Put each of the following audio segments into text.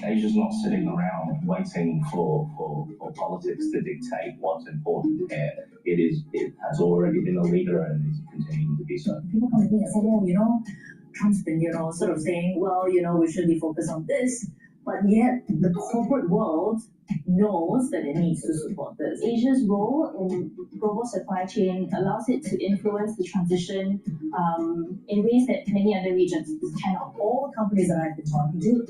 Asia's not sitting around waiting for politics to dictate what's important here. It has already been a leader and is continuing to be so. People come to me and say, well, Trump's been, sort of saying, well, we should be focused on this, but yet the corporate world knows that it needs to support this. Asia's role in global supply chain allows it to influence the transition in ways that many other regions cannot. All the companies that I've been talking to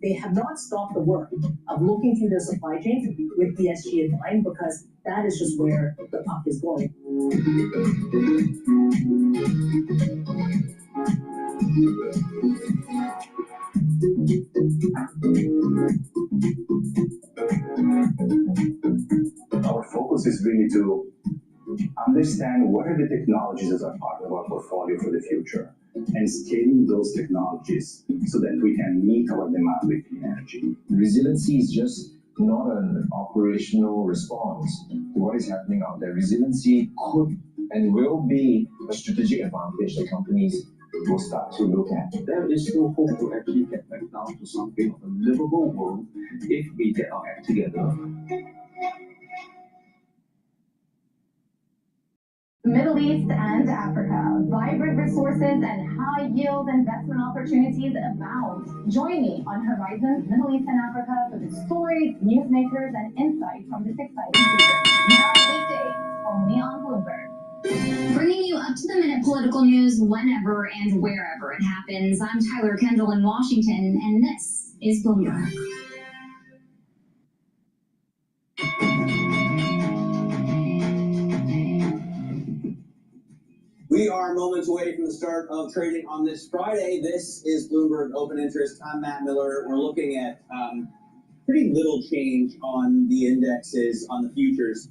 they have not stopped the work of looking through their supply chains with ESG in mind, because that is just where the puck is going. Our focus is really to understand what are the technologies that are part of our portfolio for the future and scaling those technologies so that we can meet our demand with clean energy. Resiliency is just not an operational response to what is happening out there. Resiliency could and will be a strategic advantage that companies will start to look at. There is still hope to actually get back down to something of a livable world if we get our act together. Middle East and Africa, vibrant resources and high-yield investment opportunities abound. Join me on Horizons Middle East and Africa for the stories, newsmakers, and insights from this exciting region. Now weekday, only on Bloomberg. Bringing you up-to-the-minute political news whenever and wherever it happens. I'm Tyler Kendall in Washington, and this is Bloomberg. We are moments away from the start of trading on this Friday. This is Bloomberg Open Interest. I'm Matt Miller. We're looking at pretty little change on the indexes, on the futures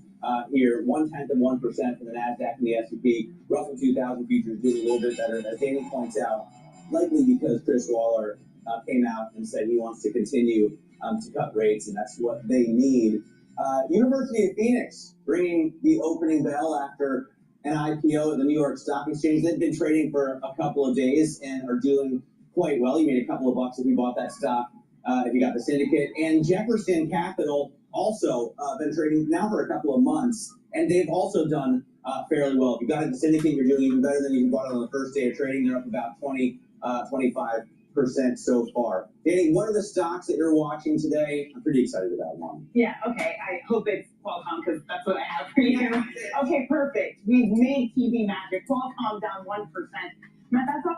here. 0.1% for the NASDAQ and the S&P. Russell 2000 futures doing a little bit better, as Danny points out, likely because Chris Waller came out and said he wants to continue to cut rates, and that's what they need. University of Phoenix bringing the opening bell after an IPO at the New York Stock Exchange. They've been trading for a couple of days and are doing quite well. You made a couple of bucks if you bought that stock, if you got the syndicate. And Jefferson Capital also been trading now for a couple of months, and they've also done fairly well. If you got it the syndicate, you're doing even better than if you bought it on the first day of trading. They're up about 25% so far. Danny, what are the stocks that you're watching today? I'm pretty excited about one. Yeah, okay. I hope it's Qualcomm, because that's what I have for you. Okay, perfect. We've made TV magic. Qualcomm down 1%. Matt, that's all.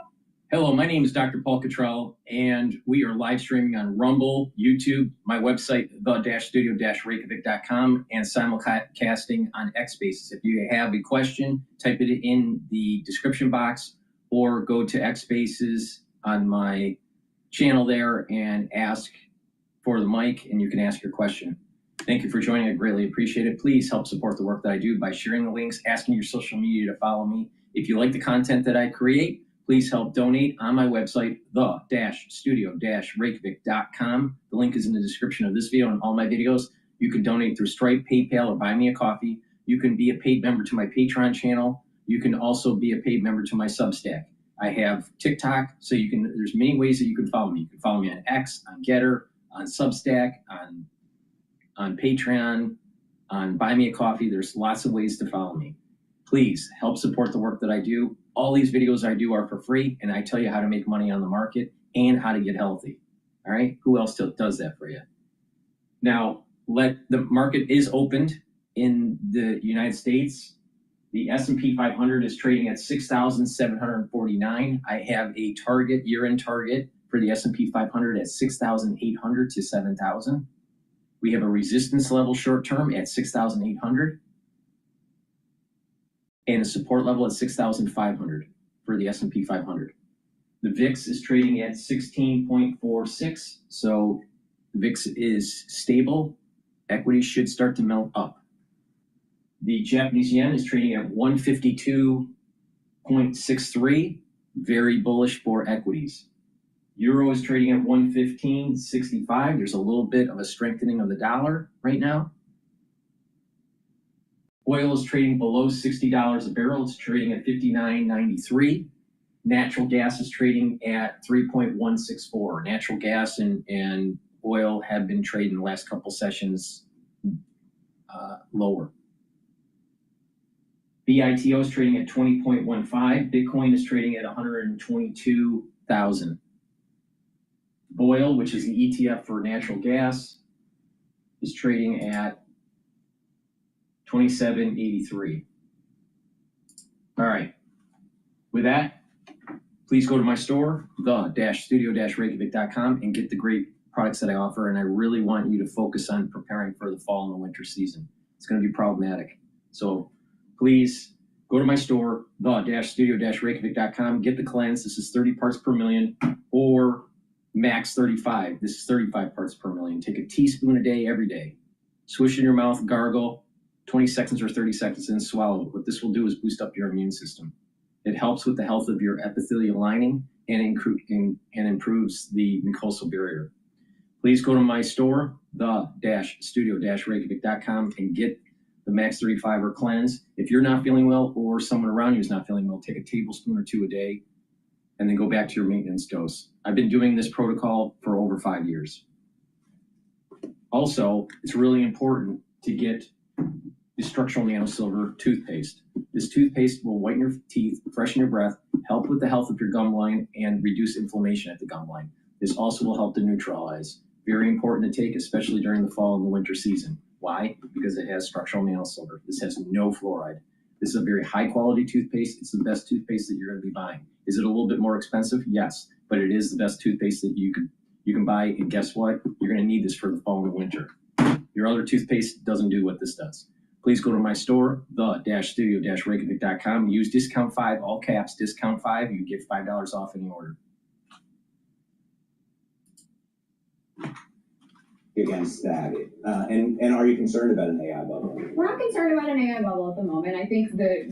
Hello, my name is Dr. Paul Cottrell, and we are live streaming on Rumble, YouTube, my website, the-studio-reykjavik.com, and simulcasting on X Spaces. If you have a question, type it in the description box or go to X Spaces on my channel there and ask for the mic, and you can ask your question. Thank you for joining. I greatly appreciate it. Please help support the work that I do by sharing the links, asking your social media to follow me. If you like the content that I create, please help donate on my website, the-studio-reykjavik.com. The link is in the description of this video and all my videos. You can donate through Stripe, PayPal, or Buy Me a Coffee. You can be a paid member to my Patreon channel. You can also be a paid member to my Substack. I have TikTok, so there's many ways that you can follow me. You can follow me on X, on GETTR, on Substack, on Patreon, on Buy Me a Coffee. There's lots of ways to follow me. Please help support the work that I do. All these videos I do are for free, and I tell you how to make money on the market and how to get healthy. All right? Who else does that for you? Now, the market is opened in the United States. The S&P 500 is trading at 6,749. I have a target, year-end target for the S&P 500 at 6,800 to 7,000. We have a resistance level short-term at 6,800 and a support level at 6,500 for the S&P 500. The VIX is trading at 16.46, so the VIX is stable. Equities should start to melt up. The Japanese yen is trading at 152.63, very bullish for equities. Euro is trading at 115.65. There's a little bit of a strengthening of the dollar right now. Oil is trading below $60 a barrel. It's trading at 59.93. Natural gas is trading at 3.164. Natural gas and oil have been trading the last couple sessions lower. BITO is trading at 20.15. Bitcoin is trading at 122,000. Oil, which is the ETF for natural gas, is trading at 27.83. All right. With that, please go to my store, the-studio-reykjavik.com, and get the great products that I offer. And I really want you to focus on preparing for the fall and the winter season. It's going to be problematic. So please go to my store, the-studio-reykjavik.com, get the cleanse. This is 30 parts per million, or max 35. This is 35 parts per million. Take a teaspoon a day, every day. Swish in your mouth, gargle, 20 seconds or 30 seconds, and swallow. What this will do is boost up your immune system. It helps with the health of your epithelial lining and improves the mucosal barrier. Please go to my store, the-studio-reykjavik.com, and get the Max 35 or cleanse. If you're not feeling well or someone around you is not feeling well, take a tablespoon or two a day and then go back to your maintenance dose. I've been doing this protocol for over 5 years. Also, it's really important to get the structural nanosilver toothpaste. This toothpaste will whiten your teeth, freshen your breath, help with the health of your gum line, and reduce inflammation at the gum line. This also will help to neutralize. Very important to take, especially during the fall and the winter season. Why? Because it has structural nanosilver. This has no fluoride. This is a very high quality toothpaste. It's the best toothpaste that you're going to be buying. Is it a little bit more expensive? Yes, but it is the best toothpaste that you can buy. And guess what? You're going to need this for the fall and the winter. Your other toothpaste doesn't do what this does. Please go to my store, the-studio-reykjavik.com. Use discount 5, all caps, discount 5. You get $5 off any order. Against that, and are you concerned about an AI bubble? We're not concerned about an AI bubble at the moment. I think the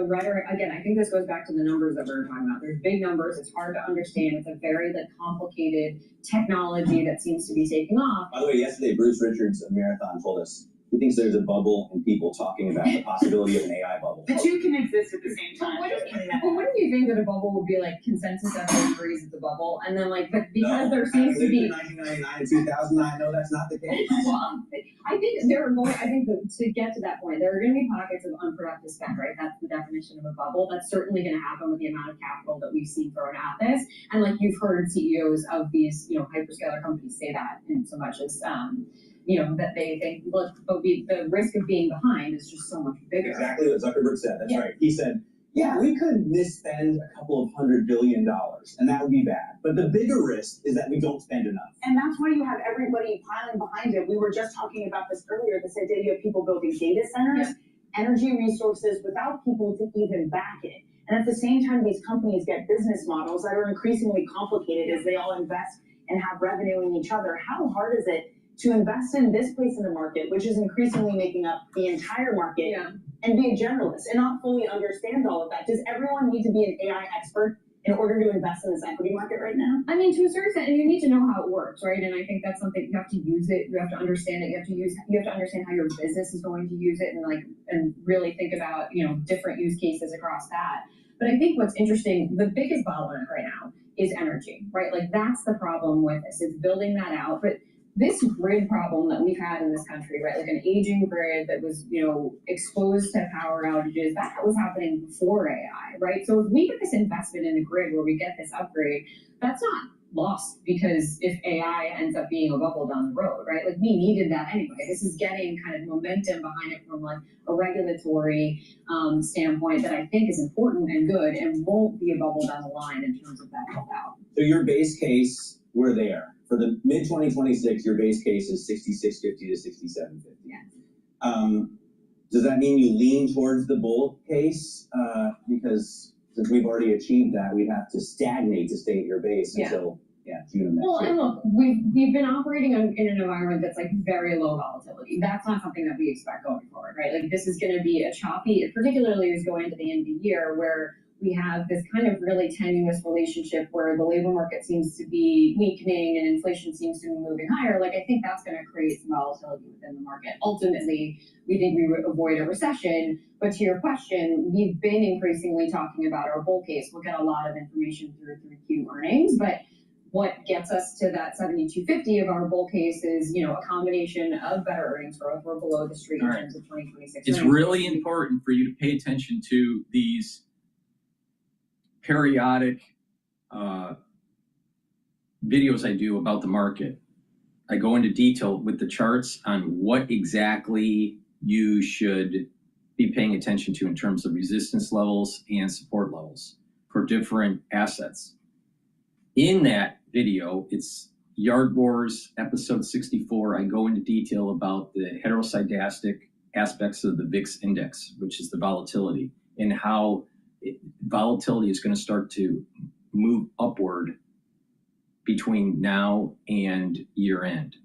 rhetoric, again, I think this goes back to the numbers that we were talking about. There's big numbers. It's hard to understand. It's a very complicated technology that seems to be taking off. By the way, yesterday Bruce Richards of Marathon told us he thinks there's a bubble and people talking about the possibility of an AI bubble. The two can exist at the same time. Wouldn't you think that a bubble would be consensus everyone agrees it's a bubble, and then but because there seems to be 1999 and 2009, no, that's not the case. Well, I think to get to that point, there are going to be pockets of unproductive spend, right? That's the definition of a bubble. That's certainly going to happen with the amount of capital that we've seen thrown at this, and you've heard CEOs of these hyperscaler companies say that in so much as that they think, look, but the risk of being behind is just so much bigger. Exactly what Zuckerberg said. That's right. He said, yeah, we could misspend a couple of $100 billion, and that would be bad. But the bigger risk is that we don't spend enough. And that's why you have everybody piling behind it. We were just talking about this earlier, this idea of people building data centers, energy resources without people to even back it. And at the same time, these companies get business models that are increasingly complicated as they all invest and have revenue in each other. How hard is it to invest in this place in the market, which is increasingly making up the entire market, and be a generalist and not fully understand all of that? Does everyone need to be an AI expert in order to invest in this equity market right now? I mean, to a certain extent, and you need to know how it works, right? And I think that's something you have to use it, you have to understand it, you have to understand how your business is going to use it, and really think about different use cases across that. But I think what's interesting, the biggest bottleneck right now is energy, right? That's the problem with this. It's building that out, but this grid problem that we've had in this country, right? An aging grid that was, exposed to power outages, that was happening before AI, right? So if we get this investment in the grid where we get this upgrade, that's not lost because if AI ends up being a bubble down the road, right? Like we needed that anyway. This is getting kind of momentum behind it from like a regulatory standpoint that I think is important and good and won't be a bubble down the line in terms of that help out. So your base case, we're there. For the mid 2026, your base case is 66.50 to 67.50. Yeah. Does that mean you lean towards the bull case? Because since we've already achieved that, we'd have to stagnate to stay at your base until June of next Well, year. and look, we've been operating in an environment that's like very low volatility. That's not something that we expect going forward, right? Like this is going to be a choppy, particularly as going to the end of the year, where we have this kind of really tenuous relationship where the labor market seems to be weakening and inflation seems to be moving higher. Like I think that's going to create some volatility within the market. Ultimately, we think we would avoid a recession. But to your question, we've been increasingly talking about our bull case. We'll get a lot of information through 3Q earnings, but what gets us to that 72.50 of our bull case is, a combination of better earnings growth. We're below the street in terms of 2026. It's really important for you to pay attention to these periodic videos I do about the market. I go into detail with the charts on what exactly you should be paying attention to in terms of resistance levels and support levels for different assets. In that video, it's Yard Wars episode 64. I go into detail about the heteroscedastic aspects of the VIX index, which is the volatility, and how volatility is going to start to move upward between now and year end.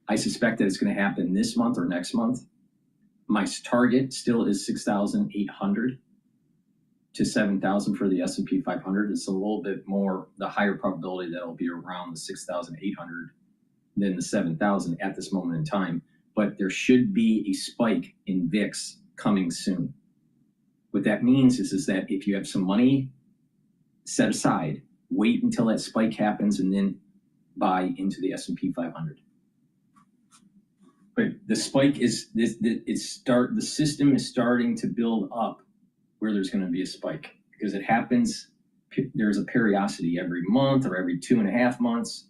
I suspect that it's going to happen this month or next month. My target still is 6,800 to 7,000 for the S&P 500. It's a little bit more, the higher probability that it'll be around the 6,800 than the 7,000 at this moment in time. But there should be a spike in VIX coming soon. What that means is that if you have some money set aside, wait until that spike happens and then buy into the S&P 500. But the spike is the system is starting to build up where there's going to be a spike because it happens. There's a periodicity every month or every 2.5 months.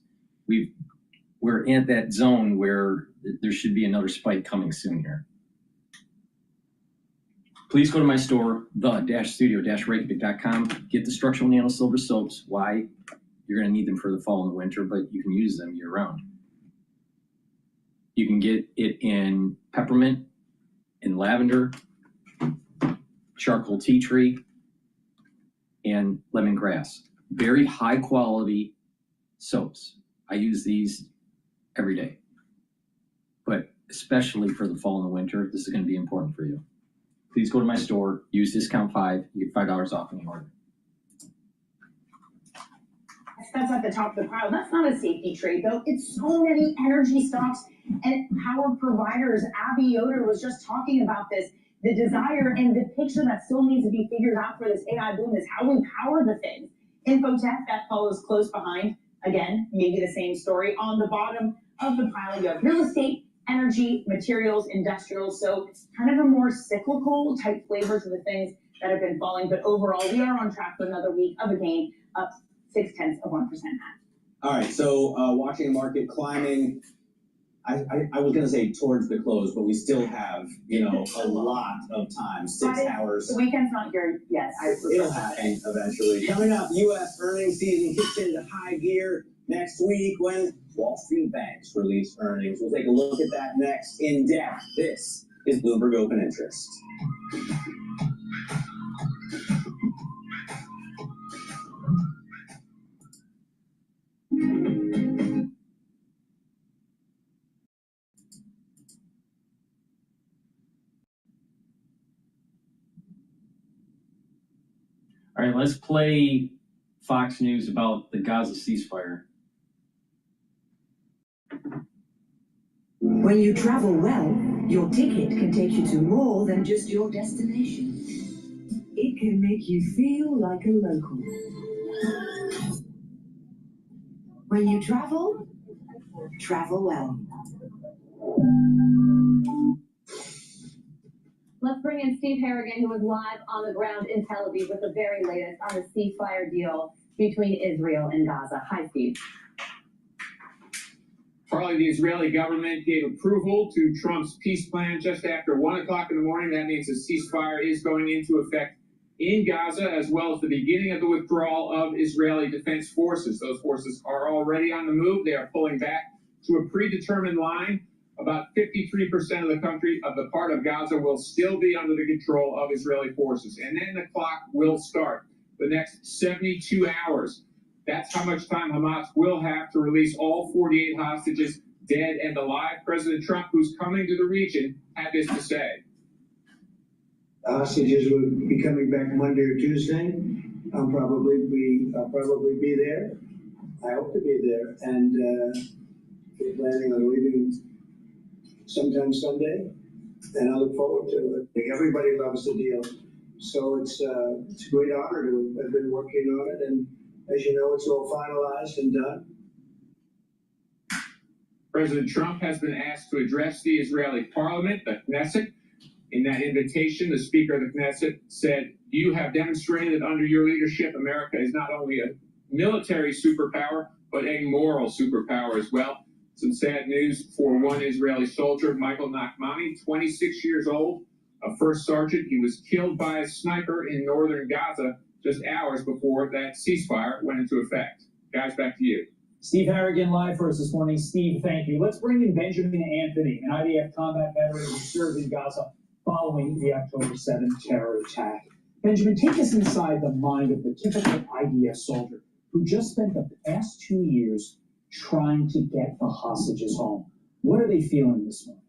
We're in that zone where there should be another spike coming soon here. Please go to my store, the-studio-reykjavik.com. Get the structural nano silver soaps. Why? You're going to need them for the fall and the winter, but you can use them year round. You can get it in peppermint, in lavender, charcoal tea tree, and lemongrass. Very high quality soaps. I use these every day, but especially for the fall and the winter, this is going to be important for you. Please go to my store, use discount 5, you get $5 off any order. That's at the top of the pile. That's not a safety trade, though. It's so many energy stocks and power providers. Abby Yoder was just talking about this. The desire and the picture that still needs to be figured out for this AI boom is how we power the things. Infotech, that follows close behind. Again, maybe the same story. On the bottom of the pile, you have real estate, energy, materials, industrials. So kind of a more cyclical type flavors of the things that have been falling. But overall, we are on track for another week of a gain, up 0.6%. All right, so watching the market climbing, I was going to say towards the close, but we still have, a lot of time, 6 hours. The weekend's not here yet. It'll happen eventually. Coming up, U.S. earnings season kicks into high gear next week when Wall Street banks release earnings. We'll take a look at that next in depth. This is Bloomberg Open Interest. All right, let's play Fox News about the Gaza ceasefire. When you travel well, your ticket can take you to more than just your destination. It can make you feel like a local. When you travel well. Let's bring in Steve Harrigan, who is live on the ground in Tel Aviv with the very latest on the ceasefire deal between Israel and Gaza. Hi, Steve. Charlie, the Israeli government gave approval to Trump's peace plan just after 1 o'clock in the morning. That means a ceasefire is going into effect in Gaza, as well as the beginning of the withdrawal of Israeli defense forces. Those forces are already on the move. They are pulling back to a predetermined line. About 53% of the country, of the part of Gaza, will still be under the control of Israeli forces. And then the clock will start. The next 72 hours. That's how much time Hamas will have to release all 48 hostages, dead and alive. President Trump, who's coming to the region, had this to say. Hostages will be coming back Monday or Tuesday. I'll probably be there. I hope to be there, and we're planning on leaving sometime Sunday, and I look forward to it. Everybody loves the deal, so it's a great honor to have been working on it, and as you know, it's all finalized and done. President Trump has been asked to address the Israeli parliament, the Knesset. In that invitation, the Speaker of the Knesset said, "You have demonstrated that under your leadership, America is not only a military superpower, but a moral superpower as well." Some sad news for one Israeli soldier, Michael Nachmani, 26 years old, a first sergeant. He was killed by a sniper in northern Gaza just hours before that ceasefire went into effect. Guys, back to you. Steve Harrigan live for us this morning. Steve, thank you. Let's bring in Benjamin Anthony, an IDF combat veteran who served in Gaza following the October 7th terror attack. Benjamin, take us inside the mind of the typical IDF soldier who just spent the past 2 years trying to get the hostages home. What are they feeling this morning?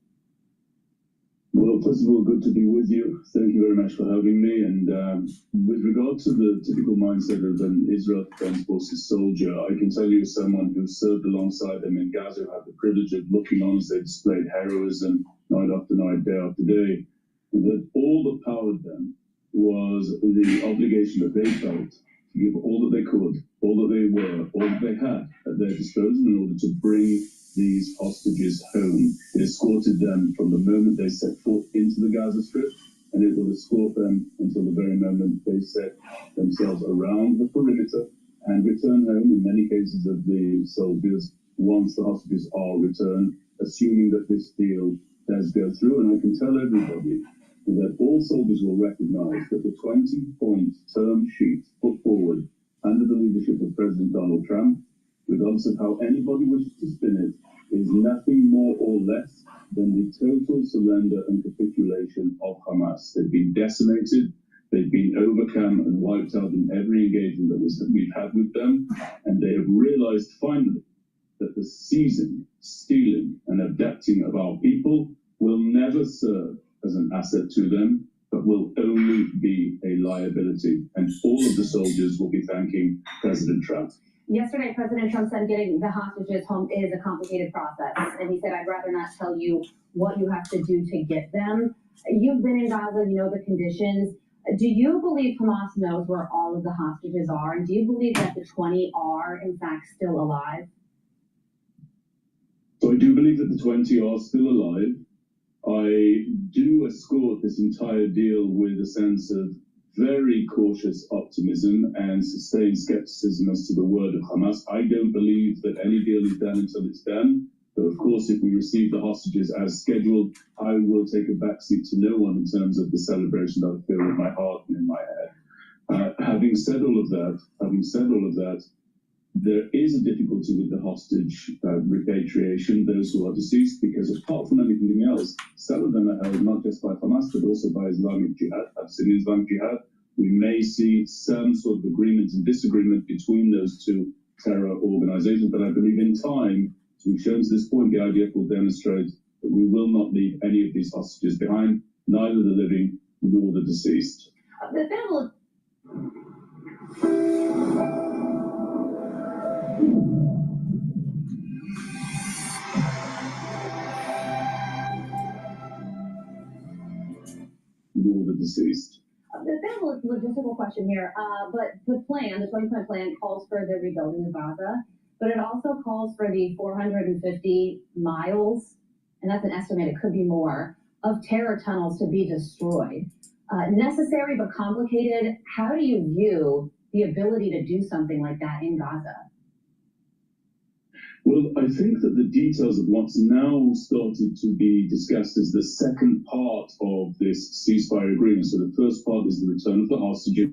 Well, first of all, good to be with you. Thank you very much for having me. And with regard to the typical mindset of an Israel Defense Forces soldier, I can tell you as someone who served alongside them in Gaza, had the privilege of looking on as they displayed heroism night after night, day after day, that all that powered them was the obligation that they felt to give all that they could, all that they were, all that they had at their disposal in order to bring these hostages home. It escorted them from the moment they set foot into the Gaza Strip, and it will escort them until the very moment they set themselves around the perimeter and return home, in many cases of the soldiers, once the hostages are returned, assuming that this deal does go through. And I can tell everybody that all soldiers will recognize that the 20-point term sheet put forward under the leadership of President Donald Trump, regardless of how anybody wishes to spin it, is nothing more or less than the total surrender and capitulation of Hamas. They've been decimated, they've been overcome and wiped out in every engagement that we've had with them, and they have realized finally that the seizing, stealing, and abducting of our people will never serve as an asset to them, but will only be a liability. And all of the soldiers will be thanking President Trump. Yesterday, President Trump said getting the hostages home is a complicated process. And he said, "I'd rather not tell you what you have to do to get them." You've been in Gaza, you know the conditions. Do you believe Hamas knows where all of the hostages are? And do you believe that the 20 are, in fact, still alive? So I do believe that the 20 are still alive. I do escort this entire deal with a sense of very cautious optimism and sustained skepticism as to the word of Hamas. I don't believe that any deal is done until it's done. But of course, if we receive the hostages as scheduled, I will take a backseat to no one in terms of the celebration that I feel in my heart and in my head. Having said all of that, there is a difficulty with the hostage repatriation, those who are deceased, because apart from anything else, some of them are held not just by Hamas, but also by Islamic Jihad, Palestinian Islamic Jihad. We may see some sort of agreement and disagreement between those two terror organizations, but I believe in time, as we've shown to this point, the IDF will demonstrate that we will not leave any of these hostages behind, neither the living nor the deceased. Nor the deceased. There's been a logistical question here, but the plan, the 20-point plan, calls for the rebuilding of Gaza, but it also calls for the 450 miles, and that's an estimate, it could be more, of terror tunnels to be destroyed. Necessary but complicated. How do you view the ability to do something like that in Gaza? Well, I think that the details of what's now started to be discussed as the second part of this ceasefire agreement. So the first part is the return of the hostages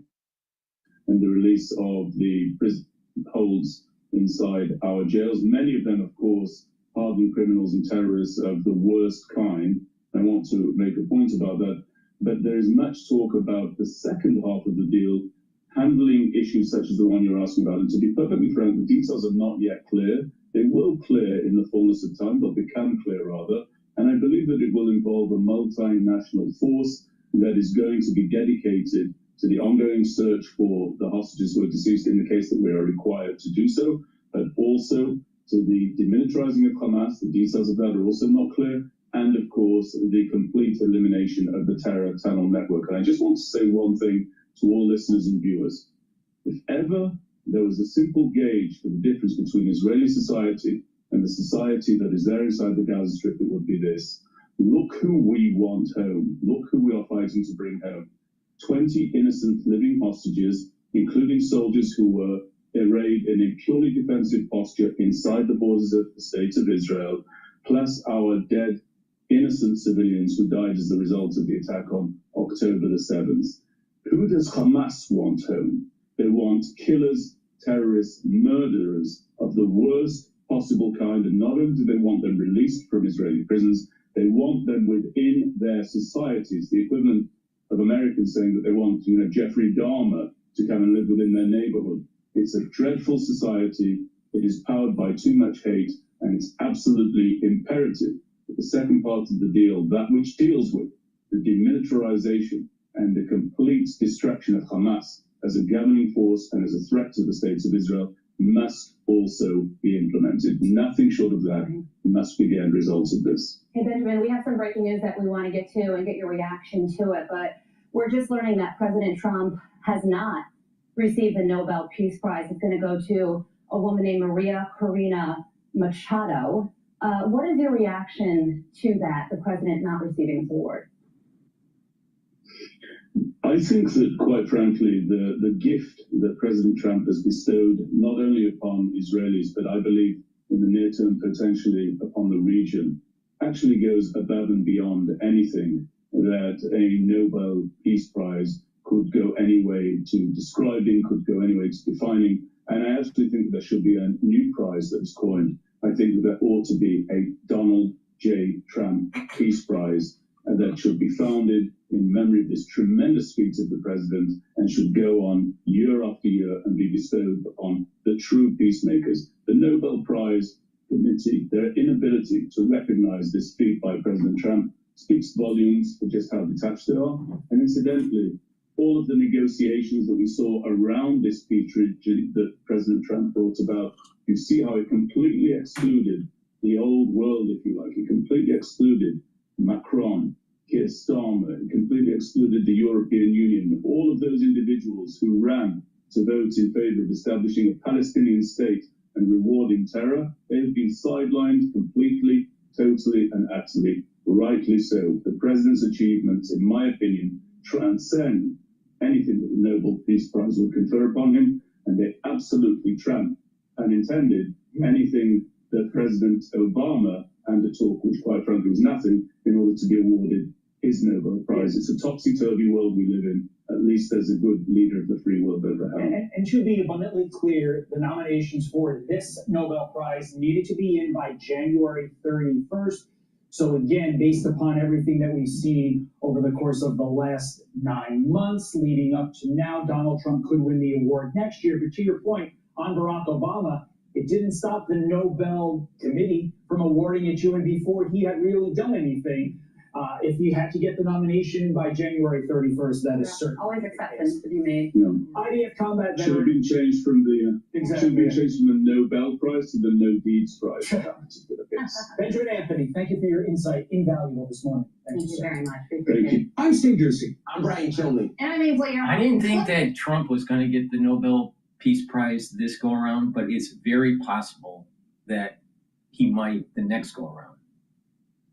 and the release of the prison holds inside our jails. Many of them, of course, hardened criminals and terrorists of the worst kind. I want to make a point about that. But there is much talk about the second half of the deal, handling issues such as the one you're asking about. And to be perfectly frank, the details are not yet clear. They will clear in the fullness of time. They'll become clear, rather. And I believe that it will involve a multinational force that is going to be dedicated to the ongoing search for the hostages who are deceased in the case that we are required to do so, but also to the demilitarizing of Hamas. The details of that are also not clear. And of course, the complete elimination of the terror tunnel network. And I just want to say one thing to all listeners and viewers. If ever there was a simple gauge for the difference between Israeli society and the society that is there inside the Gaza Strip, it would be this. Look who we want home. Look who we are fighting to bring home. 20 innocent living hostages, including soldiers who were arrayed in a purely defensive posture inside the borders of the state of Israel, plus our dead innocent civilians who died as a result of the attack on October the 7th. Who does Hamas want home? They want killers, terrorists, murderers of the worst possible kind, and not only do they want them released from Israeli prisons, they want them within their societies, the equivalent of Americans saying that they want, Jeffrey Dahmer to come and live within their neighborhood. It's a dreadful society. It is powered by too much hate, and it's absolutely imperative that the second part of the deal, that which deals with the demilitarization and the complete destruction of Hamas as a governing force and as a threat to the state of Israel, must also be implemented. Nothing short of that must be the end result of this. Hey, Benjamin, we have some breaking news that we want to get to and get your reaction to it, but we're just learning that President Trump has not received the Nobel Peace Prize. It's going to go to a woman named Maria Corina Machado. What is your reaction to that, the president not receiving this award? I think that, quite frankly, the gift that President Trump has bestowed not only upon Israelis, but I believe in the near term potentially upon the region, actually goes above and beyond anything that a Nobel Peace Prize could go any way to describing, could go any way to defining. And I actually think there should be a new prize that is coined. I think that there ought to be a Donald J. Trump Peace Prize that should be founded in memory of this tremendous feat of the president and should go on year after year and be bestowed upon the true peacemakers. The Nobel Prize Committee, their inability to recognize this feat by President Trump speaks volumes for just how detached they are. And incidentally, all of the negotiations that we saw around this patronage that President Trump brought about, you see how it completely excluded the old world, if you like. It completely excluded Macron, Keir Starmer, it completely excluded the European Union, all of those individuals who ran to vote in favor of establishing a Palestinian state and rewarding terror. They have been sidelined completely, totally, and utterly, rightly so. The president's achievements, in my opinion, transcend anything that the Nobel Peace Prize would confer upon him, and they absolutely trump unintended anything that President Obama undertook, which quite frankly was nothing, in order to be awarded his Nobel Prize. It's a topsy-turvy world we live in, at least as a good leader of the free world ever had. And to be abundantly clear, the nominations for this Nobel Prize needed to be in by January 31st. So again, based upon everything that we've seen over the course of the last 9 months leading up to now, Donald Trump could win the award next year. But to your point on Barack Obama, it didn't stop the Nobel Committee from awarding it to him before he had really done anything. If he had to get the nomination by January 31st, that is certain. Always exceptions to be made. IDF combat Should have veteran. been changed from the Exactly, should have been yeah. changed from the Nobel Prize to the No Deeds Prize. Benjamin Anthony, thank you for your insight. Invaluable this morning. Thank you sir. very much. Thank you. I'm Steve Ducey. I'm Brighteon Channel. And I mean, Blair. I didn't think that Trump was going to get the Nobel Peace Prize this go around, but it's very possible that he might the next go around,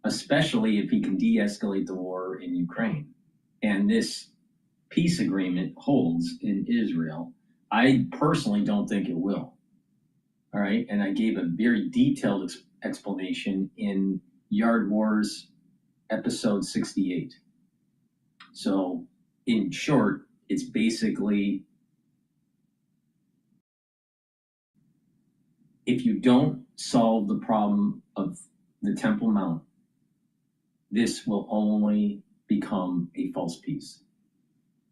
especially if he can de-escalate the war in Ukraine. And this peace agreement holds in Israel. I personally don't think it will. All right, and I gave a very detailed explanation in Yard Wars episode 68. So in short, it's basically, if you don't solve the problem of the Temple Mount, this will only become a false peace.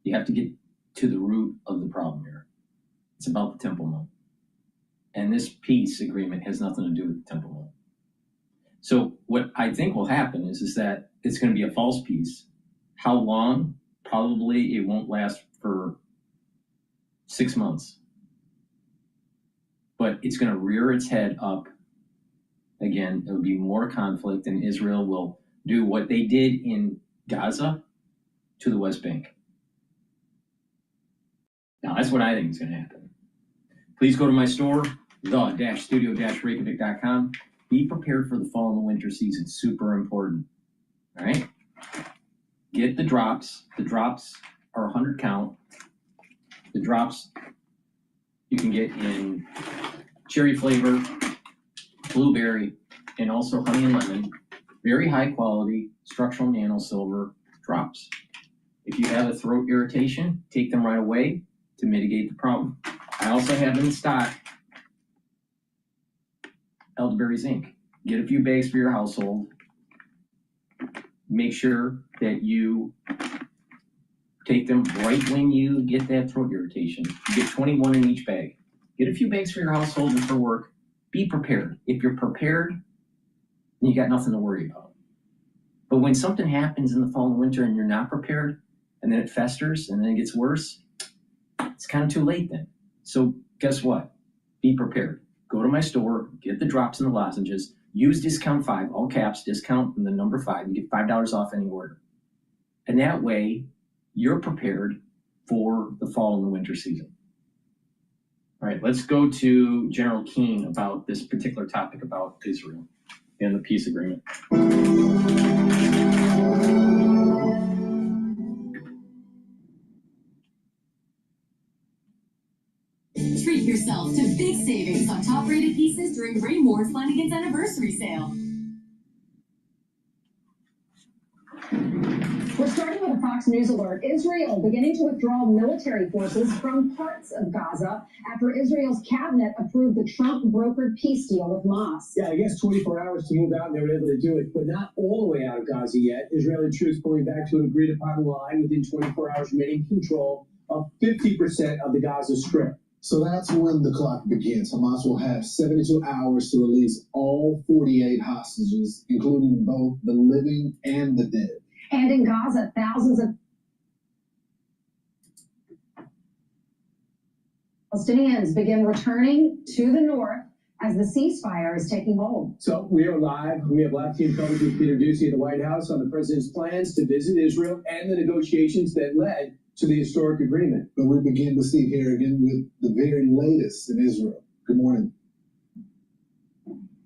You have to get to the root of the problem here. It's about the Temple Mount. And this peace agreement has nothing to do with the Temple Mount. So what I think will happen is that it's going to be a false peace. How long? Probably it won't last for 6 months. But it's going to rear its head up. Again, there will be more conflict, and Israel will do what they did in Gaza to the West Bank. Now, that's what I think is going to happen. Please go to my store, the-studio-reykjavik.com. Be prepared for the fall and the winter season. Super important. All right? Get the drops. The drops are 100 count. The drops you can get in cherry flavor, blueberry, and also honey and lemon. Very high quality structural nano silver drops. If you have a throat irritation, take them right away to mitigate the problem. I also have in stock elderberry zinc. Get a few bags for your household. Make sure that you take them right when you get that throat irritation. You get 21 in each bag. Get a few bags for your household and for work. Be prepared. If you're prepared, you got nothing to worry about. But when something happens in the fall and winter and you're not prepared, and then it festers and then it gets worse, it's kind of too late then. So guess what? Be prepared. Go to my store, get the drops and the lozenges, use discount 5, all caps, discount and the number 5, you get $5 off any order. And that way, you're prepared for the fall and the winter season. All right, let's go to General King about this particular topic about Israel and the peace agreement. Treat yourself to big savings on top-rated pieces during Rainmore's Flanagan's Anniversary Sale. We're starting with a Fox News alert. Israel beginning to withdraw military forces from parts of Gaza after Israel's cabinet approved the Trump-brokered peace deal with Hamas. Yeah, I guess 24 hours to move out, and they were able to do it, but not all the way out of Gaza yet. Israeli troops pulling back to an agreed-upon line within 24 hours, remaining control of 50% of the Gaza Strip. So that's when the clock begins. Hamas will have 72 hours to release all 48 hostages, including both the living and the dead. And in Gaza, thousands of Palestinians begin returning to the north as the ceasefire is taking hold. So we are live. We have live team coverage with Peter Doocy at the White House on the president's plans to visit Israel and the negotiations that led to the historic agreement. But we begin with Steve Harrigan with the very latest in Israel. Good morning.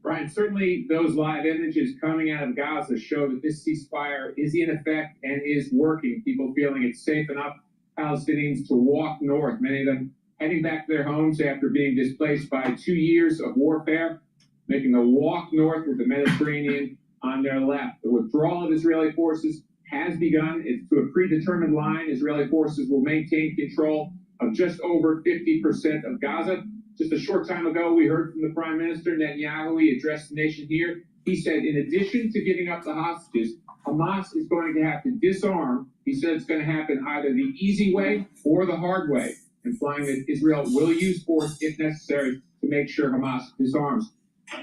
Brian, certainly those live images coming out of Gaza show that this ceasefire is in effect and is working. People feeling it's safe enough, Palestinians, to walk north, many of them heading back to their homes after being displaced by 2 years of warfare, making the walk north with the Mediterranean on their left. The withdrawal of Israeli forces has begun. It's to a predetermined line. Israeli forces will maintain control of just over 50% of Gaza. Just a short time ago, we heard from the Prime Minister, Netanyahu. He addressed the nation here. He said, in addition to giving up the hostages, Hamas is going to have to disarm. He said it's going to happen either the easy way or the hard way, implying that Israel will use force if necessary to make sure Hamas disarms.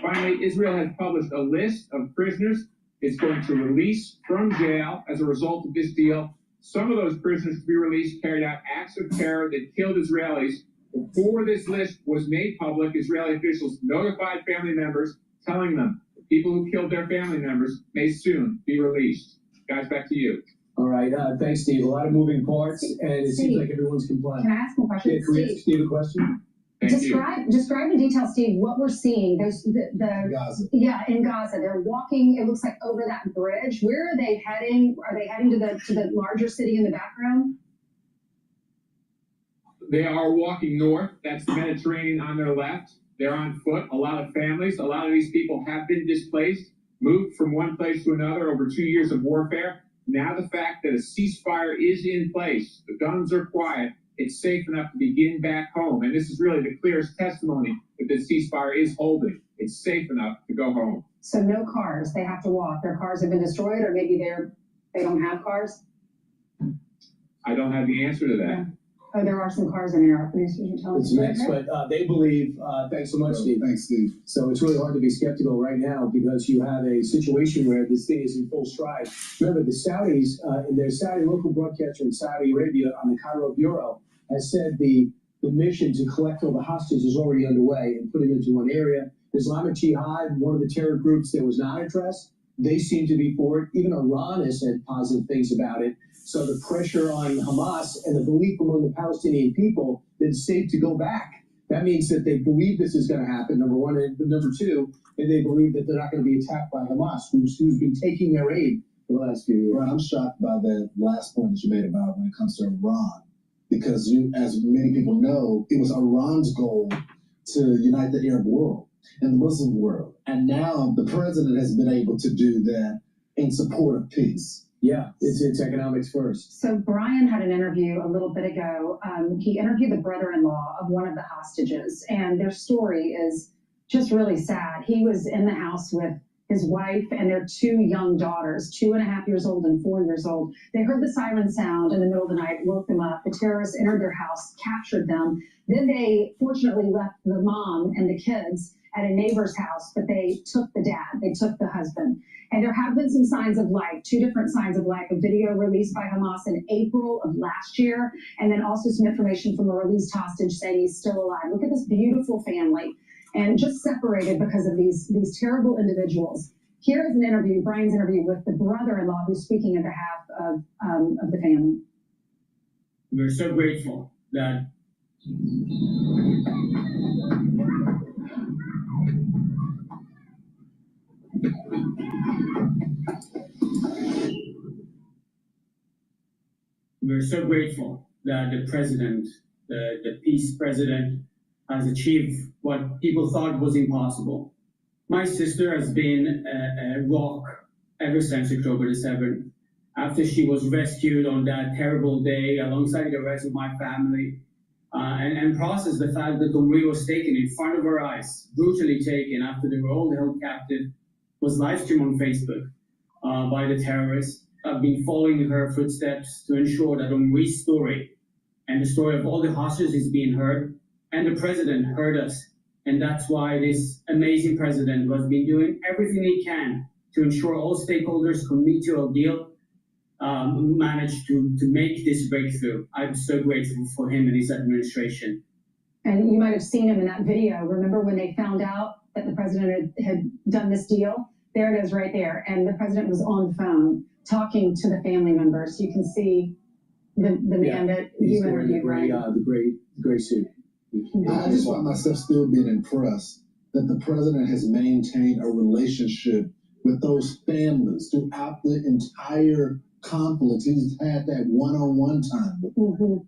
Finally, Israel has published a list of prisoners it's going to release from jail as a result of this deal. Some of those prisoners to be released carried out acts of terror that killed Israelis. Before this list was made public, Israeli officials notified family members, telling them the people who killed their family members may soon be released. Guys, back to you. All right, thanks, Steve. A lot of moving parts, and it seems like everyone's complying. Can I ask a question? Yeah, can we ask Steve a question? Describe in detail, Steve, what we're seeing. There's the Gaza. Yeah, in Gaza. They're walking, it looks like, over that bridge. Where are they heading? Are they heading to the larger city in the background? They are walking north. That's the Mediterranean on their left. They're on foot. A lot of families, a lot of these people have been displaced, moved from one place to another over 2 years of warfare. Now the fact that a ceasefire is in place, the guns are quiet, it's safe enough to begin back home. And this is really the clearest testimony that the ceasefire is holding. It's safe enough to go home. So no cars, they have to walk. Their cars have been destroyed, or maybe they don't have cars? I don't have the answer to that. Oh, there are some cars in there. Our producers are telling us. It's next, but they believe, thanks so much, Steve. Thanks, Steve. So it's really hard to be skeptical right now because you have a situation where this thing is in full stride. Remember, the Saudis, and their Saudi local broadcaster in Saudi Arabia on the Cairo Bureau has said the mission to collect all the hostages is already underway and put them into one area. Islamic Jihad, one of the terror groups that was not addressed, they seem to be for it. Even Iran has said positive things about it. So the pressure on Hamas and the belief among the Palestinian people that it's safe to go back. That means that they believe this is going to happen, number one. And number two, and they believe that they're not going to be attacked by Hamas, who's been taking their aid for the last few years. Right, I'm shocked by that last point that you made about when it comes to Iran. Because as many people know, it was Iran's goal to unite the Arab world and the Muslim world. And now the president has been able to do that in support of peace. Yeah, it's economics first. So Brian had an interview a little bit ago. He interviewed the brother-in-law of one of the hostages, and their story is just really sad. He was in the house with his wife and their 2 young daughters, 2.5 years old and 4 years old. They heard the siren sound in the middle of the night, woke them up. The terrorists entered their house, captured them. Then they fortunately left the mom and the kids at a neighbor's house, but they took the dad, they took the husband. And there have been some signs of life, 2 different signs of life, a video released by Hamas in April of last year, and then also some information from a released hostage saying he's still alive. Look at this beautiful family, and just separated because of these terrible individuals. Here is an interview, Brian's interview with the brother-in-law who's speaking on behalf of the family. We're so grateful that the president, the peace president, has achieved what people thought was impossible. My sister has been a rock ever since October the 7th. After she was rescued on that terrible day alongside the rest of my family, and processed the fact that Omri was taken in front of her eyes, brutally taken after they were all held captive, was live streamed on Facebook by the terrorists. I've been following her footsteps to ensure that Omri's story and the story of all the hostages is being heard, and the president heard us. And that's why this amazing president has been doing everything he can to ensure all stakeholders commit to a deal, managed to make this breakthrough. I'm so grateful for him and his administration. And you might have seen him in that video. Remember when they found out that the president had done this deal? There it is right there. And the president was on the phone talking to the family members. You can see the man that you interviewed, right? The gray suit. I just find myself still being impressed that the president has maintained a relationship with those families throughout the entire conflict. He's had that one-on-one time with them.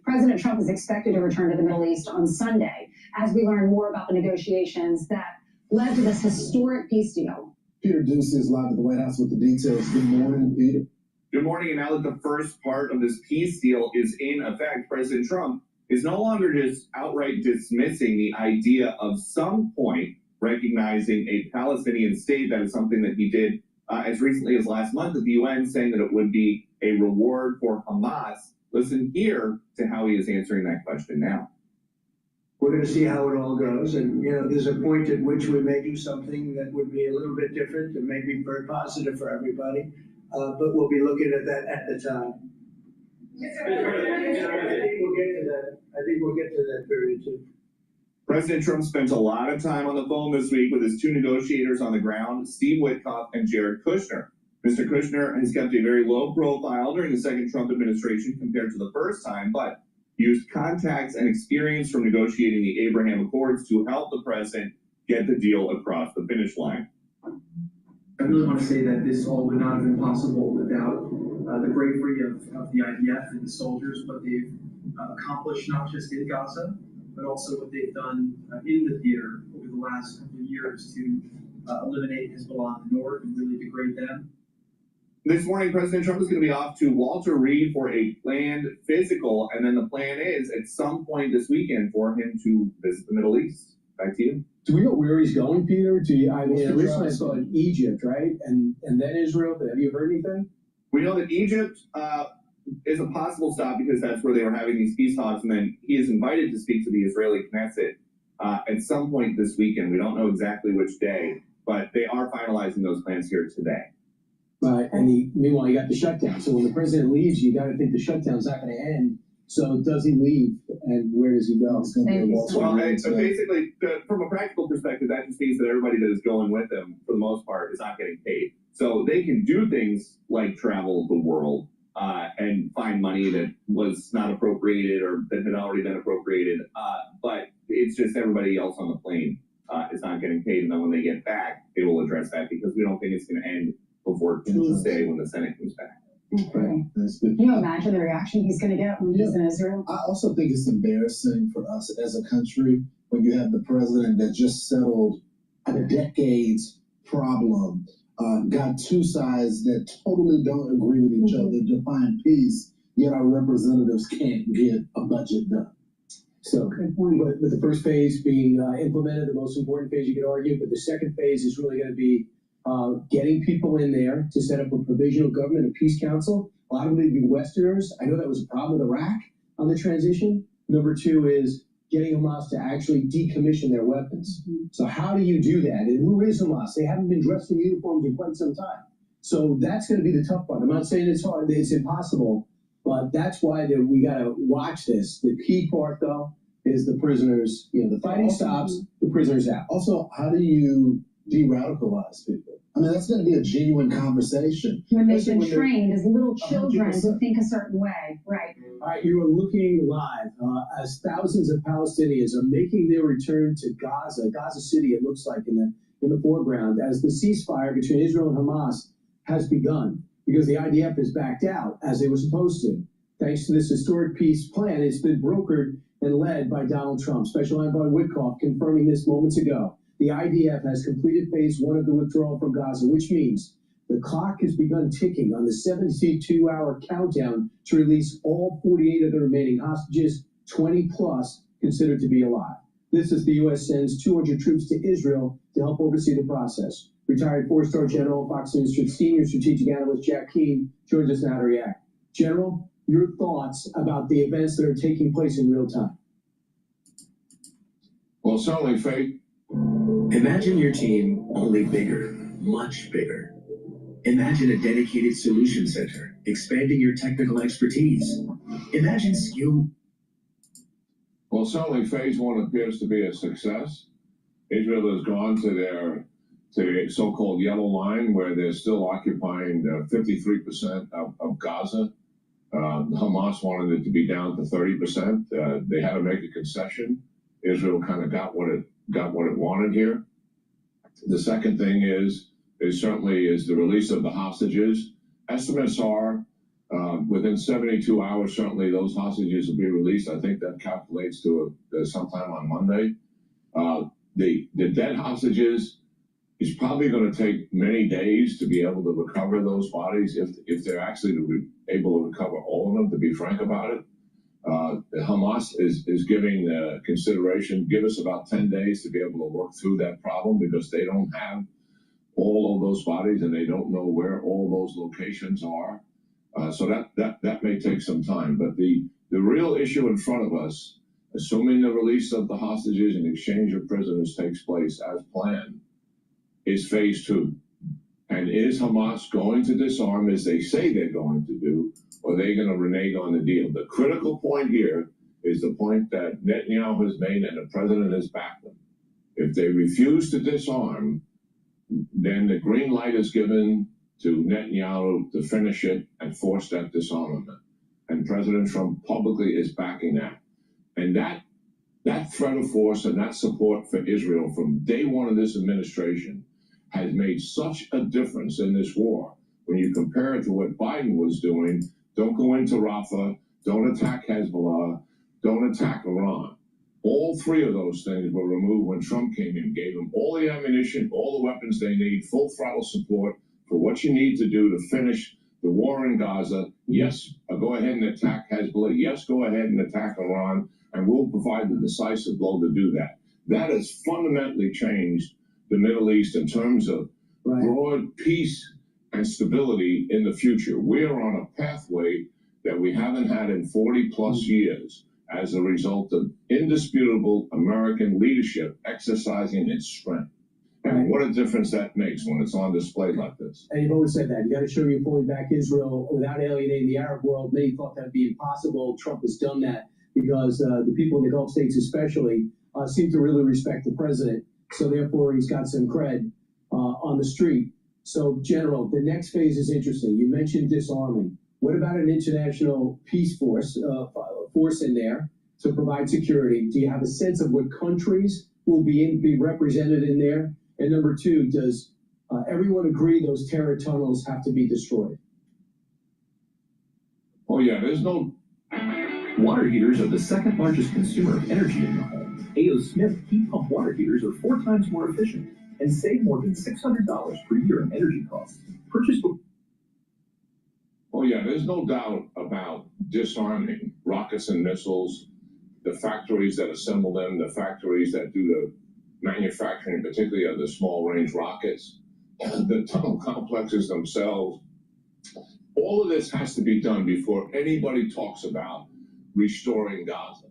President Trump is expected to return to the Middle East on Sunday as we learn more about the negotiations that led to this historic peace deal. Peter Deuce is live at the White House with the details. Good morning, Peter. Good morning. And now that the first part of this peace deal is in effect, President Trump is no longer just outright dismissing the idea of some point recognizing a Palestinian state. That is something that he did as recently as last month at the UN, saying that it would be a reward for Hamas. Listen here to how he is answering that question now. We're going to see how it all goes. And, there's a point at which we may do something that would be a little bit different and maybe very positive for everybody. But we'll be looking at that at the time. I think we'll get to that period too. President Trump spent a lot of time on the phone this week with his 2 negotiators on the ground, Steve Witkoff and Jared Kushner. Mr. Kushner has kept a very low profile during the second Trump administration compared to the first time, but used contacts and experience from negotiating the Abraham Accords to help the president get the deal across the finish line. I really want to say that this all would not have been possible without the bravery of the IDF and the soldiers, what they've accomplished not just in Gaza, but also what they've done in the theater over the last couple of years to eliminate Hezbollah in the north and really degrade them. This morning, President Trump is going to be off to Walter Reed for a planned physical, and then the plan is at some point this weekend for him to visit the Middle East. Back to you. Do we know where he's going, Peter? I mean, originally I saw in Egypt, right? And then Israel. Have you heard anything? We know that Egypt is a possible stop because that's where they were having these peace talks, and then he is invited to speak to the Israeli Knesset at some point this weekend. We don't know exactly which day, but they are finalizing those plans here today. And meanwhile, you got the shutdown. So when the president leaves, you got to think the shutdown's not going to end. So does he leave, and where does he go? So basically, from a practical perspective, that just means that everybody that is going with him, for the most part, is not getting paid. So they can do things like travel the world and find money that was not appropriated or that had already been appropriated. But it's just everybody else on the plane is not getting paid. And then when they get back, they will address that because we don't think it's going to end before Tuesday when the Senate comes back. Right. Can you imagine the reaction he's going to get when he's in Israel? I also think it's embarrassing for us as a country when you have the president that just settled a decades problem, got two sides that totally don't agree with each other to find peace, yet our representatives can't get a budget done. So, with the first phase being implemented, the most important phase you could argue, but the second phase is really going to be getting people in there to set up a provisional government, a peace council. A lot of them would be Westerners. I know that was a problem with Iraq on the transition. Number two is getting Hamas to actually decommission their weapons. So how do you do that? And who is Hamas? They haven't been dressed in uniforms in quite some time. So that's going to be the tough part. I'm not saying it's hard, it's impossible, but that's why we got to watch this. The key part, though, is the prisoners, the fighting stops, the prisoners out. Also, how do you de-radicalize people? I mean, that's going to be a genuine conversation. When they've been trained as little children to think a certain way, right? All right, you are looking live as thousands of Palestinians are making their return to Gaza City, it looks like in the foreground, as the ceasefire between Israel and Hamas has begun, because the IDF has backed out, as they were supposed to. Thanks to this historic peace plan, it's been brokered and led by Donald Trump. Special envoy Witkoff confirming this moments ago. The IDF has completed phase one of the withdrawal from Gaza, which means the clock has begun ticking on the 72-hour countdown to release all 48 of the remaining hostages, 20 plus considered to be alive. This is the U.S. sends 200 troops to Israel to help oversee the process. Retired four-star General, Fox News senior strategic analyst Jack Keane joins us now to react. General, your thoughts about the events that are taking place in real time? Well, certainly, Faith. Imagine your team only bigger, much bigger. Imagine a dedicated solution center, expanding your technical expertise. Imagine skill. Well, certainly phase one appears to be a success. Israel has gone to their so-called yellow line, where they're still occupying 53% of Gaza. Hamas wanted it to be down to 30%. They had to make a concession. Israel kind of got what it wanted here. The second thing is certainly the release of the hostages. Estimates are within 72 hours, certainly those hostages will be released. I think that calculates to sometime on Monday. The dead hostages is probably going to take many days to be able to recover those bodies, if they're actually able to recover all of them, to be frank about it. Hamas is giving consideration, give us about 10 days to be able to work through that problem, because they don't have all of those bodies and they don't know where all those locations are. So that may take some time. But the real issue in front of us, assuming the release of the hostages and exchange of prisoners takes place as planned, is phase two. And is Hamas going to disarm as they say they're going to do, or are they going to renege on the deal? The critical point here is the point that Netanyahu has made and the president has backed them. If they refuse to disarm, then the green light is given to Netanyahu to finish it and force that disarmament. And President Trump publicly is backing that. And that threat of force and that support for Israel from day one of this administration has made such a difference in this war. When you compare it to what Biden was doing, don't go into Rafah, don't attack Hezbollah, don't attack Iran. All three of those things were removed when Trump came in, gave them all the ammunition, all the weapons they need, full throttle support for what you need to do to finish the war in Gaza. Yes, go ahead and attack Hezbollah. Yes, go ahead and attack Iran, and we'll provide the decisive blow to do that. That has fundamentally changed the Middle East in terms of broad peace and stability in the future. We are on a pathway that we haven't had in 40 plus years as a result of indisputable American leadership exercising its strength. And what a difference that makes when it's on display like this. And you've always said that. You got to show you're pulling back Israel without alienating the Arab world. Many thought that'd be impossible. Trump has done that because the people in the Gulf states especially seem to really respect the president. So therefore, he's got some cred on the street. So, General, the next phase is interesting. You mentioned disarming. What about an international peace force in there to provide security? Do you have a sense of what countries will be represented in there? And number two, does everyone agree those terror tunnels have to be destroyed? Oh, yeah, there's no... Water heaters are the second largest consumer of energy in the home. A.O. Smith heat pump water heaters are 4 times more efficient and save more than $600 per year in energy costs. Purchase... Oh, yeah, there's no doubt about disarming rockets and missiles, the factories that assemble them, the factories that do the manufacturing, particularly of the small-range rockets, the tunnel complexes themselves. All of this has to be done before anybody talks about restoring Gaza.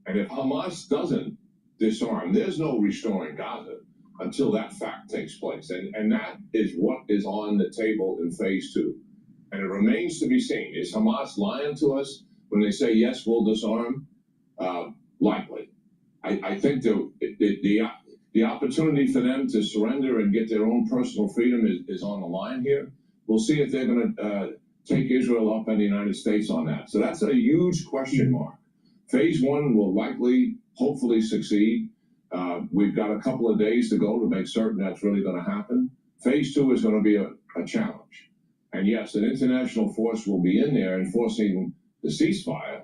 And if Hamas doesn't disarm, there's no restoring Gaza until that fact takes place. And that is what is on the table in phase 2. And it remains to be seen. Is Hamas lying to us when they say, yes, we'll disarm? Likely. I think the opportunity for them to surrender and get their own personal freedom is on the line here. We'll see if they're going to take Israel up and the United States on that. So that's a huge question mark. Phase 1 will likely, hopefully succeed. We've got a couple of days to go to make certain that's really going to happen. Phase 2 is going to be a challenge. And yes, an international force will be in there enforcing the ceasefire,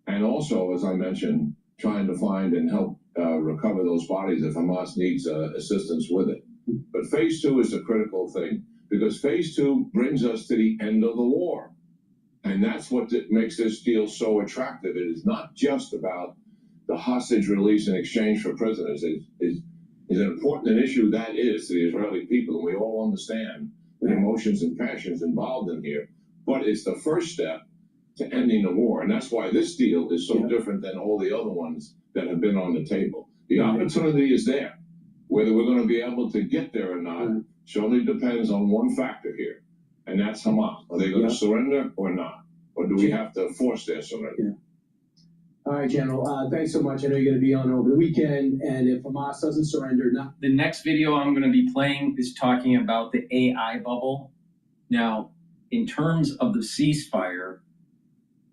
and also, as I mentioned, trying to find and help recover those bodies if Hamas needs assistance with it. But phase 2 is a critical thing, because phase 2 brings us to the end of the war. And that's what makes this deal so attractive. It is not just about the hostage release in exchange for prisoners. Is important an issue that is to the Israeli people, and we all understand the emotions and passions involved in here. But it's the first step to ending the war. And that's why this deal is so different than all the other ones that have been on the table. The opportunity is there. Whether we're going to be able to get there or not surely depends on one factor here, and that's Hamas. Are they going to surrender or not? Or do we have to force their surrender? All right, General, thanks so much. I know you're going to be on over the weekend, and if Hamas doesn't surrender... The next video I'm going to be playing is talking about the AI bubble. Now, in terms of the ceasefire,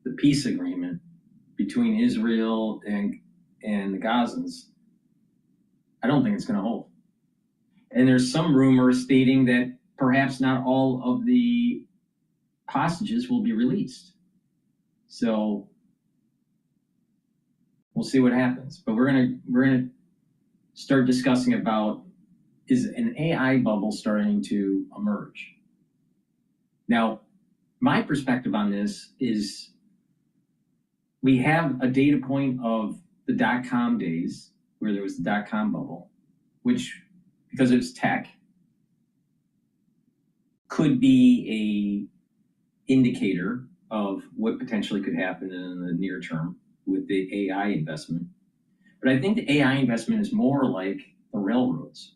the peace agreement between Israel and the Gazans, I don't think it's going to hold. And there's some rumor stating that perhaps not all of the hostages will be released. So we'll see what happens. But we're gonna start discussing about, is an AI bubble starting to emerge? Now, my perspective on this is we have a data point of the dot-com days where there was the dot-com bubble, which, because it was tech, could be a indicator of what potentially could happen in the near term with the AI investment. But I think the AI investment is more like the railroads,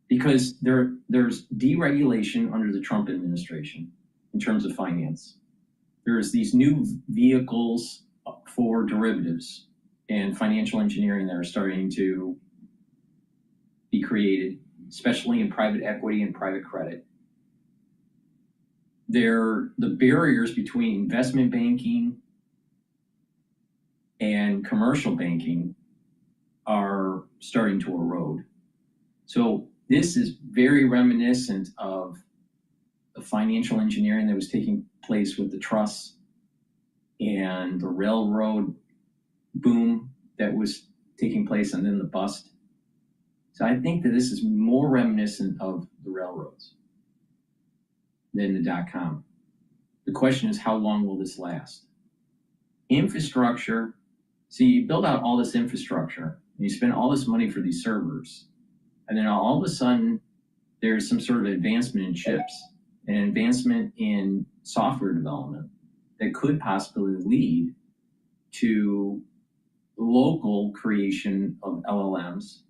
because there's deregulation under the Trump administration in terms of finance. There's these new vehicles for derivatives and financial engineering that are starting to be created, especially in private equity and private credit. The barriers between investment banking and commercial banking are starting to erode. So this is very reminiscent of the financial engineering that was taking place with the trusts and the railroad boom that was taking place and then the bust. So I think that this is more reminiscent of the railroads than the dot-com. The question is, how long will this last? Infrastructure, so you build out all this infrastructure, and you spend all this money for these servers, and then all of a sudden, there's some sort of advancement in chips, an advancement in software development that could possibly lead to local creation of LLMs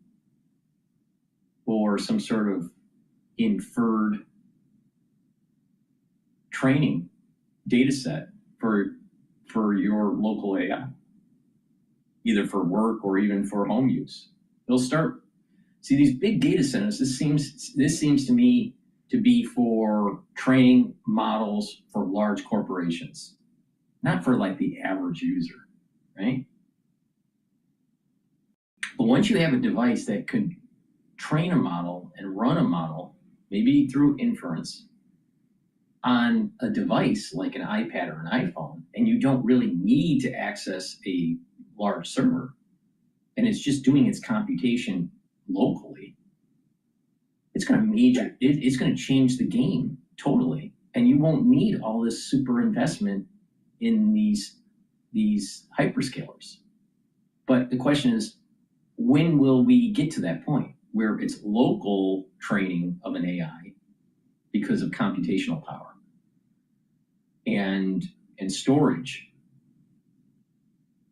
or some sort of inferred training data set for your local AI, either for work or even for home use. They'll start, see these big data centers, this seems to me to be for training models for large corporations, not for like the average user, right? But once you have a device that could train a model and run a model, maybe through inference, on a device like an iPad or an iPhone, and you don't really need to access a large server, and it's just doing its computation locally, it's going to change the game totally, and you won't need all this super investment in these hyperscalers. But the question is, when will we get to that point where it's local training of an AI because of computational power and storage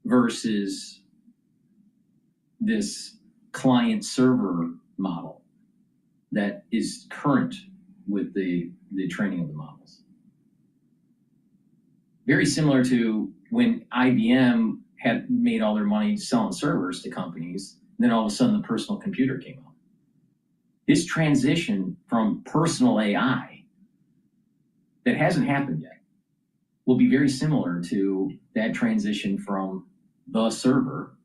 versus this client server model that is current with the training of the models? Very similar to when IBM had made all their money selling servers to companies, and then all of a sudden the personal computer came out. This transition from personal AI that hasn't happened yet will be very similar to that transition from the server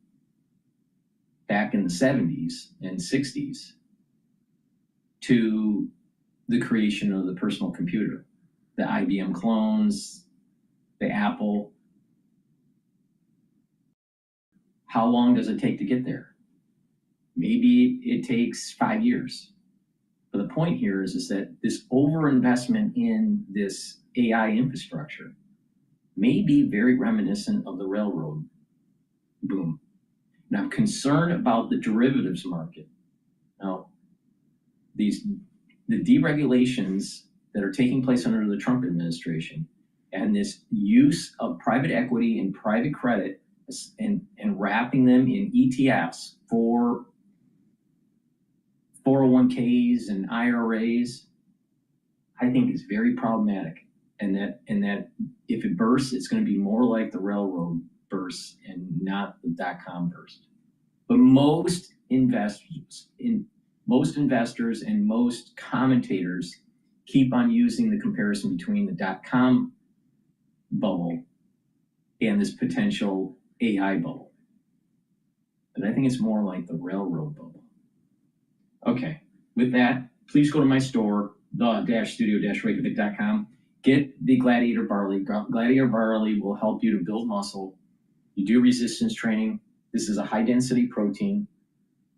back in the 70s and 60s to the creation of the personal computer, the IBM clones, the Apple. How long does it take to get there? Maybe it takes 5 years. But the point here is that this overinvestment in this AI infrastructure may be very reminiscent of the railroad boom. And I'm concerned about the derivatives market. Now, the deregulations that are taking place under the Trump administration and this use of private equity and private credit and wrapping them in ETFs for 401ks and IRAs, I think is very problematic. And that if it bursts, it's going to be more like the railroad burst and not the dot-com burst. But most investors and most commentators keep on using the comparison between the dot-com bubble and this potential AI bubble. But I think it's more like the railroad bubble. Okay, with that, please go to my store, the-studio-reykjavik.com. Get the Gladiator Barley. Gladiator Barley will help you to build muscle. You do resistance training. This is a high-density protein,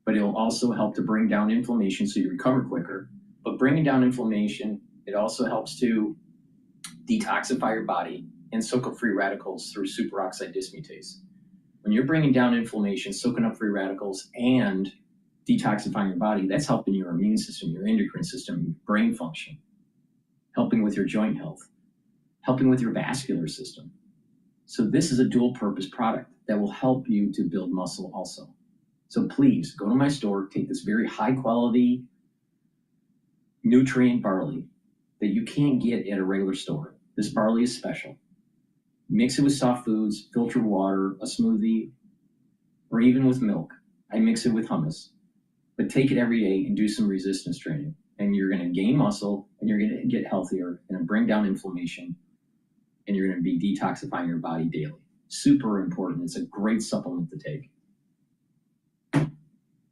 but it will also help to bring down inflammation so you recover quicker. But bringing down inflammation, it also helps to detoxify your body and soak up free radicals through superoxide dismutase. When you're bringing down inflammation, soaking up free radicals, and detoxifying your body, that's helping your immune system, your endocrine system, your brain function, helping with your joint health, helping with your vascular system. So this is a dual purpose product that will help you to build muscle also. So please go to my store, take this very high quality nutrient barley that you can't get at a regular store. This barley is special. Mix it with soft foods, filtered water, a smoothie, or even with milk. I mix it with hummus. But take it every day and do some resistance training. And you're going to gain muscle, and you're going to get healthier, and bring down inflammation, and you're going to be detoxifying your body daily. Super important. It's a great supplement to take.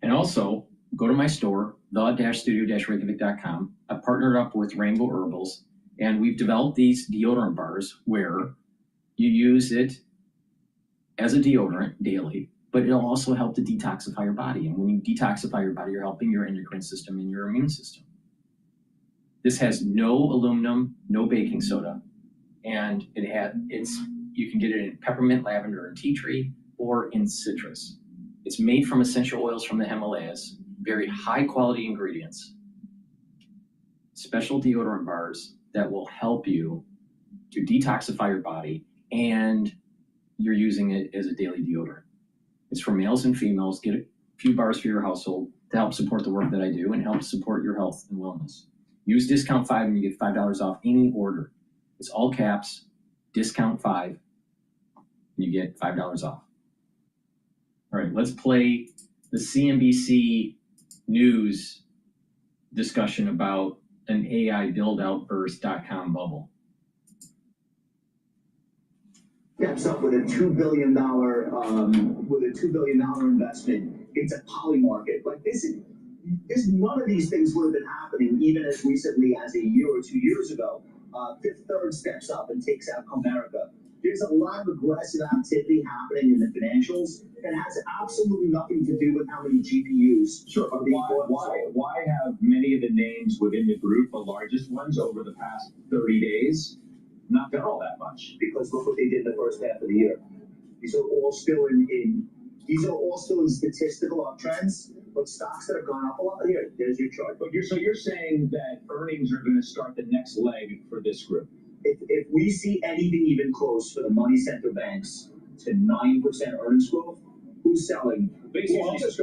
And also, go to my store, the-studio-reykjavik.com. I've partnered up with Rainbow Herbals, and we've developed these deodorant bars where you use it as a deodorant daily, but it'll also help to detoxify your body. And when you detoxify your body, you're helping your endocrine system and your immune system. This has no aluminum, no baking soda, and you can get it in peppermint, lavender, and tea tree, or in citrus. It's made from essential oils from the Himalayas, very high quality ingredients, special deodorant bars that will help you to detoxify your body, and you're using it as a daily deodorant. It's for males and females. Get a few bars for your household to help support the work that I do and help support your health and wellness. Use discount 5 and you get $5 off any order. It's all caps, discount 5, and you get $5 off. All right, let's play the CNBC News discussion about an AI build-out-burst.com bubble. Steps up with a $2 billion investment into Polymarket. Like this, none of these things would have been happening even as recently as a year or 2 years ago. Fifth Third steps up and takes out Comerica. There's a lot of aggressive activity happening in the financials that has absolutely nothing to do with how many GPUs are being bought. Why have many of the names within the group, the largest ones, over the past 30 days, not done all that much? Because look what they did in the first half of the year. These are all still in statistical uptrends, but stocks that have gone up a lot. Here, there's your chart. But you're saying that earnings are going to start the next leg for this group. If we see anything even close for the money center banks to 9% earnings growth, who's selling? Basically, Goldman says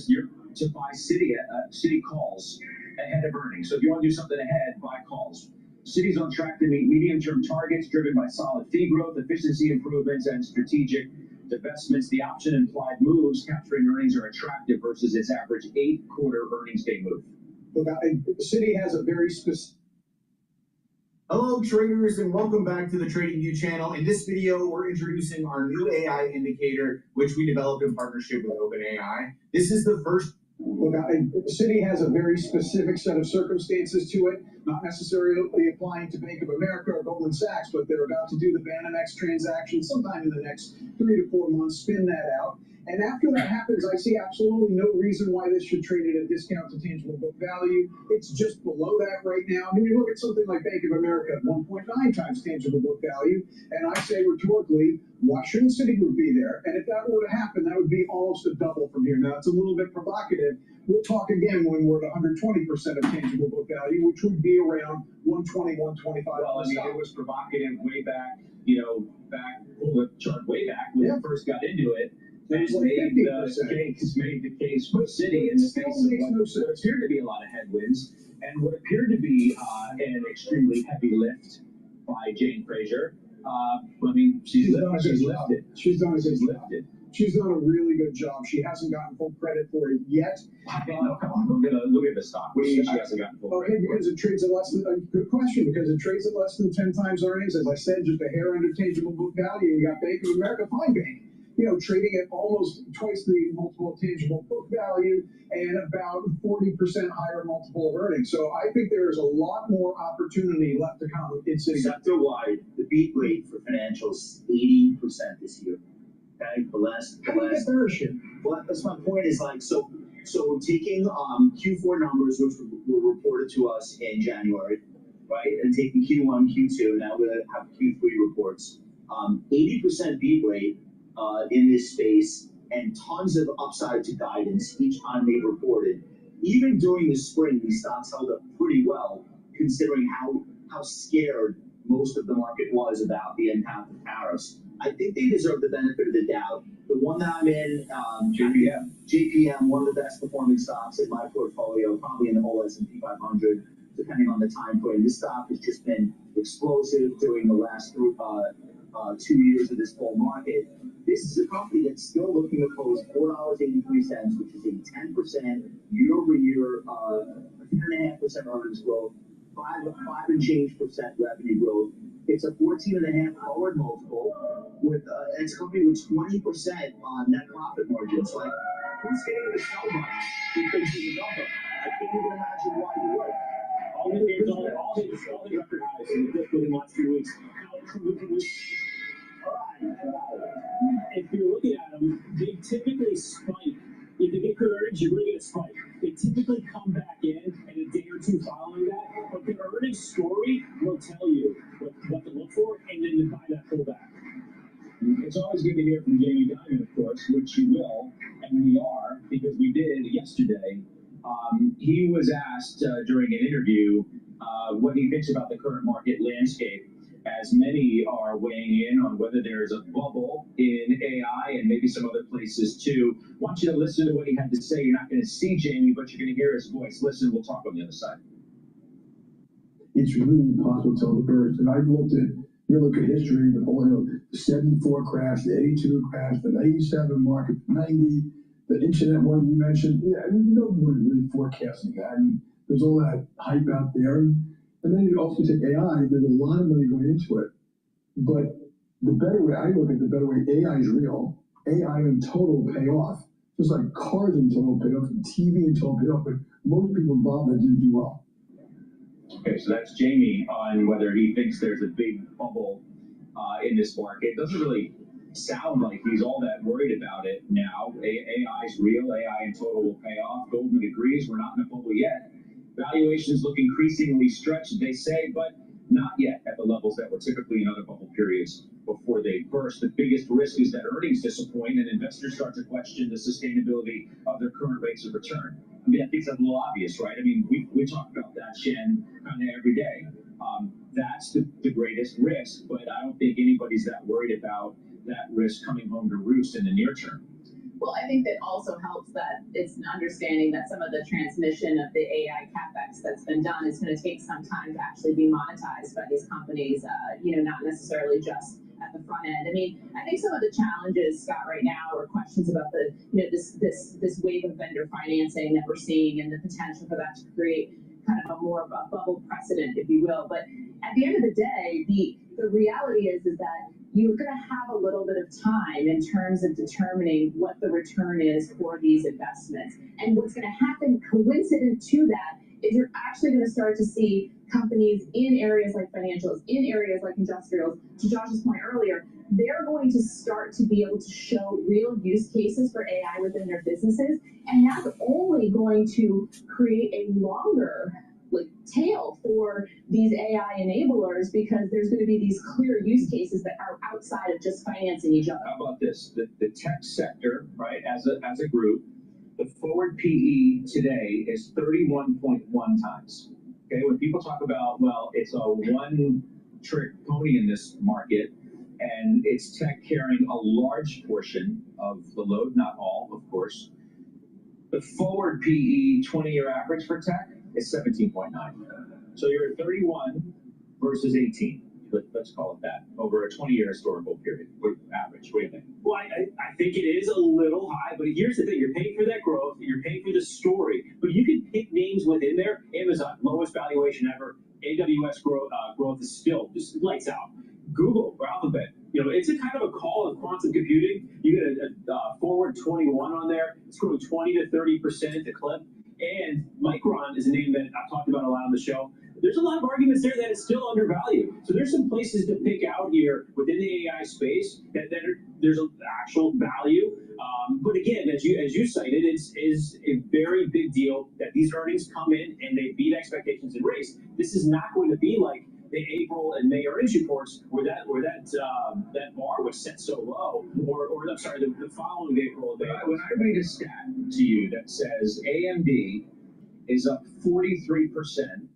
you're to buy Citi calls ahead of earnings. So if you want to do something ahead, buy calls. Citi's on track to meet medium-term targets driven by solid fee growth, efficiency improvements, and strategic divestments. The option implied moves capturing earnings are attractive versus its average 8-quarter earnings day move. Look, Citi has a very specific. Hello traders, and welcome back to the Trading View channel. In this video, we're introducing our new AI indicator, which we developed in partnership with OpenAI. This is the first. Look, Citi has a very specific set of circumstances to it, not necessarily applying to Bank of America or Goldman Sachs, but they're about to do the Banamex transaction sometime in the next 3 to 4 months, spin that out. And after that happens, I see absolutely no reason why this should trade at a discount to tangible book value. It's just below that right now. I mean, you look at something like Bank of America at 1.9 times tangible book value, and I say rhetorically, why shouldn't Citigroup be there? And if that were to happen, that would be almost a double from here. Now, it's a little bit provocative. We'll talk again when we're at 120% of tangible book value, which would be around 120, 125. Well, I mean, it was provocative way back, pull the chart way back when we first got into it. They just made the case for Citi in the face of what appeared to be a lot of headwinds and what appeared to be an extremely heavy lift by Jane Fraser. I mean, she's lifted. She's done a really good job. She hasn't gotten full credit for it yet. No, come on, look at the stock. What do you mean she hasn't gotten full credit? Because it trades at less than, good question, because it trades at less than 10 times earnings. As I said, just a hair under tangible book value. You got Bank of America, fine bank. Trading at almost twice the multiple of tangible book value and about 40% higher multiple of earnings. So I think there is a lot more opportunity left to come in Citi. Sector-wide, the beat rate for financials 80% this year. Okay, the last. Well, that's my point. Is like so taking Q4 numbers, which were reported to us in January, right, and taking Q1, Q2. Now we're gonna have Q3 reports. 80% beat rate. In this space, and tons of upside to guidance each time they reported. Even during the spring, these stocks held up pretty well, considering how scared most of the market was about the impact of tariffs. I think they deserve the benefit of the doubt. The one that I'm in, JPM, one of the best performing stocks in my portfolio, probably in the whole S&P 500, depending on the time frame. This stock has just been explosive during the last 2 years of this bull market. This is a company that's still looking to close $4.83, which is a 10% year-over-year, 10.5% earnings growth, 5 and change % revenue growth. It's a 14.5 forward multiple with it's a company with 20% net profit margins. Like, who's getting the sell button? Because he's a number. I can't even imagine why you would. All the record highs in the last few weeks. All right. they typically spike. If they get good earnings, you're going to get a spike. They typically come back in a day or two following that, but the earnings story will tell you what to look for, and then you buy that pullback. It's always good to hear from Jamie Dimon, of course, which you will, and we are, because we did yesterday. He was asked during an interview what he thinks about the current market landscape, as many are weighing in on whether there's a bubble in AI and maybe some other places too. I want you to listen to what he had to say. You're not going to see Jamie, but you're going to hear his voice. Listen, we'll talk on the other side. It's really impossible to tell the birds. And I've looked at, you look at history with all, the 74 crash, the 82 crash, the 87 market, the 90, the internet one you mentioned. Yeah, I mean, no one really forecasting that. And there's all that hype out there. And then you also take AI, there's a lot of money going into it. But the better way, I look at the better way, AI is real. AI in total will pay off. Just like cars in total pay off, and TV in total pay off, but most people involved that didn't do well. Okay, so that's Jamie on whether he thinks there's a big bubble in this market. It doesn't really sound like he's all that worried about it now. AI is real. AI in total will pay off. Goldman agrees we're not in a bubble yet. Valuations look increasingly stretched, they say, but not yet at the levels that were typically in other bubble periods before they burst. The biggest risk is that earnings disappoint and investors start to question the sustainability of their current rates of return. I mean, I think that's a little obvious, right? I mean, we talk about that, Shen, kind of every day. That's the greatest risk, but I don't think anybody's that worried about that risk coming home to roost in the near term. Well, I think that also helps that it's an understanding that some of the transmission of the AI capex that's been done is going to take some time to actually be monetized by these companies, not necessarily just at the front end. I mean, I think some of the challenges, Scott, right now are questions about the, this wave of vendor financing that we're seeing and the potential for that to create kind of a more of a bubble precedent, if you will. But at the end of the day, the reality is that you're going to have a little bit of time in terms of determining what the return is for these investments. And what's going to happen coincident to that is you're actually going to start to see companies in areas like financials, in areas like industrials, to Josh's point earlier, they're going to start to be able to show real use cases for AI within their businesses. And that's only going to create a longer tail for these AI enablers, because there's going to be these clear use cases that are outside of just financing each other. How about this? The tech sector, right, as a group, the forward PE today is 31.1 times. Okay, when people talk about, well, it's a one-trick pony in this market, and it's tech carrying a large portion of the load, not all, of course. The forward PE 20-year average for tech is 17.9. So you're at 31 versus 18. Let's call it that, over a 20-year historical period, average. What do you think? Well, I think it is a little high, but here's the thing. You're paying for that growth. You're paying for the story. But you can pick names within there. Amazon, lowest valuation ever. AWS growth is still just lights out. Google or Alphabet, it's a kind of a call of quantum computing. You get a forward 21 on there. It's growing 20 to 30% at the clip. And Micron is a name that I've talked about a lot on the show. There's a lot of arguments there that it's still undervalued. So there's some places to pick out here within the AI space that there's an actual value. But again, as you cited, it's a very big deal that these earnings come in and they beat expectations and raise. This is not going to be like the April and May earnings reports where that bar was set so low, or I'm sorry, the following April. When I read a stat to you that says AMD is up 43%.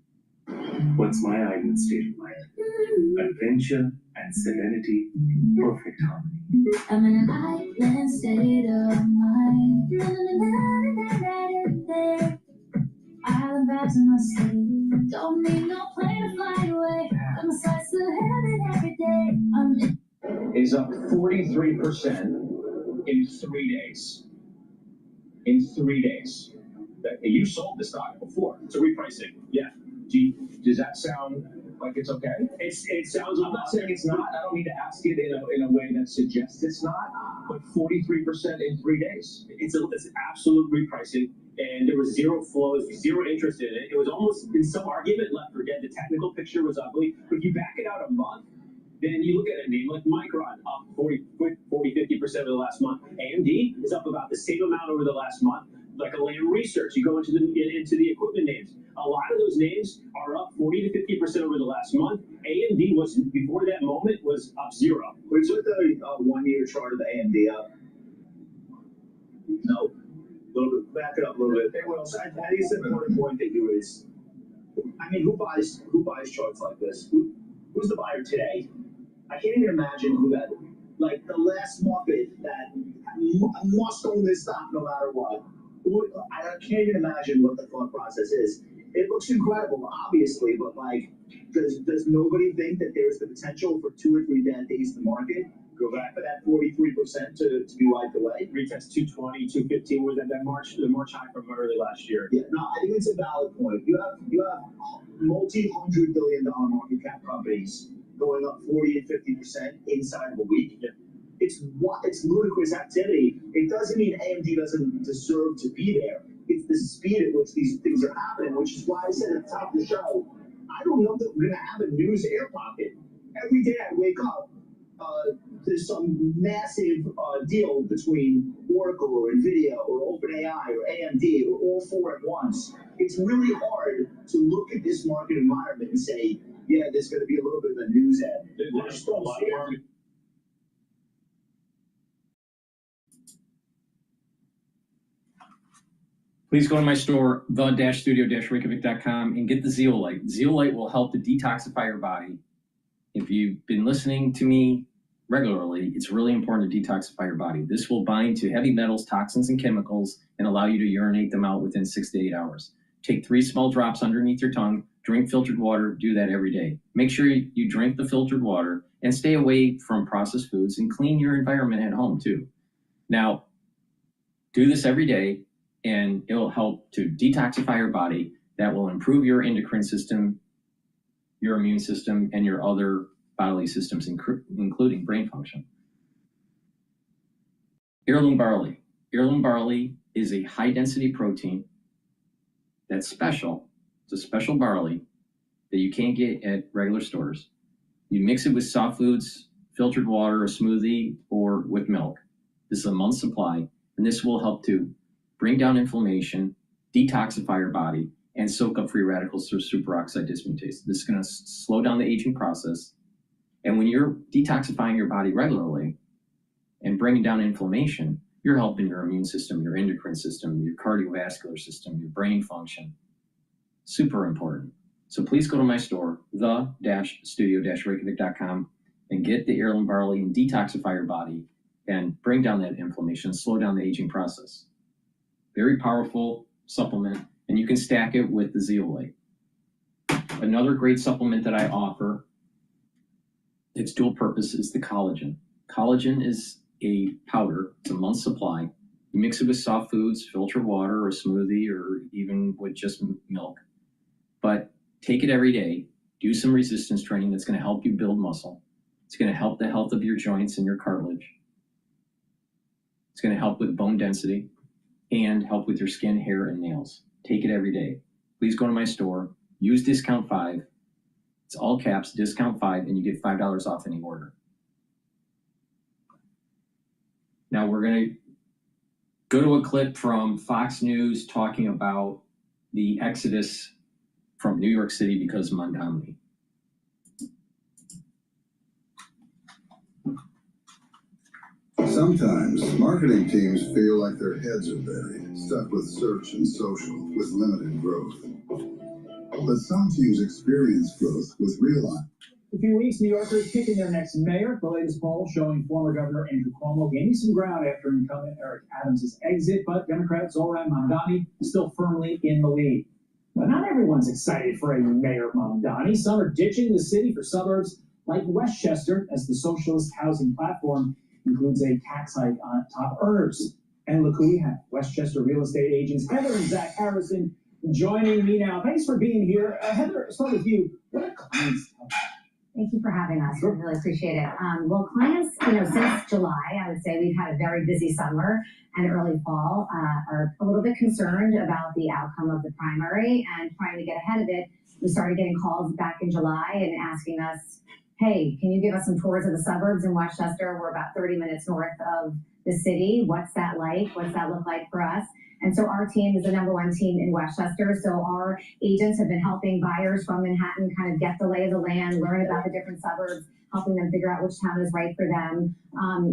What's my ideal state of mind? Adventure and serenity, perfect harmony. I'm in an island state of mind. Island vibes in my sleep. Don't need no plane to fly away. I'm a slice of heaven every day. Is up 43% in 3 days. In 3 days. You sold the stock before. It's a repricing. Yeah. Does that sound like it's okay? It sounds. I'm not saying it's not. I don't need to ask it in a way that suggests it's not. But 43% in 3 days. It's absolute repricing, and there was zero flows, zero interest in it. It was almost in some argument left for dead. The technical picture was ugly, but if you back it out a month, Then you look at a name like Micron, up 40, 50% over the last month. AMD is up about the same amount over the last month. Like a Lam Research, you go into the equipment names. A lot of those names are up 40 to 50% over the last month. AMD was, before that moment, was up 0. We took the 1-year chart of the AMD up. No. A little bit, back it up a little bit. Well, I think it's an important point that you raised. I mean, who buys charts like this? Who's the buyer today? I can't even imagine who that, like the last Muppet that must own this stock no matter what. I can't even imagine what the thought process is. It looks incredible, obviously, but like, does nobody think that there's the potential for 2 or 3 bad days in the market? Go back for that 43% to be wiped away. Retest 220, 215 was that March high from early last year. Yeah, no, I think it's a valid point. You have multi-$100 billion market cap companies going up 40 and 50% inside of a week. Yeah. It's ludicrous activity. It doesn't mean AMD doesn't deserve to be there. It's the speed at which these things are happening, which is why I said at the top of the show, I don't know that we're going to have a news air pocket. Every day I wake up, there's some massive deal between Oracle or NVIDIA or OpenAI or AMD or all 4 at once. It's really hard to look at this market environment and say, yeah, there's going to be a little bit of a news ad. There's a lot more. Please go to my store, the-studio-reykjavik.com, and get the zeolite. Zeolite will help to detoxify your body. If you've been listening to me regularly, it's really important to detoxify your body. This will bind to heavy metals, toxins, and chemicals and allow you to urinate them out within 6 to 8 hours. Take 3 small drops underneath your tongue, drink filtered water, do that every day. Make sure you drink the filtered water and stay away from processed foods and clean your environment at home too. Now, do this every day and it'll help to detoxify your body. That will improve your endocrine system, your immune system, and your other bodily systems, including brain function. Heirloom barley. Heirloom barley is a high-density protein that's special. It's a special barley that you can't get at regular stores. You mix it with soft foods, filtered water, a smoothie, or with milk. This is a month's supply, and this will help to bring down inflammation, detoxify your body, and soak up free radicals through superoxide dismutase. This is going to slow down the aging process. And when you're detoxifying your body regularly and bringing down inflammation, you're helping your immune system, your endocrine system, your cardiovascular system, your brain function. Super important. So please go to my store, the-studio-reykjavik.com, and get the heirloom barley and detoxify your body and bring down that inflammation, slow down the aging process. Very powerful supplement, and you can stack it with the zeolite. Another great supplement that I offer, its dual purpose, is the collagen. Collagen is a powder. It's a month's supply. You mix it with soft foods, filtered water, or a smoothie, or even with just milk. But take it every day. Do some resistance training that's going to help you build muscle. It's going to help the health of your joints and your cartilage. It's going to help with bone density and help with your skin, hair, and nails. Take it every day. Please go to my store. Use discount 5. It's all caps, discount 5, and you get $5 off any order. Now we're going to go to a clip from Fox News talking about the exodus from New York City because of Montgomery. Sometimes marketing teams feel like their heads are buried, stuck with search and social, with limited growth. But some teams experience growth with real. A few weeks, New Yorkers picking their next mayor. The latest poll showing former Governor Andrew Cuomo gaining some ground after incumbent Eric Adams' exit, but Democrat Zohran Mamdani is still firmly in the lead. But not everyone's excited for a Mayor Mamdani. Some are ditching the city for suburbs like Westchester, as the socialist housing platform includes a tax hike on top earners. And look who we have, Westchester real estate agents Heather and Zach Harrison joining me now. Thanks for being here. Heather, I'll start with you. What are clients telling you? Thank you for having us. We really appreciate it. Well, clients, since July, I would say we've had a very busy summer and early fall, are a little bit concerned about the outcome of the primary and trying to get ahead of it. We started getting calls back in July and asking us, hey, can you give us some tours of the suburbs in Westchester? We're about 30 minutes north of the city. What's that like? What's that look like for us? And so our team is the #1 team in Westchester. So our agents have been helping buyers from Manhattan kind of get the lay of the land, learn about the different suburbs, helping them figure out which town is right for them,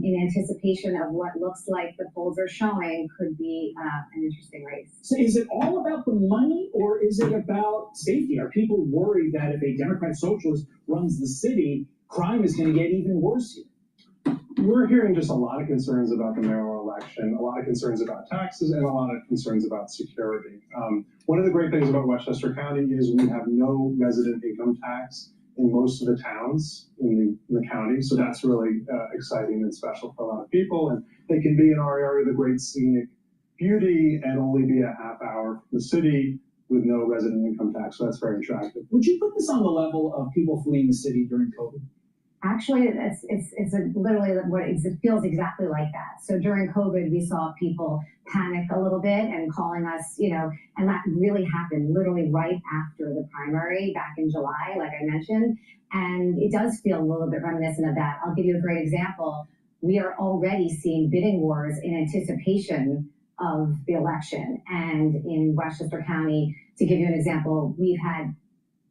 in anticipation of what looks like the polls are showing could be an interesting race. So is it all about the money, or is it about safety? Are people worried that if a Democrat socialist runs the city, crime is going to get even worse here? We're hearing just a lot of concerns about the mayoral election, a lot of concerns about taxes, and a lot of concerns about security. One of the great things about Westchester County is we have no resident income tax in most of the towns in the county, so that's really exciting and special for a lot of people. And they can be in our area with a great scenic beauty and only be a half hour from the city with no resident income tax, so that's very attractive. Would you put this on the level of people fleeing the city during COVID? Actually, literally what it feels exactly like that. So during COVID, we saw people panic a little bit and calling us, and that really happened literally right after the primary back in July, like I mentioned. And it does feel a little bit reminiscent of that. I'll give you a great example. We are already seeing bidding wars in anticipation of the election. And in Westchester County, to give you an example, we've had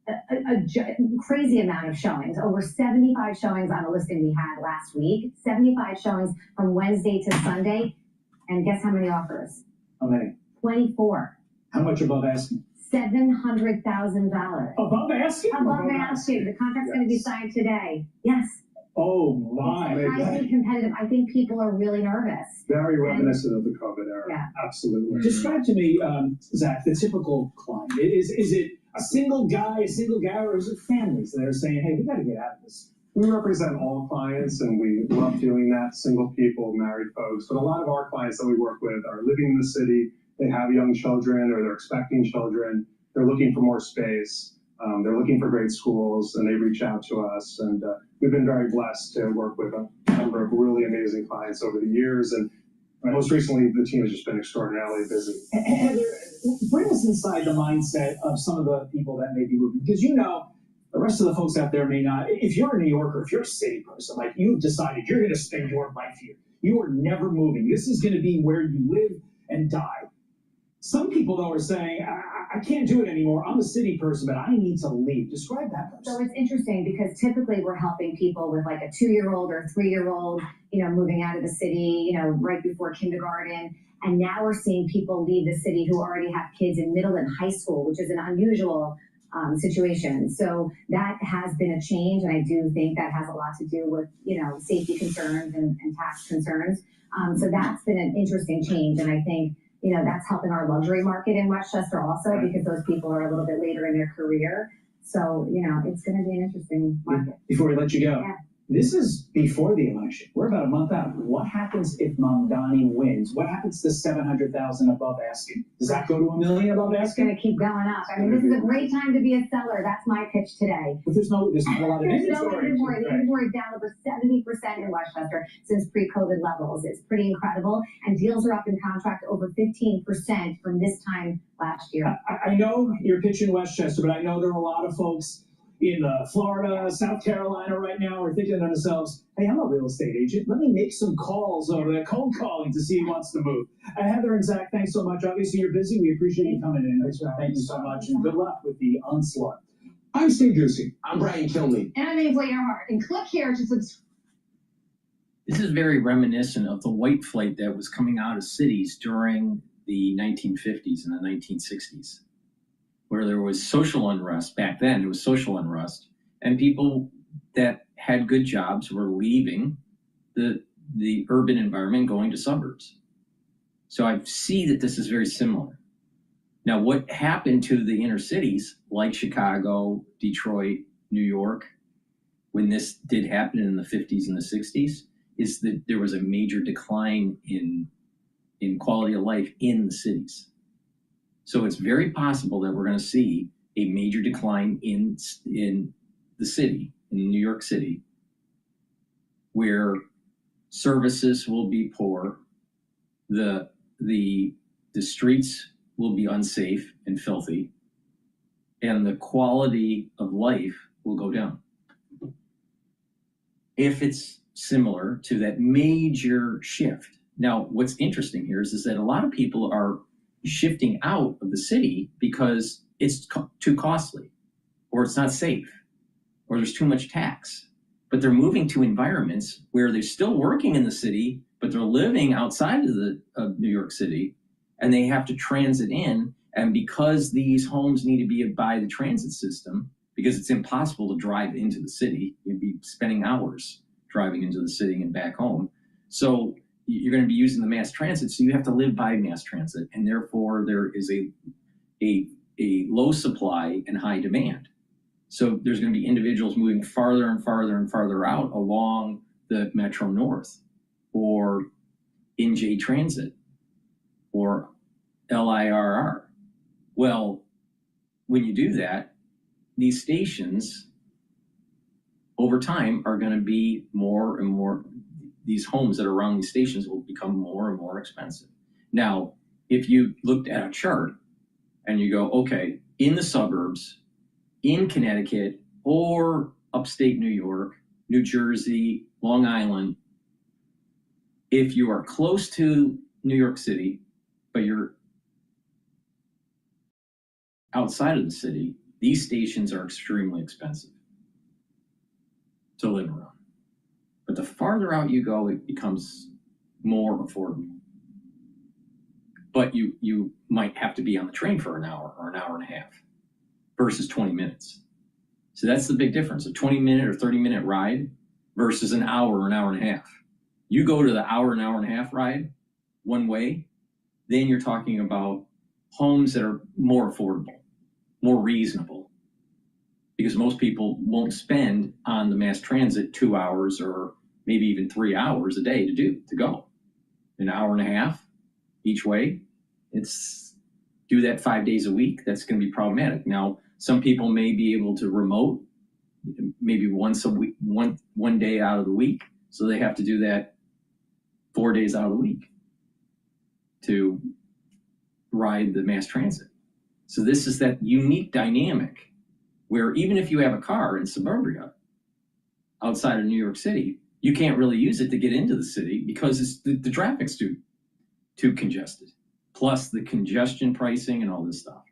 a crazy amount of showings, over 75 showings on a listing we had last week, 75 showings from Wednesday to Sunday. And guess how many offers? How many? 24. How much above asking? $700,000. Above asking? Above asking. The contract's going to be signed today. Yes. Oh my. It's highly competitive. I think people are really nervous. Very reminiscent of the COVID era. Yeah. Absolutely. Describe to me, Zach, the typical client. Is it a single guy, or is it families that are saying, hey, we got to get out of this? We represent all clients, and we love doing that, single people, married folks. But a lot of our clients that we work with are living in the city, they have young children, or they're expecting children, they're looking for more space, they're looking for great schools, and they reach out to us. And we've been very blessed to work with a number of really amazing clients over the years. And most recently, the team has just been extraordinarily busy. Heather, bring us inside the mindset of some of the people that may be moving, because the rest of the folks out there may not. If you're a New Yorker, if you're a city person, like you've decided you're going to spend your life here, you are never moving. This is going to be where you live and die. Some people, though, are saying, I can't do it anymore. I'm a city person, but I need to leave. Describe that person. So it's interesting because typically we're helping people with like a 2-year-old or 3-year-old, moving out of the city, right before kindergarten. And now we're seeing people leave the city who already have kids in middle and high school, which is an unusual situation. So that has been a change. And I do think that has a lot to do with, safety concerns and tax concerns. So that's been an interesting change. And I think, that's helping our luxury market in Westchester also, because those people are a little bit later in their career. So, it's going to be an interesting market. Before we let you go, yeah. This is before the election. We're about a month out. What happens if Mamdani wins? What happens to $700,000 above asking? Does that go to $1 million above asking? It's going to keep going up. I mean, this is a great time to be a seller. That's my pitch today. But there's not a lot of inventory. There's no inventory. The inventory is down over 70% in Westchester since pre-COVID levels. It's pretty incredible. And deals are up in contract over 15% from this time last year. I know you're pitching Westchester, but I know there are a lot of folks in Florida, South Carolina right now are thinking to themselves, hey, I'm a real estate agent. Let me make some calls over there, cold calling to see who wants to move. Heather and Zach, thanks so much. Obviously, you're busy. We appreciate you coming in. Thank you so much, and good luck with the onslaught. I'm Steve Ducey. I'm Brian Kilmeade. And I'm Ainsley Earhart. And click here to subscribe. This is very reminiscent of the white flight that was coming out of cities during the 1950s and the 1960s. Where there was social unrest back then. It was social unrest, and people that had good jobs were leaving the urban environment, going to suburbs. So I see that this is very similar. Now, what happened to the inner cities like Chicago, Detroit, New York, when this did happen in the 50s and the 60s, is that there was a major decline in quality of life in the cities. So it's very possible that we're going to see a major decline in the city, in New York City, where services will be poor, the streets will be unsafe and filthy, and the quality of life will go down. if it's similar to that major shift. Now, what's interesting here is that a lot of people are shifting out of the city because it's too costly, or it's not safe, or there's too much tax. But they're moving to environments where they're still working in the city, but they're living outside of New York City, and they have to transit in. And because these homes need to be by the transit system, because it's impossible to drive into the city, you'd be spending hours driving into the city and back home. So you're going to be using the mass transit, so you have to live by mass transit, and therefore there is a low supply and high demand. So there's going to be individuals moving farther and farther and farther out along the Metro North, or NJ Transit, or LIRR. Well, when you do that, these stations over time are going to be more and more, these homes that are around these stations will become more and more expensive. Now, if you looked at a chart and you go, okay, in the suburbs, in Connecticut or upstate New York, New Jersey, Long Island, if you are close to New York City, but you're outside of the city, these stations are extremely expensive to live around. But the farther out you go, it becomes more affordable. But you might have to be on the train for an hour or an hour and a half versus 20 minutes. So that's the big difference, a 20-minute or 30-minute ride versus an hour or an hour and a half. You go to the hour and a half ride one way, then you're talking about homes that are more affordable, more reasonable, because most people won't spend on the mass transit 2 hours or maybe even 3 hours a day to go. An hour and a half each way, do that 5 days a week, that's going to be problematic. Now, some people may be able to remote, maybe once a week, one day out of the week, so they have to do that 4 days out of the week to ride the mass transit. So this is that unique dynamic where even if you have a car in suburbia outside of New York City, you can't really use it to get into the city because the traffic's too congested, plus the congestion pricing and all this stuff.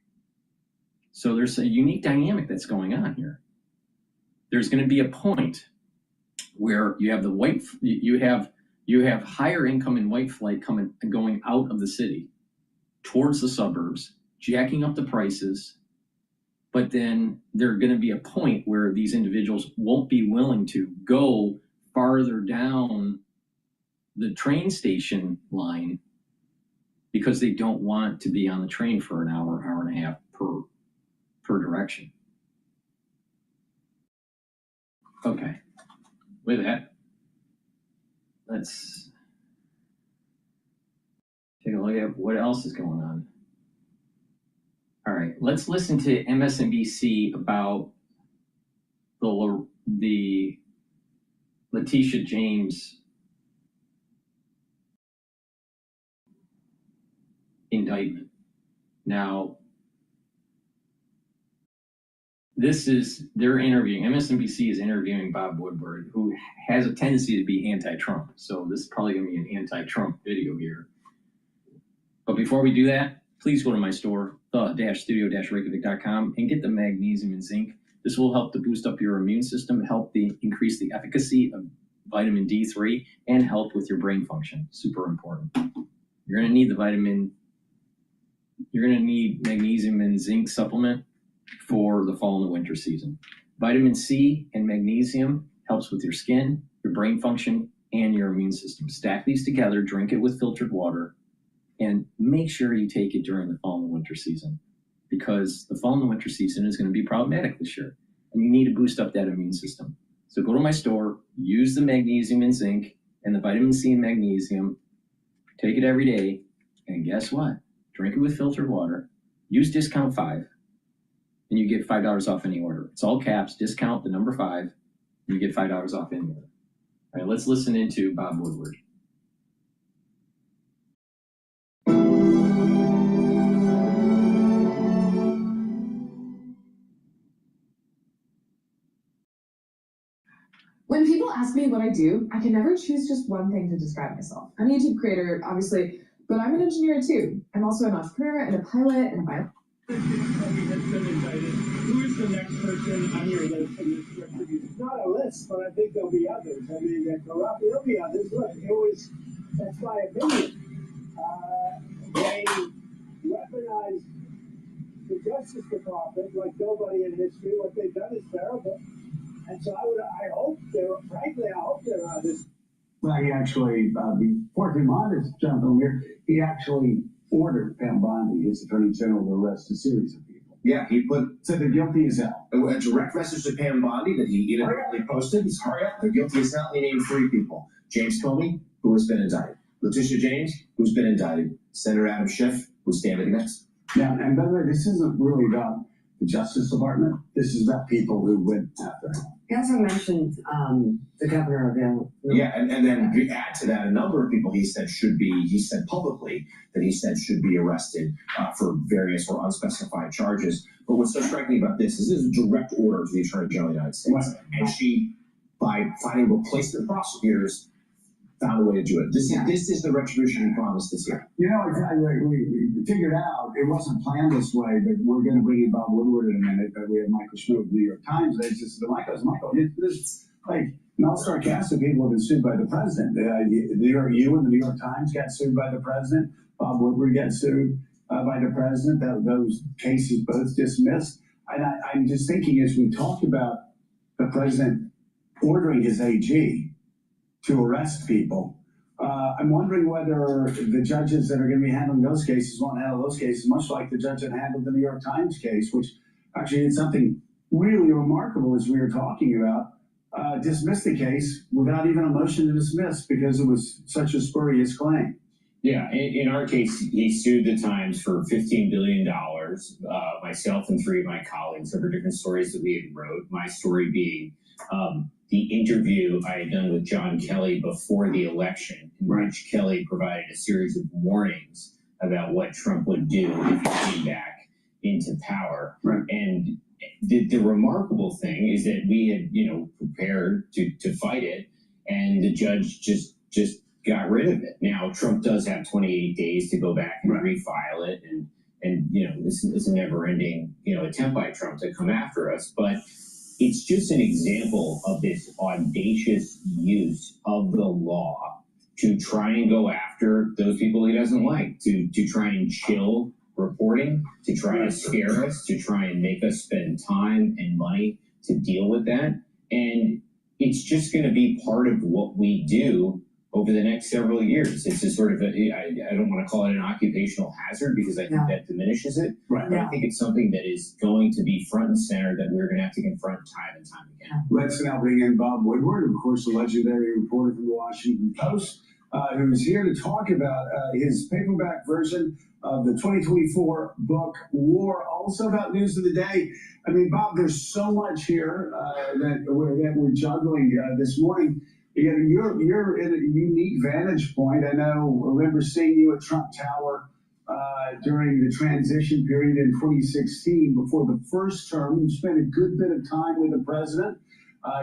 So there's a unique dynamic that's going on here. There's going to be a point where you have you have higher income and white flight going out of the city towards the suburbs, jacking up the prices. But then there's going to be a point where these individuals won't be willing to go farther down the train station line because they don't want to be on the train for an hour, hour and a half per direction. Okay, with that, let's take a look at what else is going on. All right, let's listen to MSNBC about the Letitia James indictment. Now, they're interviewing, MSNBC is interviewing Bob Woodward, who has a tendency to be anti-Trump. So this is probably going to be an anti-Trump video here. But before we do that, please go to my store, the-studio-reykjavik.com, and get the magnesium and zinc. This will help to boost up your immune system, increase the efficacy of vitamin D3, and help with your brain function. Super important. You're going to need you're going to need magnesium and zinc supplement for the fall and the winter season. Vitamin C and magnesium helps with your skin, your brain function, and your immune system. Stack these together, drink it with filtered water, and make sure you take it during the fall and the winter season, because the fall and the winter season is going to be problematic this year, and you need to boost up that immune system. So go to my store, use the magnesium and zinc and the vitamin C and magnesium, take it every day, and guess what? Drink it with filtered water, use discount 5, and you get $5 off any order. It's all caps, discount the number 5, and you get $5 off any order. All right, let's listen into Bob Woodward. When people ask me what I do, I can never choose just one thing to describe myself. I'm a YouTube creator, obviously, but I'm an engineer too. I'm also an entrepreneur and a pilot and a pilot. Who is the next person on your list in this distribution? It's not a list, but I think there'll be others. I mean, there'll be others. Look, that's my opinion. They weaponize the Justice Department like nobody in history. What they've done is terrible. And so I hope there are others. Well, he actually, before him on this gentleman here, he actually ordered Pam Bondi, his attorney general, to arrest a series of people. Yeah, he said they're guilty as hell. a direct message to Pam Bondi that he inadvertently posted. He's hurry up, they're guilty as hell. He named 3 people. James Comey, who has been indicted. Letitia James, who's been indicted. Senator Adam Schiff, who's standing next. Yeah, and by the way, this isn't really about the Justice Department. This is about people who went after him. He also mentioned the governor of Illinois. Yeah, and then to add to that, a number of people he said publicly that he said should be arrested for various or unspecified charges. But what's so striking about this is a direct order to the Attorney General of the United States. Right. And she, by finding replacement prosecutors, found a way to do it. This is the retribution he promised this year. You know, we figured out, it wasn't planned this way, but we're going to bring in Bob Woodward in a minute. But we have Michael Schmidt of the New York Times. They just said, Michael, this like an all-star cast of people have been sued by the president. You and the New York Times got sued by the president. Bob Woodward got sued by the president. Those cases both dismissed. And I'm just thinking, as we talked about the president ordering his AG to arrest people, I'm wondering whether the judges that are going to be handling those cases won't handle those cases much like the judge that handled the New York Times case, which actually did something really remarkable, as we were talking about, dismissed the case without even a motion to dismiss because it was such a spurious claim. Yeah, in our case, he sued the Times for $15 billion. Myself and 3 of my colleagues over different stories that we had wrote. My story being the interview I had done with John Kelly before the election, in which Kelly provided a series of warnings about what Trump would do if he came back into power. Right. And the remarkable thing is that we had, prepared to fight it, and the judge just got rid of it. Now, Trump does have 28 days to go back and refile it, and it's a never-ending, attempt by Trump to come after us, but it's just an example of this audacious use of the law to try and go after those people he doesn't like, to try and chill reporting, to try to scare us, to try and make us spend time and money to deal with that. And it's just going to be part of what we do over the next several years. It's a sort of I don't want to call it an occupational hazard because I think that diminishes it. Right. But I think it's something that is going to be front and center that we're going to have to confront time and time again. Let's now bring in Bob Woodward, of course, the legendary reporter from the Washington Post, who's here to talk about his paperback version of the 2024 book, War, also about news of the day. I mean, Bob, there's so much here that we're juggling this morning. You're in a unique vantage point. I remember seeing you at Trump Tower during the transition period in 2016 before the first term. You spent a good bit of time with the president.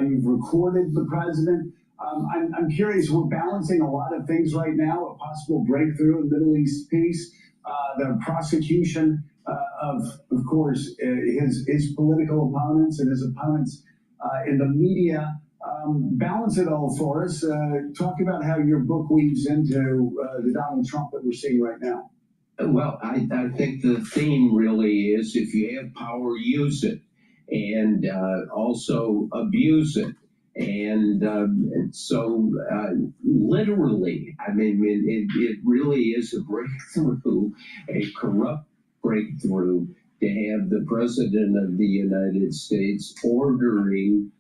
You've recorded the president. I'm curious, we're balancing a lot of things right now, a possible breakthrough in Middle East peace, the prosecution of course, his political opponents and his opponents in the media. Balance it all for us. Talk about how your book weaves into the Donald Trump that we're seeing right now. Well, I think the theme really is if you have power, use it, and also abuse it. And so literally, I mean, it really is a breakthrough, a corrupt breakthrough to have the President of the United States ordering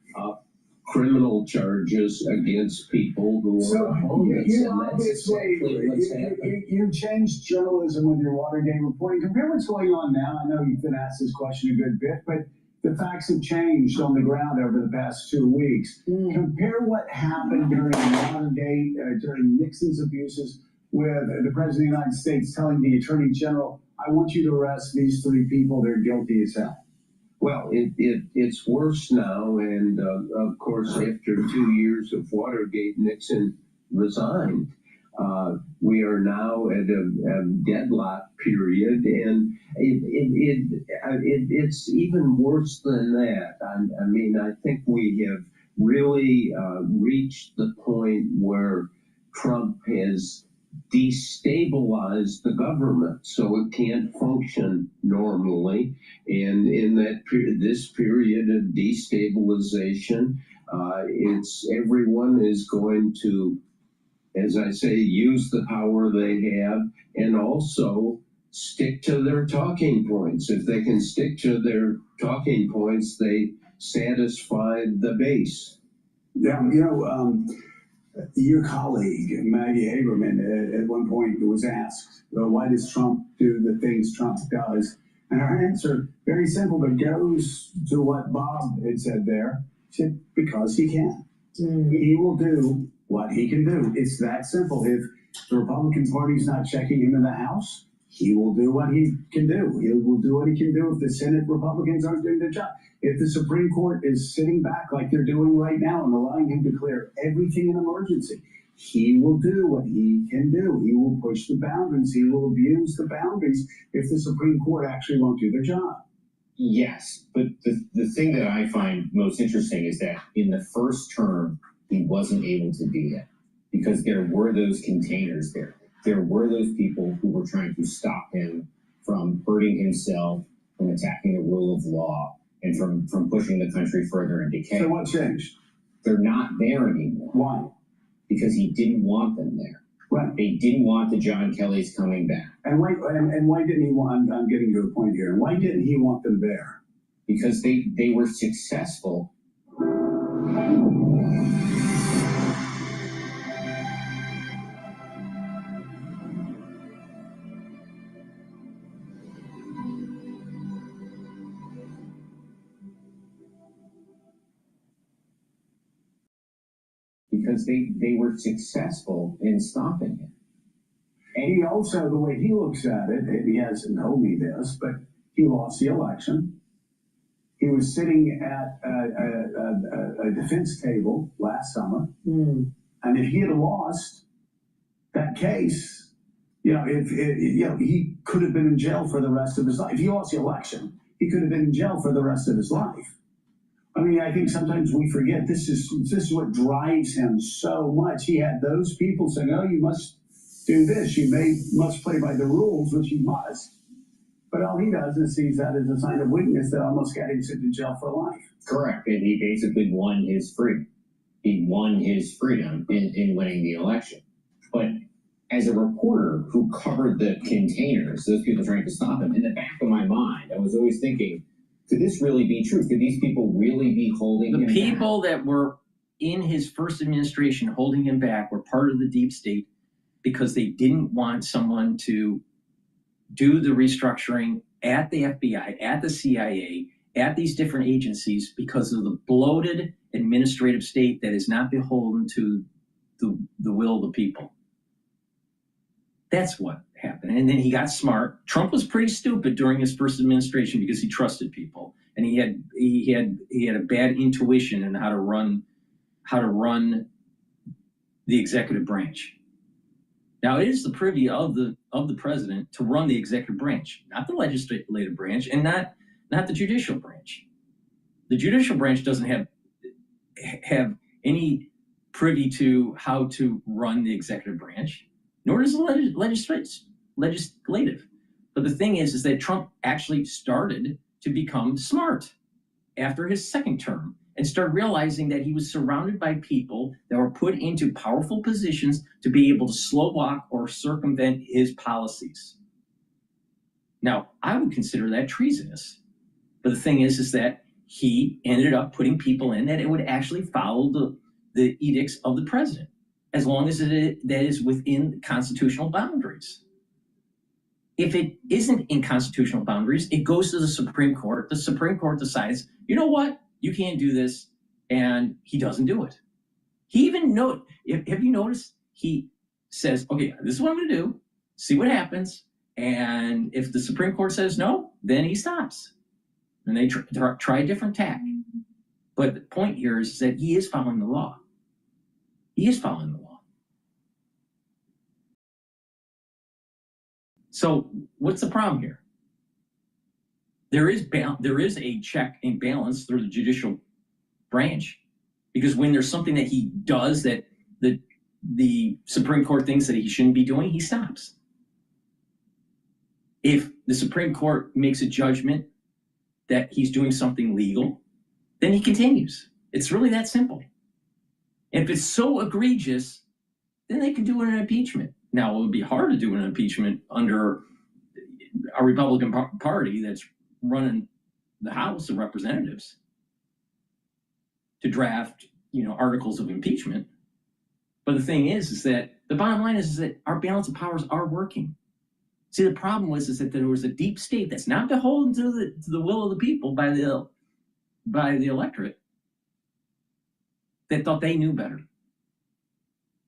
criminal charges against people who are opponents. You changed journalism with your Watergate reporting. Compare what's going on now. I know you've been asked this question a good bit, but the facts have changed on the ground over the past 2 weeks. Compare what happened during Watergate, during Nixon's abuses, with the President of the United States telling the Attorney General, I want you to arrest these 3 people. They're guilty as hell. Well, it's worse now, and of course, after 2 years of Watergate, Nixon resigned. We are now at a deadlock period, and it's even worse than that. I mean, I think we have really reached the point where Trump has destabilized the government, so it can't function normally. And in this period of destabilization, it's everyone is going to, as I say, use the power they have and also stick to their talking points. If they can stick to their talking points, they satisfy the base. Yeah, your colleague, Maggie Haberman, at one point was asked, well, why does Trump do the things Trump does? And her answer, very simple, but goes to what Bob had said there. She said, because he can. He will do what he can do. It's that simple. If the Republican Party's not checking him in the House, he will do what he can do. He will do what he can do if the Senate Republicans aren't doing their job. If the Supreme Court is sitting back like they're doing right now and allowing him to declare everything an emergency, he will do what he can do. He will push the boundaries. He will abuse the boundaries if the Supreme Court actually won't do their job. Yes, but the thing that I find most interesting is that in the first term, he wasn't able to do that because there were those containers there. There were those people who were trying to stop him from hurting himself, from attacking the rule of law, and from pushing the country further in decay. So what changed? They're not there anymore. Why? Because he didn't want them there. Right. They didn't want the John Kellys coming back. And why didn't he want, I'm getting to a point here, and why didn't he want them there? Because they were successful. Because they were successful in stopping him. And he also, the way he looks at it, and he hasn't told me this, but he lost the election. He was sitting at a defense table last summer. And if he had lost that case, he could have been in jail for the rest of his life. If he lost the election, he could have been in jail for the rest of his life. I mean, I think sometimes we forget this is what drives him so much. He had those people saying, oh, you must do this. You must play by the rules, which he must. But all he does is sees that as a sign of weakness that almost got him sent to jail for life. Correct. And he basically won his freedom. He won his freedom in winning the election. But as a reporter who covered the containers, those people trying to stop him, in the back of my mind, I was always thinking, could this really be true? Could these people really be holding him back? The people that were in his first administration holding him back were part of the deep state because they didn't want someone to do the restructuring at the FBI, at the CIA, at these different agencies because of the bloated administrative state that is not beholden to the will of the people. That's what happened. And then he got smart. Trump was pretty stupid during his first administration because he trusted people, and he had a bad intuition in how to run the executive branch. Now it is the privy of the president to run the executive branch, not the legislative branch, and not the judicial branch. The judicial branch doesn't have any privy to how to run the executive branch, nor does the legislative. But the thing is that Trump actually started to become smart after his second term and started realizing that he was surrounded by people that were put into powerful positions to be able to slow walk or circumvent his policies. Now, I would consider that treasonous. But the thing is that he ended up putting people in that it would actually follow the edicts of the president, as long as that is within constitutional boundaries. If it isn't in constitutional boundaries, it goes to the Supreme Court. The Supreme Court decides, you know what? You can't do this, and he doesn't do it. He even have you noticed? He says, okay, this is what I'm going to do. See what happens. And if the Supreme Court says no, then he stops. and they try a different tack. But the point here is that he is following the law. He is following the law. So what's the problem here? There is a check and balance through the judicial branch, because when there's something that he does that the Supreme Court thinks that he shouldn't be doing, he stops. If the Supreme Court makes a judgment that he's doing something legal, then he continues. It's really that simple. And if it's so egregious, then they can do an impeachment. Now, it would be hard to do an impeachment under a Republican Party that's running the House of Representatives to draft, articles of impeachment. But the thing is that the bottom line is that our balance of powers are working. See, the problem was that there was a deep state that's not beholden to the will of the people by the electorate that thought they knew better.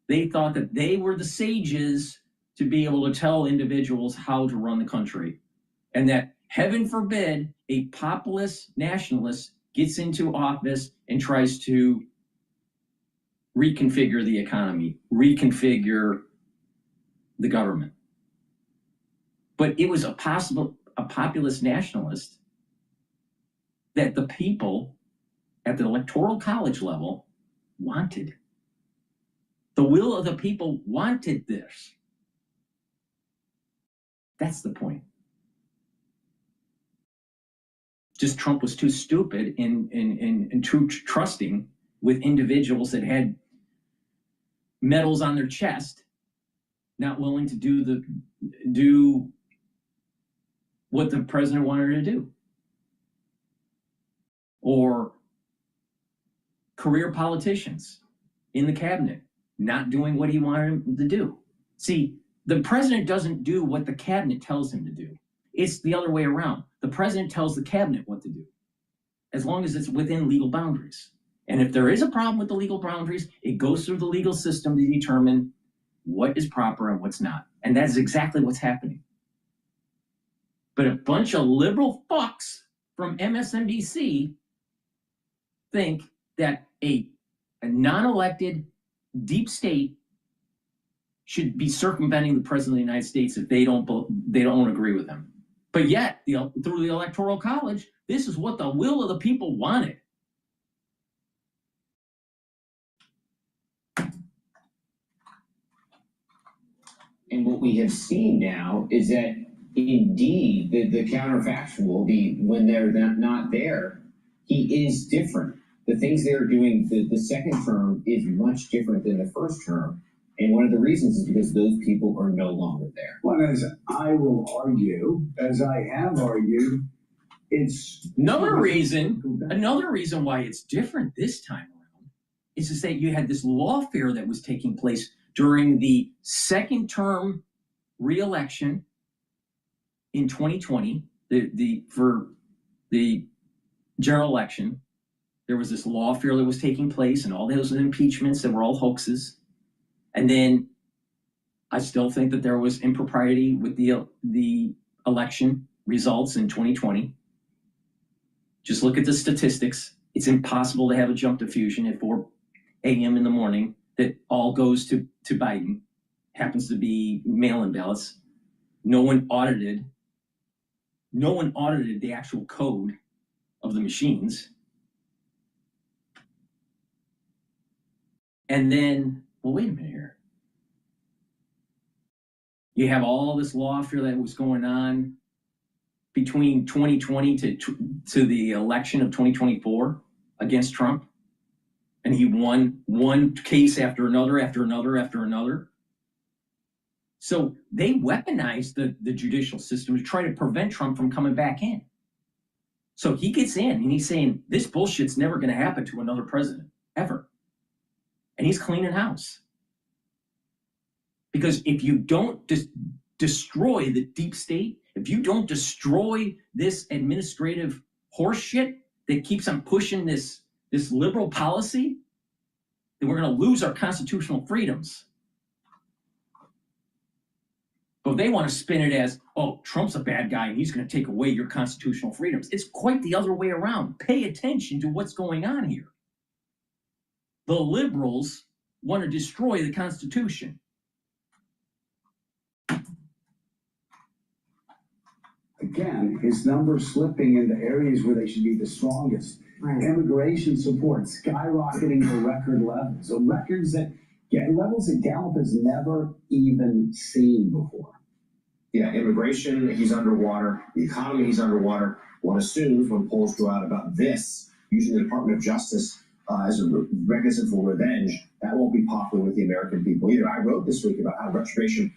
They thought that they were the sages to be able to tell individuals how to run the country, and that, heaven forbid, a populist nationalist gets into office and tries to reconfigure the economy, reconfigure the government. But it was a populist nationalist that the people at the electoral college level wanted. The will of the people wanted this. That's the point. Just Trump was too stupid and too trusting with individuals that had medals on their chest, not willing to do what the president wanted her to do. Or career politicians in the cabinet not doing what he wanted them to do. See, the president doesn't do what the cabinet tells him to do. It's the other way around. The president tells the cabinet what to do, as long as it's within legal boundaries. And if there is a problem with the legal boundaries, it goes through the legal system to determine what is proper and what's not. And that is exactly what's happening. But a bunch of liberal fucks from MSNBC think that a non-elected deep state should be circumventing the president of the United States if they don't agree with him. But yet, through the Electoral College, this is what the will of the people wanted. And what we have seen now is that indeed the counterfactual, when they're not there, he is different. The things they're doing, the second term is much different than the first term. And one of the reasons is because those people are no longer there. Well, as I will argue, as I have argued, it's another reason why it's different this time around is that you had this lawfare that was taking place during the second term re-election in 2020, for the general election. There was this lawfare that was taking place and all those impeachments that were all hoaxes. And then I still think that there was impropriety with the election results in 2020. Just look at the statistics. It's impossible to have a jump to fusion at 4 a.m. in the morning that all goes to Biden. Happens to be mail-in ballots. No one audited the actual code of the machines. And then, well, wait a minute here. You have all this lawfare that was going on between 2020 to the election of 2024 against Trump. And he won one case after another, after another, after another. So they weaponized the judicial system to try to prevent Trump from coming back in. So he gets in and he's saying, this bullshit's never going to happen to another president, ever. And he's cleaning house. Because if you don't destroy the deep state, if you don't destroy this administrative horseshit that keeps on pushing this liberal policy, then we're going to lose our constitutional freedoms. know, they want to spin it as, oh, Trump's a bad guy and he's going to take away your constitutional freedoms. It's quite the other way around. Pay attention to what's going on here. The liberals want to destroy the Constitution. Again, his numbers slipping into areas where they should be the strongest. Right. Immigration support skyrocketing to record levels. So levels that Gallup has never even seen before. Yeah, immigration, he's underwater. The economy, he's underwater. One assumes when polls go out about this, using the Department of Justice as a mechanism for revenge, that won't be popular with the American people either. I wrote this week about how retribution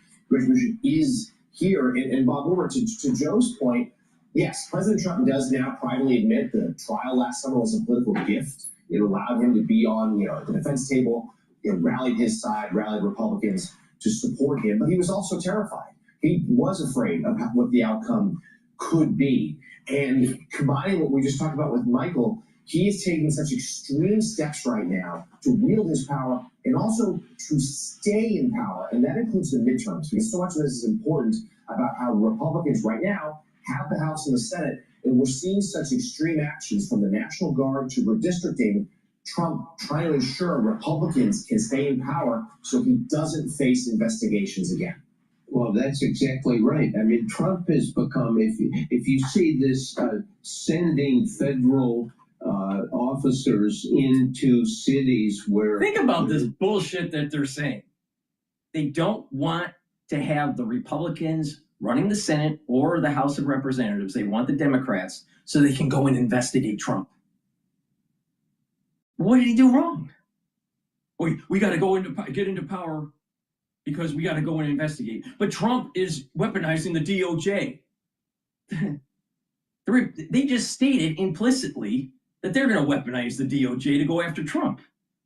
is here. And Bob Woodward, to Joe's point, yes, President Trump does now privately admit the trial last summer was a political gift. It allowed him to be on the defense table. It rallied his side, rallied Republicans to support him. But he was also terrified. He was afraid of what the outcome could be. And combining what we just talked about with Michael, he is taking such extreme steps right now to wield his power and also to stay in power. And that includes the midterms, because so much of this is important about how Republicans right now have the House and the Senate. And we're seeing such extreme actions from the National Guard to redistricting, Trump trying to ensure Republicans can stay in power so he doesn't face investigations again. Well, that's exactly right. I mean, Trump has become, if you see this sending federal officers into cities where... Think about this bullshit that they're saying. They don't want to have the Republicans running the Senate or the House of Representatives. They want the Democrats so they can go and investigate Trump. What did he do wrong? We got to get into power because we got to go and investigate. But Trump is weaponizing the DOJ. They just stated implicitly that they're going to weaponize the DOJ to go after Trump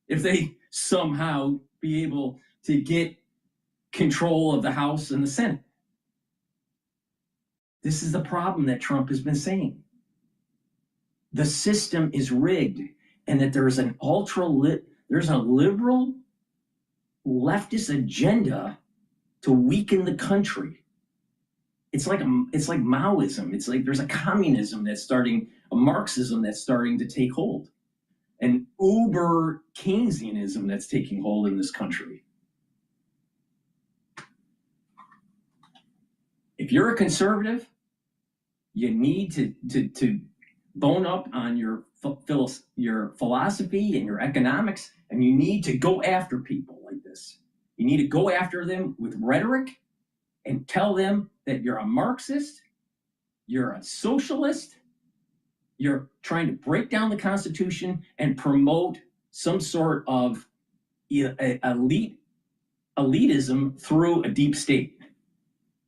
if they somehow be able to get control of the House and the Senate. This is the problem that Trump has been saying. The system is rigged, and that there's a liberal leftist agenda to weaken the country. It's like Maoism. It's like there's a communism that's starting, a Marxism that's starting to take hold, an uber Keynesianism that's taking hold in this country. If you're a conservative, you need to bone up on your philosophy and your economics, and you need to go after people like this. You need to go after them with rhetoric and tell them that you're a Marxist, you're a socialist, you're trying to break down the Constitution and promote some sort of elitism through a deep state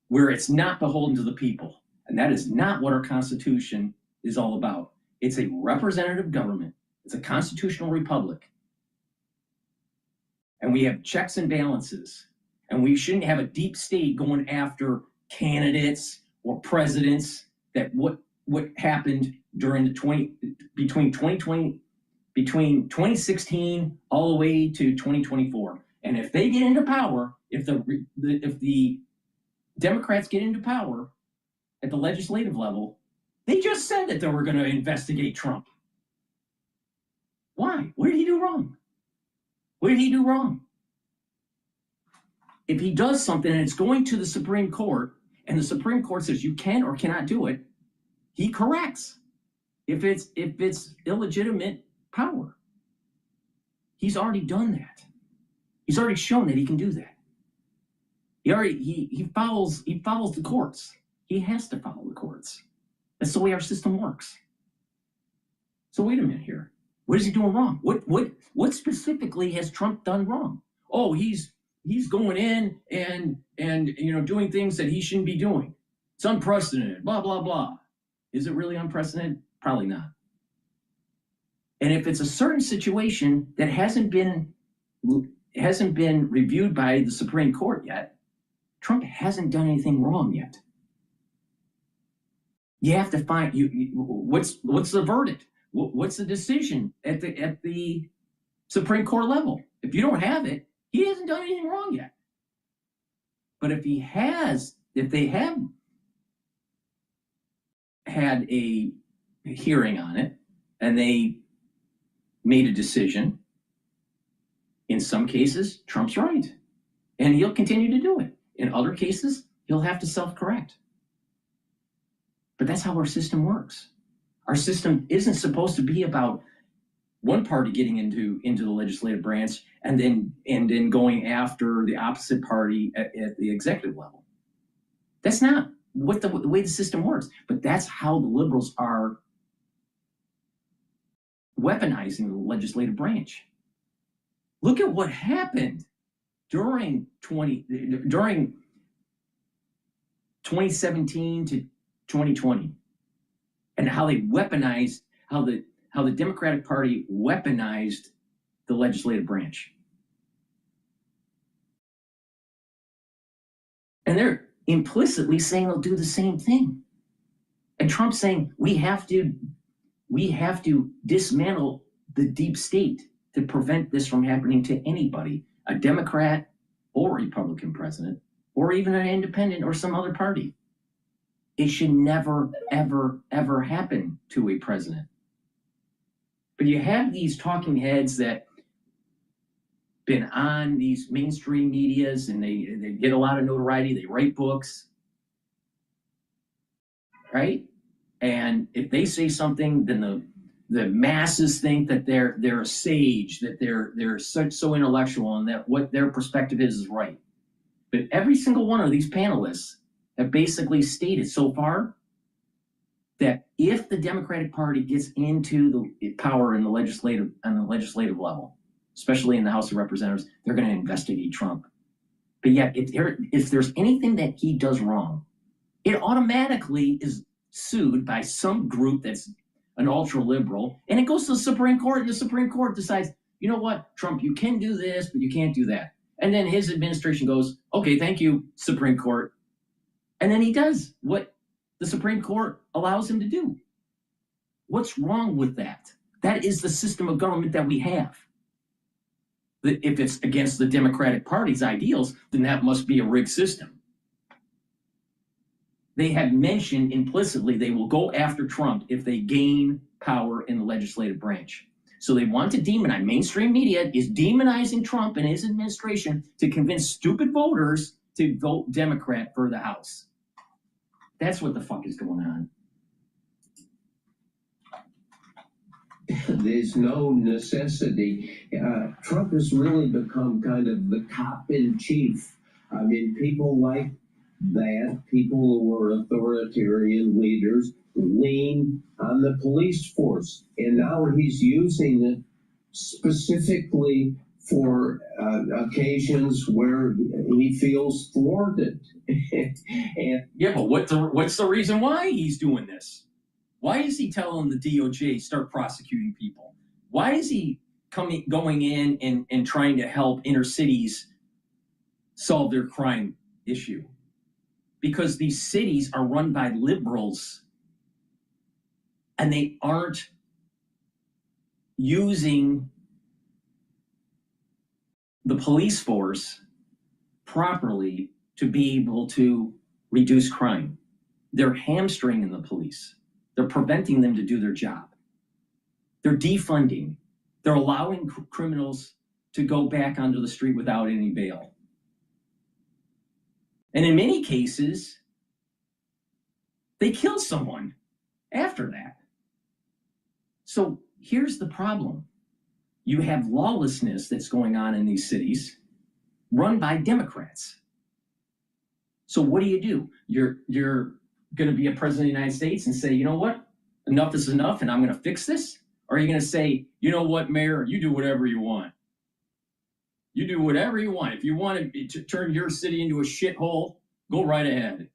where it's not beholden to the people. And that is not what our Constitution is all about. It's a representative government. It's a constitutional republic. And we have checks and balances. And we shouldn't have a deep state going after candidates or presidents. That what happened during between 2016 all the way to 2024. And if they get into power, if the Democrats get into power at the legislative level, they just said that they were going to investigate Trump. Why? What did he do wrong? What did he do wrong? If he does something and it's going to the Supreme Court, and the Supreme Court says you can or cannot do it, he corrects. If it's illegitimate power, he's already done that. He's already shown that he can do that. He follows the courts. He has to follow the courts. That's the way our system works. So wait a minute here. What is he doing wrong? What specifically has Trump done wrong? Oh, he's going in and doing things that he shouldn't be doing. It's unprecedented. Blah blah blah. Is it really unprecedented? Probably not. And if it's a certain situation that hasn't been reviewed by the Supreme Court yet, Trump hasn't done anything wrong yet. You have to find what's the verdict? What's the decision at the Supreme Court level? If you don't have it, he hasn't done anything wrong yet. But if he has if they have had a hearing on it and they made a decision, in some cases, Trump's right. And he'll continue to do it. In other cases, he'll have to self-correct. But that's how our system works. Our system isn't supposed to be about one party getting into the legislative branch and then going after the opposite party at the executive level. That's not what the way the system works. But that's how the liberals are weaponizing the legislative branch. Look at what happened during 2017 to 2020, and how they weaponized, how the Democratic Party weaponized the legislative branch. And they're implicitly saying they'll do the same thing. And Trump's saying we have to dismantle the deep state to prevent this from happening to anybody, a Democrat or Republican president, or even an independent or some other party. It should never, ever, ever happen to a president. But you have these talking heads that been on these mainstream medias and they get a lot of notoriety, they write books, right? And if they say something, then the masses think that they're a sage, that they're so intellectual, and that what their perspective is right. But every single one of these panelists have basically stated so far that if the Democratic Party gets into the power in the legislative level, especially in the House of Representatives, they're going to investigate Trump. But yet, if there's anything that he does wrong, it automatically is sued by some group that's an ultra-liberal, and it goes to the Supreme Court, and the Supreme Court decides, you know what, Trump, you can do this, but you can't do that. And then his administration goes, okay, thank you, Supreme Court. And then he does what the Supreme Court allows him to do. What's wrong with that? That is the system of government that we have. If it's against the Democratic Party's ideals, then that must be a rigged system. They have mentioned implicitly they will go after Trump if they gain power in the legislative branch. So they want to demonize. Mainstream media is demonizing Trump and his administration to convince stupid voters to vote Democrat for the House. That's what the fuck is going on. There's no necessity. Trump has really become kind of the cop in chief. I mean, people like that, people who are authoritarian leaders, lean on the police force. And now he's using it specifically for occasions where he feels thwarted. And yeah, but what's the reason why he's doing this? Why is he telling the DOJ start prosecuting people? Why is he going in and trying to help inner cities solve their crime issue? Because these cities are run by liberals and they aren't using the police force properly to be able to reduce crime. They're hamstringing the police. They're preventing them to do their job. They're defunding. They're allowing criminals to go back onto the street without any bail. And in many cases, they kill someone after that. So here's the problem. You have lawlessness that's going on in these cities run by Democrats. So what do? You're going to be a president of the United States and say, you know what, enough is enough and I'm going to fix this? Or are you going to say, you know what, Mayor, you do whatever you want. You do whatever you want. If you want to turn your city into a shithole, go right ahead.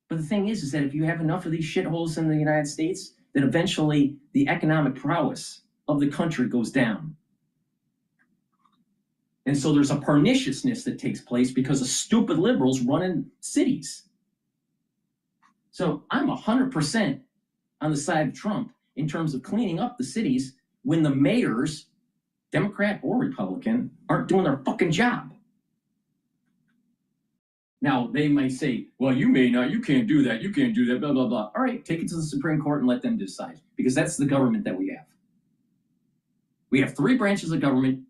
But the thing is that if you have enough of these shitholes in the United States, then eventually the economic prowess of the country goes down. And so there's a perniciousness that takes place because of stupid liberals running cities. So I'm 100% on the side of Trump in terms of cleaning up the cities when the mayors, Democrat or Republican, aren't doing their fucking job. Now, they might say, well, you may not, you can't do that, blah, blah, blah. All right, take it to the Supreme Court and let them decide, because that's the government that we have. We have 3 branches of government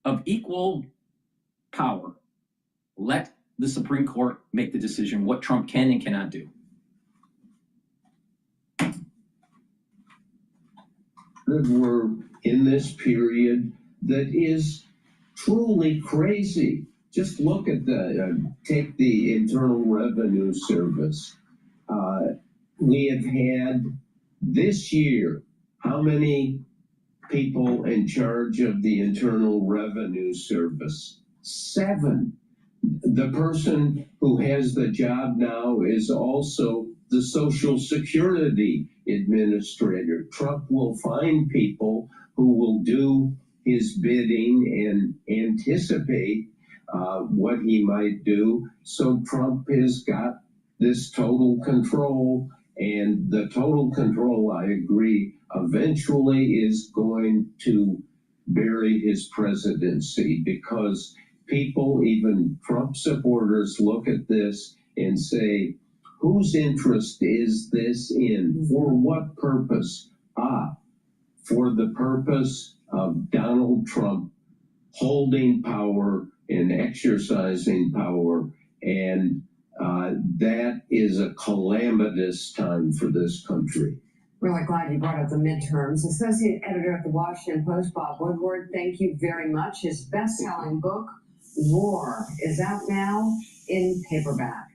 of equal power. Let the Supreme Court make the decision what Trump can and cannot do. That we're in this period that is truly crazy. Just look at take the Internal Revenue Service. We have had this year, how many people in charge of the Internal Revenue Service? 7. The person who has the job now is also the Social Security Administrator. Trump will find people who will do his bidding and anticipate what he might do. So Trump has got this total control, and the total control, I agree, eventually is going to bury his presidency, because people, even Trump supporters, look at this and say, whose interest is this in? For what purpose? For the purpose of Donald Trump holding power and exercising power, and that is a calamitous time for this country. Really glad you brought up the midterms. Associate editor at the Washington Post, Bob Woodward, thank you very much. His best-selling book, War, is out now in paperback.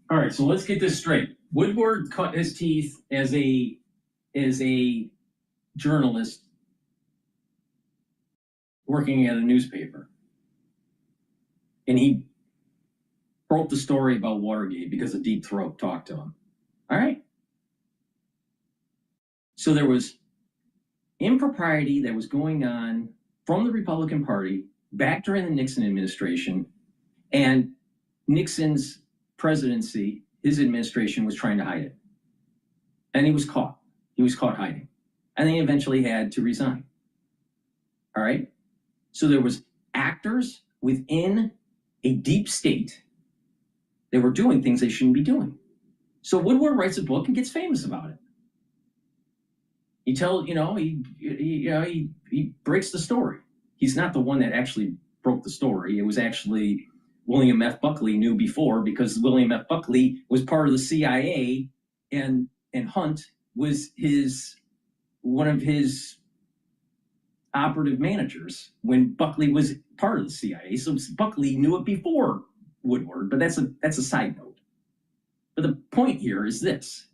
All right, so let's get this straight. Woodward cut his teeth as a journalist working at a newspaper. And he broke the story about Watergate because a deep throat talked to him. All right? So there was impropriety that was going on from the Republican Party back during the Nixon administration, and Nixon's presidency, his administration was trying to hide it. And he was caught. He was caught hiding. And they eventually had to resign. All right? So there was actors within a deep state that were doing things they shouldn't be doing. So Woodward writes a book and gets famous about it. He breaks the story. He's not the one that actually broke the story. It was actually William F. Buckley knew before, because William F. Buckley was part of the CIA, and Hunt was one of his operative managers when Buckley was part of the CIA. So Buckley knew it before Woodward, but that's a side note. But the point here is this.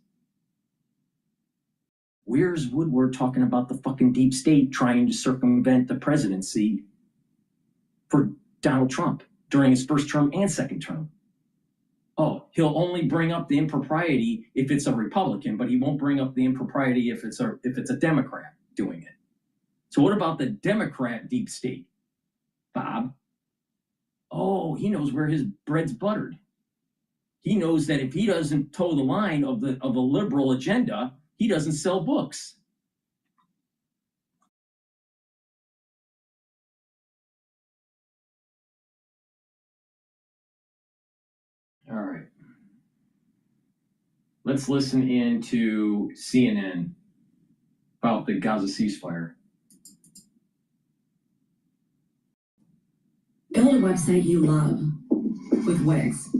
Where's Woodward talking about the fucking deep state trying to circumvent the presidency for Donald Trump during his first term and second term? Oh, he'll only bring up the impropriety if it's a Republican, but he won't bring up the impropriety if it's a Democrat doing it. So what about the Democrat deep state, Bob? Oh, he knows where his bread's buttered. He knows that if he doesn't toe the line of a liberal agenda, he doesn't sell books. All right. Let's listen in to CNN about the Gaza ceasefire. Build a website you love with Wix.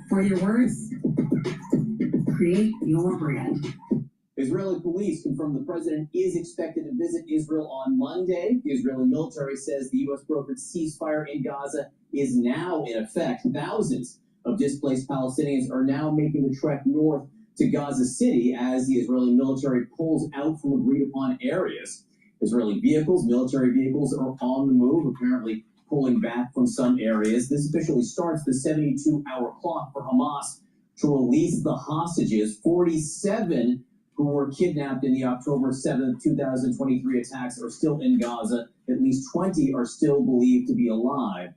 For your words, create your brand. Israeli police confirm the president is expected to visit Israel on Monday. The Israeli military says the U.S. brokered ceasefire in Gaza is now in effect. Thousands of displaced Palestinians are now making the trek north to Gaza City as the Israeli military pulls out from agreed-upon areas. Israeli military vehicles are on the move, apparently pulling back from some areas. This officially starts the 72-hour clock for Hamas to release the hostages. 47 who were kidnapped in the October 7th, 2023 attacks are still in Gaza. At least 20 are still believed to be alive.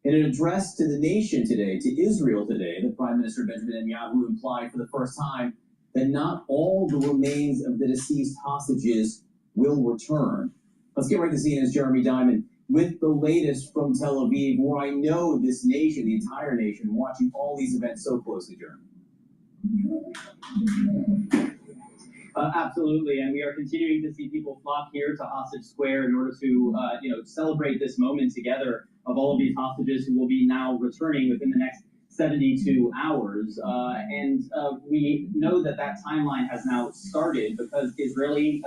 In an address to the nation today, to Israel today, the Prime Minister Benjamin Netanyahu implied for the first time that not all the remains of the deceased hostages will return. Let's get right to CNN's Jeremy Diamond with the latest from Tel Aviv, where I know this nation, the entire nation, watching all these events so closely, Jeremy. Absolutely, and we are continuing to see people flock here to Hostage Square in order to, celebrate this moment together of all of these hostages who will be now returning within the next 72 hours. We know that that timeline has now started because the Israeli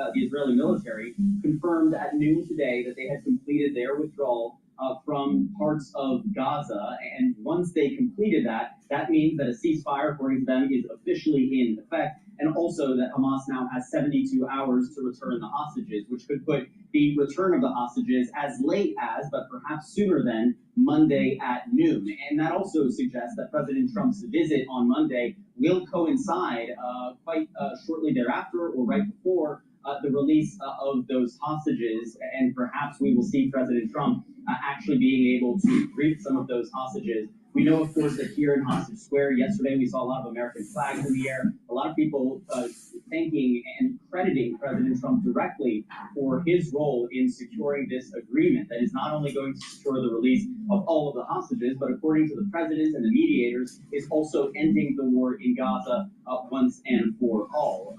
military confirmed at noon today that they had completed their withdrawal from parts of Gaza. And once they completed that, that means that a ceasefire, according to them, is officially in effect. And also that Hamas now has 72 hours to return the hostages, which could put the return of the hostages as late as, but perhaps sooner than, Monday at noon. And that also suggests that President Trump's visit on Monday will coincide quite shortly thereafter or right before the release of those hostages. And perhaps we will see President Trump actually being able to greet some of those hostages. We know, of course, that here in Hostage Square yesterday, we saw a lot of American flags in the air, a lot of people thanking and crediting President Trump directly for his role in securing this agreement that is not only going to secure the release of all of the hostages, but according to the president and the mediators, is also ending the war in Gaza once and for all.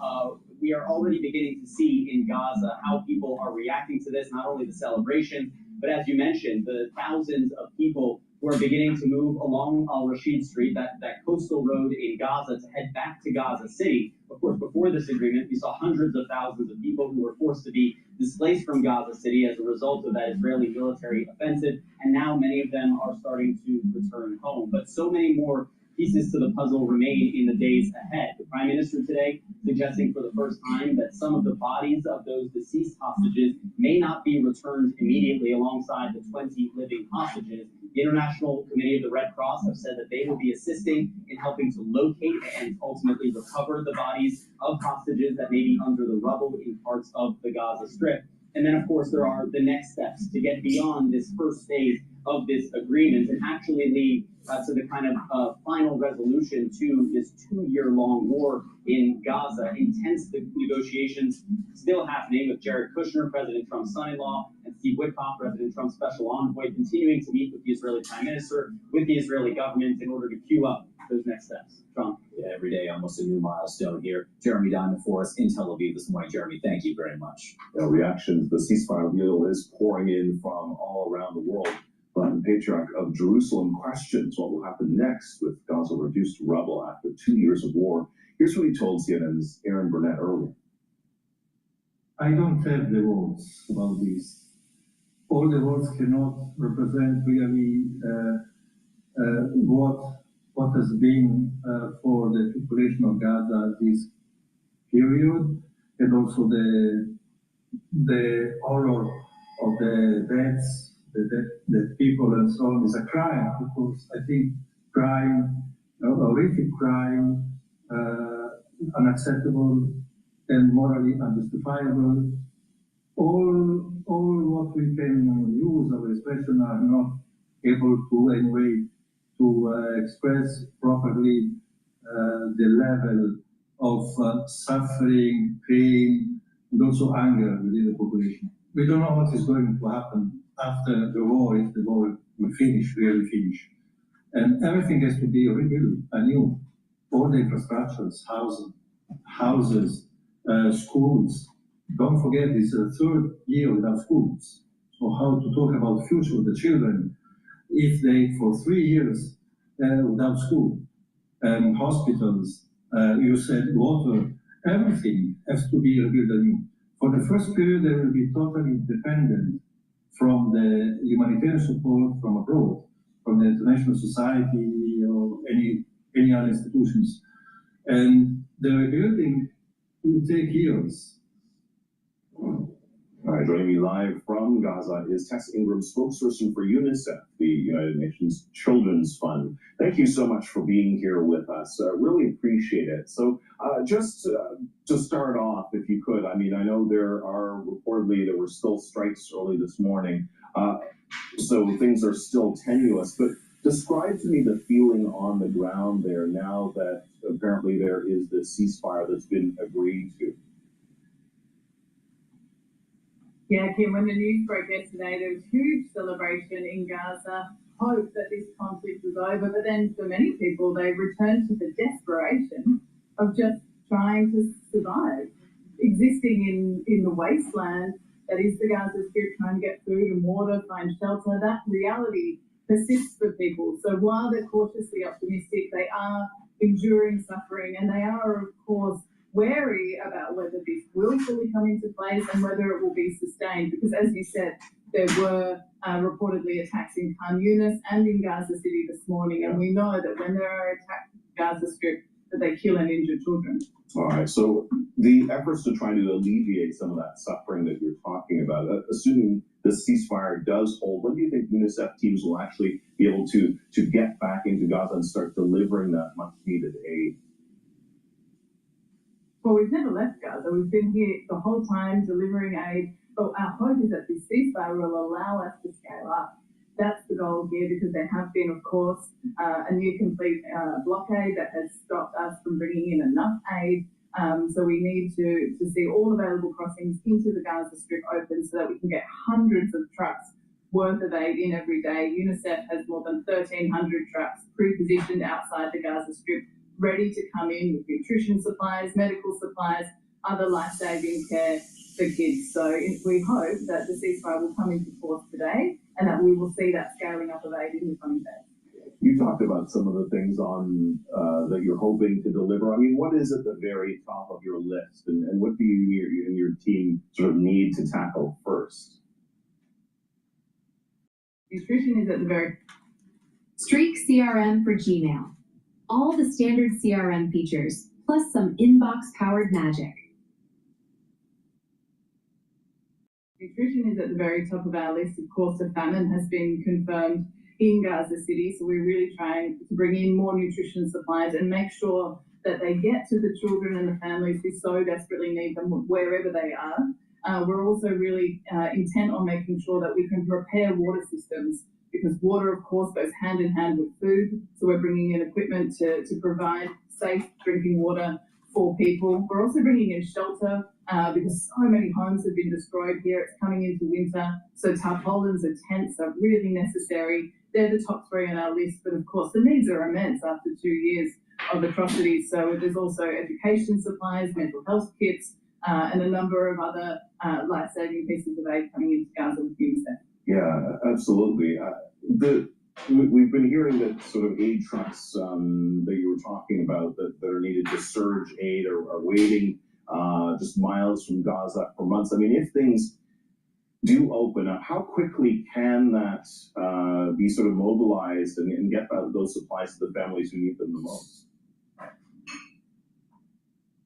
We are already beginning to see in Gaza how people are reacting to this, not only the celebration, but as you mentioned, the thousands of people who are beginning to move along Al-Rashid Street, that coastal road in Gaza, to head back to Gaza City. Of course, before this agreement, we saw hundreds of thousands of people who were forced to be displaced from Gaza City as a result of that Israeli military offensive, and now many of them are starting to return home. But so many more pieces to the puzzle remain in the days ahead. The Prime Minister today suggesting for the first time that some of the bodies of those deceased hostages may not be returned immediately alongside the 20 living hostages. The International Committee of the Red Cross have said that they will be assisting in helping to locate and ultimately recover the bodies of hostages that may be under the rubble in parts of the Gaza Strip. And then, of course, there are the next steps to get beyond this first phase of this agreement and actually lead to the kind of final resolution to this 2-year-long war in Gaza. Intense negotiations still happening with Jared Kushner, President Trump's son-in-law, and Steve Witkoff, President Trump's special envoy, continuing to meet with the Israeli Prime Minister, with the Israeli government in order to queue up those next steps. Trump. Yeah, every day, almost a new milestone here. Jeremy Diamond for us in Tel Aviv this morning. Jeremy, thank you very much. Reactions, the ceasefire deal is pouring in from all around the world. But the Patriarch of Jerusalem questions what will happen next with Gaza reduced to rubble after 2 years of war. Here's what he told CNN's Aaron Burnett earlier. I don't have the words about this. All the words cannot represent really what has been for the population of Gaza this period, and also the horror of the deaths, the people and so on is a crime, because I think crime, horrific crime, unacceptable and morally unjustifiable. All what we can use, our expression, are not able to anyway to express properly the level of suffering, pain, and also anger within the population. We don't know what is going to happen after the war, if the war will finish, really finish. And everything has to be rebuilt anew. All the infrastructures, houses, schools. Don't forget, it's the 3rd year without schools. So how to talk about the future of the children if they, for 3 years, without school, and hospitals, you said water, everything has to be rebuilt anew. For the first period, they will be totally dependent from the humanitarian support from abroad, from the international society or any other institutions. And the rebuilding will take years. All right, joining me live from Gaza is Tess Ingram, spokesperson for UNICEF, the United Nations Children's Fund. Thank you so much for being here with us. Really appreciate it. So just to start off, if you could, I mean, I know there were still strikes early this morning. So things are still tenuous, but describe to me the feeling on the ground there now that apparently there is this ceasefire that's been agreed to. Yeah, Kim, when the news broke yesterday, there was huge celebration in Gaza, hope that this conflict was over, but then for many people, they returned to the desperation of just trying to survive, existing in the wasteland that is the Gaza Strip, trying to get food and water, find shelter. That reality persists for people. So while they're cautiously optimistic, they are enduring suffering, and they are, of course, wary about whether this will fully come into place and whether it will be sustained. Because as you said, there were reportedly attacks in Khan Yunis and in Gaza City this morning, and we know that when there are attacks in Gaza Strip, that they kill and injure children. All right, so the efforts to try to alleviate some of that suffering that you're talking about, assuming the ceasefire does hold, when do you think UNICEF teams will actually be able to get back into Gaza and start delivering that much-needed aid? Well, we've never left Gaza. We've been here the whole time delivering aid. But our hope is that this ceasefire will allow us to scale up. That's the goal here, because there have been, of course, a near complete blockade that has stopped us from bringing in enough aid. So we need to see all available crossings into the Gaza Strip open so that we can get hundreds of trucks worth of aid in every day. UNICEF has more than 1,300 trucks pre-positioned outside the Gaza Strip, ready to come in with nutrition supplies, medical supplies, other life-saving care for kids. So we hope that the ceasefire will come into force today and that we will see that scaling up of aid in the coming days. You talked about some of the things on that you're hoping to deliver. I mean, what is at the very top of your list, and what do you and your team sort of need to tackle first? Nutrition is at the very... Streak CRM for Gmail. All the standard CRM features, plus some inbox-powered magic. Nutrition is at the very top of our list. Of course, a famine has been confirmed in Gaza City, so we're really trying to bring in more nutrition supplies and make sure that they get to the children and the families who so desperately need them wherever they are. We're also really intent on making sure that we can repair water systems, because water, of course, goes hand in hand with food. So we're bringing in equipment to provide safe drinking water for people. We're also bringing in shelter because so many homes have been destroyed here. It's coming into winter, so tarpaulins and tents are really necessary. They're the top three on our list, but of course the needs are immense after 2 years of atrocities. So there's also education supplies, mental health kits, and a number of other life-saving pieces of aid coming into Gaza with UNICEF. Yeah, absolutely. We've been hearing that sort of aid trucks that you were talking about that are needed to surge aid are waiting just miles from Gaza for months. I mean, if things do open up, how quickly can that be sort of mobilized and get those supplies to the families who need them the most?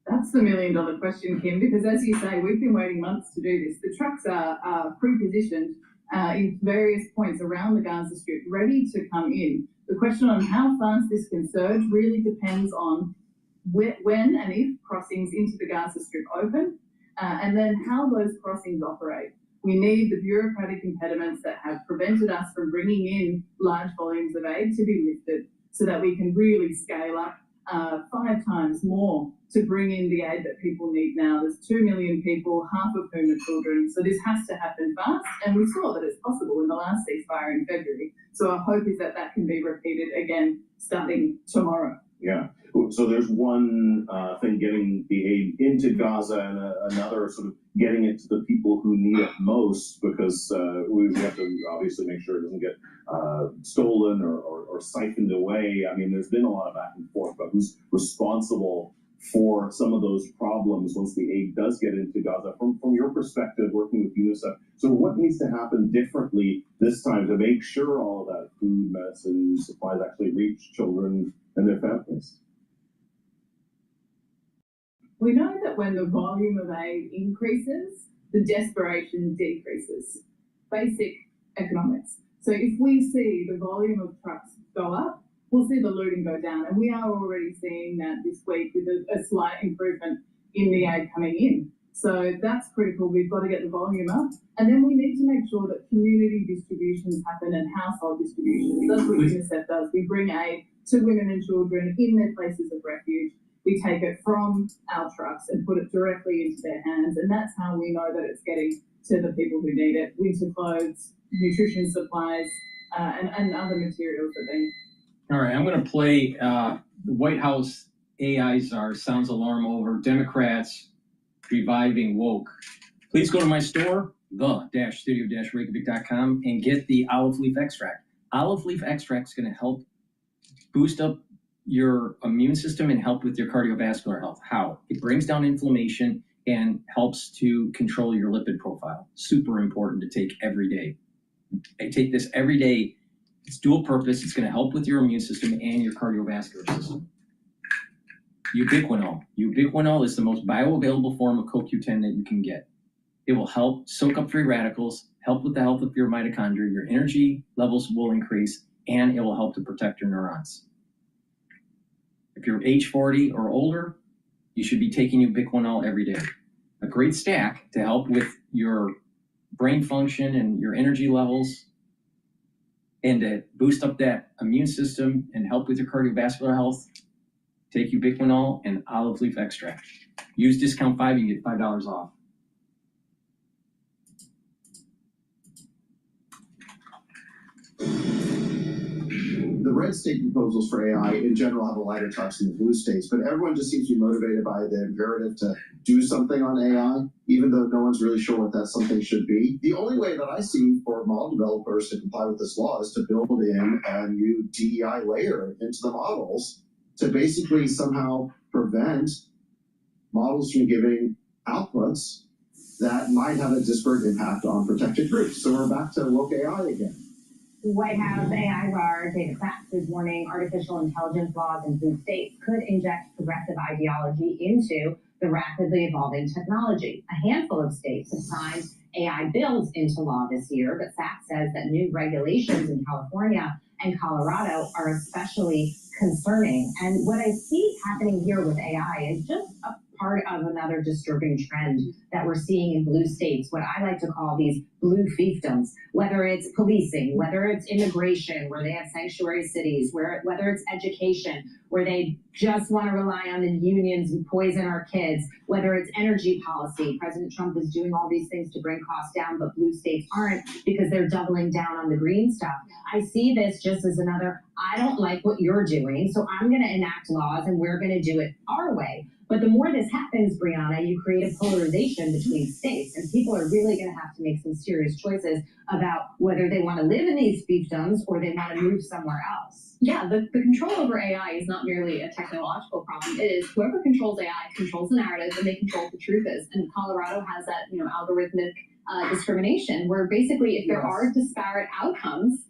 That's the million-dollar question, Kim, because as you say, we've been waiting months to do this. The trucks are pre-positioned in various points around the Gaza Strip, ready to come in. The question on how fast this can surge really depends on when and if crossings into the Gaza Strip open, and then how those crossings operate. We need the bureaucratic impediments that have prevented us from bringing in large volumes of aid to be lifted so that we can really scale up 5 times more to bring in the aid that people need now. There's 2 million people, half of whom are children, so this has to happen fast, and we saw that it's possible in the last ceasefire in February. So our hope is that that can be repeated again starting tomorrow. Yeah. So there's one thing getting the aid into Gaza, and another sort of getting it to the people who need it most, because we have to obviously make sure it doesn't get stolen or siphoned away. I mean, there's been a lot of back and forth about who's responsible for some of those problems once the aid does get into Gaza. From your perspective, working with UNICEF, so what needs to happen differently this time to make sure all of that food, medicine, supplies actually reach children and their families? We know that when the volume of aid increases, the desperation decreases. Basic economics. So if we see the volume of trucks go up, we'll see the looting go down. And we are already seeing that this week with a slight improvement in the aid coming in. So that's critical. We've got to get the volume up. And then we need to make sure that community distributions happen and household distributions. That's what UNICEF does. We bring aid to women and children in their places of refuge. We take it from our trucks and put it directly into their hands. And that's how we know that it's getting to the people who need it. Winter clothes, nutrition supplies, and other materials that they need. All right, I'm going to play the White House AI czar sounds alarm over Democrats reviving woke. Please go to my store, the-studio-reykjavik.com, and get the olive leaf extract. Olive leaf extract is going to help boost up your immune system and help with your cardiovascular health. How? It brings down inflammation and helps to control your lipid profile. Super important to take every day. I take this every day. It's dual purpose. It's going to help with your immune system and your cardiovascular system. Ubiquinol. Ubiquinol is the most bioavailable form of CoQ10 that you can get. It will help soak up free radicals, help with the health of your mitochondria, your energy levels will increase, and it will help to protect your neurons. If you're age 40 or older, you should be taking ubiquinol every day. A great stack to help with your brain function and your energy levels, and to boost up that immune system and help with your cardiovascular health. Take ubiquinol and olive leaf extract. Use discount 5, you get $5 off. The red state proposals for AI in general have a lighter touch than the blue states, but everyone just seems to be motivated by the imperative to do something on AI, even though no one's really sure what that something should be. The only way that I see for model developers to comply with this law is to build in a new DEI layer into the models to basically somehow prevent models from giving outputs that might have a disparate impact on protected groups. So we're back to woke AI again. White House AI czar David Sachs is warning artificial intelligence laws in blue states could inject progressive ideology into the rapidly evolving technology. A handful of states have signed AI bills into law this year, but Sachs says that new regulations in California and Colorado are especially concerning. And what I see happening here with AI is just a part of another disturbing trend that we're seeing in blue states, what I like to call these blue fiefdoms, whether it's policing, whether it's immigration, where they have sanctuary cities, whether it's education, where they just want to rely on the unions and poison our kids, whether it's energy policy. President Trump is doing all these things to bring costs down, but blue states aren't because they're doubling down on the green stuff. I see this just as another, I don't like what you're doing, so I'm going to enact laws and we're going to do it our way. But the more this happens, Brianna, you create a polarization between states, and people are really going to have to make some serious choices about whether they want to live in these fiefdoms or they want to move somewhere else. Yeah, the control over AI is not merely a technological problem. It is whoever controls AI controls the narrative and they control what the truth is. And Colorado has that, algorithmic discrimination where basically if there are disparate outcomes,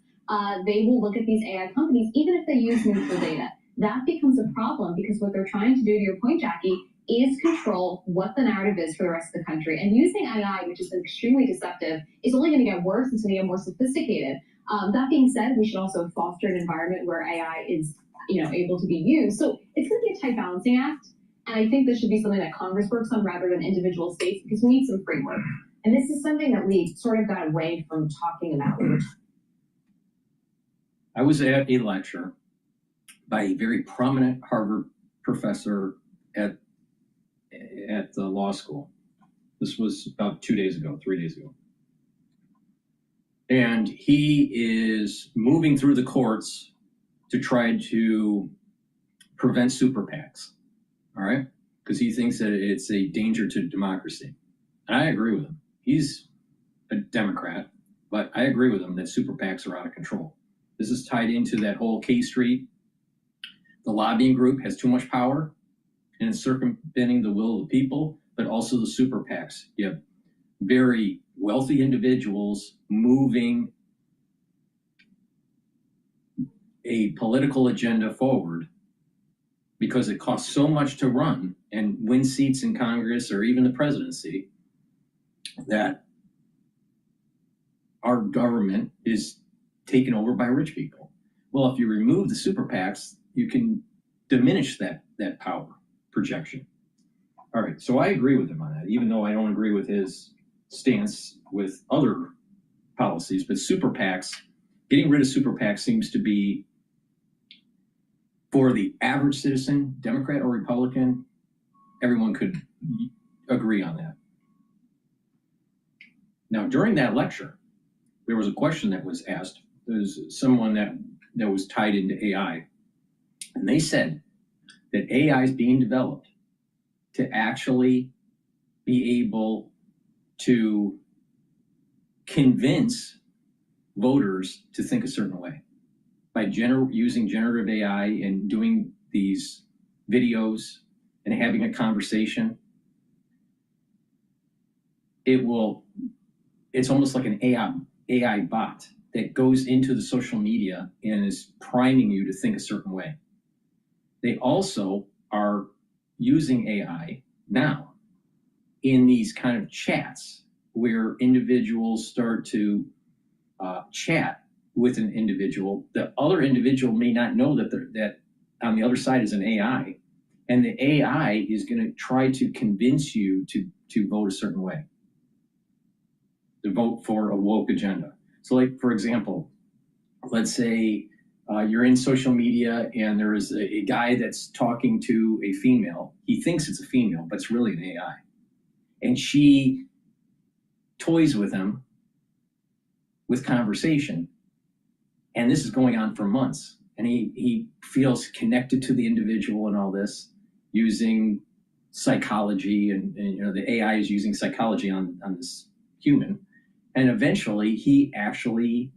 they will look at these AI companies, even if they use neutral data. That becomes a problem because what they're trying to do, to your point, Jackie, is control what the narrative is for the rest of the country. And using AI, which is extremely deceptive, is only going to get worse. It's going to get more sophisticated. That being said, we should also foster an environment where AI is, able to be used. So it's going to be a tight balancing act. And I think this should be something that Congress works on rather than individual states because we need some framework. And this is something that we sort of got away from talking about. I was at a lecture by a very prominent Harvard professor at the law school. This was about 3 days ago. And he is moving through the courts to try to prevent super PACs, all right? Because he thinks that it's a danger to democracy. And I agree with him. He's a Democrat, but I agree with him that super PACs are out of control. This is tied into that whole K Street. The lobbying group has too much power and it's circumventing the will of the people, but also the super PACs. You have very wealthy individuals moving a political agenda forward because it costs so much to run and win seats in Congress or even the presidency that our government is taken over by rich people. Well, if you remove the super PACs, you can diminish that power projection. All right, so I agree with him on that, even though I don't agree with his stance with other policies. But super PACs, getting rid of super PACs seems to be, for the average citizen, Democrat or Republican, everyone could agree on that. Now, during that lecture, there was a question that was asked. There's someone that was tied into AI, and they said that AI is being developed to actually be able to convince voters to think a certain way by using generative AI and doing these videos and having a conversation. It's almost like an AI bot that goes into the social media and is priming you to think a certain way. They also are using AI now in these kind of chats where individuals start to chat with an individual. The other individual may not know that on the other side is an AI, and the AI is going to try to convince you to vote a certain way, to vote for a woke agenda. So, like, for example, let's say you're in social media and there is a guy that's talking to a female. He thinks it's a female, but it's really an AI. And she toys with him with conversation. And this is going on for months. And he feels connected to the individual and all this using psychology. And the AI is using psychology on this human. And eventually he actually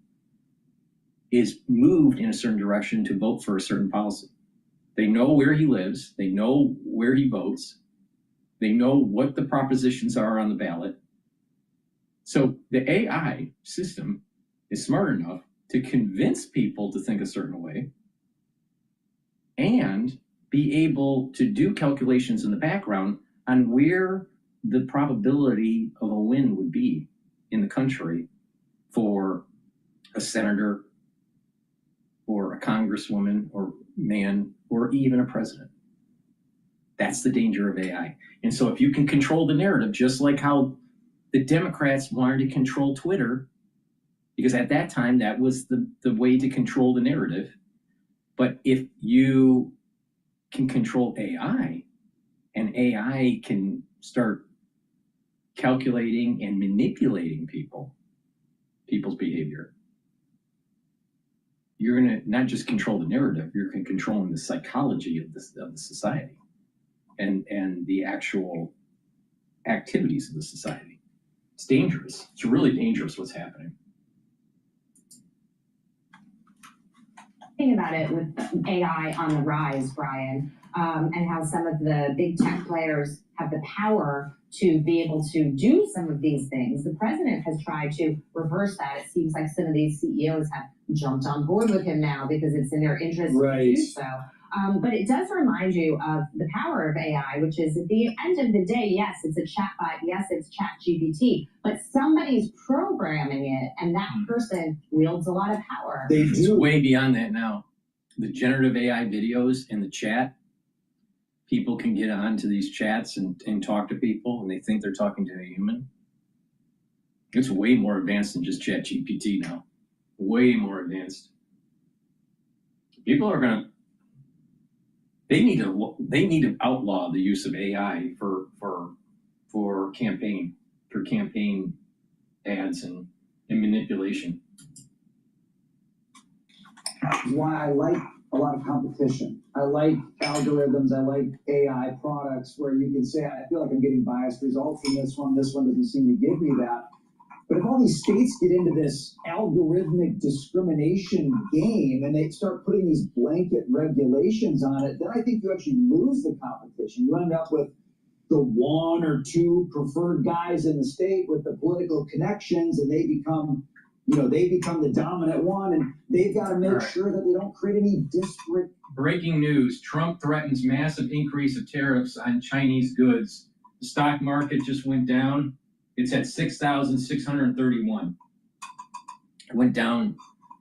is moved in a certain direction to vote for a certain policy. They know where he lives. They know where he votes. They know what the propositions are on the ballot. So the AI system is smart enough to convince people to think a certain way and be able to do calculations in the background on where the probability of a win would be in the country for a senator or a congresswoman or man or even a president. That's the danger of AI. And so if you can control the narrative, just like how the Democrats wanted to control Twitter, because at that time that was the way to control the narrative. But if you can control AI, and AI can start calculating and manipulating people's behavior, you're going to not just control the narrative, you're controlling the psychology of the society and the actual activities of the society. It's dangerous. It's really dangerous what's happening. Think about it with AI on the rise, Brian, and how some of the big tech players have the power to be able to do some of these things. The president has tried to reverse that. It seems like some of these CEOs have jumped on board with him now because it's in their interest to do so. But it does remind you of the power of AI, which is at the end of the day, yes, it's a chatbot, yes, it's ChatGPT, but somebody's programming it, and that person wields a lot of power. It's way beyond that now. The generative AI videos and the chat, people can get onto these chats and talk to people, and they think they're talking to a human. It's way more advanced than just ChatGPT now. Way more advanced. People are gonna. They need to outlaw the use of AI for campaign ads and manipulation. Why I like a lot of competition. I like algorithms. I like AI products where you can say, I feel like I'm getting biased results from this one. This one doesn't seem to give me that. But if all these states get into this algorithmic discrimination game and they start putting these blanket regulations on it, then I think you actually lose the competition. You end up with the one or two preferred guys in the state with the political connections, and they become the dominant one, and they've got to make sure that they don't create any disparate. Breaking news: Trump threatens massive increase of tariffs on Chinese goods. The stock market just went down. It's at 6,631. It went down.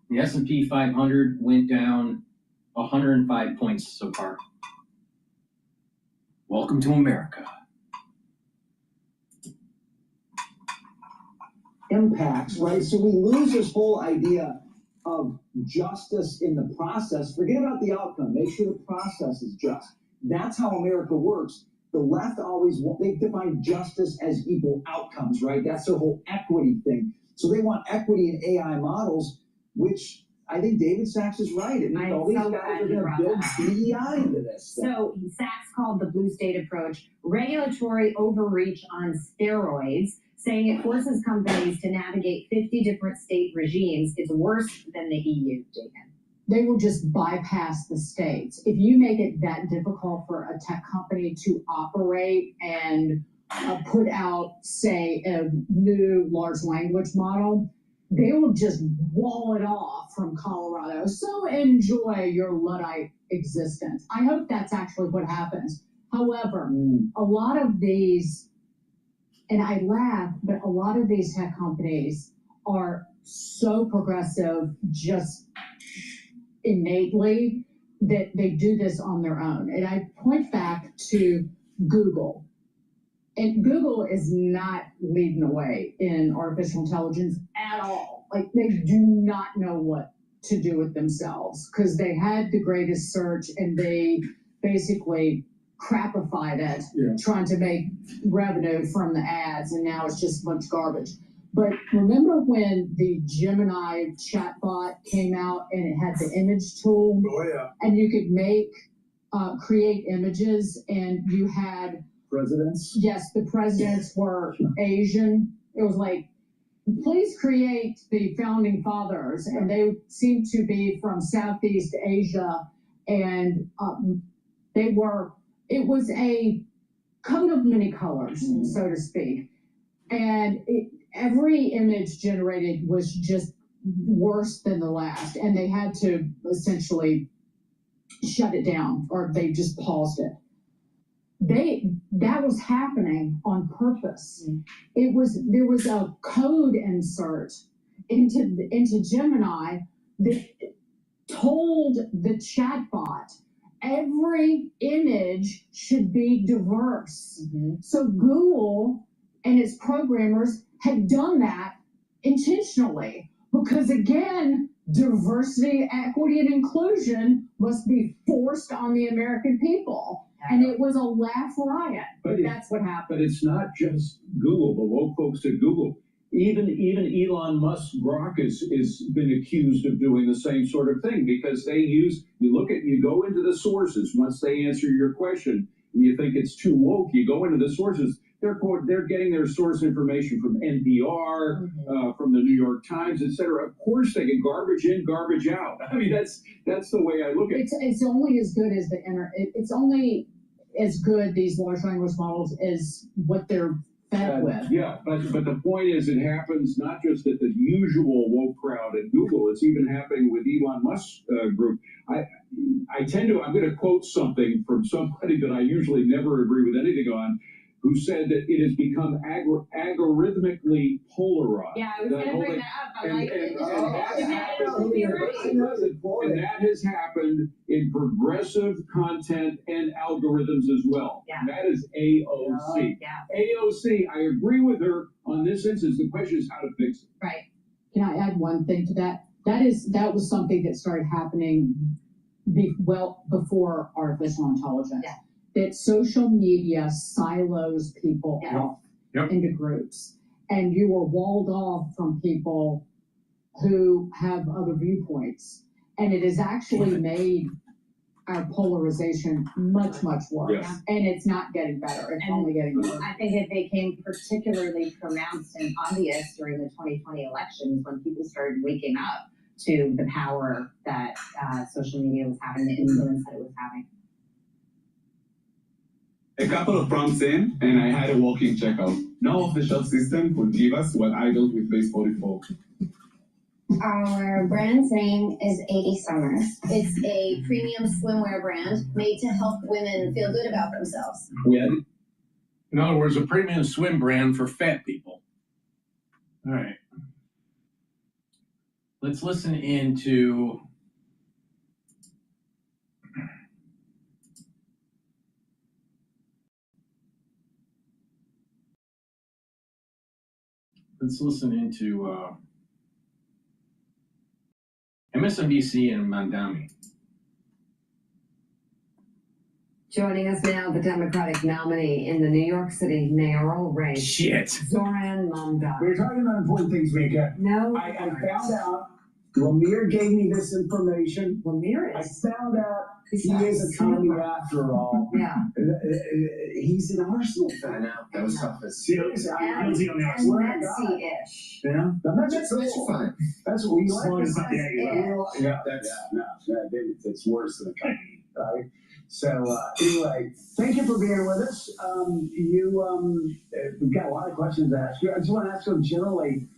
The S&P 500 went down 105 points so far. Welcome to America. impacts, right? So we lose this whole idea of justice in the process. Forget about the outcome. Make sure the process is just. That's how America works. The left always they define justice as equal outcomes, right? That's their whole equity thing. So they want equity in AI models, which I think David Sachs is right. It means all these guys are going to build DEI into this. So Sachs called the blue state approach regulatory overreach on steroids, saying it forces companies to navigate 50 different state regimes. It's worse than the EU, Jacob. They will just bypass the states. If you make it that difficult for a tech company to operate and put out, say, a new large language model, they will just wall it off from Colorado. So enjoy your Luddite existence. I hope that's actually what happens. However, a lot of these, and I laugh, but a lot of these tech companies are so progressive just innately that they do this on their own. And I point back to Google. And Google is not leading the way in artificial intelligence at all. Like, they do not know what to do with themselves because they had the greatest search and they basically crapified it, trying to make revenue from the ads, and now it's just a bunch of garbage. But remember when the Gemini chatbot came out and it had the image tool? Oh, yeah. And you could make, create images, and you had presidents? Yes, the presidents were Asian. It was like, please create the founding fathers, and they seemed to be from Southeast Asia, and it was a coat of many colors, so to speak. And every image generated was just worse than the last, and they had to essentially shut it down, or they just paused it. That was happening on purpose. There was a code insert into Gemini that told the chatbot every image should be diverse. So Google and its programmers had done that intentionally because, again, diversity, equity, and inclusion must be forced on the American people. And it was a laugh riot. But that's what happened. But it's not just Google, the woke folks at Google. Even Elon Musk's Grok is been accused of doing the same sort of thing because they you go into the sources once they answer your question and you think it's too woke, you go into the sources. They're getting their source information from NPR, from the New York Times, etc. Of course, they get garbage in, garbage out. I mean, that's the way I look at it. It's only as good as it's only as good, these large language models, as what they're fed with. Yeah, but the point is, it happens not just at the usual woke crowd at Google. It's even happening with Elon Musk's group. I'm going to quote something from somebody that I usually never agree with anything on, who said that it has become algorithmically polarized. Yeah, I was going to bring that up. I like it. And that has happened in progressive content and algorithms as well. Yeah. And that is AOC. AOC, I agree with her on this instance. The question is how to fix it. Right. Can I add one thing to that? That was something that started happening before artificial intelligence. Yeah. That social media silos people off into groups, and you were walled off from people who have other viewpoints, and it has actually made our polarization much, much worse. Yes. And it's not getting better. It's only getting worse. I think it became particularly pronounced and obvious during the 2020 elections when people started waking up to the power that social media was having, the influence that it was having. A couple of prompts in, and I had a walking checkout. No official system could give us what adults with base 44. Our brand's name is 80 Summers. It's a premium swimwear brand made to help women feel good about themselves. In other words, a premium swim brand for fat people. All right. Let's listen into Let's listen into MSNBC and Mandami. Joining us now, the Democratic nominee in the New York City mayoral race. Shit. Zoran Mamdani. We're talking about important things, Mika. No. I found out, Lemire gave me this information. Lemire I is. found out he is a commie after all. Yeah. He's an Arsenal fan. I know, that was tough. Seriously, And Metsy-ish. Yeah, that's fine. That's what we As long like. as it's not the Yankees. Yeah, it's worse than a commie, right? So anyway, thank you for being with us. We've got a lot of questions to ask you. I just want to ask you generally.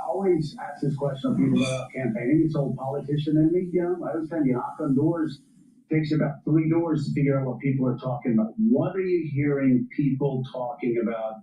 Always ask this question of people about campaigning. It's old politician in me. You know, I always tell you, knock on doors. Takes you about 3 doors to figure out what people are talking about. What are you hearing people talking about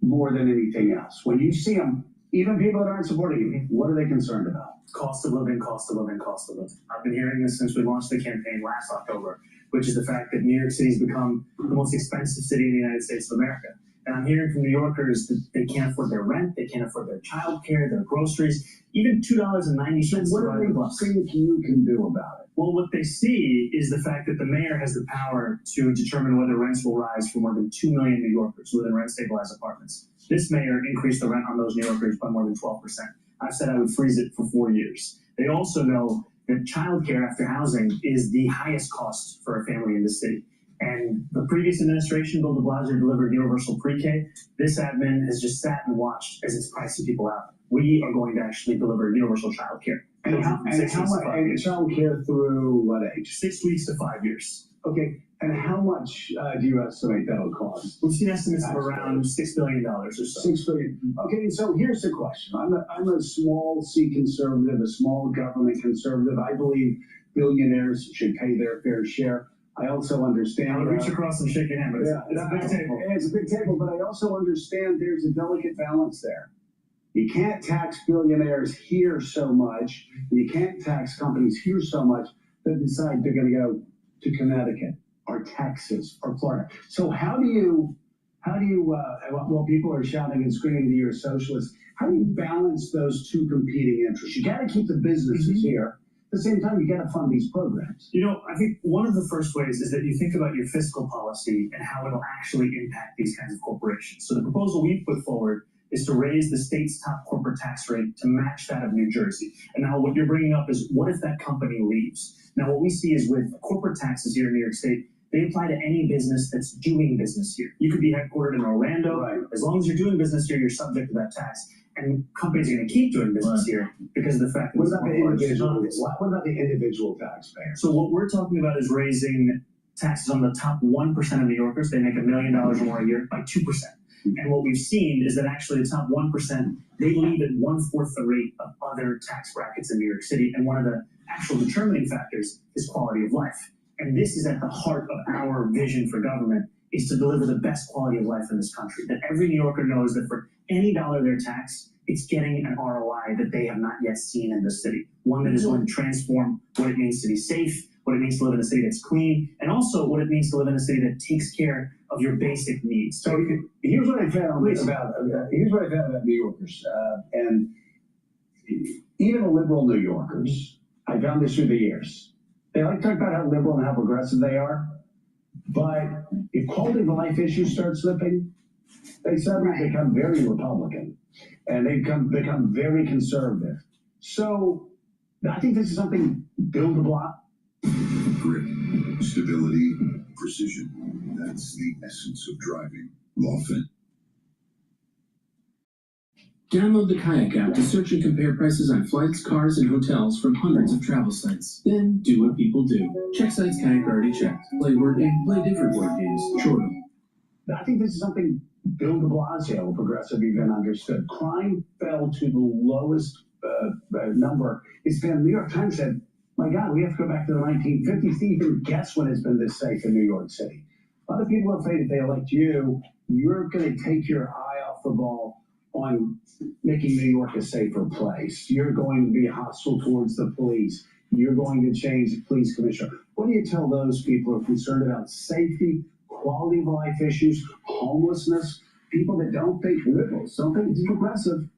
more than anything else? When you see them, even people that aren't supporting you, what are they concerned about? Cost of living, cost of living, cost of living. I've been hearing this since we launched the campaign last October, which is the fact that New York City's become the most expensive city in the United States of America. And I'm hearing from New Yorkers that they can't afford their rent, they can't afford their childcare, their groceries, even $2.90. So what do they think you can do about it? Well, what they see is the fact that the mayor has the power to determine whether rents will rise for more than 2 million New Yorkers who live in rent-stabilized apartments. This mayor increased the rent on those New Yorkers by more than 12%. I've said I would freeze it for 4 years. They also know that childcare after housing is the highest cost for a family in the city. And the previous administration, Bill de Blasio, delivered universal pre-K. This admin has just sat and watched as it's pricing people out. We are going to actually deliver universal childcare. And how much childcare through what age? 6 weeks to 5 years. Okay. And how much do you estimate that'll cost? We've seen estimates of around $6 billion or so. $6 billion. Okay, so here's the question. I'm a small C conservative, a small government conservative. I believe billionaires should pay their fair share. I also understand. I would reach across and shake your hand, but it's a big table. It's a big table, but I also understand there's a delicate balance there. You can't tax billionaires here so much. You can't tax companies here so much that decide they're going to go to Connecticut or Texas or Florida. So how do you, while people are shouting and screaming that you're a socialist, how do you balance those two competing interests? You got to keep the businesses here. At the same time, you got to fund these programs. You know, I think one of the first ways is that you think about your fiscal policy and how it'll actually impact these kinds of corporations. So the proposal we put forward is to raise the state's top corporate tax rate to match that of New Jersey. And now what you're bringing up is, what if that company leaves? Now what we see is with corporate taxes here in New York State, they apply to any business that's doing business here. You could be headquartered in Orlando. Right. As long as you're doing business here, you're subject to that tax. And companies are going to keep doing business here because of the fact that what about the individual taxpayer? So what we're talking about is raising taxes on the top 1% of New Yorkers. They make $1 million or more a year by 2%. And what we've seen is that actually the top 1%, they leave at 1/4 the rate of other tax brackets in New York City. And one of the actual determining factors is quality of life. And this is at the heart of our vision for government, is to deliver the best quality of life in this country. That every New Yorker knows that for any dollar they're taxed, it's getting an ROI that they have not yet seen in the city. One that is going to transform what it means to be safe, what it means to live in a city that's clean, and also what it means to live in a city that takes care of your basic needs. So here's what I found about New Yorkers, and even liberal New Yorkers. I found this through the years. They like to talk about how liberal and how progressive they are, but if quality of life issues start slipping, they suddenly become very Republican, and they become very conservative. So I think this is something Bill de Blasio. Grip, stability, precision. That's the essence of driving. Lawfin. Download the Kayak app to search and compare prices on flights, cars, and hotels from hundreds of travel sites. Then do what people do. Check sites Kayak already checked. Play word game, play different word games. Chortle. I think this is something Bill de Blasio, progressive, even understood. Crime fell to the lowest number. The New York Times said, my God, we have to go back to the 1950s to even guess when it's been this safe in New York City. A lot of people are afraid if they elect you, you're going to take your eye off the ball on making New York a safer place. You're going to be hostile towards the police. You're going to change the police commissioner. What do you tell those people who are concerned about safety, quality of life issues, homelessness, people that don't think liberals, don't think it's progressive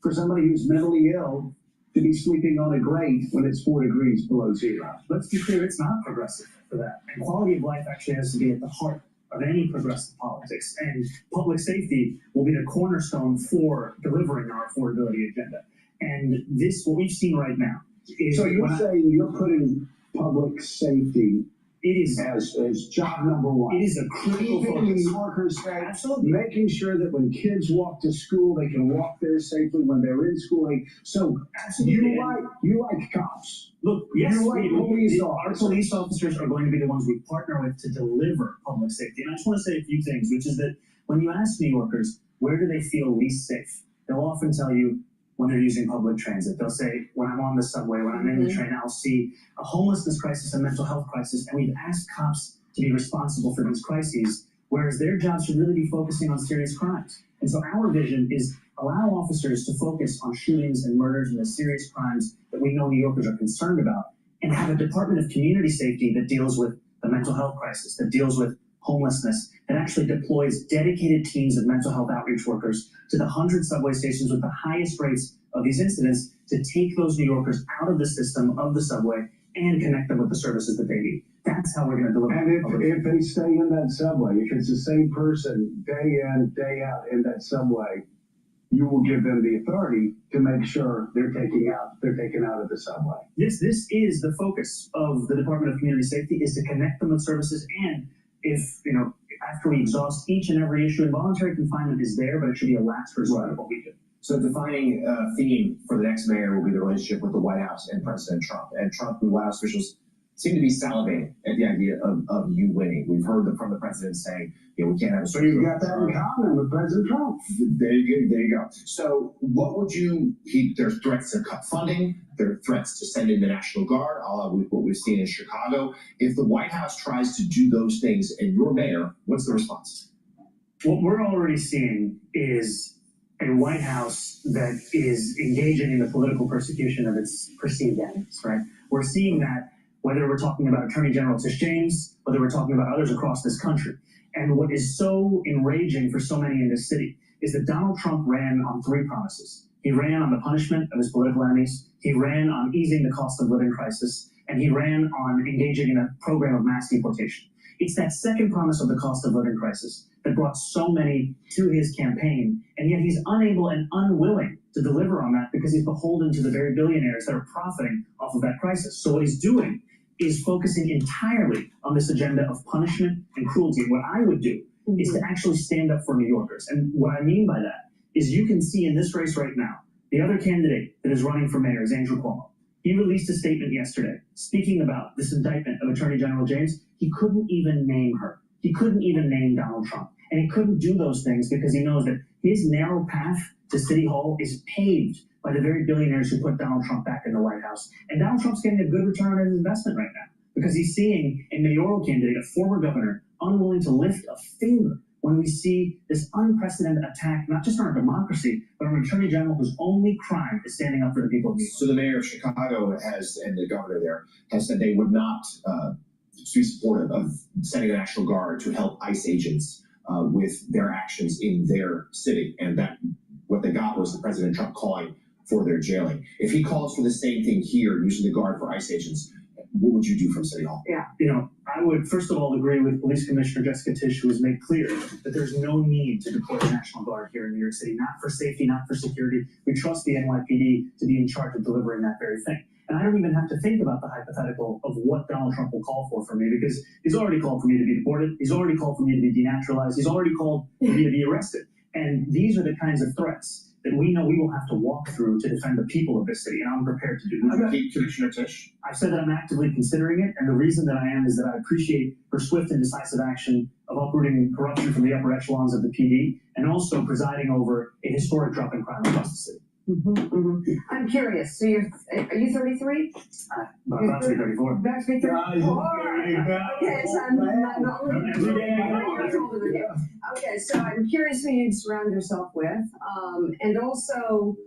for somebody who's mentally ill to be sleeping on a grate when it's 4 degrees below zero. Let's be clear, it's not progressive for that. And quality of life actually has to be at the heart of any progressive politics. And public safety will be the cornerstone for delivering our affordability agenda. And this, what we've seen right now, is so you're saying you're putting public safety as job number one. It is a critical Keeping focus. New Yorkers safe, Absolutely. making sure that when kids walk to school, they can walk there safely when they're in schooling. So Absolutely. you like cops. Look, yes, You like police our police officers are going to be the ones we partner with to deliver public safety. And I just want to say a few things, which is that when you ask New Yorkers, where do they feel least safe? They'll often tell you when they're using public transit. They'll say, when I'm on the subway, when I'm in the train, I'll see a homelessness crisis, a mental health crisis, and we've asked cops to be responsible for these crises, whereas their job should really be focusing on serious crimes. And so our vision is allow officers to focus on shootings and murders and the serious crimes that we know New Yorkers are concerned about, and have a Department of Community Safety that deals with the mental health crisis, that deals with homelessness, that actually deploys dedicated teams of mental health outreach workers to the 100 subway stations with the highest rates of these incidents to take those New Yorkers out of the system of the subway and connect them with the services that they need. That's how we're going to deliver. And if they stay in that subway, if it's the same person day in, day out in that subway, you will give them the authority to make sure they're taken out of the subway. This is the focus of the Department of Community Safety, is to connect them with services. And if, after we exhaust each and every issue, involuntary confinement is there, but it should be a last resort of what we do. So defining theme for the next mayor will be the relationship with the White House and President Trump. And Trump and White House officials seem to be salivating at the idea of you winning. We've heard from the president saying, we can't have a... So you've got that in common with President Trump. There you go. So what would there's threats to cut funding, there are threats to send in the National Guard, a la what we've seen in Chicago. If the White House tries to do those things and you're mayor, what's the response? What we're already seeing is a White House that is engaging in the political persecution of its perceived enemies, right? We're seeing that whether we're talking about Attorney General Tish James, whether we're talking about others across this country. And what is so enraging for so many in this city is that Donald Trump ran on 3 promises. He ran on the punishment of his political enemies, he ran on easing the cost of living crisis, and he ran on engaging in a program of mass deportation. It's that second promise of the cost of living crisis that brought so many to his campaign, and yet he's unable and unwilling to deliver on that because he's beholden to the very billionaires that are profiting off of that crisis. So what he's doing is focusing entirely on this agenda of punishment and cruelty. What I would do is to actually stand up for New Yorkers. And what I mean by that is you can see in this race right now, the other candidate that is running for mayor is Andrew Cuomo. He released a statement yesterday speaking about this indictment of Attorney General James. He couldn't even name her. He couldn't even name Donald Trump. And he couldn't do those things because he knows that his narrow path to City Hall is paved by the very billionaires who put Donald Trump back in the White House. And Donald Trump's getting a good return on his investment right now because he's seeing a mayoral candidate, a former governor, unwilling to lift a finger when we see this unprecedented attack, not just on our democracy, but on an attorney general whose only crime is standing up for the people of New York. So the mayor of Chicago and the governor there has said they would not be supportive of sending the National Guard to help ICE agents with their actions in their city. And that what they got was the President Trump calling for their jailing. If he calls for the same thing here, using the Guard for ICE agents, what would you do from City Hall? Yeah, I would first of all agree with Police Commissioner Jessica Tisch, who has made clear that there's no need to deploy the National Guard here in New York City, not for safety, not for security. We trust the NYPD to be in charge of delivering that very thing. And I don't even have to think about the hypothetical of what Donald Trump will call for me, because he's already called for me to be deported. He's already called for me to be denaturalized. He's already called for me to be arrested. And these are the kinds of threats that we know we will have to walk through to defend the people of this city, and I'm prepared to do that. Commissioner Tisch? I've said that I'm actively considering it, and the reason that I am is that I appreciate her swift and decisive action of uprooting corruption from the upper echelons of the PD, and also presiding over a historic drop in crime across the city. I'm curious. So are you 33? About to be 34. About to be 34. Okay, so I'm older than you. Okay, so I'm curious who you'd surround yourself with, and also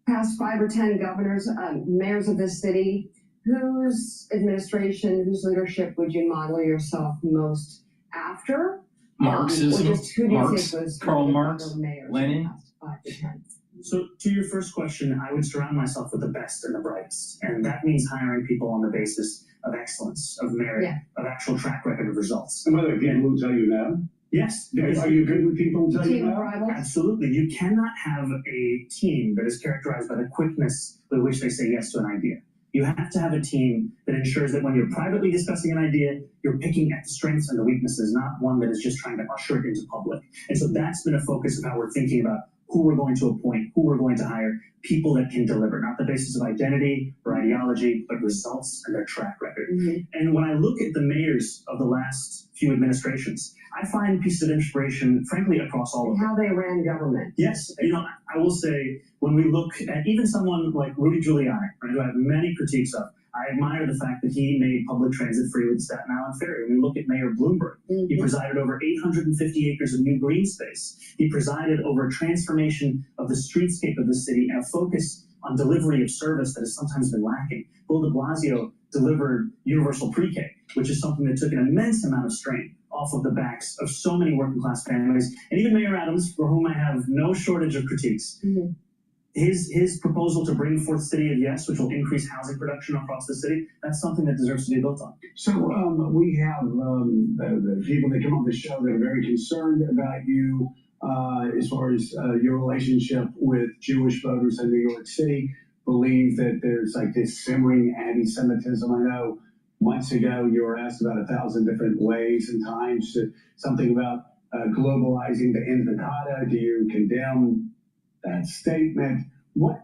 past 5 or 10 governors, mayors of this city. Whose administration, whose leadership would you model yourself most after? Marxism, Or just who do you Marx, think was Karl the Marx, other mayors Lenin. in the past 5 to 10? So to your first question, I would surround myself with the best and the brightest. And that means hiring people on the basis of excellence, of merit, of actual track record of results. And by the way, people will tell you no? Yes. Because Are you good with people who tell you Team of no? rivals? Absolutely. You cannot have a team that is characterized by the quickness with which they say yes to an idea. You have to have a team that ensures that when you're privately discussing an idea, you're picking at the strengths and the weaknesses, not one that is just trying to usher it into public. And so that's been a focus of how we're thinking about who we're going to appoint, who we're going to hire, people that can deliver, not the basis of identity or ideology, but results and their track record. And when I look at the mayors of the last few administrations, I find pieces of inspiration, frankly, across all of them. How they ran government. Yes, I will say, when we look at even someone like Rudy Giuliani, right, who I have many critiques of, I admire the fact that he made public transit free with Staten Island Ferry. When we look at Mayor Bloomberg, he presided over 850 acres of new green space. He presided over a transformation of the streetscape of the city and a focus on delivery of service that has sometimes been lacking. Bill de Blasio delivered universal pre-K, which is something that took an immense amount of strain off of the backs of so many working class families. And even Mayor Adams, for whom I have no shortage of critiques, his proposal to bring forth City of Yes, which will increase housing production across the city, that's something that deserves to be built on. So we have the people that come on the show that are very concerned about you as far as your relationship with Jewish voters in New York City, believe that there's like this simmering anti-Semitism. I know months ago you were asked about 1,000 different ways and times to something about globalizing the intifada. Do you condemn that statement? What?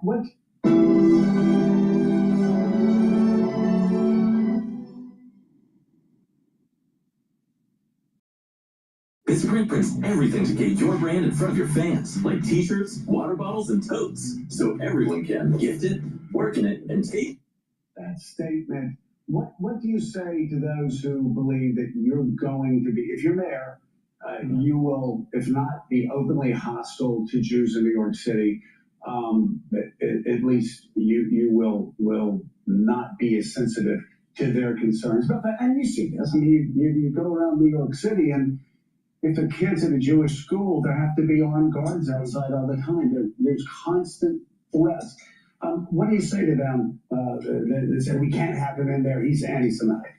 Print prints everything to get your brand in front of your fans, like t-shirts, water bottles, and totes, so everyone can gift it, work in it, and take that statement. What do you say to those who believe that you're going to be, if you're mayor, you will, if not be openly hostile to Jews in New York City, at least you will not be as sensitive to their concerns. But and you see this. I mean, you go around New York City, and if a kid's in a Jewish school, there have to be armed guards outside all the time. There's constant threats. What do you say to them that say we can't have him in there? He's anti-Semitic.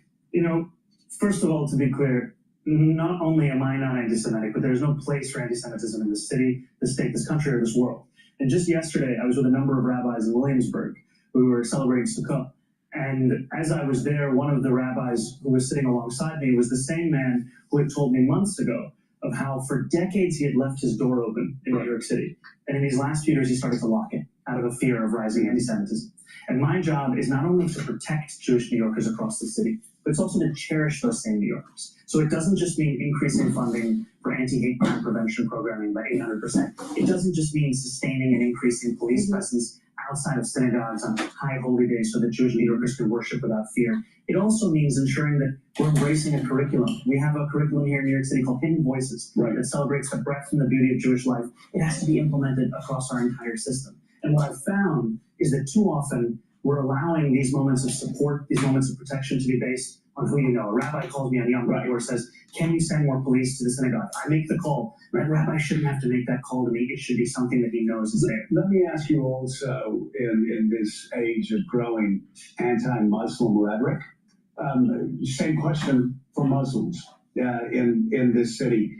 First of all, to be clear, not only am I not anti-Semitic, but there's no place for anti-Semitism in this city, this state, this country, or this world. And just yesterday, I was with a number of rabbis in Williamsburg who were celebrating Sukkot. And as I was there, one of the rabbis who was sitting alongside me was the same man who had told me months ago of how for decades he had left his door open in New York City. And in these last few years, he started to lock it out of a fear of rising anti-Semitism. And my job is not only to protect Jewish New Yorkers across the city, but it's also to cherish those same New Yorkers. So it doesn't just mean increasing funding for anti-hate crime prevention programming by 800%. It doesn't just mean sustaining and increasing police presence outside of synagogues on high holy days so that Jewish New Yorkers can worship without fear. It also means ensuring that we're embracing a curriculum. We have a curriculum here in New York City called Hidden Voices that celebrates the breadth and the beauty of Jewish life. It has to be implemented across our entire system. And what I've found is that too often we're allowing these moments of support, these moments of protection to be based on who you know. A rabbi calls me on Yom Kippur, says, can you send more police to the synagogue? I make the call. That rabbi shouldn't have to make that call to me. It should be something that he knows is there. Let me ask you also, in this age of growing anti-Muslim rhetoric, same question for Muslims in this city.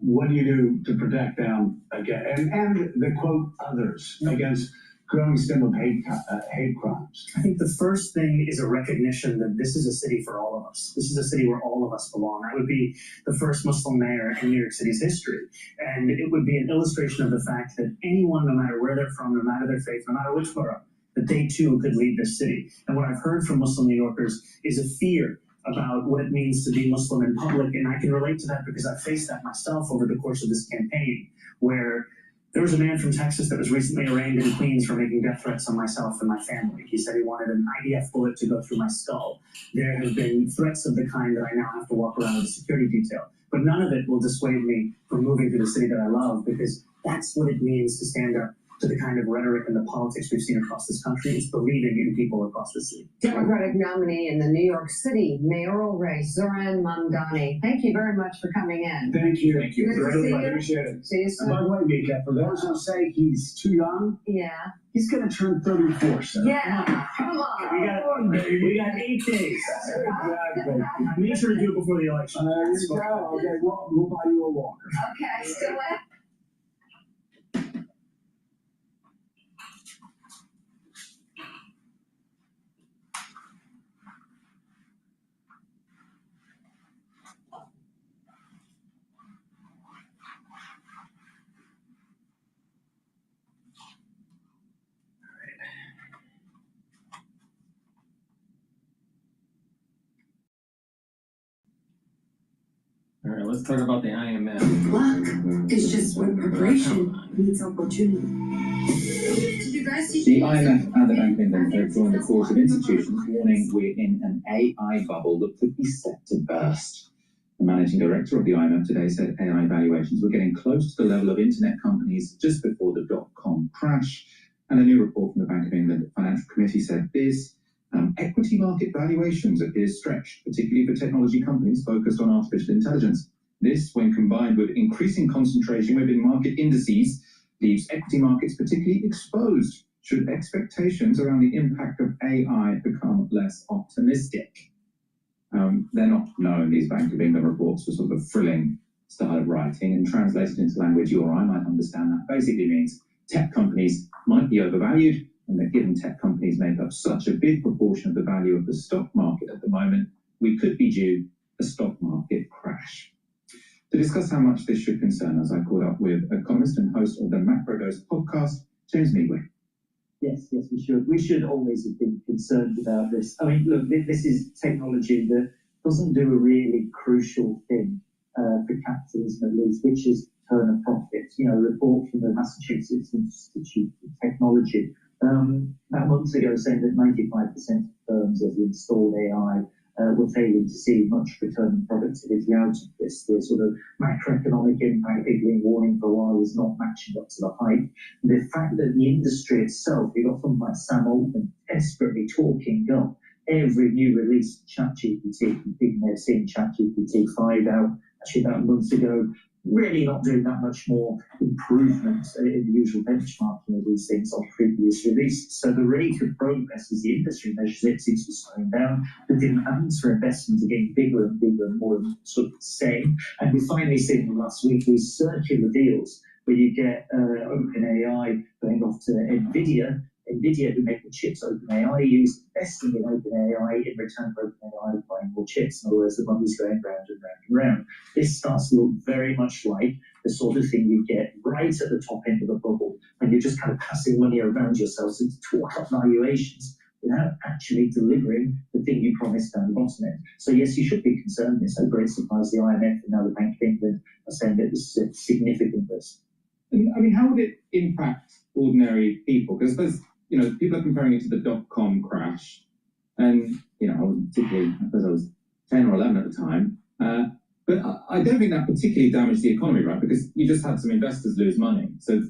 What do you do to protect them again and the quote others against growing stem of hate crimes? I think the first thing is a recognition that this is a city for all of us. This is a city where all of us belong. I would be the first Muslim mayor in New York City's history. And it would be an illustration of the fact that anyone, no matter where they're from, no matter their faith, no matter which borough, that they too could lead this city. And what I've heard from Muslim New Yorkers is a fear about what it means to be Muslim in public. And I can relate to that because I faced that myself over the course of this campaign, where there was a man from Texas that was recently arraigned in Queens for making death threats on myself and my family. He said he wanted an IDF bullet to go through my skull. There have been threats of the kind that I now have to walk around with a security detail. But none of it will dissuade me from moving to the city that I love, because that's what it means to stand up to the kind of rhetoric and the politics we've seen across this country. It's believing in people across the city. Democratic nominee in the New York City mayoral race, Zoran Mamdani. Thank you very much for coming in. Thank you. Thank you. Good to see you. Appreciate it. See you And soon. by the way, Mika, for those who say he's too young, Yeah. he's going to turn 34. So. Yeah. Come on. We got 8 days. Exactly. Make sure to do it before the election. There you go. Okay, we'll buy you a walker. Okay, still at All right, let's talk about the IMF. Luck is just when preparation meets opportunity. Did you guys see The IMF and the Bank of England have joined the court of institutions warning we're in an AI bubble that could be set to burst. The managing director of the IMF today said AI valuations were getting close to the level of internet companies just before the dot-com crash. And a new report from the Bank of England Financial Committee said this. Equity market valuations appear stretched, particularly for technology companies focused on artificial intelligence. This, when combined with increasing concentration within market indices, leaves equity markets particularly exposed should expectations around the impact of AI become less optimistic. They're not known, these Bank of England reports, for sort of a thrilling style of writing, and translated into language you or I might understand that basically means tech companies might be overvalued, and that given tech companies make up such a big proportion of the value of the stock market at the moment, we could be due a stock market crash. To discuss how much this should concern us, I caught up with economist and host of the Macro Dose podcast, James Meadway. Yes, we should. We should always have been concerned about this. I mean, look, this is technology that doesn't do a really crucial thing for capitalism, at least, which is turn a profit. You know, a report from the Massachusetts Institute of Technology about months ago saying that 95% of firms that installed AI were failing to see much return in productivity out of this. The sort of macroeconomic impact people have been warning for a while is not matching up to the hype. The fact that the industry itself, you've got someone like Sam Altman desperately talking up every new release of ChatGPT. You may have seen ChatGPT 5 out actually about a month ago. Really not doing that much more improvement in the usual benchmarking of these things on previous releases. So the rate of progress as the industry measures it seems to be slowing down. The demands for investment are getting bigger and bigger and more sort of the same. And we finally seen last week these circular deals where you get OpenAI going off to NVIDIA, who make the chips OpenAI use, investing in OpenAI in return for OpenAI buying more chips. In other words, the money's going round and round and round. This starts to look very much like the sort of thing you get right at the top end of the bubble when you're just kind of passing money around yourselves to talk up valuations without actually delivering the thing you promised down the bottom end. So yes, you should be concerned. It's no great surprise the IMF and now the Bank of England are saying that this is a significant risk. I mean, how would it impact ordinary people? Because there's, people are comparing it to the dot-com crash. And, I wasn't particularly, I suppose I was 10 or 11 at the time. But I don't think that particularly damaged the economy, right? Because you just had some investors lose money. So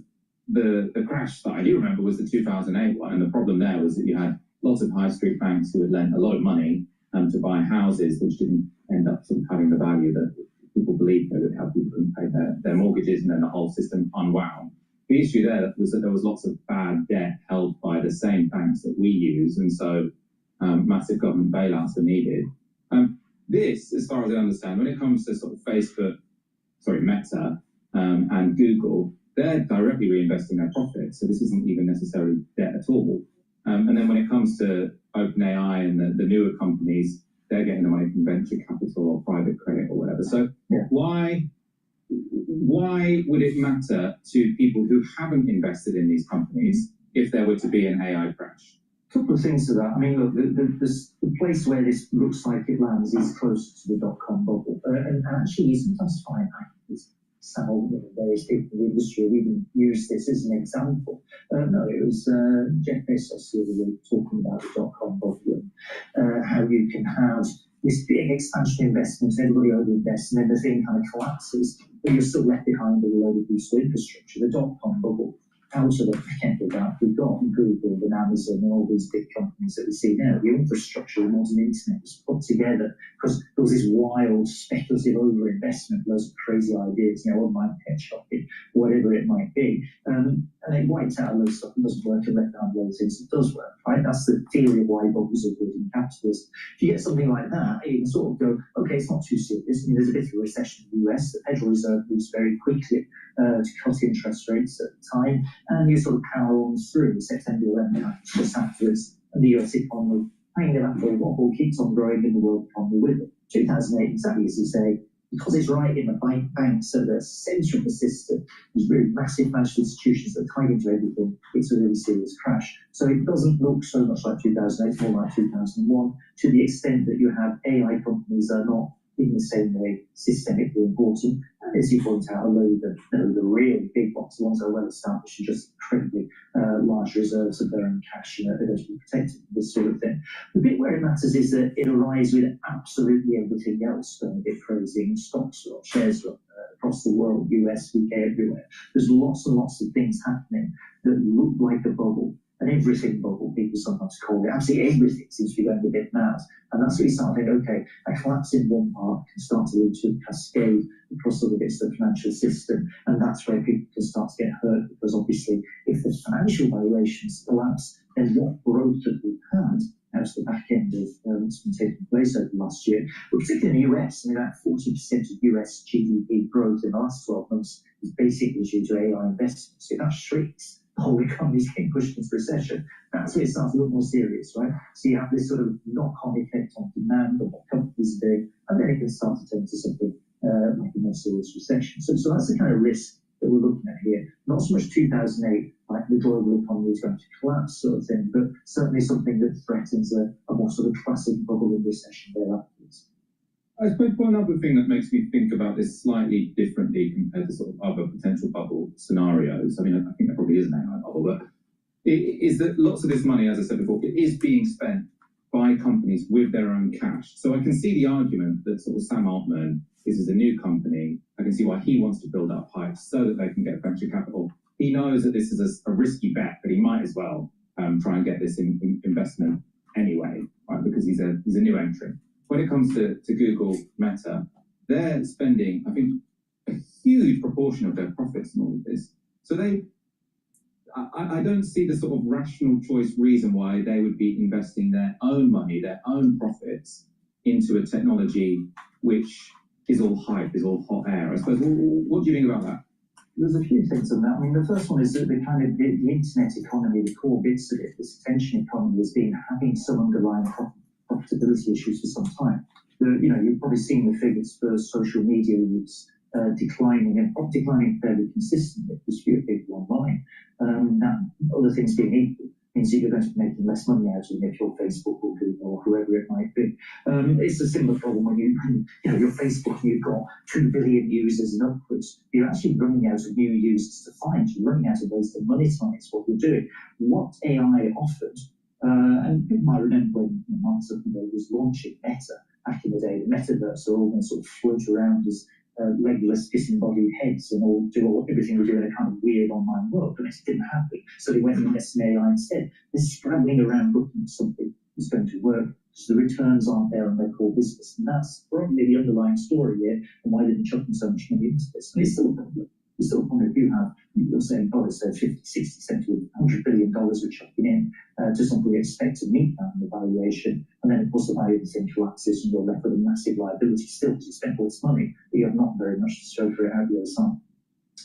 the crash that I do remember was the 2008 one. And the problem there was that you had lots of high street banks who had lent a lot of money to buy houses, which didn't end up sort of having the value that people believed they would have. People couldn't pay their mortgages, and then the whole system unwound. The issue there was that there was lots of bad debt held by the same banks that we use, and so massive government bailouts were needed. This, as far as I understand, when it comes to sort of Meta and Google, they're directly reinvesting their profits, so this isn't even necessarily debt at all. And then when it comes to OpenAI and the newer companies, they're getting the money from venture capital or private credit or whatever. So why would it matter to people who haven't invested in these companies if there were to be an AI crash? A couple of things to that. I mean, look, the place where this looks like it lands is close to the dot-com bubble. And actually, sometimes find Sam Altman and various people in the industry have even used this as an example. No, it was Jeff Bezos the other week talking about the dot-com bubble and how you can have this big expansion investment, everybody overinvests, and then the thing kind of collapses, but you're still left behind with a load of useful infrastructure. The dot-com bubble out of the back end of that, we've got Google and Amazon and all these big companies that we see now. The infrastructure, the modern internet was put together because there was this wild, speculative overinvestment, loads of crazy ideas, online pet shopping, whatever it might be. And it wiped out a load of stuff that doesn't work and left behind loads of things that does work, right? That's the theory of why bubbles are good in capitalism. If you get something like that, you can sort of go, okay, it's not too serious. I mean, there's a bit of a recession in the US. The Federal Reserve moves very quickly to cut interest rates at the time, and you sort of power on through. September 11th, just afterwards, and the US economy, kind of after wobble, keeps on growing in the world economy with it. 2008, exactly as you say, because it's right in the banks at the centre of the system, these really massive financial institutions that are tied into everything, it's a really serious crash. So it doesn't look so much like 2008, more like 2001, to the extent that you have AI companies that are not in the same way systemically important. And as you point out, a load of the really big ones, the ones that are well established and just incredibly large reserves of their own cash, are going to be protected from this sort of thing. The bit where it matters is that it arrives with absolutely everything else going a bit crazy. Stocks or shares across the world, US, UK, everywhere. There's lots and lots of things happening that look like a bubble. And everything bubble, people sometimes call it. Absolutely everything seems to be going a bit mad. And that's where you start thinking, okay, a collapse in one part can start to lead to a cascade across other bits of the financial system. And that's where people can start to get hurt, because obviously if the financial valuations collapse, then what growth that we've had out of the back end of what's been taking place over the last year, but particularly in the US, I mean, about 40% of US GDP growth in the last 12 months is basically due to AI investments. So that shrinks. The whole economy is getting pushed into recession. That's where it starts to look more serious, right? So you have this sort of knock-on effect on demand on what companies are doing, and then it can start to turn to something like a more serious recession. So that's the kind of risk that we're looking at here. Not so much 2008, like the global economy is going to collapse sort of thing, but certainly something that threatens a more sort of classic bubble of recession thereafterwards. I suppose one other thing that makes me think about this slightly differently compared to sort of other potential bubble scenarios, I mean, I think there probably is an AI bubble, but is that lots of this money, as I said before, it is being spent by companies with their own cash. So I can see the argument that sort of Sam Altman, this is a new company, I can see why he wants to build up pipes so that they can get venture capital. He knows that this is a risky bet, but he might as well try and get this investment anyway, right? Because he's a new entrant. When it comes to Google, Meta, they're spending, I think, a huge proportion of their profits on all of this. So I don't see the sort of rational choice reason why they would be investing their own money, their own profits, into a technology which is all hype, is all hot air. I suppose, what do you think about that? There's a few things on that. I mean, the first one is that the internet economy, the core bits of it, this attention economy, has been having some underlying profitability issues for some time. You've probably seen the figures for social media use declining fairly consistently with fewer people online. That, other things being equal, means you're going to be making less money out of them if you're Facebook or Google or whoever it might be. It's a similar problem when you're Facebook and you've got 2 billion users and upwards. You're actually running out of new users to find. You're running out of ways to monetize what you're doing. What AI offered, and people might remember when Mark Zuckerberg was launching Meta back in the day, the metaverse are all going to sort of float around as regular disembodied heads and all do everything we do in a kind of weird online world, but it didn't happen. So they went and invested in AI instead. They're scrambling around looking for something that's going to work, so the returns aren't there on their core business. And that's probably the underlying story here, and why they've been chucking so much money into this. And it's still a problem. It's still a problem if you have, you're saying, so 50, 60, 70, $100 billion we're chucking in to something we expect to meet that in the valuation. And then, of course, the value of the thing collapses and you're left with a massive liability still because you spent all this money, but you have not very much to show for it out the other side.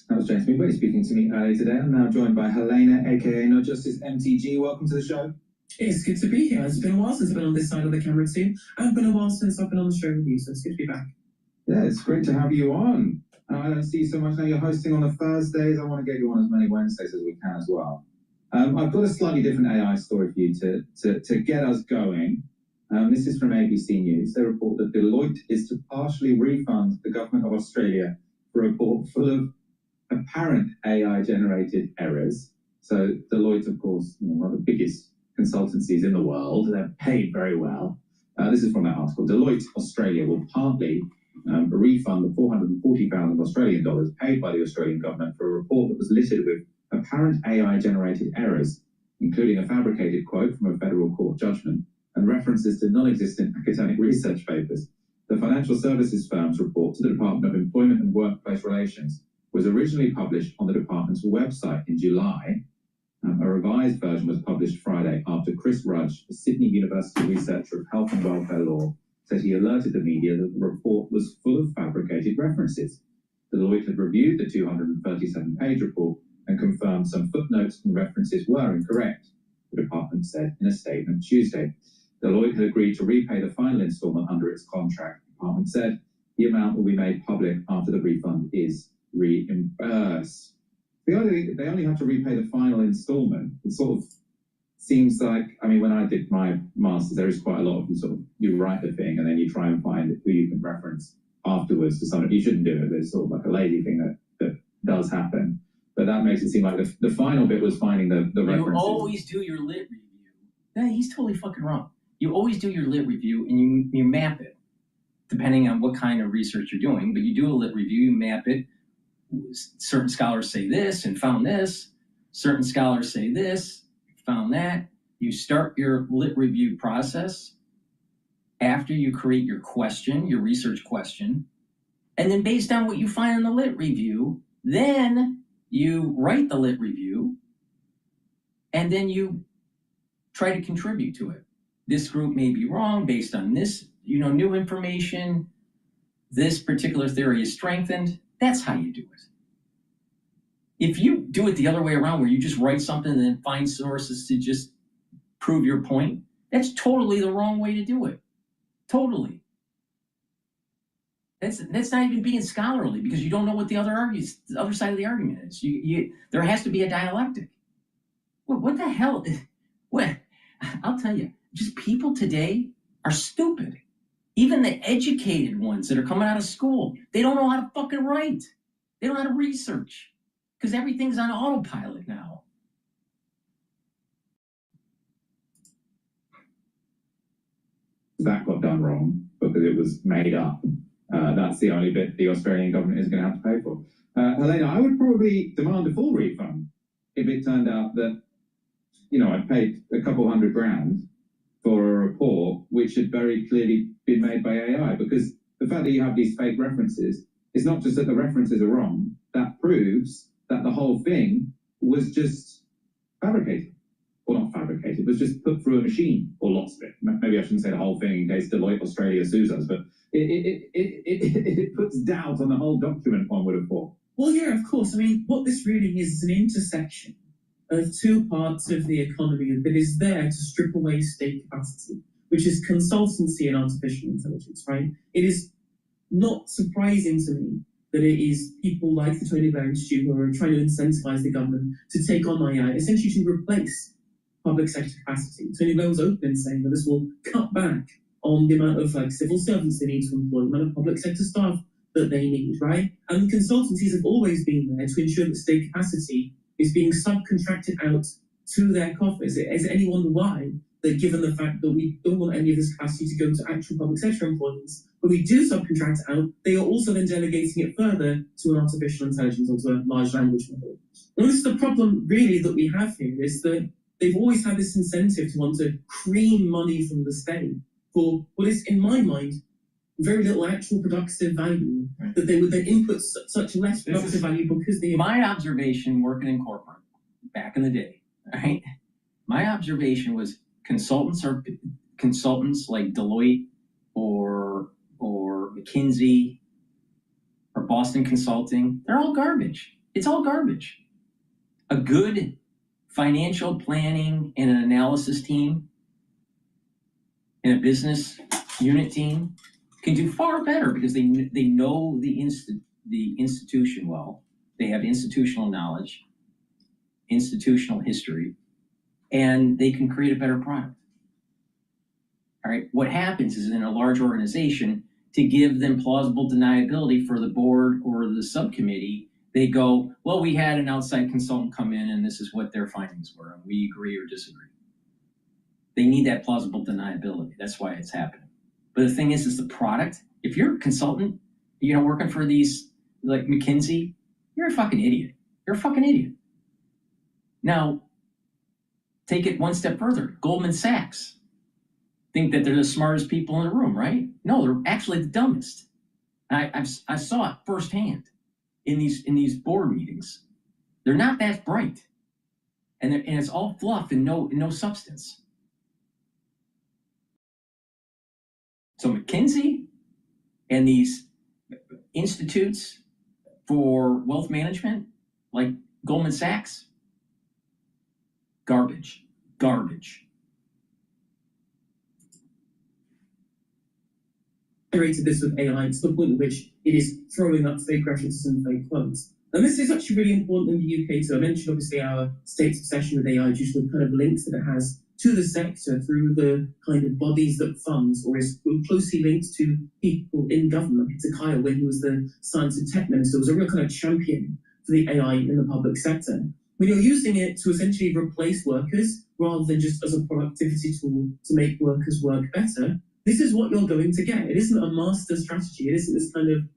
That was James Midway speaking to me earlier today. I'm now joined by Helena, aka No Justice MTG. Welcome to the show. It's good to be here. It's been a while since I've been on this side of the camera too. And it's been a while since I've been on the show with you, so it's good to be back. Yeah, it's great to have you on. I don't see you so much now. You're hosting on the Thursdays. I want to get you on as many Wednesdays as we can as well. I've got a slightly different AI story for you to get us going. This is from ABC News. They report that Deloitte is to partially refund the government of Australia for a report full of apparent AI-generated errors. So Deloitte, of course, one of the biggest consultancies in the world. They're paid very well. This is from that article. Deloitte Australia will partly refund the $440,000 Australian dollars paid by the Australian government for a report that was littered with apparent AI-generated errors, including a fabricated quote from a federal court judgment and references to non-existent academic research papers. The financial services firm's report to the Department of Employment and Workplace Relations was originally published on the department's website in July. A revised version was published Friday after Chris Rudge, a Sydney University researcher of health and welfare law, said he alerted the media that the report was full of fabricated references. Deloitte had reviewed the 237-page report and confirmed some footnotes and references were incorrect, the department said in a statement Tuesday. Deloitte had agreed to repay the final installment under its contract. The department said the amount will be made public after the refund is reimbursed. They only have to repay the final installment. It sort of seems like, I mean, when I did my master's, there is quite a lot of you write the thing and then you try and find who you can reference afterwards to something. You shouldn't do it, but it's sort of like a lazy thing that does happen. But that makes it seem like the final bit was finding the references. You always do your lit review. Yeah, he's totally fucking wrong. You always do your lit review and you map it, depending on what kind of research you're doing. But you do a lit review, you map it. Certain scholars say this and found this. Certain scholars say this, found that. You start your lit review process after you create your question, your research question. And then based on what you find in the lit review, then you write the lit review and then you try to contribute to it. This group may be wrong based on this, new information. This particular theory is strengthened. That's how you do it. If you do it the other way around, where you just write something and then find sources to just prove your point, that's totally the wrong way to do it. Totally. That's not even being scholarly, because you don't know what the other side of the argument is. There has to be a dialectic. What the hell? What? I'll tell you, just people today are stupid. Even the educated ones that are coming out of school, they don't know how to fucking write. They don't know how to research, because everything's on autopilot now. That got done wrong because it was made up. That's the only bit the Australian government is going to have to pay for. Helena, I would probably demand a full refund if it turned out that, I paid a couple $100,000 for a report which had very clearly been made by AI, because the fact that you have these fake references, it's not just that the references are wrong, that proves that the whole thing was just fabricated. Or not fabricated, was just put through a machine, or lots of it. Maybe I shouldn't say the whole thing in case Deloitte Australia sues us, but it puts doubt on the whole document, one would have thought. Well, yeah, of course. I mean, what this really is an intersection of two parts of the economy that is there to strip away state capacity, which is consultancy and artificial intelligence, right? It is not surprising to me that it is people like the Tony Blair Institute who are trying to incentivize the government to take on AI, essentially to replace public sector capacity. Tony Blair was open in saying that this will cut back on the amount of civil servants they need to employ, the amount of public sector staff that they need, right? And consultancies have always been there to ensure that state capacity is being subcontracted out to their coffers. Is any wonder why that, given the fact that we don't want any of this capacity to go to actual public sector employments, but we do subcontract it out, they are also then delegating it further to an artificial intelligence or to a large language model. And this is the problem really that we have here, is that they've always had this incentive to want to cream money from the state for what is, in my mind, very little actual productive value, that they would then input such less productive value because they... My observation working in corporate back in the day, right? My observation was consultants like Deloitte or McKinsey or Boston Consulting, they're all garbage. It's all garbage. A good financial planning and an analysis team and a business unit team can do far better because they know the institution well. They have institutional knowledge, institutional history, and they can create a better product. All right. What happens is, in a large organization, to give them plausible deniability for the board or the subcommittee, they go, well, we had an outside consultant come in and this is what their findings were, and we agree or disagree. They need that plausible deniability. That's why it's happening. But the thing is the product, if you're a consultant, working for these, like McKinsey, you're a fucking idiot. You're a fucking idiot. Now, take it one step further. Goldman Sachs think that they're the smartest people in the room, right? No, they're actually the dumbest. I saw it firsthand in these board meetings. They're not that bright, and it's all fluff and no substance. So McKinsey and these institutes for wealth management, like Goldman Sachs, garbage. Generated this with AI to the point at which it is throwing up fake references and fake quotes. And this is actually really important in the UK. So I mentioned obviously our state's obsession with AI due to the kind of links that it has to the sector through the kind of bodies that funds or is closely linked to people in government. Peter Kyle, when he was the science and tech minister, was a real kind of champion for the AI in the public sector. When you're using it to essentially replace workers rather than just as a productivity tool to make workers work better, this is what you're going to get. It isn't a master strategy. It isn't this kind of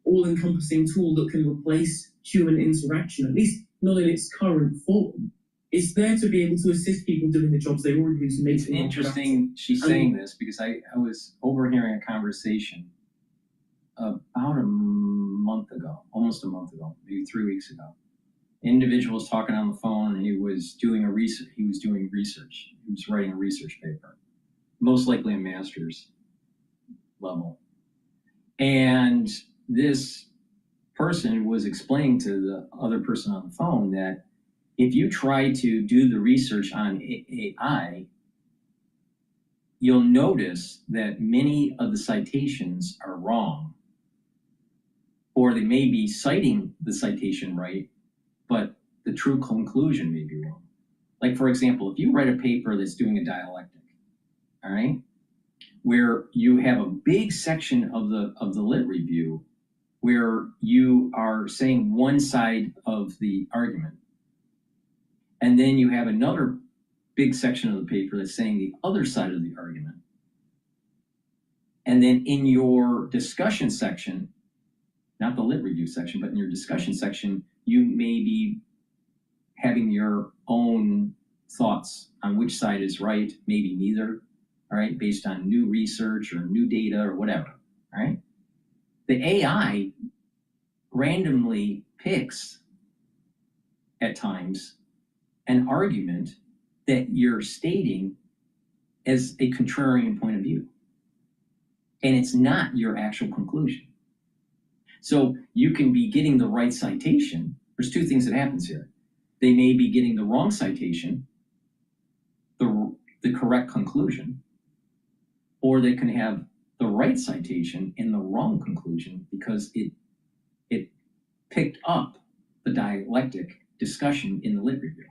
all-encompassing tool that can replace human interaction, at least not in its current form. It's there to be able to assist people doing the jobs they already do to make It's interesting she's saying this because I was overhearing a conversation about almost a month ago, maybe 3 weeks ago. Individual was talking on the phone and he was doing research. He was writing a research paper, most likely a master's level. And this person was explaining to the other person on the phone that if you try to do the research on AI, you'll notice that many of the citations are wrong, or they may be citing the citation right, but the true conclusion may be wrong. Like, for example, if you write a paper that's doing a dialectic, all right, where you have a big section of the lit review where you are saying one side of the argument, and then you have another big section of the paper that's saying the other side of the argument. And then in your discussion section, not the lit review section, but in your discussion section, you may be having your own thoughts on which side is right, maybe neither, all right, based on new research or new data or whatever, all right? The AI randomly picks at times an argument that you're stating as a contrarian point of view. And it's not your actual conclusion. So you can be getting the right citation. There's two things that happens here. They may be getting the wrong citation, the correct conclusion, or they can have the right citation and the wrong conclusion because it picked up the dialectic discussion in the lit review.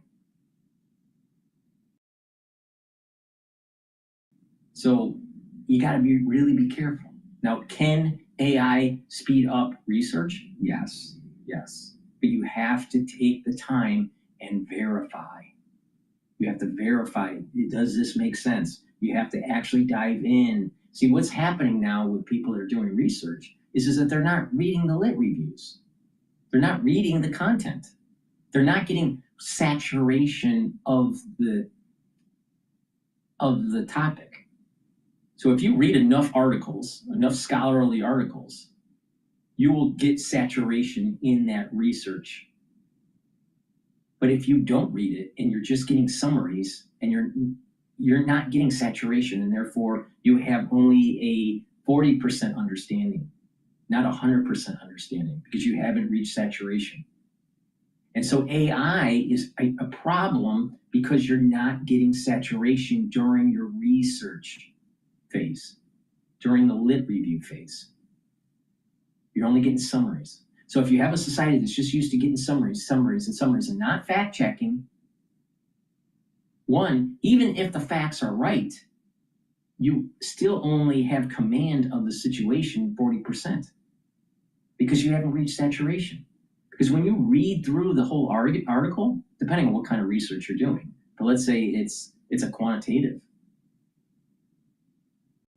So you got to really be careful. Now, can AI speed up research? Yes. But you have to take the time and verify. You have to verify, does this make sense? You have to actually dive in. See, what's happening now with people that are doing research is that they're not reading the lit reviews. They're not reading the content. They're not getting saturation of the topic. So if you read enough articles, enough scholarly articles, you will get saturation in that research. But if you don't read it and you're just getting summaries and you're not getting saturation, and therefore you have only a 40% understanding, not 100% understanding, because you haven't reached saturation. And so AI is a problem because you're not getting saturation during your research phase, during the lit review phase. You're only getting summaries. So if you have a society that's just used to getting summaries and not fact checking, one, even if the facts are right, you still only have command of the situation 40% because you haven't reached saturation. Because when you read through the whole article, depending on what kind of research you're doing, but let's say it's a quantitative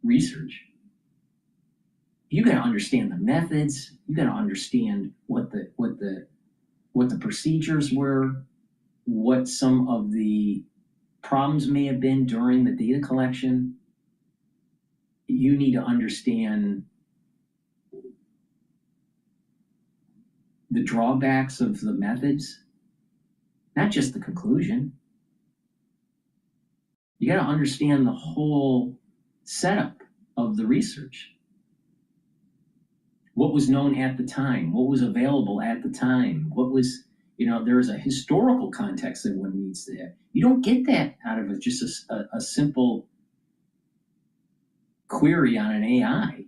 research, you got to understand the methods. You got to understand what the procedures were, what some of the problems may have been during the data collection, you need to understand the drawbacks of the methods, not just the conclusion. You got to understand the whole setup of the research. What was known at the time, what was available at the time, what was, there's a historical context that one needs to have. You don't get that out of just a simple query on an AI,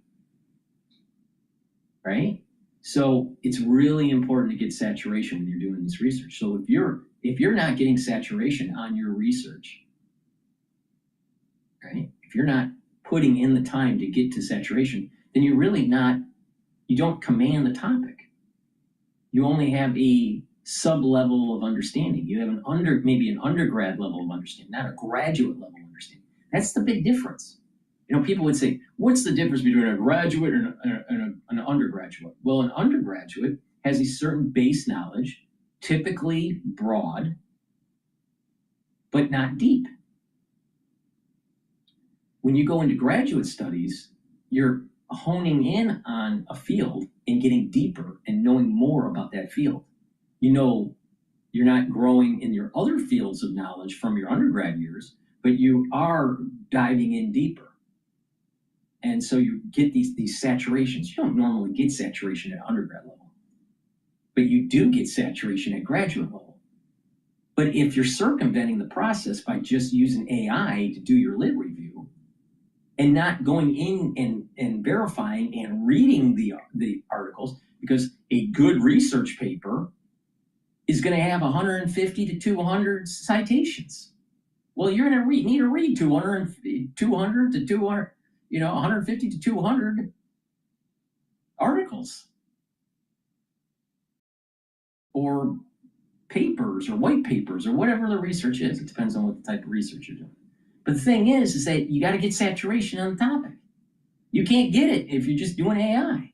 right? So it's really important to get saturation when you're doing this research. So if you're not getting saturation on your research, right? If you're not putting in the time to get to saturation, then you're really not, you don't command the topic. You only have a sub-level of understanding. You have maybe an undergrad level of understanding, not a graduate level of understanding. That's the big difference. People would say, what's the difference between a graduate and an undergraduate? Well, an undergraduate has a certain base knowledge, typically broad, but not deep. When you go into graduate studies, you're honing in on a field and getting deeper and knowing more about that field. You're not growing in your other fields of knowledge from your undergrad years, but you are diving in deeper. And so you get these saturations. You don't normally get saturation at undergrad level, but you do get saturation at graduate level. But if you're circumventing the process by just using AI to do your lit review and not going in and verifying and reading the articles, because a good research paper is going to have 150 to 200 citations. Well, you're going to need to read 200 to 200, 150 to 200 articles or papers or white papers or whatever the research is. It depends on what the type of research you're doing. But the thing is that you got to get saturation on the topic. You can't get it if you're just doing AI.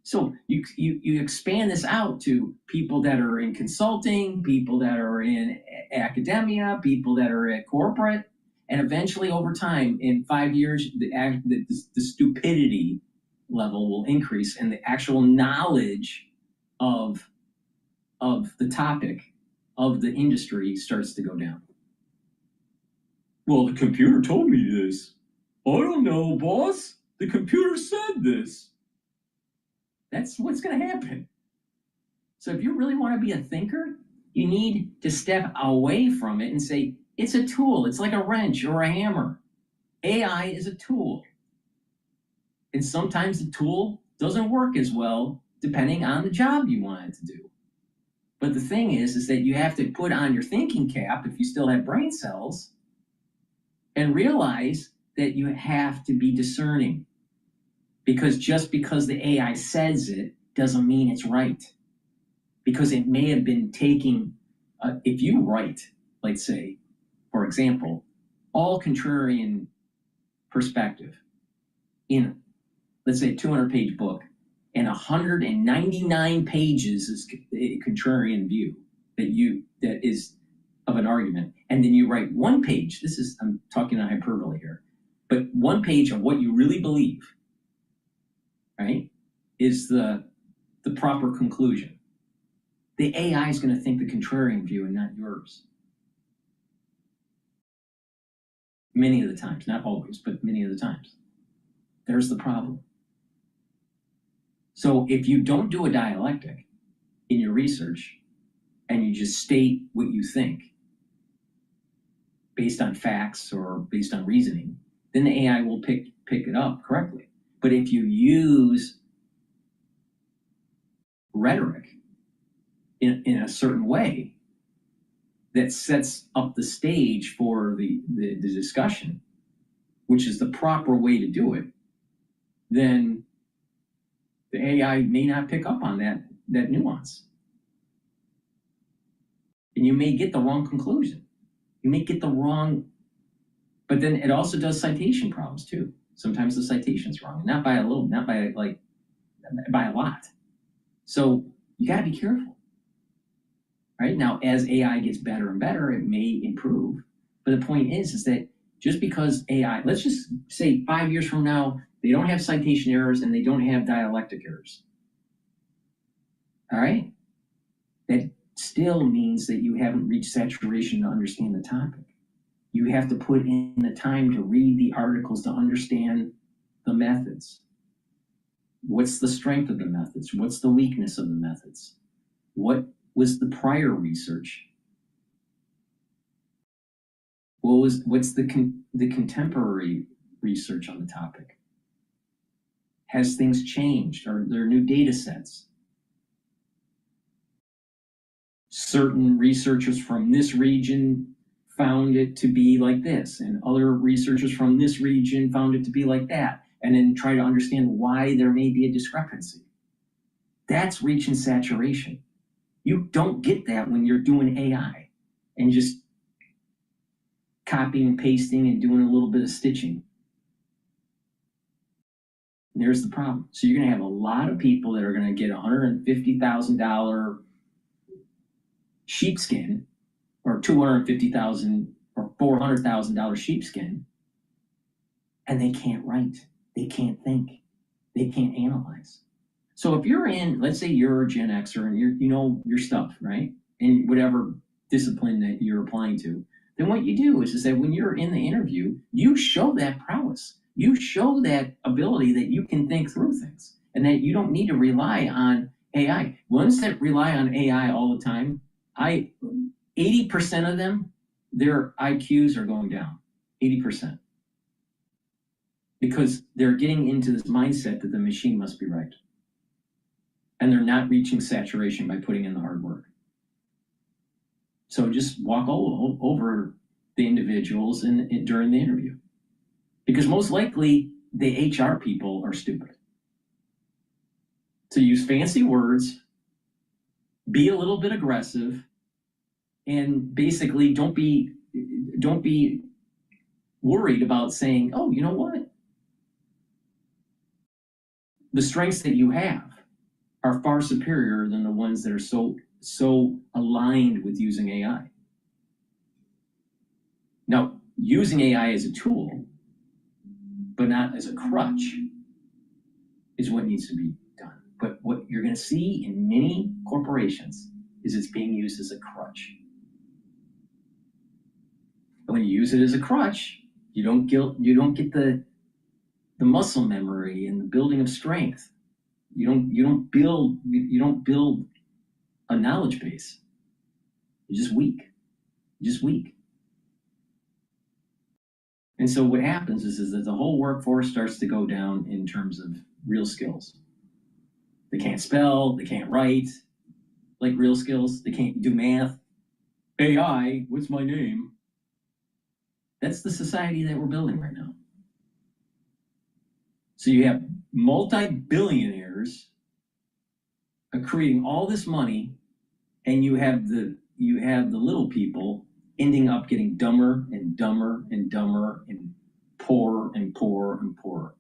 So you expand this out to people that are in consulting, people that are in academia, people that are at corporate, and eventually over time, in 5 years, the stupidity level will increase and the actual knowledge of the topic of the industry starts to go down. Well, the computer told me this. I don't know, boss. The computer said this. That's what's going to happen. So if you really want to be a thinker, you need to step away from it and say, it's a tool. It's like a wrench or a hammer. AI is a tool. And sometimes the tool doesn't work as well depending on the job you want it to do. But the thing is that you have to put on your thinking cap if you still have brain cells and realize that you have to be discerning. Because just because the AI says it doesn't mean it's right. Because it may have been taking, if you write, let's say, for example, all contrarian perspective in, let's say, a 200-page book, and 199 pages is a contrarian view that is of an argument, and then you write one page, I'm talking in hyperbole here, but one page of what you really believe, right, is the proper conclusion. The AI is going to think the contrarian view and not yours. Many of the times, not always, but many of the times. There's the problem. So if you don't do a dialectic in your research and you just state what you think based on facts or based on reasoning, then the AI will pick it up correctly. But if you use rhetoric in a certain way that sets up the stage for the discussion, which is the proper way to do it, then the AI may not pick up on that nuance. And you may get the wrong conclusion. You may get the wrong, but then it also does citation problems too. Sometimes the citation's wrong, not by a little, not by by a lot. So you got to be careful, right? Right now, as AI gets better and better, it may improve. But the point is that just because AI, let's just say 5 years from now, they don't have citation errors and they don't have dialectic errors. All right? That still means that you haven't reached saturation to understand the topic. You have to put in the time to read the articles to understand the methods. What's the strength of the methods? What's the weakness of the methods? What was the prior research? What's the contemporary research on the topic? Has things changed? Are there new data sets? Certain researchers from this region found it to be like this, and other researchers from this region found it to be like that, and then try to understand why there may be a discrepancy. That's reaching saturation. You don't get that when you're doing AI and just copying and pasting and doing a little bit of stitching. And there's the problem. So you're going to have a lot of people that are going to get $150,000 sheepskin, or $250,000 or $400,000 sheepskin, and they can't write, they can't think, they can't analyze. So if you're in, let's say you're a Gen Xer and you know your stuff, right? In whatever discipline that you're applying to, then what you do is that when you're in the interview, you show that prowess. You show that ability that you can think through things and that you don't need to rely on AI. Ones that rely on AI all the time, 80% of them, their IQs are going down, 80%. Because they're getting into this mindset that the machine must be right. And they're not reaching saturation by putting in the hard work. So just walk over the individuals during the interview. Because most likely the HR people are stupid. So use fancy words, be a little bit aggressive, and basically don't be worried about saying, oh, you know what? The strengths that you have are far superior than the ones that are so aligned with using AI. Now, using AI as a tool, but not as a crutch, is what needs to be done. But what you're going to see in many corporations is it's being used as a crutch. And when you use it as a crutch, you don't get the muscle memory and the building of strength. You don't build a knowledge base. You're just weak. You're just weak. And so what happens is that the whole workforce starts to go down in terms of real skills. They can't spell, they can't write, like real skills. They can't do math. AI, what's my name? That's the society that we're building right now. So you have multi-billionaires creating all this money, and you have the little people ending up getting dumber and dumber and dumber and poorer and poorer and poorer.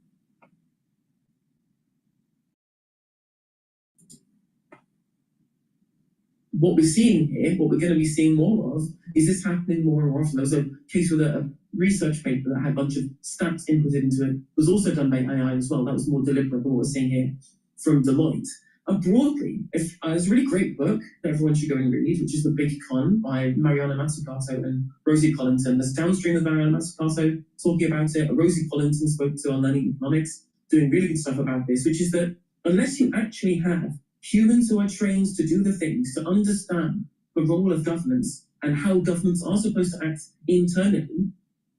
What we're seeing here, what we're going to be seeing more of, is this happening more and more often. There was a case with a research paper that had a bunch of stats inputted into it. It was also done by AI as well. That was more deliberate than what we're seeing here from Deloitte. And broadly, there's a really great book that everyone should go and read, which is The Big Con by Mariana Mazzucato and Rosie Collington. There's downstream of Mariana Mazzucato talking about it. Rosie Collington spoke to on Learning Economics, doing really good stuff about this, which is that unless you actually have humans who are trained to do the things, to understand the role of governments and how governments are supposed to act internally,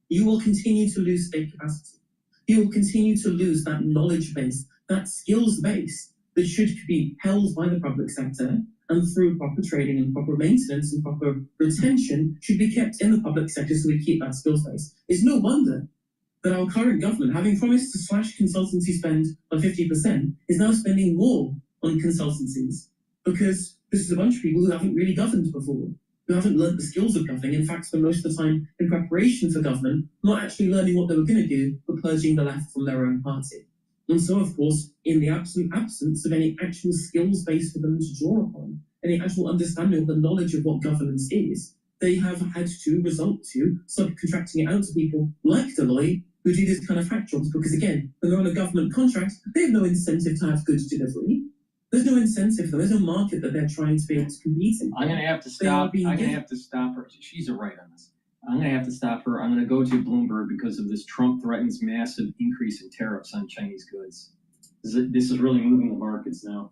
you will continue to lose state capacity. You will continue to lose that knowledge base, that skills base that should be held by the public sector, and through proper training and proper maintenance and proper retention should be kept in the public sector so we keep that skills base. It's no wonder that our current government, having promised to slash consultancy spend by 50%, is now spending more on consultancies, because this is a bunch of people who haven't really governed before, who haven't learned the skills of governing. In fact, spend most of the time in preparation for government, not actually learning what they were going to do, but purging the left from their own party. And so, of course, in the absolute absence of any actual skills base for them to draw upon, any actual understanding of the knowledge of what governance is, they have had to resort to subcontracting it out to people like Deloitte who do this kind of hack jobs, because again, when they're on a government contract, they have no incentive to have goods delivery. There's no incentive, there's no market that they're trying to be able to compete in. I'm going to have to stop. I'm going to have to stop her. She's right on this. I'm going to have to stop her. I'm going to go to Bloomberg because of this. Trump threatens massive increase in tariffs on Chinese goods. This is really moving the markets now.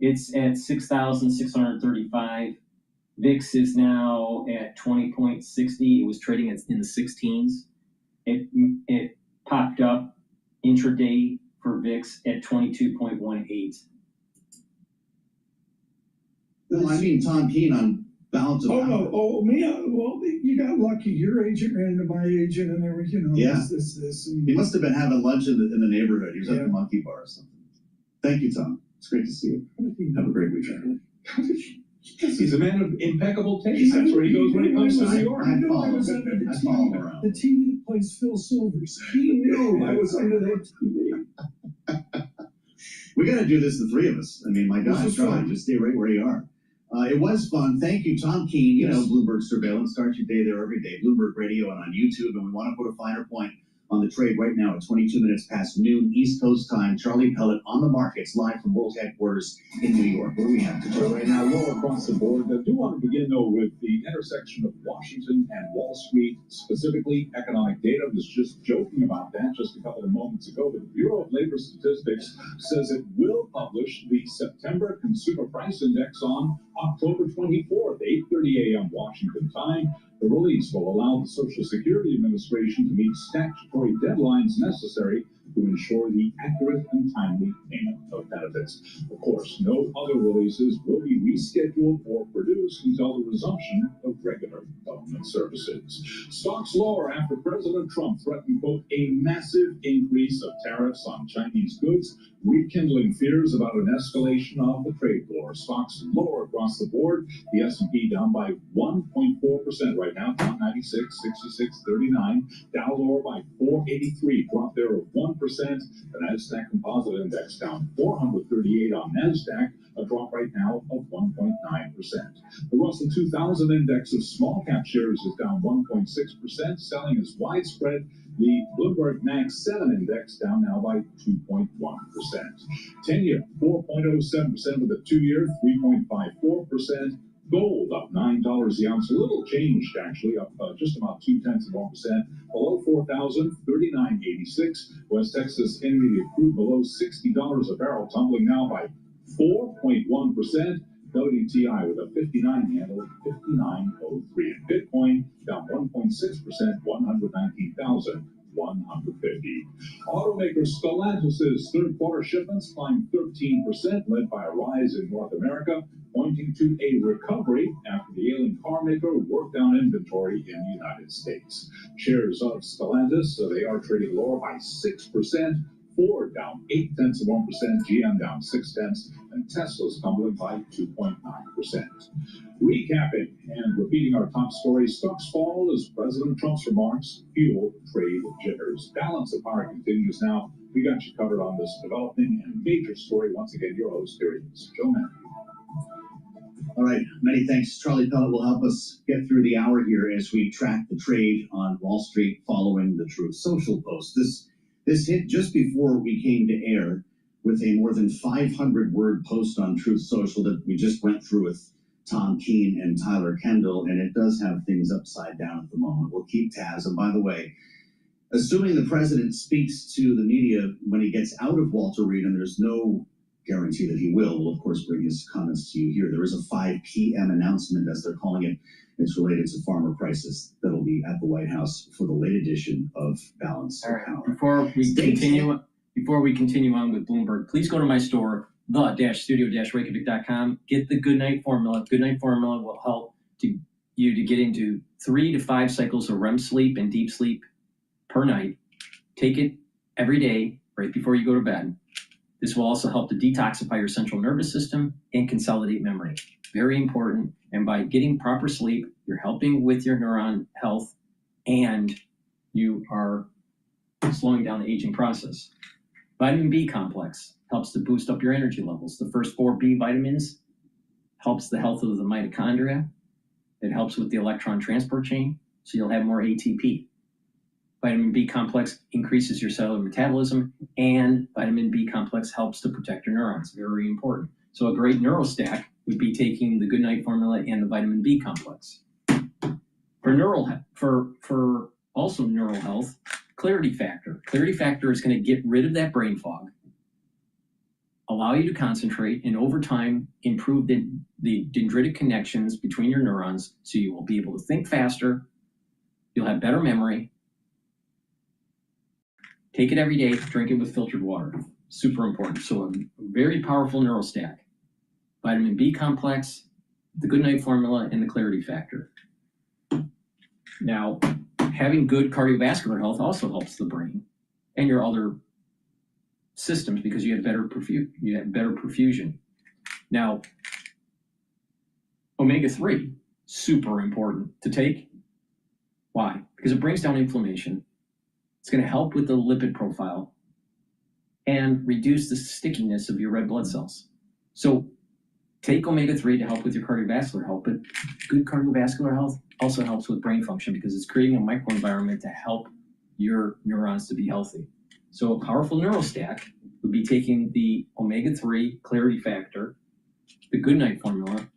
It's at 6,635. VIX is now at 20.60. It was trading in the 16s. It popped up intraday for VIX at 22.18. No, I mean Tom Keene on balance of power. Well, you got lucky. Your agent ran into my agent, and there were, Yeah. this. And He must have been having lunch in the neighborhood. He was at the monkey bar or something. Thank you, Tom. It's great to see you. Have a great weekend. He's a man of impeccable taste. That's where he goes when he comes to New York. I follow him around. The team that plays Phil Silvers. He knew I was under that TV. We got to do this, the three of us. I mean, my This God, is Charlie, fun. just stay right where you are. It was fun. Thank you, Tom Keene. You know, Yes. Bloomberg Surveillance. Start your day there every day. Bloomberg Radio and on YouTube. And we want to put a finer point on the trade right now at 22 minutes past noon East Coast time. Charlie Pellet on the markets live from World Headquarters in New York. Where we have to So right now, low across the board. I do want to begin, though, with the intersection of Washington and Wall Street, specifically economic data. I was just joking about that just a couple of moments ago. But the Bureau of Labor Statistics says it will publish the September Consumer Price Index on October 24th, 8:30 a.m. Washington time. The release will allow the Social Security Administration to meet statutory deadlines necessary to ensure the accurate and timely payment of benefits. Of course, no other releases will be rescheduled or produced until the resumption of regular government services. Stocks lower after President Trump threatened, quote, a massive increase of tariffs on Chinese goods, rekindling fears about an escalation of the trade war. Stocks lower across the board. The S&P down by 1.4% right now, down 96, 66.39. Dow lower by 483, drop there of 1%. The NASDAQ Composite Index down 438 on NASDAQ, a drop right now of 1.9%. The Russell 2000 Index of small cap shares is down 1.6%. Selling is widespread. The Bloomberg Max 7 Index down now by 2.1%. 10-year, 4.07% with a 2-year, 3.54%. Gold up $9 the ounce, a little changed actually, up just about 0.2%, below 4,039.86. West Texas Intermediate crude below $60 a barrel, tumbling now by 4.1%. WTI with a 59 handle, 59.03. And Bitcoin down 1.6%, 119,150. Automaker Stellantis' third quarter shipments climbed 13%, led by a rise in North America, pointing to a recovery after the ailing car maker worked down inventory in the United States. Shares of Stellantis, they are trading lower by 6%. Ford down 0.8%, GM down 0.6%, and Tesla's tumbling by 2.9%. Recapping and repeating our top stories, stocks fall as President Trump's remarks fuel trade jitters. Balance of power continues now. We got you covered on this developing and major story. Once again, your host here is Joe Matthew. All right, many thanks. Charlie Pellet will help us get through the hour here as we track the trade on Wall Street following the Truth Social post. This hit just before we came to air with a more than 500-word post on Truth Social that we just went through with Tom Keene and Tyler Kendall, and it does have things upside down at the moment. We'll keep tabs. And by the way, assuming the president speaks to the media when he gets out of Walter Reed, and there's no guarantee that he will, we'll of course bring his comments to you here. There is a 5 p.m. announcement, as they're calling it. It's related to farmer prices that'll be at the White House for the late edition of Balance of Power. Before we continue on with Bloomberg, please go to my store, the-studio-reykjavik.com. Get the Good Night Formula. Good Night Formula will help you to get into 3 to 5 cycles of REM sleep and deep sleep per night. Take it every day right before you go to bed. This will also help to detoxify your central nervous system and consolidate memory. Very important. And by getting proper sleep, you're helping with your neuron health and you are slowing down the aging process. Vitamin B complex helps to boost up your energy levels. The first 4 B vitamins helps the health of the mitochondria. It helps with the electron transport chain, so you'll have more ATP. Vitamin B complex increases your cellular metabolism, and vitamin B complex helps to protect your neurons. Very important. So a great neurostack would be taking the Goodnight formula and the vitamin B complex. For also neural health, clarity factor. Clarity factor is going to get rid of that brain fog, allow you to concentrate, and over time improve the dendritic connections between your neurons, so you will be able to think faster, you'll have better memory. Take it every day, drink it with filtered water. Super important. So a very powerful neural stack. Vitamin B complex, the Goodnight formula, and the clarity factor. Now, having good cardiovascular health also helps the brain and your other systems because you have better perfusion. Now, omega-3, super important to take. Why? Because it brings down inflammation. It's going to help with the lipid profile and reduce the stickiness of your red blood cells. So take omega-3 to help with your cardiovascular health, but good cardiovascular health also helps with brain function because it's creating a microenvironment to help your neurons to be healthy. So a powerful neural stack would be taking the omega-3 clarity factor, the Goodnight formula,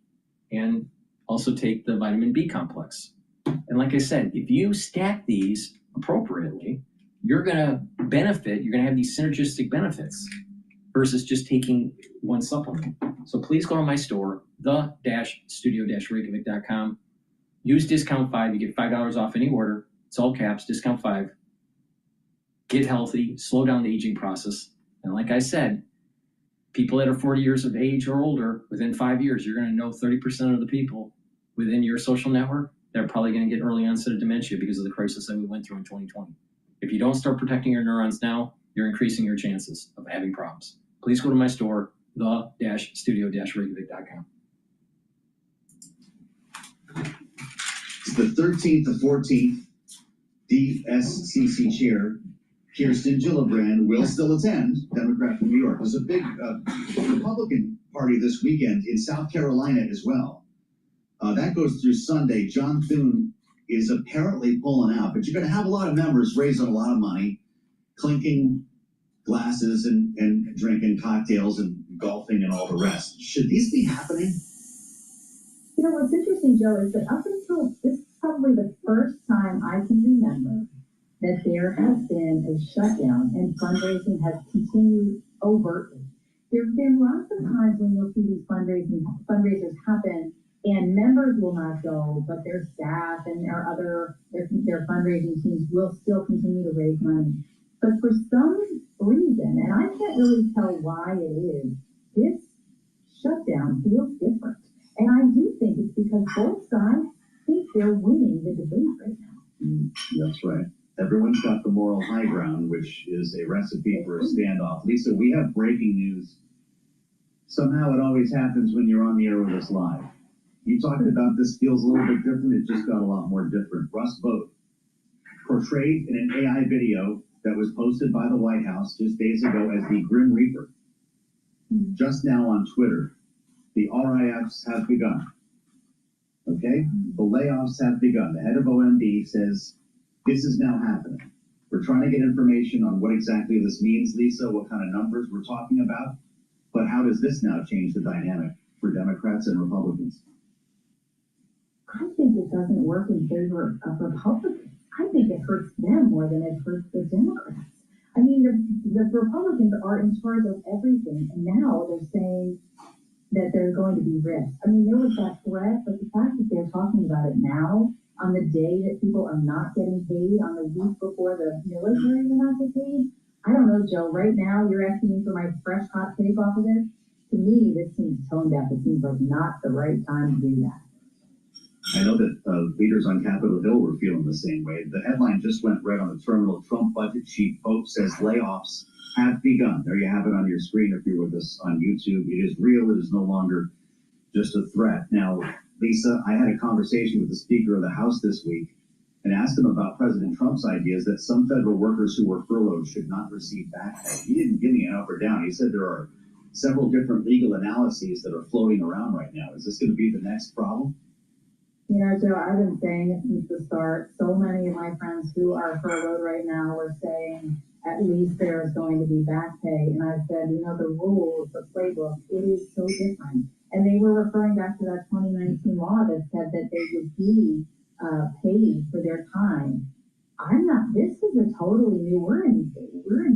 and also take the vitamin B complex. And like I said, if you stack these appropriately, you're going to benefit, you're going to have these synergistic benefits versus just taking one supplement. So please go to my store, the-studio-reykjavik.com. Use discount 5, you get $5 off any order. It's all caps, discount 5. Get healthy, slow down the aging process. And like I said, people that are 40 years of age or older, within 5 years, you're going to know 30% of the people within your social network, they're probably going to get early onset of dementia because of the crisis that we went through in 2020. If you don't start protecting your neurons now, you're increasing your chances of having problems. Please go to my store, the-studio-reykjavik.com. It's the 13th to 14th DSCC chair, Kirsten Gillibrand, will still attend, Democrat from New York. There's a big Republican party this weekend in South Carolina as well. That goes through Sunday. John Thune is apparently pulling out, but you're going to have a lot of members raising a lot of money, clinking glasses and drinking cocktails and golfing and all the rest. Should these be happening? You know, what's interesting, Joe, is that up until this is probably the first time I can remember that there has been a shutdown and fundraising has continued overtly. There have been lots of times when you'll see these fundraisers happen and members will not go, but their staff and their fundraising teams will still continue to raise money. But for some reason, and I can't really tell why it is, this shutdown feels different. And I do think it's because both sides think they're winning the debate right now. That's right. Everyone's got the moral high ground, which is a recipe for a standoff. Lisa, we have breaking news. Somehow it always happens when you're on the air with us live. You talked about this feels a little bit different. It just got a lot more different. Russ Vought, portrayed in an AI video that was posted by the White House just days ago as the Grim Reaper. Just now on Twitter, the RIFs have begun. Okay? The layoffs have begun. The head of OMB says, this is now happening. We're trying to get information on what exactly this means, Lisa, what kind of numbers we're talking about. But how does this now change the dynamic for Democrats and Republicans? I think it doesn't work in favor of Republicans. I think it hurts them more than it hurts the Democrats. I mean, the Republicans are in charge of everything, and now they're saying that there's going to be risks. I mean, there was that threat, but the fact that they're talking about it now, on the day that people are not getting paid, on the week before the military will not get paid, I don't know, Joe. Right now, you're asking me for my fresh hot take off of this. To me, this seems tone deaf. It seems like not the right time to do that. I know that leaders on Capitol Hill were feeling the same way. The headline just went red on the terminal. Trump budget chief Pope says layoffs have begun. There you have it on your screen if you're with us on YouTube. It is real. It is no longer just a threat. Now, Lisa, I had a conversation with the Speaker of the House this week and asked him about President Trump's ideas that some federal workers who were furloughed should not receive back pay. He didn't give me an up or down. He said there are several different legal analyses that are floating around right now. Is this going to be the next problem? You know, Joe, I've been saying it since the start. So many of my friends who are furloughed right now are saying at least there is going to be back pay. And I said, you know, the rules, the playbook, it is so different. And they were referring back to that 2019 law that said that they would be paid for their time. This is a totally new, we're in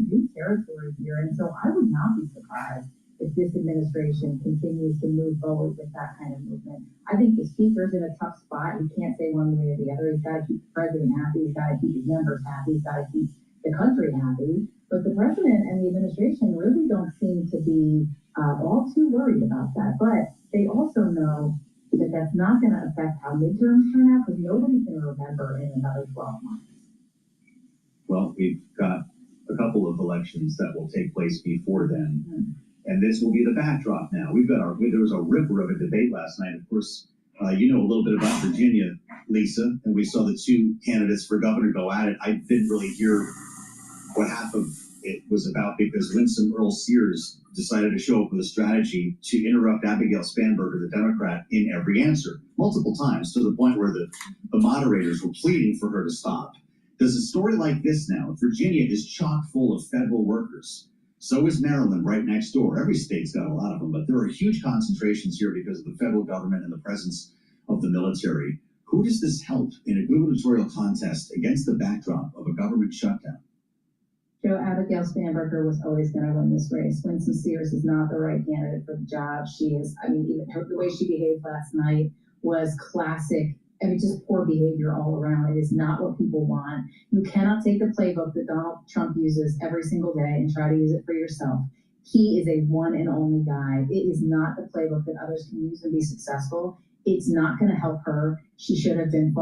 new territory here. And so I would not be surprised if this administration continues to move forward with that kind of movement. I think the speaker's in a tough spot. He can't say one way or the other. He's got to keep the president happy. He's got to keep his members happy. He's got to keep the country happy. But the president and the administration really don't seem to be all too worried about that. But they also know that that's not going to affect how midterms turn out because nobody's going to remember in another 12 months. Well, we've got a couple of elections that will take place before then. Mm-hmm. And this will be the backdrop now. There was a ripper of a debate last night. Of course, you know a little bit about Virginia, Lisa, and we saw the two candidates for governor go at it. I didn't really hear what half of it was about because Winsome Earl Sears decided to show up with a strategy to interrupt Abigail Spanberger, the Democrat, in every answer, multiple times, to the point where the moderators were pleading for her to stop. There's a story like this now. Virginia is chock full of federal workers. So is Maryland right next door. Every state's got a lot of them, but there are huge concentrations here because of the federal government and the presence of the military. Who does this help in a gubernatorial contest against the backdrop of a government shutdown? Joe, Abigail Spanberger was always going to win this race. Winsome Sears is not the right candidate for the job. She is, even the way she behaved last night was classic. Just poor behavior all around. It is not what people want. You cannot take the playbook that Donald Trump uses every single day and try to use it for yourself. He is a one and only guy. It is not the playbook that others can use and be successful. It's not going to help her. She should have been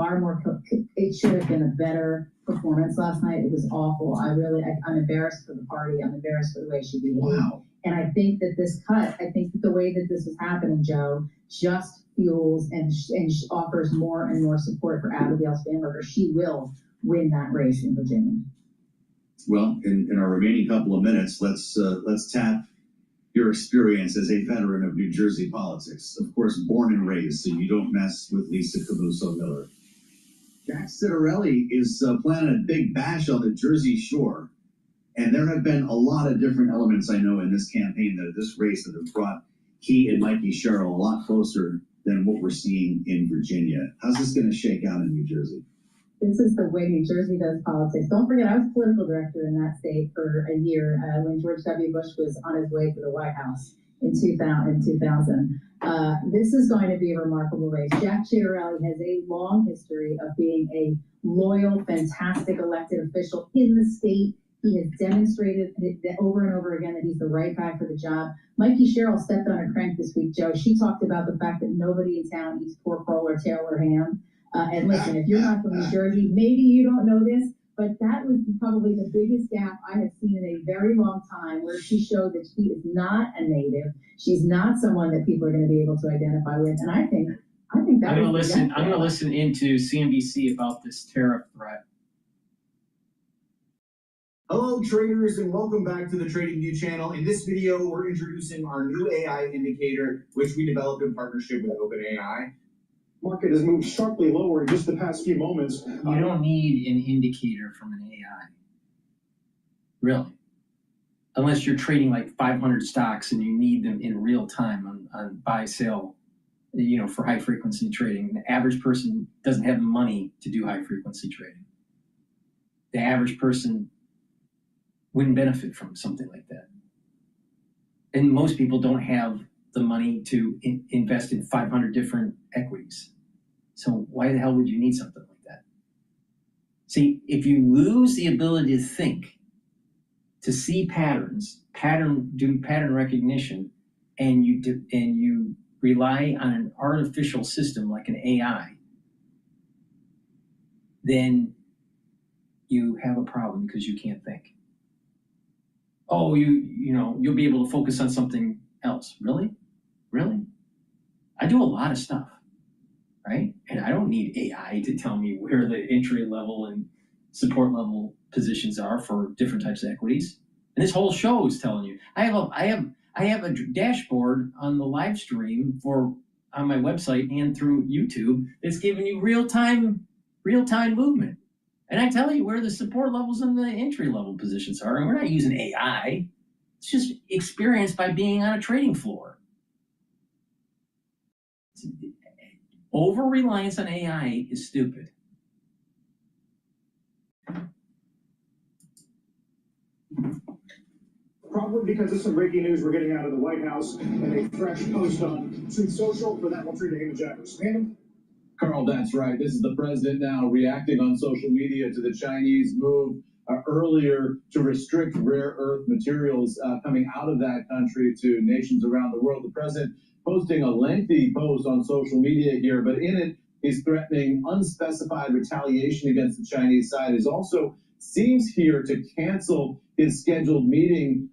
it should have been a better performance last night. It was awful. I'm embarrassed for the party. I'm embarrassed for the way she behaved. Wow. And I think that the way that this is happening, Joe, just fuels and offers more and more support for Abigail Spanberger. She will win that race in Virginia. Well, in our remaining couple of minutes, let's tap your experience as a veteran of New Jersey politics. Of course, born and raised, so you don't mess with Lisa Camuso Miller. Jack Citarelli is planning a big bash on the Jersey Shore. And there have been a lot of different elements, I know, in this campaign, this race that have brought he and Mikey Sherrill a lot closer than what we're seeing in Virginia. How's this going to shake out in New Jersey? This is the way New Jersey does politics. Don't forget, I was political director in that state for a year when George W. Bush was on his way to the White House in 2000. This is going to be a remarkable race. Jack Citarelli has a long history of being a loyal, fantastic elected official in the state. He has demonstrated over and over again that he's the right guy for the job. Mikey Sherrill stepped on her crank this week, Joe. She talked about the fact that nobody in town eats pork roll or Taylor ham. And listen, if you're not from New Jersey, maybe you don't know this, but that was probably the biggest gap I have seen in a very long time, where she showed that she is not a native. She's not someone that people are going to be able to identify with. And I think that I'm going to listen into CNBC about this tariff threat. Hello traders, and welcome back to the Trading View channel. In this video, we're introducing our new AI indicator, which we developed in partnership with OpenAI. Market has moved sharply lower in just the past few moments. You don't need an indicator from an AI. Really. Unless you're trading like 500 stocks and you need them in real time on buy, sell, for high frequency trading. The average person doesn't have the money to do high frequency trading. The average person wouldn't benefit from something like that. And most people don't have the money to invest in 500 different equities. So why the hell would you need something like that? See, if you lose the ability to think, to see patterns, do pattern recognition, and you rely on an artificial system like an AI, then you have a problem because you can't think. Oh, you'll be able to focus on something else. Really? I do a lot of stuff, right? And I don't need AI to tell me where the entry level and support level positions are for different types of equities. And this whole show is telling you. I I have a dashboard on the live stream on my website and through YouTube that's giving you real-time movement. And I tell you where the support levels and the entry-level positions are. And we're not using AI. It's just experience by being on a trading floor. Over-reliance on AI is stupid. Probably because of some breaking news we're getting out of the White House and a fresh post on Truth Social. For that, we'll turn to Heyman Jackers. Heyman? Carl, that's right. This is the president now reacting on social media to the Chinese move earlier to restrict rare earth materials coming out of that country to nations around the world. The president posting a lengthy post on social media here, but in it, he's threatening unspecified retaliation against the Chinese side. He also seems here to cancel his scheduled meeting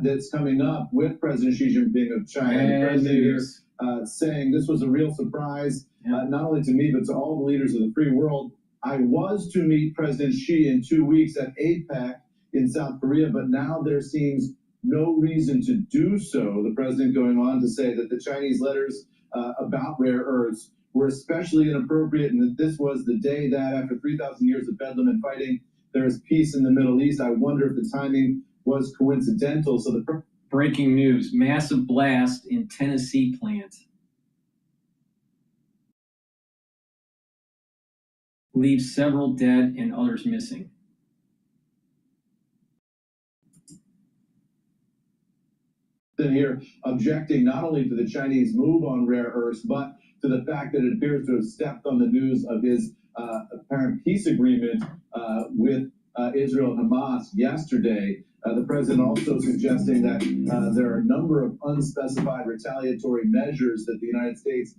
that's coming up with President Xi Jinping of China. The president here saying this was a real surprise, not only to me, but to all the leaders of the free world. I was to meet President Xi in 2 weeks at APEC in South Korea, but now there seems no reason to do so. The president going on to say that the Chinese letters about rare earths were especially inappropriate, and that this was the day that, after 3,000 years of bedlam and fighting, there is peace in the Middle East. I wonder if the timing was coincidental. So the breaking news: massive blast in Tennessee plant leaves several dead and others missing. Here objecting not only to the Chinese move on rare earths, but to the fact that it appears to have stepped on the news of his apparent peace agreement with Israel-Hamas yesterday. The president also suggesting that there are a number of unspecified retaliatory measures that the United States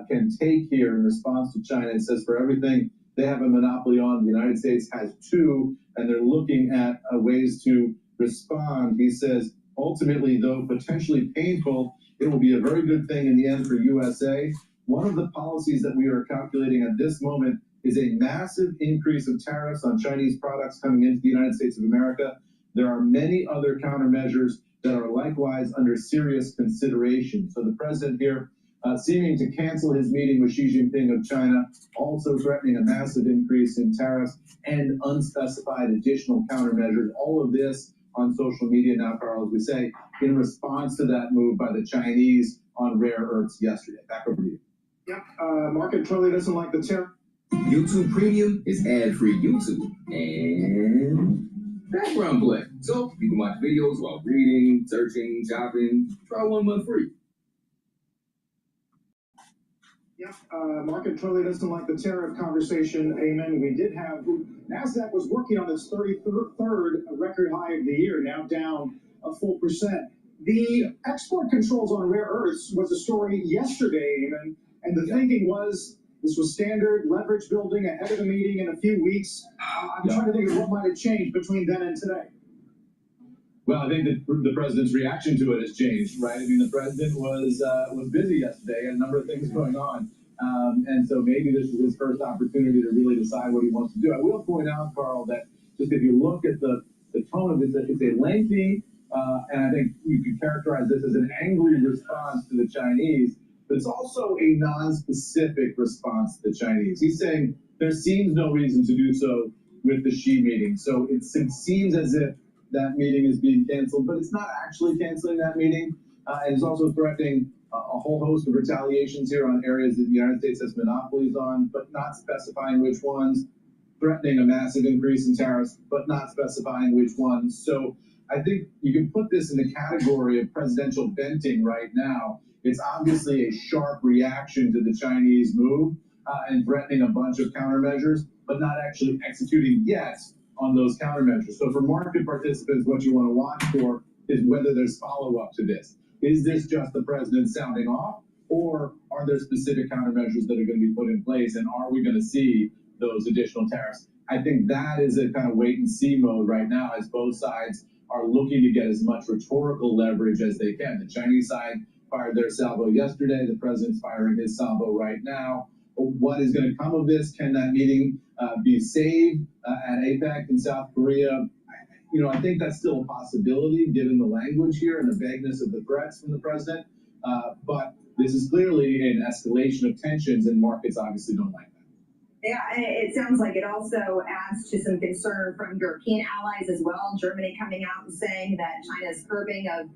can take here in response to China. It says for everything they have a monopoly on, the United States has two, and they're looking at ways to respond. He says, ultimately, though potentially painful, it will be a very good thing in the end for USA. One of the policies that we are calculating at this moment is a massive increase of tariffs on Chinese products coming into the United States of America. There are many other countermeasures that are likewise under serious consideration. So the president here seeming to cancel his meeting with Xi Jinping of China, also threatening a massive increase in tariffs and unspecified additional countermeasures. All of this on social media now, Carl, as we say, in response to that move by the Chinese on rare earths yesterday. Back over to you. Yep. Market totally doesn't like the tariff. YouTube Premium is ad-free YouTube and background play. So you can watch videos while reading, searching, shopping. Try 1 month free. Yep. Market totally doesn't like the tariff conversation. Amen. We did have NASDAQ was working on its 33rd record high of the year, now down a full percent. The export controls on rare earths was a story yesterday, Amen. And the thinking was this was standard leverage building ahead of the meeting in a few weeks. I'm trying to think of what might have changed between then and today. Well, I think that the president's reaction to it has changed, right? I mean, the president was busy yesterday, had a number of things going on. And so maybe this is his first opportunity to really decide what he wants to do. I will point out, Carl, that just if you look at the tone of this, it's a lengthy, and I think you could characterize this as an angry response to the Chinese, but it's also a non-specific response to the Chinese. He's saying there seems no reason to do so with the Xi meeting. So it seems as if that meeting is being canceled, but it's not actually canceling that meeting. And it's also threatening a whole host of retaliations here on areas that the United States has monopolies on, but not specifying which ones, threatening a massive increase in tariffs, but not specifying which ones. So I think you can put this in the category of presidential venting right now. It's obviously a sharp reaction to the Chinese move and threatening a bunch of countermeasures, but not actually executing yet on those countermeasures. So for market participants, what you want to watch for is whether there's follow-up to this. Is this just the president sounding off, or are there specific countermeasures that are going to be put in place, and are we going to see those additional tariffs? I think that is a kind of wait-and-see mode right now, as both sides are looking to get as much rhetorical leverage as they can. The Chinese side fired their salvo yesterday. The president's firing his salvo right now. What is going to come of this? Can that meeting be saved at APEC in South Korea? I think that's still a possibility given the language here and the vagueness of the threats from the president. But this is clearly an escalation of tensions, and markets obviously don't like that. Yeah, and it sounds like it also adds to some concern from European allies as well. Germany coming out and saying that China's curbing of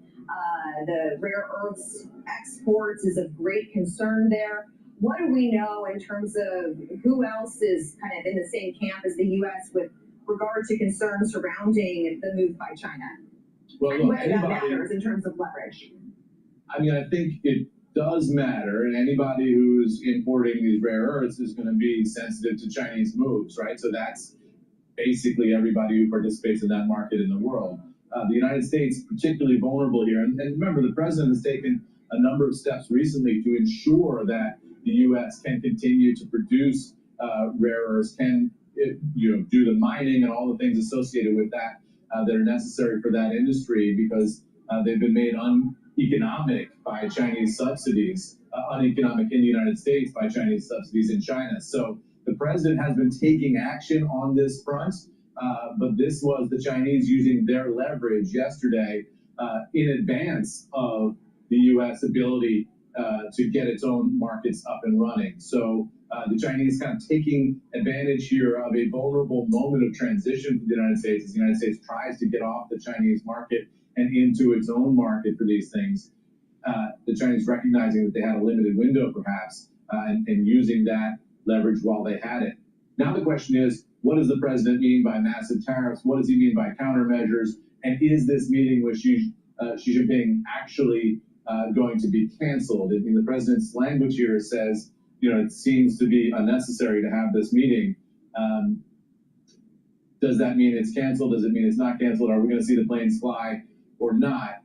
the rare earths exports is of great concern there. What do we know in terms of who else is kind of in the same camp as the U.S. with regard to concerns surrounding the move by China? Well, and look, whether that matters in terms of leverage? I mean, I think it does matter, and anybody who's importing these rare earths is going to be sensitive to Chinese moves, right? So that's basically everybody who participates in that market in the world. The United States particularly vulnerable here, and remember, the president has taken a number of steps recently to ensure that the U.S. can continue to produce rare earths, can do the mining and all the things associated with that that are necessary for that industry, because they've been made uneconomic by Chinese subsidies, uneconomic in the United States by Chinese subsidies in China. So the president has been taking action on this front, but this was the Chinese using their leverage yesterday in advance of the U.S. ability to get its own markets up and running. So the Chinese kind of taking advantage here of a vulnerable moment of transition for the United States as the United States tries to get off the Chinese market and into its own market for these things. The Chinese recognizing that they had a limited window perhaps and using that leverage while they had it. Now the question is, what does the president mean by massive tariffs? What does he mean by countermeasures? And is this meeting with Xi Jinping actually going to be canceled? I mean, the president's language here says, it seems to be unnecessary to have this meeting. Does that mean it's canceled? Does it mean it's not canceled? Are we going to see the planes fly or not?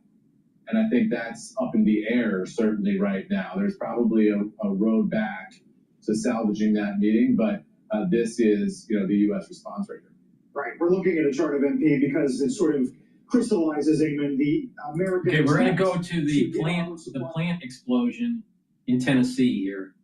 And I think that's up in the air, certainly right now. There's probably a road back to salvaging that meeting, but this is, the U.S. response right here. Right. We're looking at a chart of MP because it sort of crystallizes, Eamon, the American. Okay, we're going to go to the plant explosion in Tennessee here.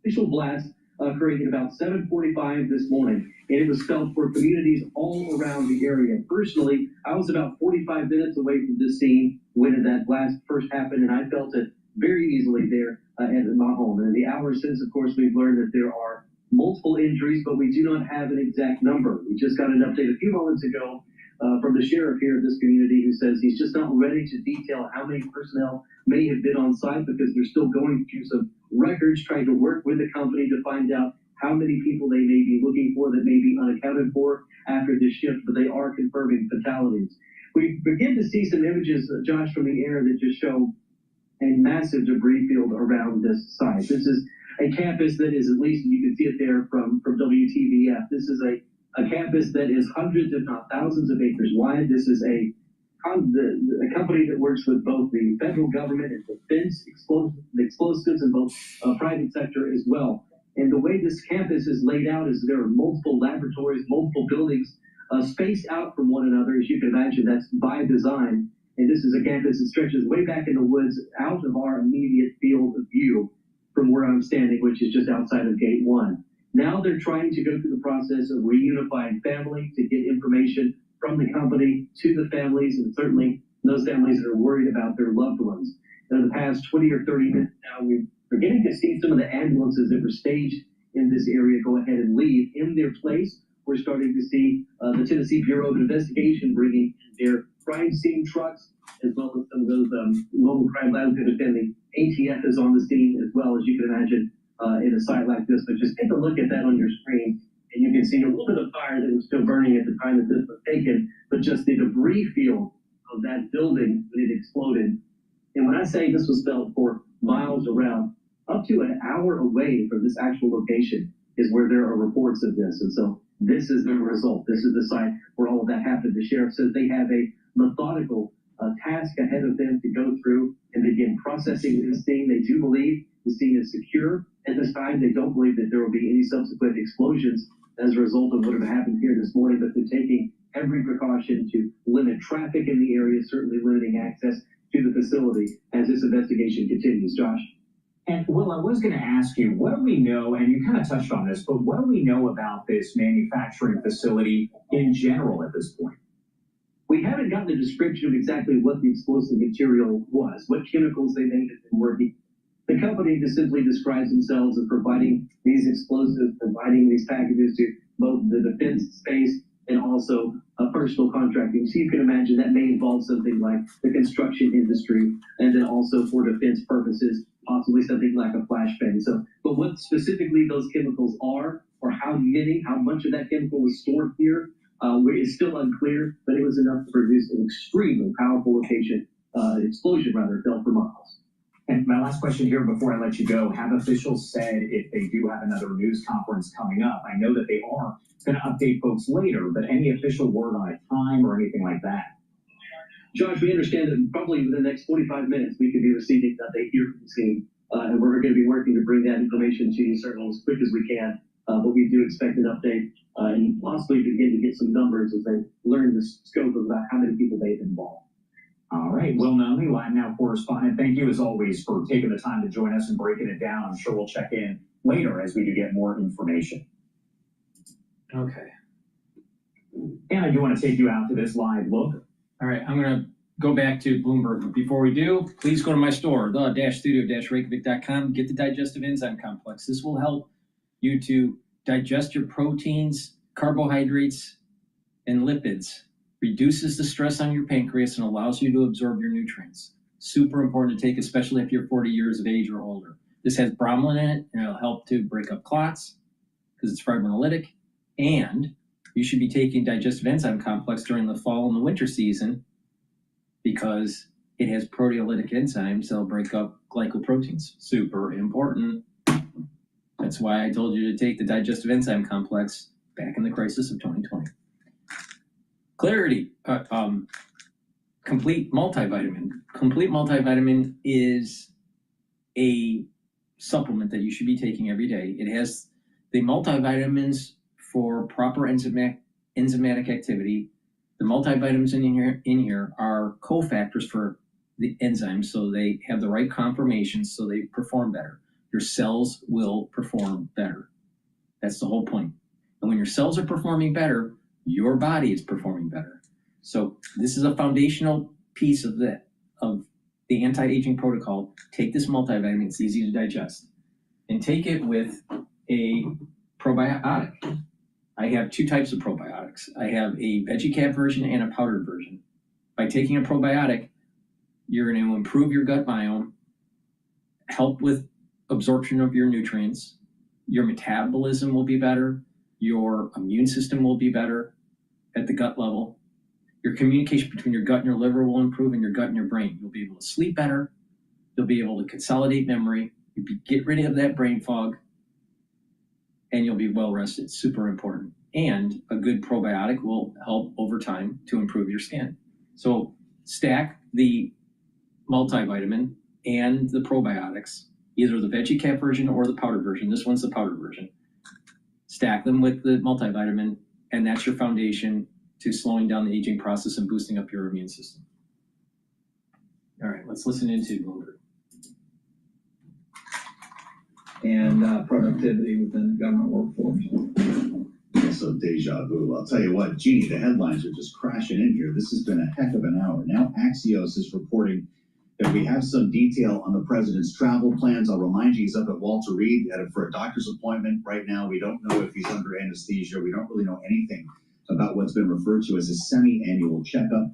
Initial blast occurring at about 7:45 this morning, and it was felt for communities all around the area. Personally, I was about 45 minutes away from this scene when that blast first happened, and I felt it very easily there at my home. And in the hours since, of course, we've learned that there are multiple injuries, but we do not have an exact number. We just got an update a few moments ago from the sheriff here of this community, who says he's just not ready to detail how many personnel may have been on site because they're still going through some records, trying to work with the company to find out how many people they may be looking for that may be unaccounted for after this shift, but they are confirming fatalities. We begin to see some images, Josh, from the air that just show a massive debris field around this site. This is a campus that is, at least you can see it there from WTVF, this is a campus that is hundreds, if not thousands of acres wide. This is a company that works with both the federal government and defense explosives and both private sector as well. And the way this campus is laid out is there are multiple laboratories, multiple buildings spaced out from one another. As you can imagine, that's by design. And this is a campus that stretches way back in the woods out of our immediate field of view from where I'm standing, which is just outside of Gate 1. Now they're trying to go through the process of reunifying family to get information from the company to the families, and certainly those families that are worried about their loved ones. In the past 20 or 30 minutes now, we're beginning to see some of the ambulances that were staged in this area go ahead and leave. In their place, we're starting to see the Tennessee Bureau of Investigation bringing their crime scene trucks, as well as some of those mobile crime labs, and the ATF is on the scene as well, as you can imagine, in a site like this. But just take a look at that on your screen, and you can see a little bit of fire that was still burning at the time that this was taken, but just the debris field of that building when it exploded. And when I say this was felt for miles around, up to an hour away from this actual location is where there are reports of this. And so this is the result. This is the site where all of that happened. The sheriff says they have a methodical task ahead of them to go through and begin processing this scene. They do believe the scene is secure at this time. They don't believe that there will be any subsequent explosions as a result of what have happened here this morning, but they're taking every precaution to limit traffic in the area, certainly limiting access to the facility as this investigation continues. Josh? And Will, I was going to ask you, what do we know, and you kind of touched on this, but what do we know about this manufacturing facility in general at this point? We haven't gotten a description of exactly what the explosive material was, what chemicals they made it and working. The company just simply describes themselves as providing these explosives, providing these packages to both the defense space and also personal contracting. So you can imagine that may involve something like the construction industry, and then also for defense purposes, possibly something like a flashbang. So, but what specifically those chemicals are, or how many, how much of that chemical was stored here, it's still unclear, but it was enough to produce an extremely powerful explosion felt for miles. And my last question here before I let you go, have officials said if they do have another news conference coming up? I know that they are going to update folks later, but any official word on a time or anything like that? Josh, we understand that probably within the next 45 minutes, we could be receiving an update here from the scene, and we're going to be working to bring that information to you certainly as quick as we can, but we do expect an update and possibly begin to get some numbers as they learn the scope of about how many people they've involved. All right, Will Nunley, Live Now correspondent, thank you as always for taking the time to join us and breaking it down. I'm sure we'll check in later as we do get more information. Okay. Anna, you want to take you out to this live look? All right, I'm going to go back to Bloomberg. But before we do, please go to my store, the-studio-reykjavik.com. Get the digestive enzyme complex. This will help you to digest your proteins, carbohydrates, and lipids. Reduces the stress on your pancreas and allows you to absorb your nutrients. Super important to take, especially if you're 40 years of age or older. This has bromelain in it, and it'll help to break up clots because it's fibrinolytic. And you should be taking digestive enzyme complex during the fall and the winter season because it has proteolytic enzymes that'll break up glycoproteins. Super important. That's why I told you to take the digestive enzyme complex back in the crisis of 2020. Clarity, complete multivitamin. Complete multivitamin is a supplement that you should be taking every day. It has the multivitamins for proper enzymatic activity. The multivitamins in here are cofactors for the enzymes, so they have the right conformations, so they perform better. Your cells will perform better. That's the whole point. And when your cells are performing better, your body is performing better. So this is a foundational piece of the anti-aging protocol. Take this multivitamin, it's easy to digest, and take it with a probiotic. I have two types of probiotics. I have a veggie cap version and a powdered version. By taking a probiotic, you're going to improve your gut biome, help with absorption of your nutrients, your metabolism will be better, your immune system will be better at the gut level. Your communication between your gut and your liver will improve, and your gut and your brain. You'll be able to sleep better. You'll be able to consolidate memory. Get rid of that brain fog, and you'll be well rested. Super important. And a good probiotic will help over time to improve your skin. So stack the multivitamin and the probiotics, either the veggie cap version or the powder version. This one's the powder version. Stack them with the multivitamin, and that's your foundation to slowing down the aging process and boosting up your immune system. All right, let's listen into Bloomberg. And productivity within the government workforce. So deja vu. I'll tell you what, Jeannie, the headlines are just crashing in here. This has been a heck of an hour. Now Axios is reporting that we have some detail on the president's travel plans. I'll remind you, he's up at Walter Reed for a doctor's appointment right now. We don't know if he's under anesthesia. We don't really know anything about what's been referred to as a semi-annual checkup.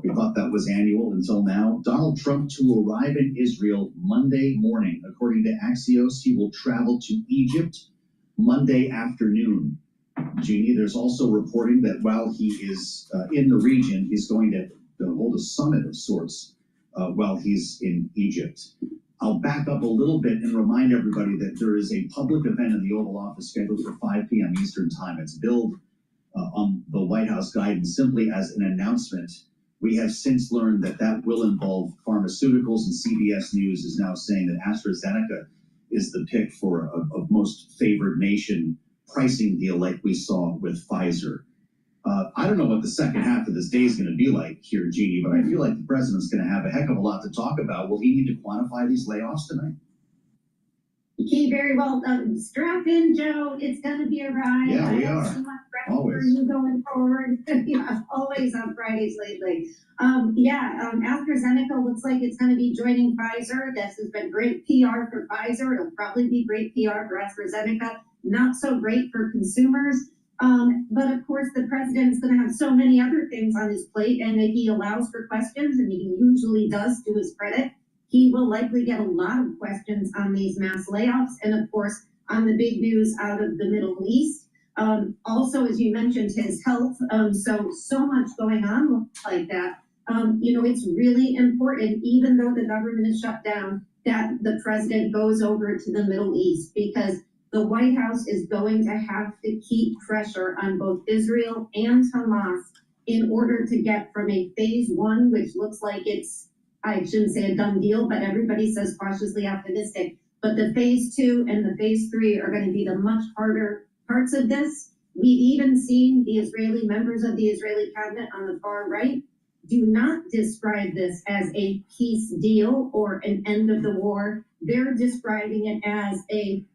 We thought that was annual until now. Donald Trump to arrive in Israel Monday morning. According to Axios, he will travel to Egypt Monday afternoon. Jeannie, there's also reporting that while he is in the region, he's going to hold a summit of sorts while he's in Egypt. I'll back up a little bit and remind everybody that there is a public event in the Oval Office scheduled for 5 p.m. Eastern Time. It's billed on the White House guidance simply as an announcement. We have since learned that that will involve pharmaceuticals, and CBS News is now saying that AstraZeneca is the pick for a most favored nation pricing deal like we saw with Pfizer. I don't know what the second half of this day is going to be like here, Jeannie, but I feel like the president's going to have a heck of a lot to talk about. Will he need to quantify these layoffs tonight? Okay, very well. Strap in, Joe. It's going to be a ride. Yeah, we I have are. so much respect Always. for you going forward. Yeah, always on Fridays lately. AstraZeneca looks like it's going to be joining Pfizer. This has been great PR for Pfizer. It'll probably be great PR for AstraZeneca. Not so great for consumers. But of course, the president's going to have so many other things on his plate, and if he allows for questions, and he usually does to his credit, he will likely get a lot of questions on these mass layoffs and, of course, on the big news out of the Middle East. Also, as you mentioned, his health. So much going on like that. It's really important, even though the government is shut down, that the president goes over to the Middle East, because the White House is going to have to keep pressure on both Israel and Hamas in order to get from a phase one, which looks like it's, I shouldn't say a done deal, but everybody says cautiously optimistic. But the phase two and the phase three are going to be the much harder parts of this. We've even seen the Israeli members of the Israeli cabinet on the far right do not describe this as a peace deal or an end of the war. They're describing it as a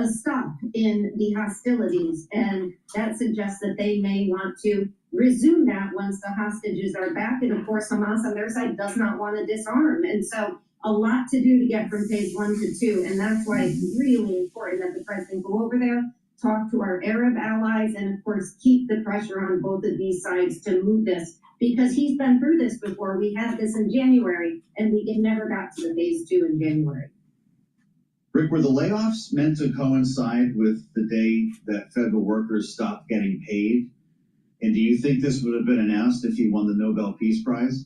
stop in the hostilities, and that suggests that they may want to resume that once the hostages are back. And of course, Hamas on their side does not want to disarm, and so a lot to do to get from phase 1 to 2, and that's why it's really important that the president go over there, talk to our Arab allies, and of course keep the pressure on both of these sides to move this, because he's been through this before. We had this in January, and we never got to the phase 2 in January. Rick, were the layoffs meant to coincide with the day that federal workers stopped getting paid? And do you think this would have been announced if he won the Nobel Peace Prize?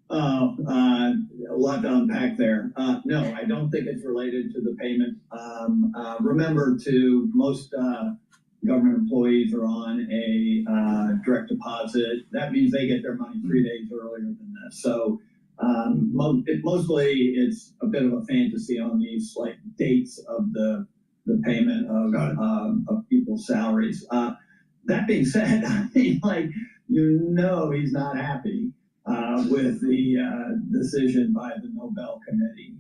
A lot to unpack there. No, I don't think it's related to the payment. Remember, most government employees are on a direct deposit. That means they get their money 3 days earlier than this. So mostly it's a bit of a fantasy on these like dates of the payment of people's salaries. That being said, I mean, he's not happy with the decision by the Nobel Committee.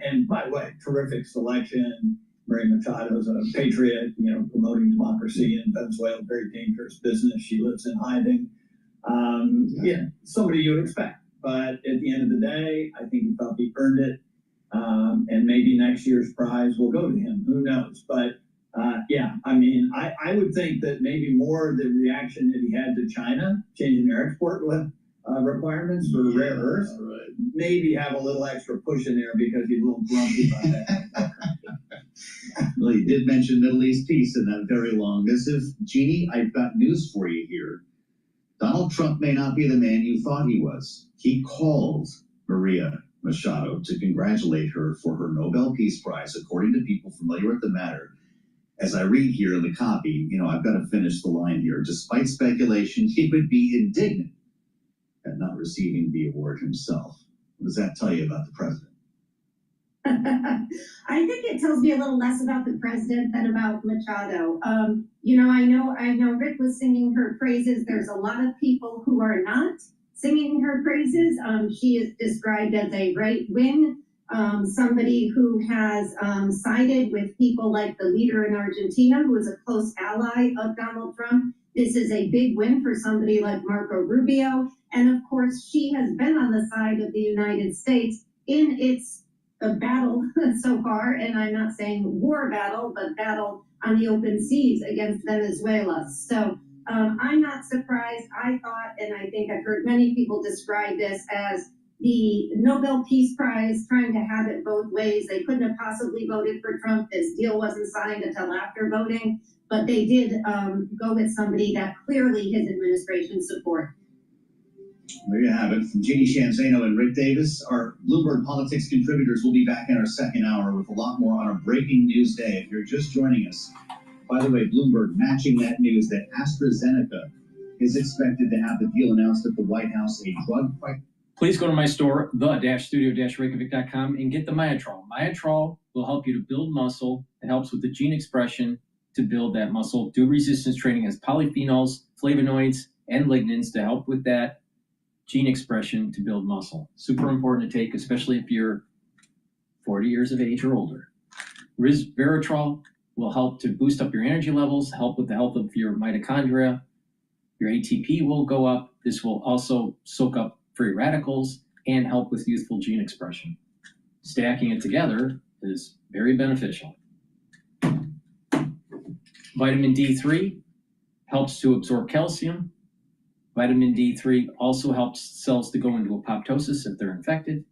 And by the way, terrific selection. Maria Machado is a patriot, promoting democracy in Venezuela, very dangerous business. She lives in hiding. Somebody you would expect. But at the end of the day, I think he felt he earned it. And maybe next year's prize will go to him. Who knows? But I would think that maybe more the reaction that he had to China, changing their export requirements for rare earths, maybe have a little extra push in there because he's a little grumpy about that. Well, he did mention Middle East peace in that very long missive. Jeannie, I've got news for you here. Donald Trump may not be the man you thought he was. He called Maria Machado to congratulate her for her Nobel Peace Prize, according to people familiar with the matter. As I read here in the copy, I've got to finish the line here. Despite speculation, he would be indignant at not receiving the award himself. What does that tell you about the president? I think it tells me a little less about the president than about Machado. I know Rick was singing her praises. There's a lot of people who are not singing her praises. She is described as a right-wing, somebody who has sided with people like the leader in Argentina, who is a close ally of Donald Trump. This is a big win for somebody like Marco Rubio. And of course, she has been on the side of the United States in its battle so far, and I'm not saying war battle, but battle on the open seas against Venezuela. So I'm not surprised. I thought, and I think I've heard many people describe this as the Nobel Peace Prize trying to have it both ways. They couldn't have possibly voted for Trump. This deal wasn't signed until after voting, but they did go with somebody that clearly his administration support. There you have it. From Jeannie Shanzano and Rick Davis, our Bloomberg Politics contributors will be back in our second hour with a lot more on a breaking news day. If you're just joining us, by the way, Bloomberg matching that news that AstraZeneca is expected to have the deal announced at the White House, a drug fight. Please go to my store, the-studio-reykjavik.com, and get the Myotrol. Myotrol will help you to build muscle. It helps with the gene expression to build that muscle. Do resistance training, has polyphenols, flavonoids, and lignans to help with that gene expression to build muscle. Super important to take, especially if you're 40 years of age or older. Resveratrol will help to boost up your energy levels, help with the health of your mitochondria. Your ATP will go up. This will also soak up free radicals and help with youthful gene expression. Stacking it together is very beneficial. Vitamin D3 helps to absorb calcium. Vitamin D3 also helps cells to go into apoptosis if they're infected.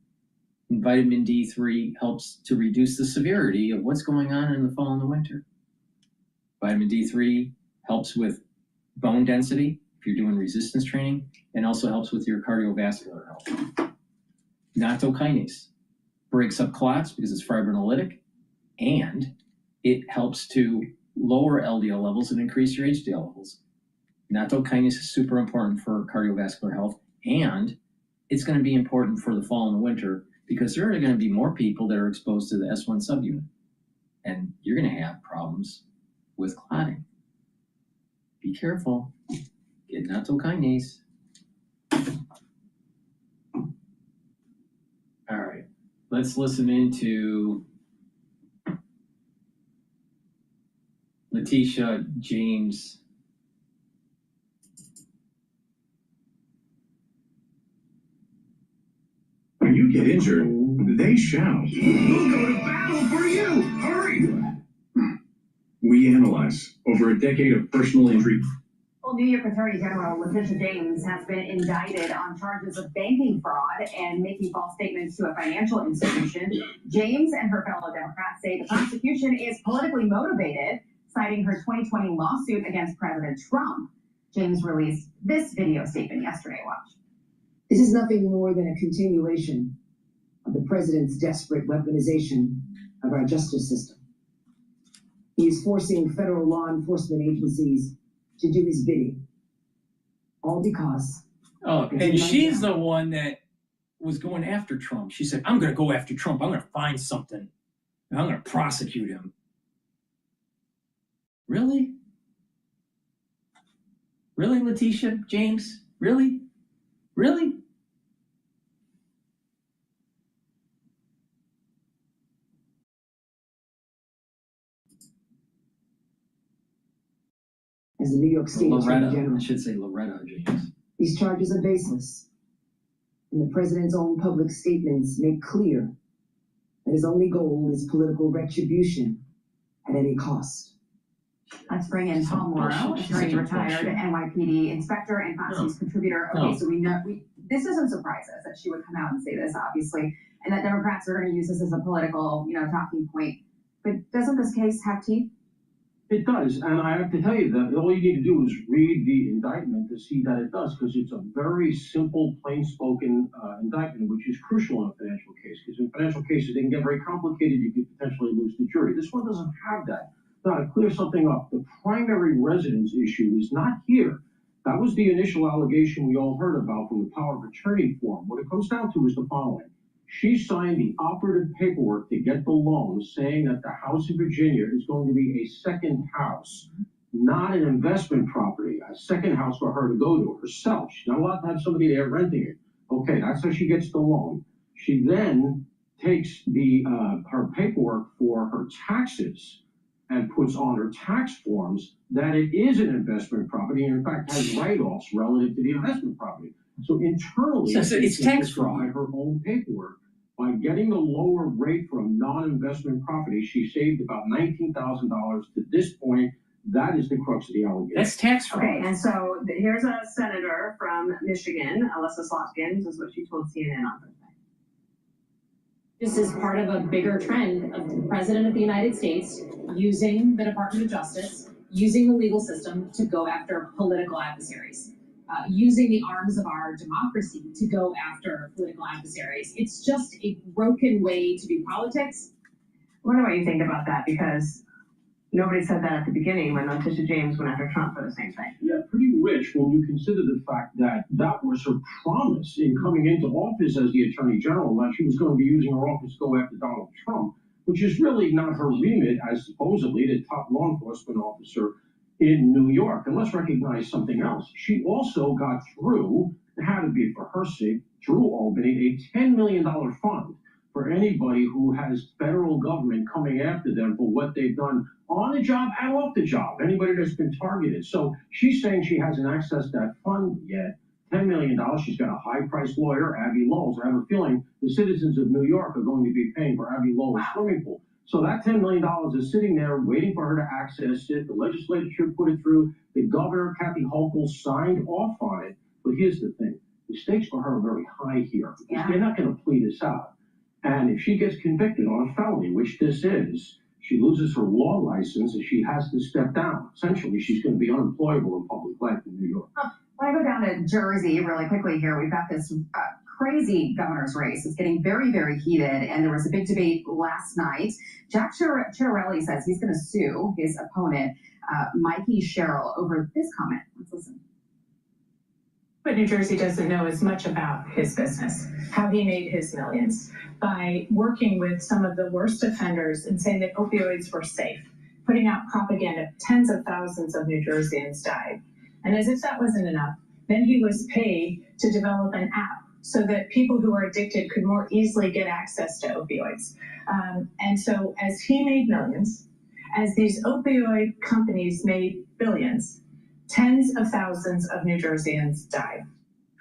And vitamin D3 helps to reduce the severity of what's going on in the fall and the winter. Vitamin D3 helps with bone density if you're doing resistance training, and also helps with your cardiovascular health. Nattokinase breaks up clots because it's fibrinolytic, and it helps to lower LDL levels and increase your HDL levels. Nattokinase is super important for cardiovascular health, and it's going to be important for the fall and the winter because there are going to be more people that are exposed to the S1 subunit, and you're going to have problems with clotting. Be careful. Get nattokinase. All right, let's listen into Letitia James. When you get injured, they shout. We'll go to battle for you! Hurry! We analyze over a decade of personal injury. Well, New York Attorney General Letitia James has been indicted on charges of banking fraud and making false statements to a financial institution. James and her fellow Democrats say the prosecution is politically motivated, citing her 2020 lawsuit against President Trump. James released this video statement yesterday. Watch. This is nothing more than a continuation of the president's desperate weaponization of our justice system. He is forcing federal law enforcement agencies to do his bidding. All because. Oh, and she's the one that was going after Trump. She said, I'm going to go after Trump. I'm going to find something. And I'm going to prosecute him. Really? Really, Letitia James? Really? Really? As the New York State Attorney General, I should say Loretta James. these charges are baseless, and the president's own public statements make clear that his only goal is political retribution at any cost. Let's bring in Paul Morrow, attorney, retired NYPD inspector and Fox News contributor. Okay, so we know this doesn't surprise us that she would come out and say this, obviously, and that Democrats are going to use this as a political, talking point. But doesn't this case have teeth? It does, and I have to tell you that all you need to do is read the indictment to see that it does, because it's a very simple, plain-spoken indictment, which is crucial in a financial case. Because in financial cases, they can get very complicated. You could potentially lose the jury. This one doesn't have that. Now, to clear something up, the primary residence issue is not here. That was the initial allegation we all heard about from the power of attorney form. What it comes down to is the following. She signed the operative paperwork to get the loan, saying that the house in Virginia is going to be a second house, not an investment property, a second house for her to go to herself. She's not allowed to have somebody there renting it. Okay, that's how she gets the loan. She then takes her paperwork for her taxes and puts on her tax forms that it is an investment property, and in fact has write-offs relative to the investment property. So internally, so it's tax fraud. By her own paperwork, by getting the lower rate for a non-investment property, she saved about $19,000 to this point. That is the crux of the allegation. That's tax fraud. Okay, and so here's a senator from Michigan, Alyssa Slotkin. This is what she told CNN on Thursday. This is part of a bigger trend of the President of the United States using the Department of Justice, using the legal system to go after political adversaries, using the arms of our democracy to go after political adversaries. It's just a broken way to do politics. I wonder what you think about that, because nobody said that at the beginning when Letitia James went after Trump for the same thing. Yeah, pretty rich when you consider the fact that that was her promise in coming into office as the Attorney General, that she was going to be using her office to go after Donald Trump, which is really not her remit as supposedly the top law enforcement officer in New York. And let's recognize something else. She also got through, it had to be for her sake, through Albany, a $10 million fund for anybody who has federal government coming after them for what they've done on the job and off the job, anybody that's been targeted. So she's saying she hasn't accessed that fund yet. $10 million. She's got a high-priced lawyer, Abby Lowell's. I have a feeling the citizens of New York are going to be paying for Abby Lowell's swimming pool. So that $10 million is sitting there waiting for her to access it. The legislature put it through. The governor, Kathy Hochul, signed off on it. But here's the thing. The stakes for her are very high here. Yeah. They're not going to plead this out. And if she gets convicted on a felony, which this is, she loses her law license and she has to step down. Essentially, she's going to be unemployable in public life in New York. I want to go down to Jersey really quickly here. We've got this crazy governor's race. It's getting very, very heated, and there was a big debate last night. Jack Ciarelli says he's going to sue his opponent, Mikey Sherrill, over this comment. Let's listen. But New Jersey doesn't know as much about his business, how he made his millions, by working with some of the worst offenders and saying that opioids were safe, putting out propaganda. Tens of thousands of New Jerseyans died. And as if that wasn't enough, then he was paid to develop an app so that people who are addicted could more easily get access to opioids. And so as he made millions, as these opioid companies made billions, tens of thousands of New Jerseyans died.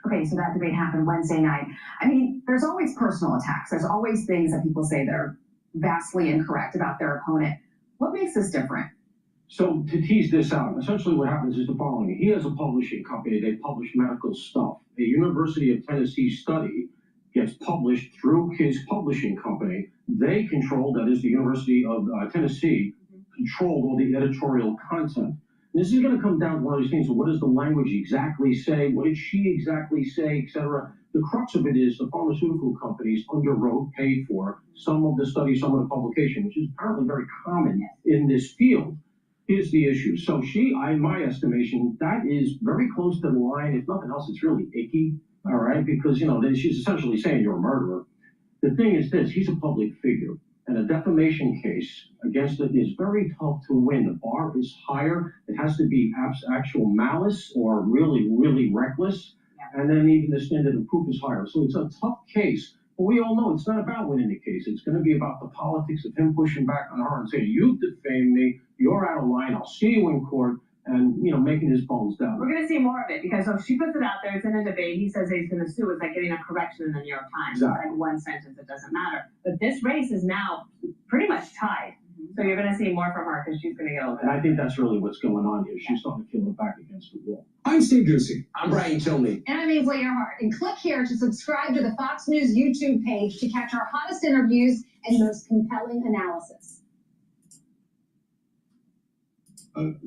Okay, so that debate happened Wednesday night. I mean, there's always personal attacks. There's always things that people say that are vastly incorrect about their opponent. What makes this different? So to tease this out, essentially what happens is the following. He has a publishing company. They publish medical stuff. A University of Tennessee study gets published through his publishing company. They control, that is the University of Tennessee, controlled all the editorial content. This is going to come down to one of these things. So what does the language exactly say? What did she exactly say, etc.? The crux of it is the pharmaceutical companies underwrote, paid for some of the study, some of the publication, which is apparently very common in this field. Here's the issue. So in my estimation, that is very close to the line. If nothing else, it's really icky, all right? Because, she's essentially saying you're a murderer. The thing is this, he's a public figure, and a defamation case against it is very tough to win. The bar is higher. It has to be actual malice or really, really reckless. And then even the standard of proof is higher. So it's a tough case. But we all know it's not about winning the case. It's going to be about the politics of him pushing back on her and saying, you've defamed me, you're out of line, I'll see you in court, and, making his bones down. We're going to see more of it because if she puts it out there, it's in a debate. He says he's going to sue. It's like getting a correction in the New York Times. Exactly. It's like one sentence. It doesn't matter. But this race is now pretty much tied. So you're going to see more from her because she's going to get over And I think that's really what's going on here. She's starting to feel it back against the wall. I'm Steve Ducey. I'm Brian Tilney. And I'm Ainsley Earhart. And click here to subscribe to the Fox News YouTube page to catch our hottest interviews and most compelling analysis.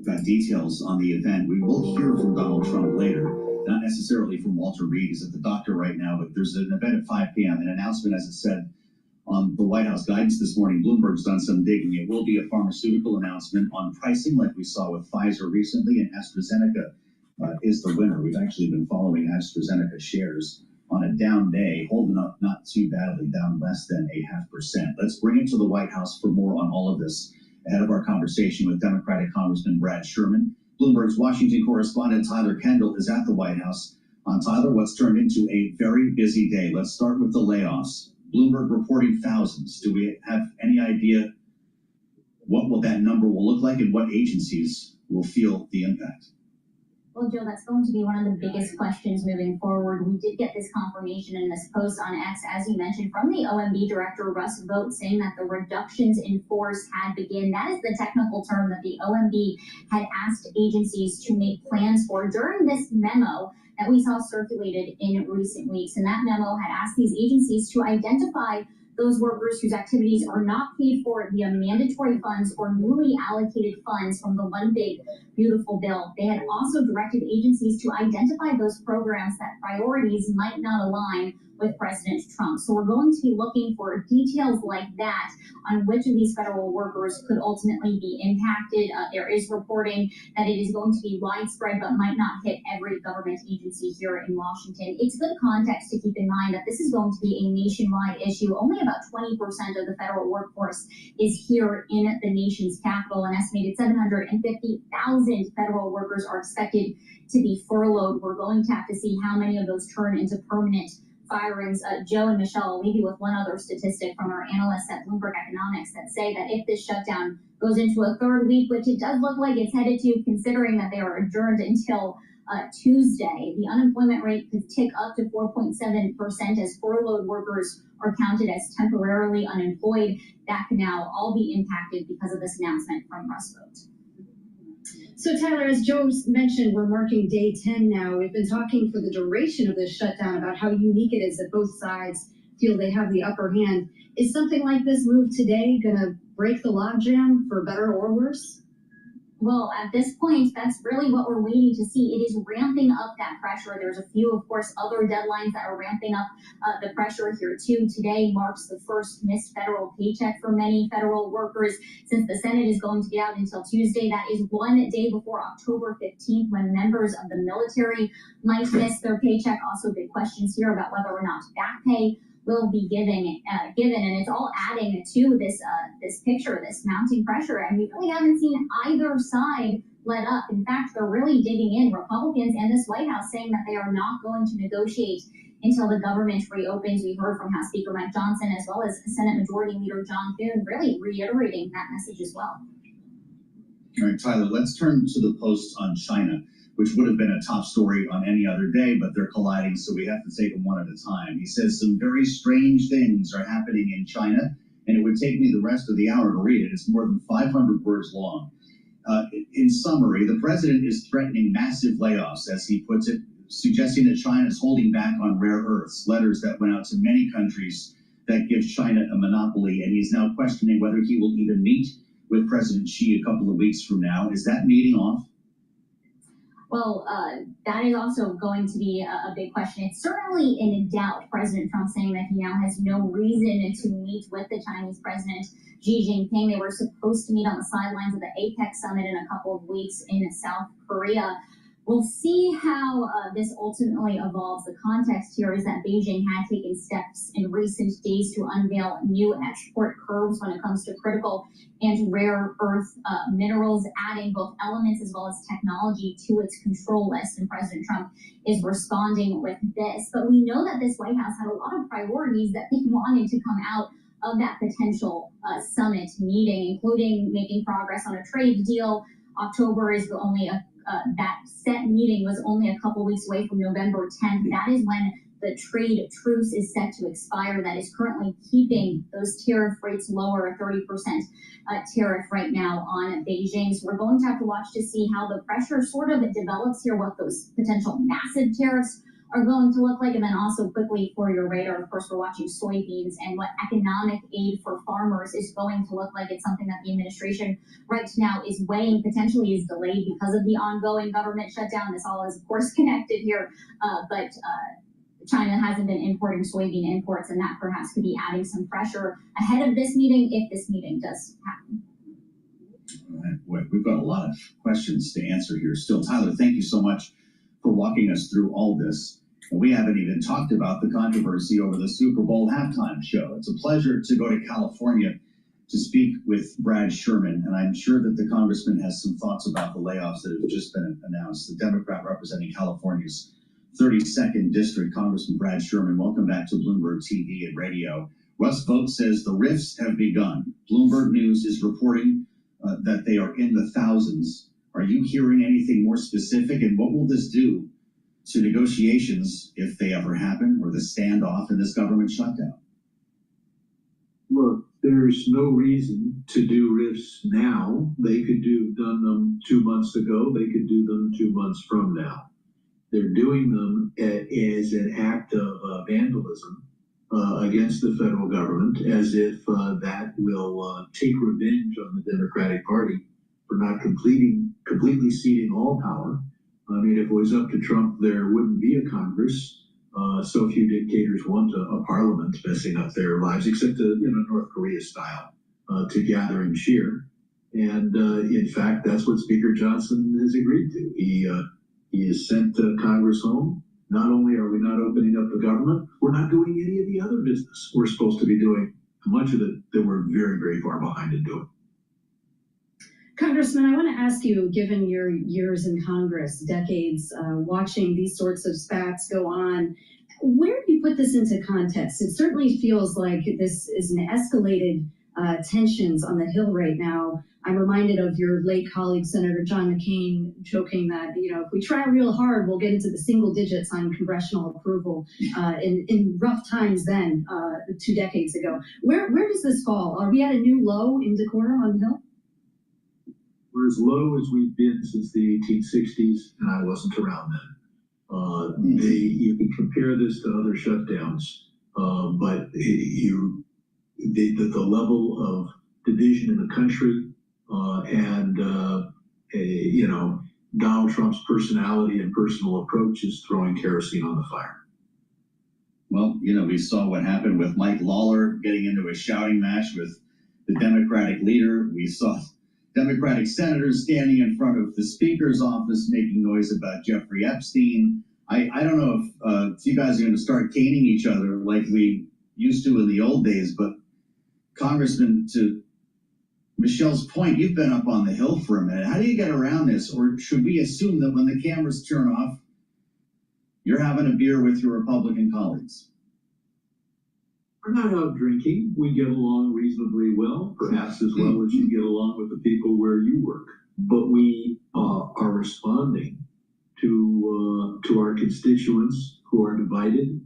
Got details on the event. We will hear from Donald Trump later, not necessarily from Walter Reed. He's at the doctor right now, but there's an event at 5 p.m., an announcement, as it said, on the White House guidance this morning. Bloomberg's done some digging. It will be a pharmaceutical announcement on pricing like we saw with Pfizer recently, and AstraZeneca is the winner. We've actually been following AstraZeneca shares on a down day, holding up not too badly, down less than 0.5%. Let's bring it to the White House for more on all of this ahead of our conversation with Democratic Congressman Brad Sherman. Bloomberg's Washington correspondent Tyler Kendall is at the White House. Tyler, what's turned into a very busy day. Let's start with the layoffs. Bloomberg reporting thousands. Do we have any idea what that number will look like and what agencies will feel the impact? Well, Joe, that's going to be one of the biggest questions moving forward. We did get this confirmation in this post on X, as you mentioned, from the OMB director, Russ Vought, saying that the reductions in force had begun. That is the technical term that the OMB had asked agencies to make plans for during this memo that we saw circulated in recent weeks. And that memo had asked these agencies to identify those workers whose activities are not paid for via mandatory funds or newly allocated funds from the One Big Beautiful Bill. They had also directed agencies to identify those programs that priorities might not align with President Trump. So we're going to be looking for details like that on which of these federal workers could ultimately be impacted. There is reporting that it is going to be widespread but might not hit every government agency here in Washington. It's good context to keep in mind that this is going to be a nationwide issue. Only about 20% of the federal workforce is here in the nation's capital. An estimated 750,000 federal workers are expected to be furloughed. We're going to have to see how many of those turn into permanent firings. Joe and Michelle, I'll leave you with one other statistic from our analysts at Bloomberg Economics that say that if this shutdown goes into a third week, which it does look like it's headed to, considering that they are adjourned until Tuesday, the unemployment rate could tick up to 4.7% as furloughed workers are counted as temporarily unemployed. That could now all be impacted because of this announcement from Russ Vought. So Tyler, as Joe mentioned, we're marking day 10 now. We've been talking for the duration of this shutdown about how unique it is that both sides feel they have the upper hand. Is something like this move today going to break the logjam for better or worse? Well, at this point, that's really what we're waiting to see. It is ramping up that pressure. There's a few, of course, other deadlines that are ramping up the pressure here, too. Today marks the first missed federal paycheck for many federal workers. Since the Senate is going to be out until Tuesday, that is one day before October 15th, when members of the military might miss their paycheck. Also, big questions here about whether or not back pay will be given, and it's all adding to this picture, this mounting pressure, and we really haven't seen either side let up. In fact, they're really digging in, Republicans and this White House, saying that they are not going to negotiate until the government reopens. We heard from House Speaker Mike Johnson, as well as Senate Majority Leader John Thune, really reiterating that message as well. All right, Tyler, let's turn to the post on China, which would have been a top story on any other day, but they're colliding, so we have to take them one at a time. He says some very strange things are happening in China, and it would take me the rest of the hour to read it. It's more than 500 words long. In summary, the president is threatening massive layoffs, as he puts it, suggesting that China is holding back on rare earths, letters that went out to many countries that give China a monopoly, and he's now questioning whether he will even meet with President Xi a couple of weeks from now. Is that meeting off? Well, that is also going to be a big question. It's certainly in doubt. President Trump saying that he now has no reason to meet with the Chinese president, Xi Jinping. They were supposed to meet on the sidelines of the APEC summit in a couple of weeks in South Korea. We'll see how this ultimately evolves. The context here is that Beijing had taken steps in recent days to unveil new export curbs when it comes to critical and rare earth minerals, adding both elements as well as technology to its control list. And President Trump is responding with this. But we know that this White House had a lot of priorities that they wanted to come out of that potential summit meeting, including making progress on a trade deal. October is only that set meeting was only a couple weeks away from November 10th. That is when the trade truce is set to expire. That is currently keeping those tariff rates lower, a 30% tariff right now on Beijing. So we're going to have to watch to see how the pressure sort of develops here, what those potential massive tariffs are going to look like. And then also quickly for your radar, of course, we're watching soybeans and what economic aid for farmers is going to look like. It's something that the administration right now is weighing, potentially is delayed because of the ongoing government shutdown. This all is, of course, connected here, but China hasn't been importing soybean imports, and that perhaps could be adding some pressure ahead of this meeting if this meeting does happen. All right, boy, we've got a lot of questions to answer here still. Tyler, thank you so much for walking us through all this. And we haven't even talked about the controversy over the Super Bowl halftime show. It's a pleasure to go to California to speak with Brad Sherman, and I'm sure that the congressman has some thoughts about the layoffs that have just been announced. The Democrat representing California's 32nd District, Congressman Brad Sherman, welcome back to Bloomberg TV and radio. Russ Vought says the rifts have begun. Bloomberg News is reporting that they are in the thousands. Are you hearing anything more specific, and what will this do to negotiations, if they ever happen, or the standoff in this government shutdown? Look, there's no reason to do rifts now. They could done them 2 months ago. They could do them 2 months from now. They're doing them as an act of vandalism against the federal government, as if that will take revenge on the Democratic Party for not completely ceding all power. I mean, if it was up to Trump, there wouldn't be a Congress. So few dictators want a parliament messing up their lives, except North Korea style, to gather and cheer. And in fact, that's what Speaker Johnson has agreed to. He has sent Congress home. Not only are we not opening up the government, we're not doing any of the other business we're supposed to be doing. Much of it that we're very, very far behind in doing. Congressman, I want to ask you, given your years in Congress, decades watching these sorts of spats go on, Where do you put this into context? It certainly feels like this is an escalated tensions on the Hill right now. I'm reminded of your late colleague, Senator John McCain, joking that, if we try real hard, we'll get into the single digits on congressional approval in rough times then, 2 decades ago. Where does this fall? Are we at a new low in decorum on the Hill? We're as low as we've been since the 1860s, and I wasn't around then. You can compare this to other shutdowns, but the level of division in the country and Donald Trump's personality and personal approach is throwing kerosene on the fire. Well, we saw what happened with Mike Lawler getting into a shouting match with the Democratic leader. We saw Democratic senators standing in front of the Speaker's office making noise about Jeffrey Epstein. I don't know if you guys are going to start caning each other like we used to in the old days, but Congressman, to Michelle's point, you've been up on the Hill for a minute. How do you get around this? Or should we assume that when the cameras turn off, you're having a beer with your Republican colleagues? We're not out drinking. We get along reasonably well, perhaps as well as you get along with the people where you work. But we are responding to our constituents who are divided.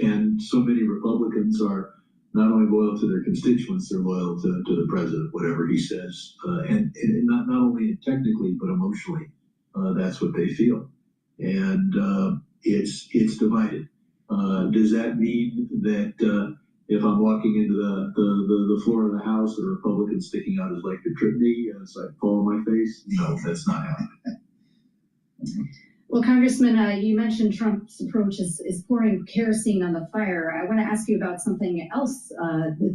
And so many Republicans are not only loyal to their constituents, they're loyal to the president, whatever he says. And not only technically, but emotionally. That's what they feel. And it's divided. Does that mean that if I'm walking into the floor of the House, the Republican sticking out his leg to trip me as I fall on my face? No, that's not happening. Well, Congressman, you mentioned Trump's approach is pouring kerosene on the fire. I want to ask you about something else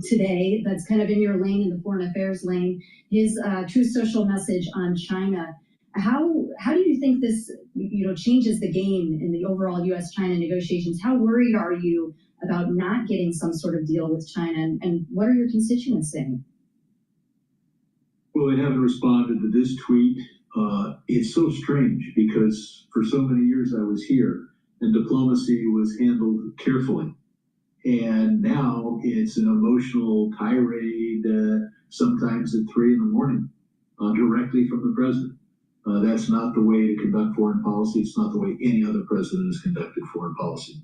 today that's kind of in your lane, in the foreign affairs lane, his Truth Social message on China. How do you think this changes the game in the overall U.S.-China negotiations? How worried are you about not getting some sort of deal with China, and what are your constituents saying? Well, they haven't responded to this tweet. It's so strange because for so many years I was here and diplomacy was handled carefully. And now it's an emotional tirade, sometimes at 3 a.m, directly from the president. That's not the way to conduct foreign policy. It's not the way any other president has conducted foreign policy.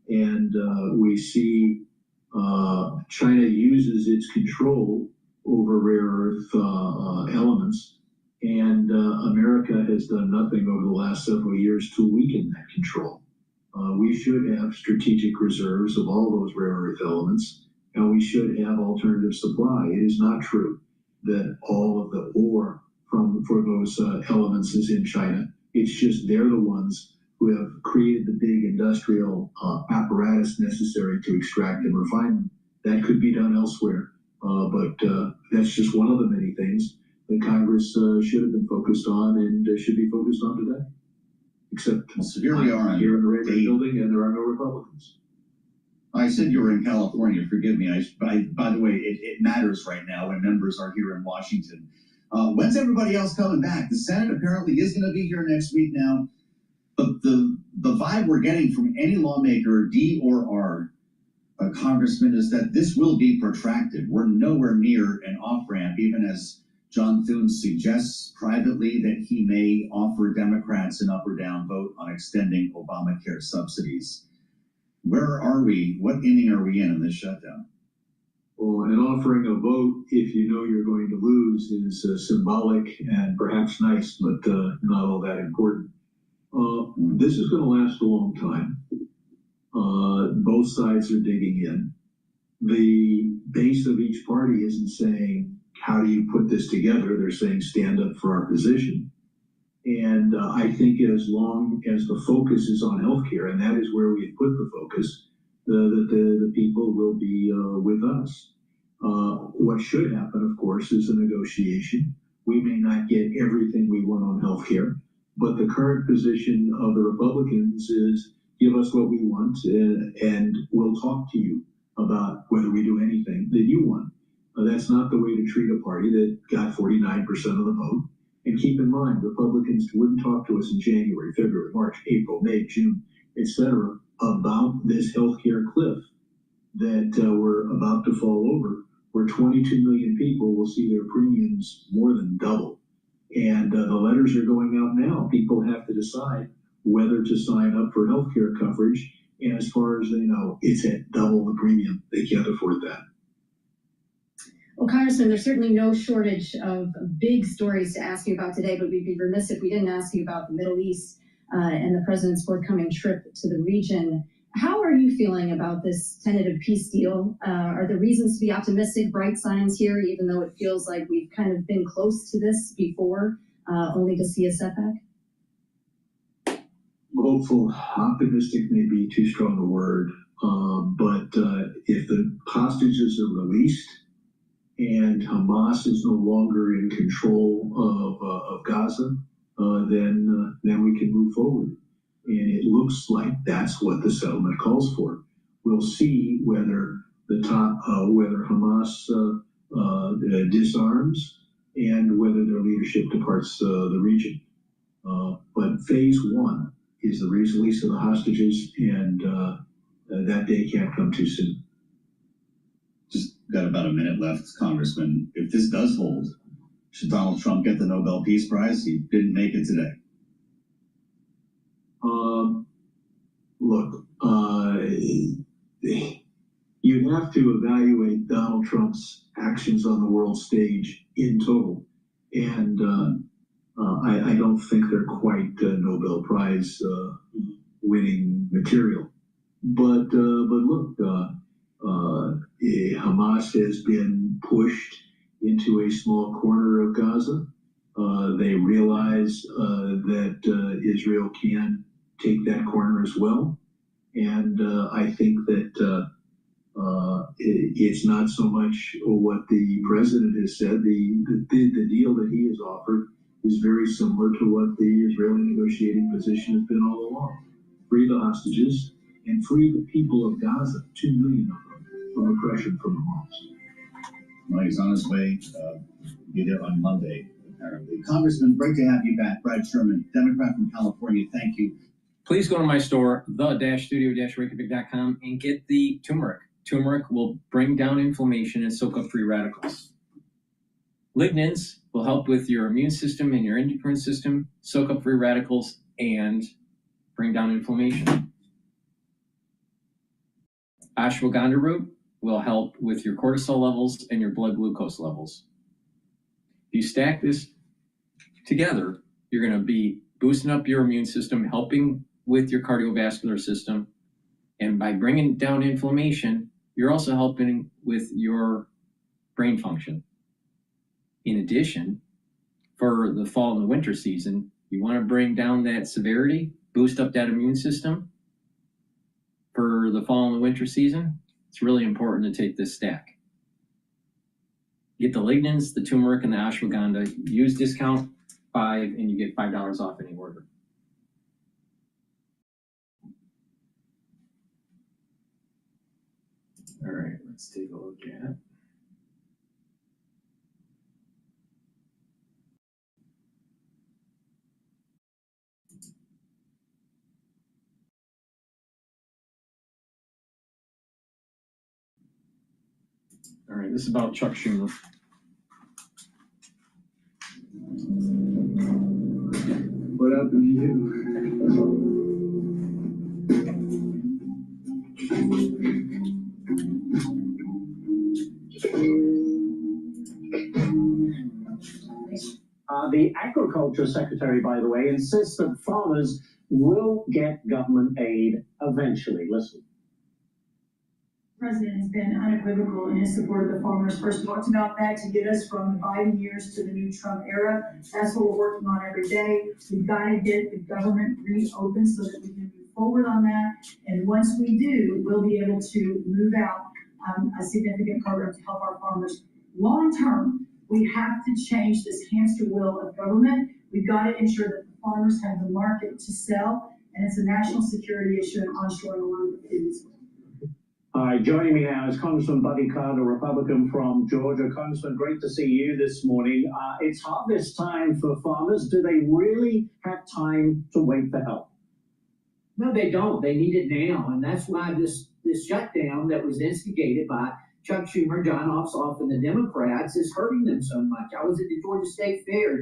And we see China uses its control over rare earth elements, and America has done nothing over the last several years to weaken that control. We should have strategic reserves of all those rare earth elements, and we should have alternative supply. It is not true that all of the ore for those elements is in China. It's just they're the ones who have created the big industrial apparatus necessary to extract and refine them. That could be done elsewhere, but that's just one of the many things that Congress should have been focused on and should be focused on today. Except so here we are here in the Reykjavik building, and there are no Republicans. I said you were in California. Forgive me. By the way, it matters right now when members are here in Washington. When's everybody else coming back? The Senate apparently is going to be here next week now. But the vibe we're getting from any lawmaker, D or R, Congressman, is that this will be protracted. We're nowhere near an off-ramp, even as John Thune suggests privately that he may offer Democrats an up or down vote on extending Obamacare subsidies. Where are we? What inning are we in this shutdown? Well, and offering a vote if you know you're going to lose is symbolic and perhaps nice, but not all that important. This is going to last a long time. Both sides are digging in. The base of each party isn't saying, how do you put this together? They're saying, stand up for our position. And I think as long as the focus is on healthcare, and that is where we put the focus, the people will be with us. What should happen, of course, is a negotiation. We may not get everything we want on healthcare, but the current position of the Republicans is give us what we want, and we'll talk to you about whether we do anything that you want. That's not the way to treat a party that got 49% of the vote. And keep in mind, Republicans wouldn't talk to us in January, February, March, April, May, June, etc., about this healthcare cliff that we're about to fall over, where 22 million people will see their premiums more than double. And the letters are going out now. People have to decide whether to sign up for healthcare coverage. And as far as they know, it's at double the premium. They can't afford that. Well, Congressman, there's certainly no shortage of big stories to ask you about today, but we'd be remiss if we didn't ask you about the Middle East and the president's forthcoming trip to the region. How are you feeling about this tentative peace deal? Are there reasons to be optimistic, bright signs here, even though it feels like we've kind of been close to this before, only to see a setback? Hopeful, optimistic may be too strong a word, but if the hostages are released and Hamas is no longer in control of Gaza, then we can move forward. And it looks like that's what the settlement calls for. We'll see whether whether Hamas disarms and whether their leadership departs the region. But phase one is the release of the hostages, and that day can't come too soon. Just got about a minute left, Congressman. If this does hold, should Donald Trump get the Nobel Peace Prize? He didn't make it today. Look, you'd have to evaluate Donald Trump's actions on the world stage in total. And I don't think they're quite Nobel Prize winning material. But look, Hamas has been pushed into a small corner of Gaza. They realize that Israel can take that corner as well. And I think that it's not so much what the president has said. The deal that he has offered is very similar to what the Israeli negotiating position has been all along. Free the hostages and free the people of Gaza, 2 million of them, from oppression from Hamas. Well, he's on his way. Be there on Monday, apparently. Congressman, great to have you back. Brad Sherman, Democrat from California, thank you. Please go to my store, the-studio-reykjavik.com, and get the turmeric. Turmeric will bring down inflammation and soak up free radicals. Lignans will help with your immune system and your endocrine system, soak up free radicals, and bring down inflammation. Ashwagandha root will help with your cortisol levels and your blood glucose levels. If you stack this together, you're going to be boosting up your immune system, helping with your cardiovascular system, and by bringing down inflammation, you're also helping with your brain function. In addition, for the fall and the winter season, you want to bring down that severity, boost up that immune system. For the fall and the winter season, it's really important to take this stack. Get the lignans, the turmeric, and the ashwagandha. Use discount 5 and you get $5 off any order. All right, let's take a look at. All right, this is about Chuck Schumer. What happened to you? The Agriculture Secretary, by the way, insists that farmers will get government aid eventually. Listen. The president has been unequivocal in his support of the farmers. First talked about that to get us from the Biden years to the new Trump era. That's what we're working on every day. We've got to get the government reopened so that we can move forward on that. And once we do, we'll be able to move out a significant program to help our farmers. Long term, we have to change this hamster wheel of government. We've got to ensure that the farmers have the market to sell, and it's a national security issue and onshoring along with food as well. All right, joining me now is Congressman Buddy Carter, Republican from Georgia. Congressman, great to see you this morning. It's harvest time for farmers. Do they really have time to wait for help? No, they don't. They need it now. And that's why this shutdown that was instigated by Chuck Schumer, John Ossoff, and the Democrats is hurting them so much. I was at the Georgia State Fair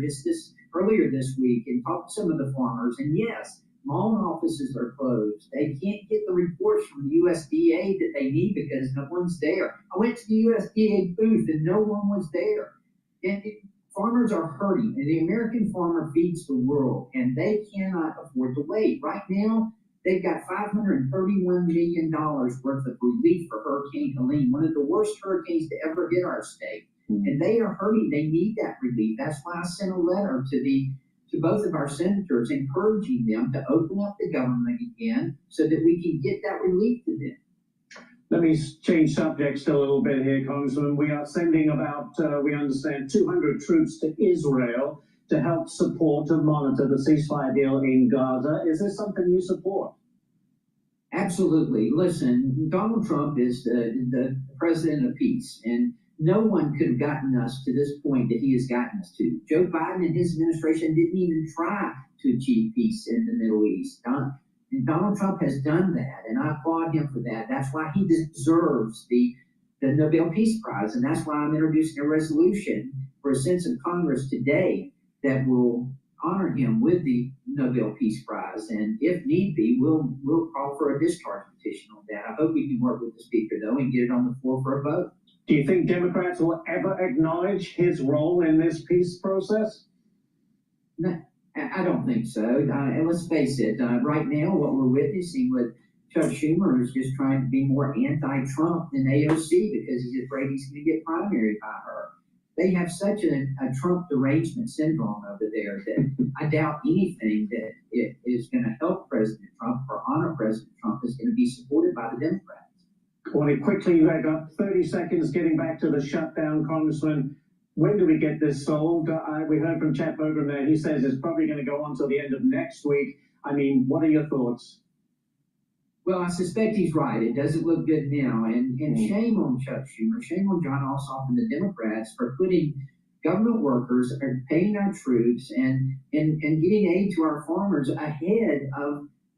earlier this week and talked to some of the farmers. And yes, loan offices are closed. They can't get the reports from the USDA that they need because no one's there. I went to the USDA booth and no one was there. And farmers are hurting, and the American farmer feeds the world, and they cannot afford to wait. Right now, they've got $531 million worth of relief for Hurricane Helene, one of the worst hurricanes to ever hit our state. And they are hurting. They need that relief. That's why I sent a letter to both of our senators encouraging them to open up the government again so that we can get that relief to them. Let me change subjects a little bit here, Congressman. We are sending about, we understand, 200 troops to Israel to help support and monitor the ceasefire deal in Gaza. Is this something you support? Absolutely. Listen, Donald Trump is the president of peace, and no one could have gotten us to this point that he has gotten us to. Joe Biden and his administration didn't even try to achieve peace in the Middle East. And Donald Trump has done that, and I applaud him for that. That's why he deserves the Nobel Peace Prize, and that's why I'm introducing a resolution for a sense of Congress today that will honor him with the Nobel Peace Prize. And if need be, we'll call for a discharge petition on that. I hope we can work with the Speaker, though, and get it on the floor for a vote. Do you think Democrats will ever acknowledge his role in this peace process? No, I don't think so. And let's face it, right now what we're witnessing with Chuck Schumer is just trying to be more anti-Trump than AOC because he's afraid he's going to get primaried by her. They have such a Trump derangement syndrome over there that I doubt anything that it is going to help President Trump or honor President Trump is going to be supported by the Democrats. Well, quickly, I got 30 seconds getting back to the shutdown, Congressman. When do we get this solved? We heard from Chet Bogum there. He says it's probably going to go on till the end of next week. I mean, what are your thoughts? Well, I suspect he's right. It doesn't look good now. And shame on Chuck Schumer, shame on John Ossoff and the Democrats for putting government workers and paying our troops and getting aid to our farmers ahead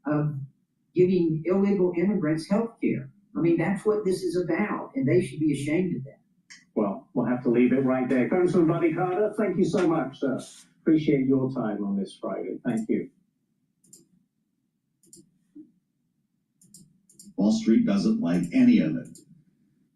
of giving illegal immigrants health care. I mean, that's what this is about, and they should be ashamed of that. Well, we'll have to leave it right there. Congressman Buddy Carter, thank you so much, sir. Appreciate your time on this Friday. Thank you. Wall Street doesn't like any of it.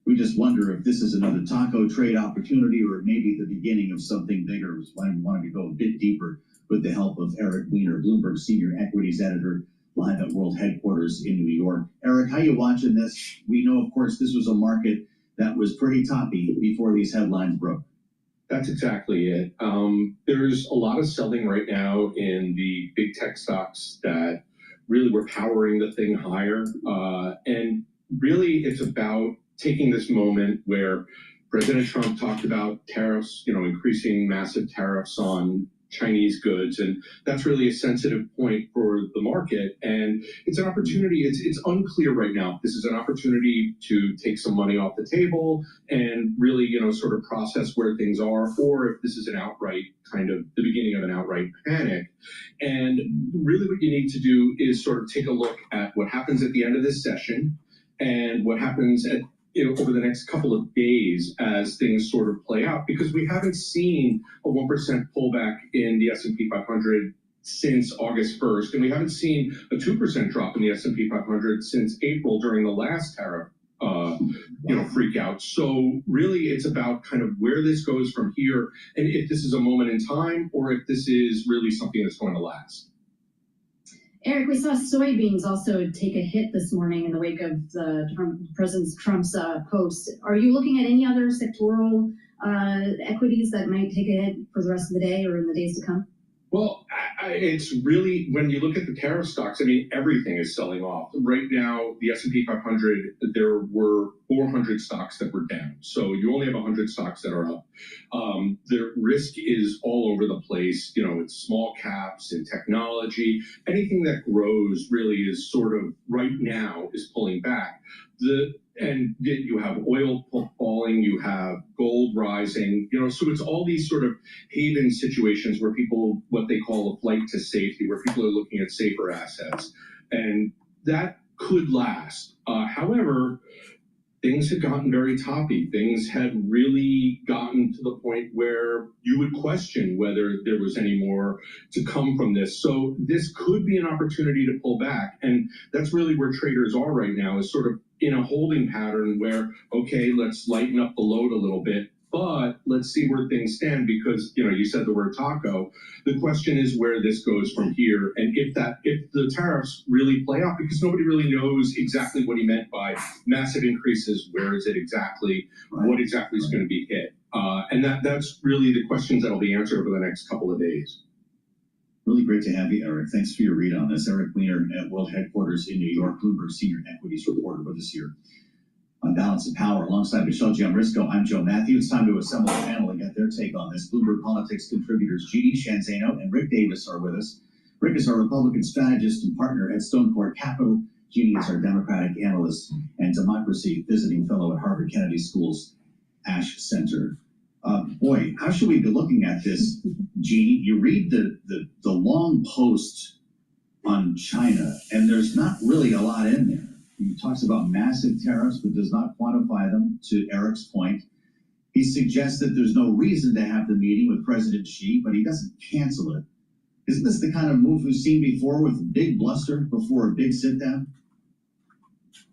We just wonder if this is another taco trade opportunity or maybe the beginning of something bigger. I wanted to go a bit deeper with the help of Eric Weiner, Bloomberg Senior Equities Editor, live at World Headquarters in New York. Eric, how you watching this? We know, of course, this was a market that was pretty toppy before these headlines broke. That's exactly it. There's a lot of selling right now in the big tech stocks that really were powering the thing higher. And really, it's about taking this moment where President Trump talked about tariffs, increasing massive tariffs on Chinese goods, and that's really a sensitive point for the market. And it's an opportunity. It's unclear right now. This is an opportunity to take some money off the table and really, sort of process where things are, or if this is an outright kind of the beginning of an outright panic. And really, what you need to do is sort of take a look at what happens at the end of this session and what happens at over the next couple of days as things sort of play out, because we haven't seen a 1% pullback in the S&P 500 since August 1st, and we haven't seen a 2% drop in the S&P 500 since April during the last tariff freak out. So really, it's about kind of where this goes from here, and if this is a moment in time or if this is really something that's going to last. Eric, we saw soybeans also take a hit this morning in the wake of President Trump's post. Are you looking at any other sectoral equities that might take a hit for the rest of the day or in the days to come? Well, it's really, when you look at the tariff stocks, I mean, everything is selling off. Right now, the S&P 500, there were 400 stocks that were down. So you only have 100 stocks that are up. The risk is all over the place. It's small caps and technology. Anything that grows really is sort of right now is pulling back. And you have oil falling, you have gold rising, so it's all these sort of haven situations where people, what they call a flight to safety, where people are looking at safer assets. And that could last. However, things had gotten very toppy. Things had really gotten to the point where you would question whether there was any more to come from this. So this could be an opportunity to pull back. And that's really where traders are right now, is sort of in a holding pattern where, okay, let's lighten up the load a little bit, but let's see where things stand, because, you said the word taco. The question is where this goes from here, and if the tariffs really play out, because nobody really knows exactly what he meant by massive increases. Where is it exactly? Right. What exactly is going to be hit? And that's really the questions that'll be answered over the next couple of days. Really great to have you, Eric. Thanks for your read on this. Eric Weiner at World Headquarters in New York, Bloomberg Senior Equities Reporter with us here on Balance of Power. Alongside Michelle Giamrisco, I'm Joe Matthew. It's time to assemble a panel and get their take on this. Bloomberg Politics contributors G.E. Shanzano and Rick Davis are with us. Rick is our Republican strategist and partner at Stonecourt Capital. G.E. is our Democratic analyst and democracy visiting fellow at Harvard Kennedy School's Ash Center. Boy, how should we be looking at this, G.E.? You read the long post on China, and there's not really a lot in there. He talks about massive tariffs, but does not quantify them, to Eric's point. He suggests that there's no reason to have the meeting with President Xi, but he doesn't cancel it. Isn't this the kind of move we've seen before, with big bluster before a big sit-down?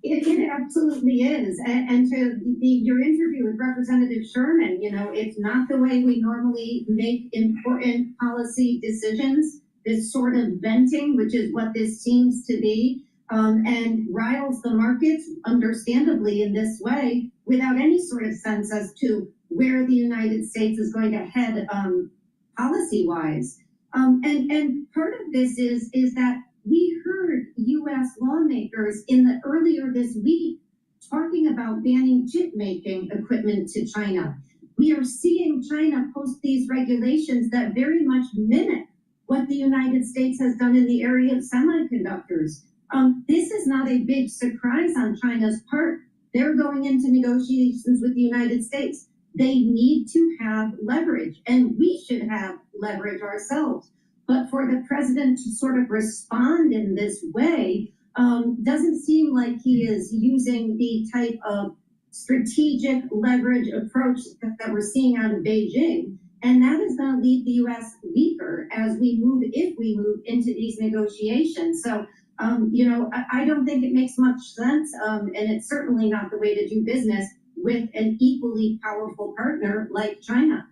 It absolutely is. And to your interview with Representative Sherman, it's not the way we normally make important policy decisions, this sort of venting, which is what this seems to be. And riles the markets, understandably, in this way, without any sort of sense as to where the United States is going to head policy-wise. And part of this is that we heard U.S. lawmakers earlier this week talking about banning chip-making equipment to China. We are seeing China post these regulations that very much mimic what the United States has done in the area of semiconductors. This is not a big surprise on China's part. They're going into negotiations with the United States. They need to have leverage, and we should have leverage ourselves. But for the president to sort of respond in this way doesn't seem like he is using the type of strategic leverage approach that we're seeing out of Beijing. And that is going to leave the U.S. weaker if we move into these negotiations. So, I don't think it makes much sense, and it's certainly not the way to do business with an equally powerful partner like China.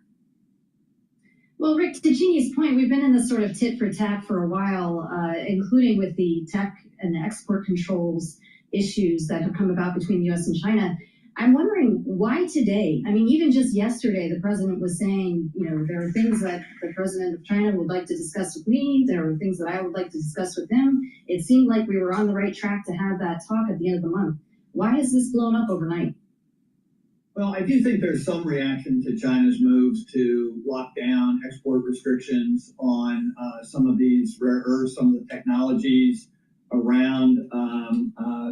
Well, Rick, to Jeannie's point, we've been in this sort of tit for tat for a while, including with the tech and the export controls issues that have come about between the U.S. and China. I'm wondering why today? I mean, even just yesterday, the president was saying, there are things that the president of China would like to discuss with me. There are things that I would like to discuss with him. It seemed like we were on the right track to have that talk at the end of the month. Why has this blown up overnight? Well, I do think there's some reaction to China's moves to lock down export restrictions on some of these rare earths, some of the technologies around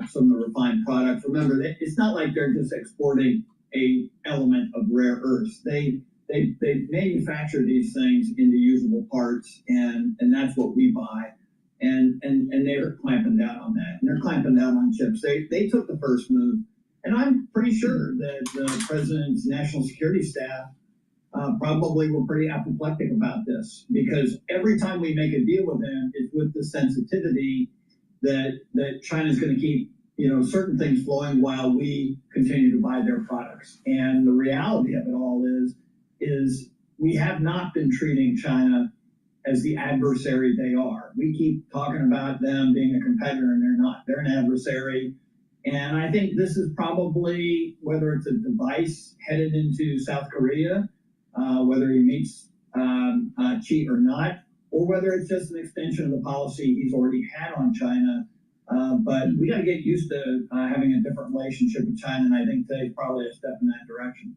some of the refined products. Remember, it's not like they're just exporting a element of rare earths. They manufacture these things into usable parts, and that's what we buy. And they're clamping down on that. And they're clamping down on chips. They took the first move. And I'm pretty sure that the president's national security staff probably were pretty apoplectic about this, because every time we make a deal with them, it's with the sensitivity that China's going to keep certain things flowing while we continue to buy their products. And the reality of it all is we have not been treating China as the adversary they are. We keep talking about them being a competitor, and they're not. They're an adversary. And I think this is probably, whether it's a device headed into South Korea, whether he meets Xi or not, or whether it's just an extension of the policy he's already had on China. But we got to get used to having a different relationship with China, and I think today's probably a step in that direction.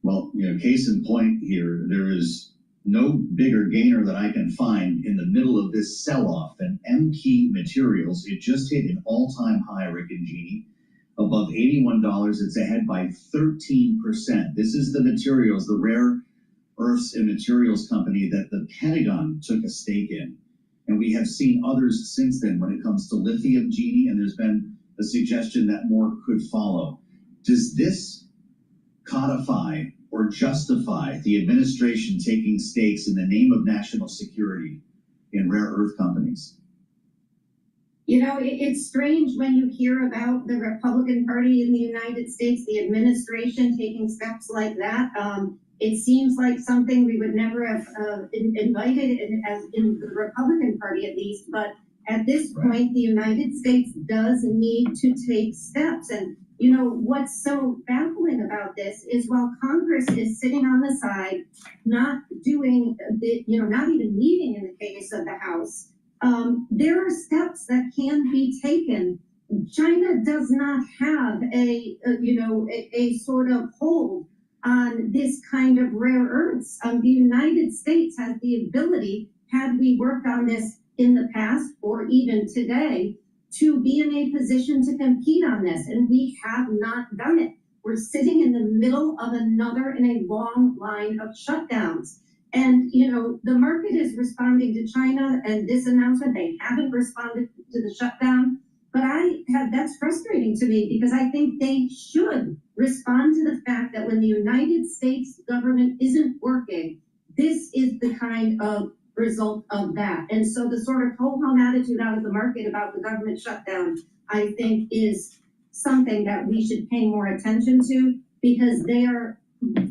Well, case in point here, there is no bigger gainer that I can find in the middle of this sell-off than MP Materials. It just hit an all-time high, Rick and Jeannie, above $81. It's ahead by 13%. This is the materials, the rare earths and materials company that the Pentagon took a stake in. And we have seen others since then when it comes to lithium, Jeannie, and there's been a suggestion that more could follow. Does this codify or justify the administration taking stakes in the name of national security in rare earth companies? You know, it's strange when you hear about the Republican Party in the United States, the administration taking steps like that. It seems like something we would never have invited as in the Republican Party at least, but at this point, the United States does need to take steps. And you know, what's so baffling about this is while Congress is sitting on the side, not doing, not even meeting in the case of the House, there are steps that can be taken. China does not have a sort of hold on this kind of rare earths. The United States has the ability, had we worked on this in the past or even today, to be in a position to compete on this, and we have not done it. We're sitting in the middle of another in a long line of shutdowns. And, you know, the market is responding to China and this announcement. They haven't responded to the shutdown. But that's frustrating to me because I think they should respond to the fact that when the United States government isn't working, this is the kind of result of that. And so the sort of ho-hum attitude out of the market about the government shutdown, I think, is something that we should pay more attention to because they are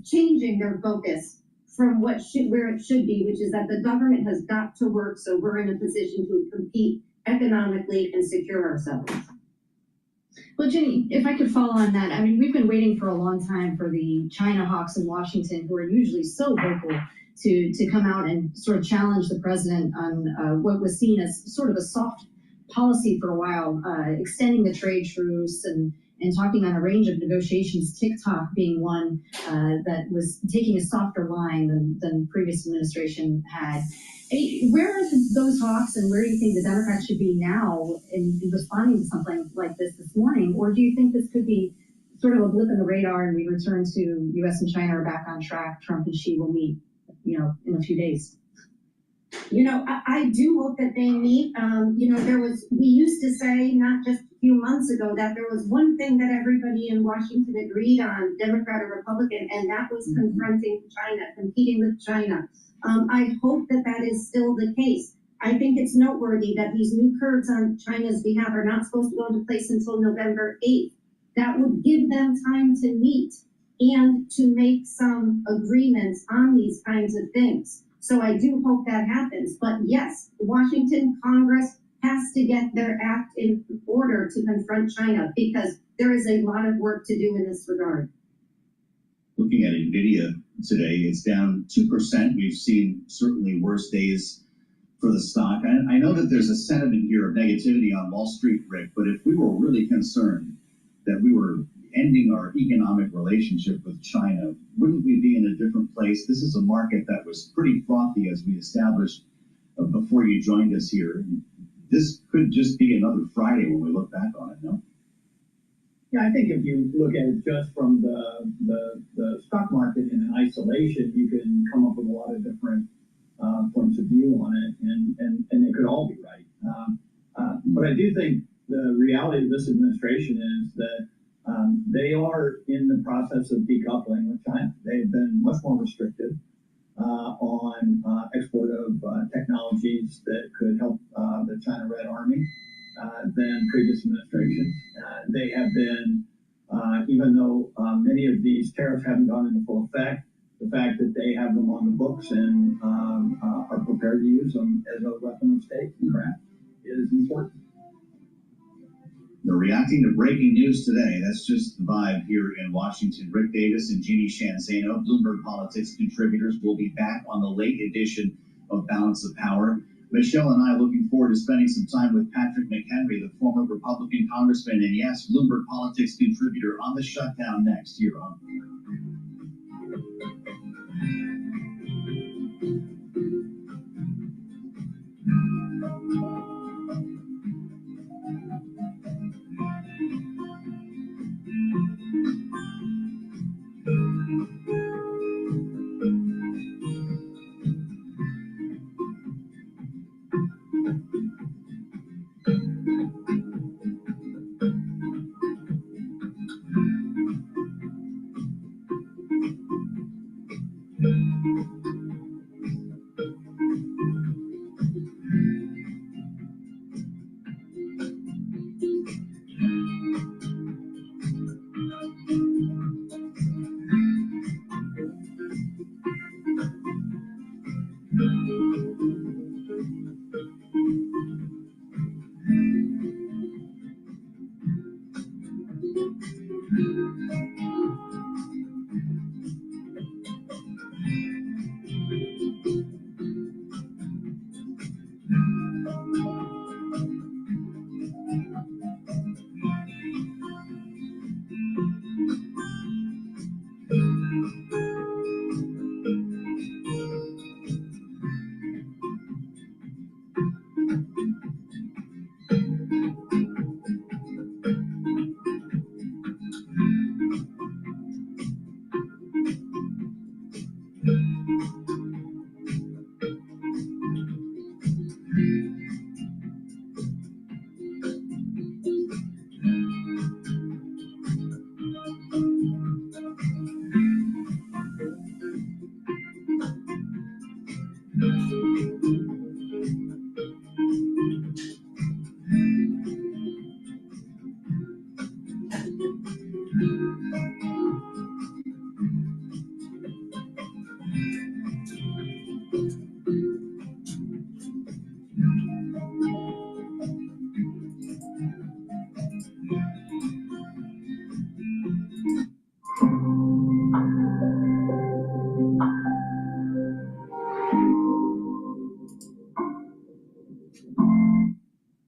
changing their focus from where it should be, which is that the government has got to work so we're in a position to compete economically and secure ourselves. Well, Jenny, if I could follow on that, I mean, we've been waiting for a long time for the China hawks in Washington, who are usually so vocal, to come out and sort of challenge the president on what was seen as sort of a soft policy for a while, extending the trade truce and talking on a range of negotiations, TikTok being one that was taking a softer line than previous administration had. Where are those hawks, and where do you think the Democrats should be now in responding to something like this morning? Or do you think this could be sort of a blip in the radar and we return to U.S. and China are back on track, Trump and Xi will meet, in a few days? You know, I do hope that they meet. We used to say not just a few months ago that there was one thing that everybody in Washington agreed on, Democrat or Republican, and that was confronting China, competing with China. I hope that is still the case. I think it's noteworthy that these new curbs on China's behalf are not supposed to go into place until November 8th. That would give them time to meet and to make some agreements on these kinds of things. So I do hope that happens. But yes, Washington Congress has to get their act in order to confront China because there is a lot of work to do in this regard. Looking at NVIDIA today, it's down 2%. We've seen certainly worse days for the stock. I know that there's a sentiment here of negativity on Wall Street, Rick, but if we were really concerned that we were ending our economic relationship with China, wouldn't we be in a different place? This is a market that was pretty frothy as we established before you joined us here. This could just be another Friday when we look back on it, no? Yeah, I think if you look at it just from the stock market in isolation, you can come up with a lot of different points of view on it, and they could all be right. But I do think the reality of this administration is that they are in the process of decoupling with China. They've been much more restrictive on export of technologies that could help the China Red Army than previous administrations. They have been, even though many of these tariffs haven't gone into full effect, the fact that they have them on the books and are prepared to use them as a weapon of state and craft is important. They're reacting to breaking news today. That's just the vibe here in Washington. Rick Davis and Jeannie Shanzano, Bloomberg Politics contributors, will be back on the late edition of Balance of Power. Michelle and I are looking forward to spending some time with Patrick McHenry, the former Republican congressman, and yes, Bloomberg Politics contributor, on the shutdown next here on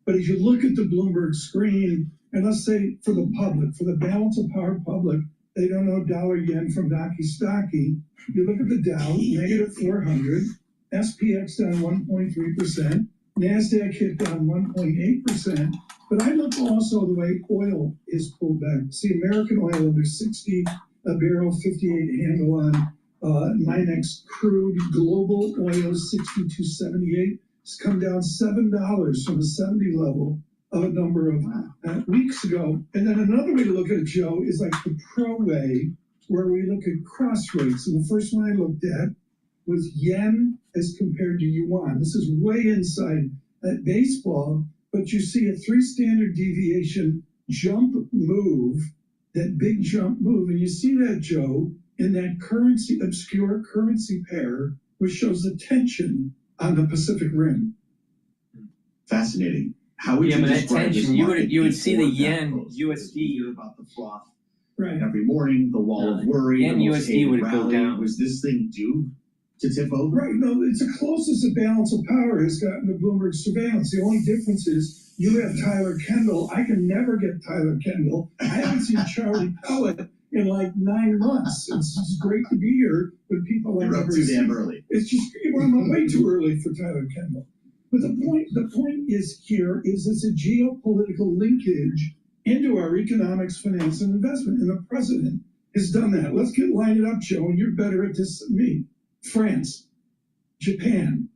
But as you look at the Bloomberg screen, and let's say for the public, for the balance of power public, they don't know dollar yen from Naki Stocky. You look at the Dow, negative 400, SPX down 1.3%, NASDAQ hit down 1.8%. But I look also the way oil is pulled back. See, American oil under 60 a barrel, 58 handle on NYMEX crude. Global oil 62.78. It's come down $7 from a 70 level of a number of weeks ago. And then another way to look at it, Joe, is like the pro way, where we look at cross rates. And the first one I looked at was yen as compared to yuan. This is way inside that baseball, but you see a 3 standard deviation jump move, that big jump move. And you see that, Joe, in that currency, obscure currency pair, which shows the tension on the Pacific Rim. Fascinating. How would you but that describe this tension, market you would see the before that yen close? You USD hear about the froth right every morning, the wall of worry, yen the most USD hated would go rally. down. Was this thing due to tip over? Right, no, it's the closest the balance of power has gotten to Bloomberg surveillance. The only difference is you have Tyler Kendall. I can never get Tyler Kendall. I haven't seen Charlie Pellet in like 9 months. It's just great to be here with people I've You're up never too seen. damn early. It's just, I'm way too early for Tyler Kendall. But the point is here is it's a geopolitical linkage into our economics, finance, and investment. And the president has done that. Let's line it up, Joe, and you're better at this than me. France, Japan,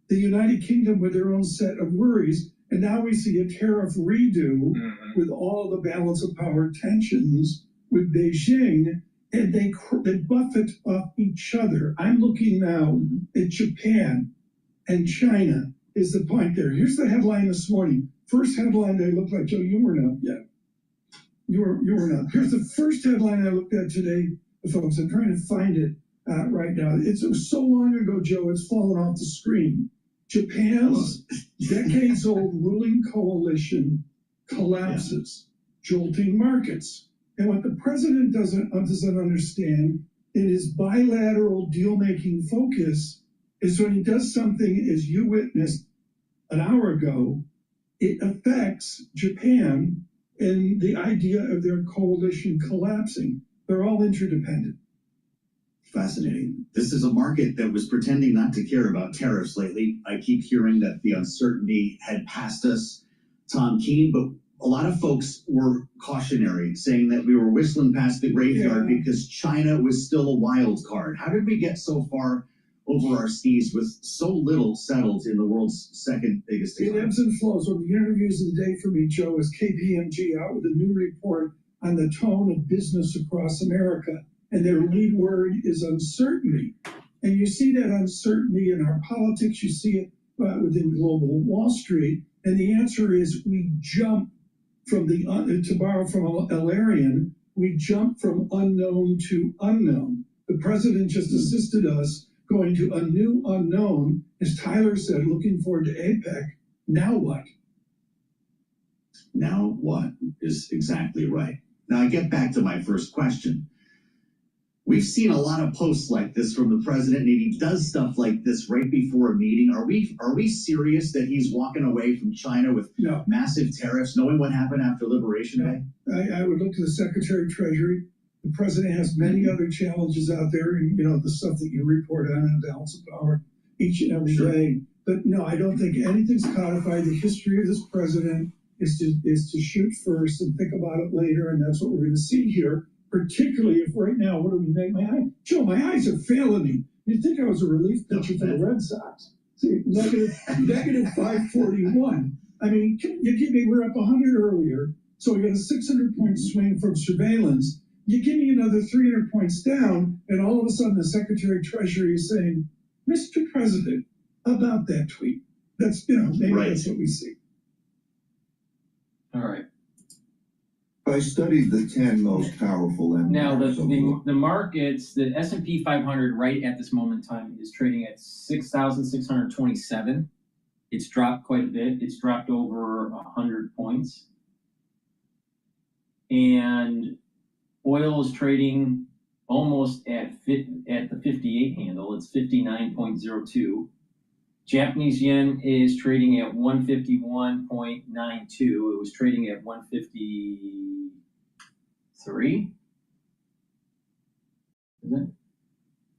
the United Kingdom with their own set of worries. And now we see a tariff redo with all the balance of power tensions with Beijing, and they buffet off each other. I'm looking now at Japan and China is the point there. Here's the headline this morning. First headline they looked like, Joe, you weren't up yet. You were not. Here's the first headline I looked at today, folks. I'm trying to find it right now. It was so long ago, Joe, it's fallen off the screen. Japan's decades-old ruling coalition collapses, jolting markets. And what the president doesn't understand in his bilateral deal-making focus is when he does something, as you witnessed an hour ago, it affects Japan and the idea of their coalition collapsing. They're all interdependent. Fascinating. This is a market that was pretending not to care about tariffs lately. I keep hearing that the uncertainty had passed us, Tom Keene, but a lot of folks were cautionary, saying that we were whistling past the graveyard because China was still a wild card. How did we get so far over our skis with so little settled in the world's second biggest economy? It ebbs and flows. One of the interviews of the day for me, Joe, is KPMG out with a new report on the tone of business across America. And their lead word is uncertainty. And you see that uncertainty in our politics. You see it within global Wall Street. And the answer is we jump from to borrow from Alarian, we jump from unknown to unknown. The president just assisted us going to a new unknown, as Tyler said, looking forward to APEC. Now what? Now what is exactly right. Now I get back to my first question. We've seen a lot of posts like this from the president, and he does stuff like this right before a meeting. Are we serious that he's walking away from China with massive tariffs, knowing what happened after Liberation Day? I would look to the Secretary of Treasury. The president has many other challenges out there, and the stuff that you report on in balance of power each and every day. But no, I don't think anything's codified. The history of this president is to shoot first and think about it later, and that's what we're going to see here. Particularly if right now, what do we make? Joe, my eyes are failing me. You'd think I was a relief pitcher for the Red Sox. See, negative 541. I mean, you give me, we're up 100 earlier, so we got a 600-point swing from surveillance. You give me another 300 points down, and all of a sudden the Secretary of Treasury is saying, Mr. President, about that tweet. That's, maybe that's what we see. All right. I studied the 10 most powerful empires. Now, the markets, the S&P 500 right at this moment in time is trading at 6,627. It's dropped quite a bit. It's dropped over 100 points. And oil is trading almost at the 58 handle. It's 59.02. Japanese yen is trading at 151.92. It was trading at 153. Is it?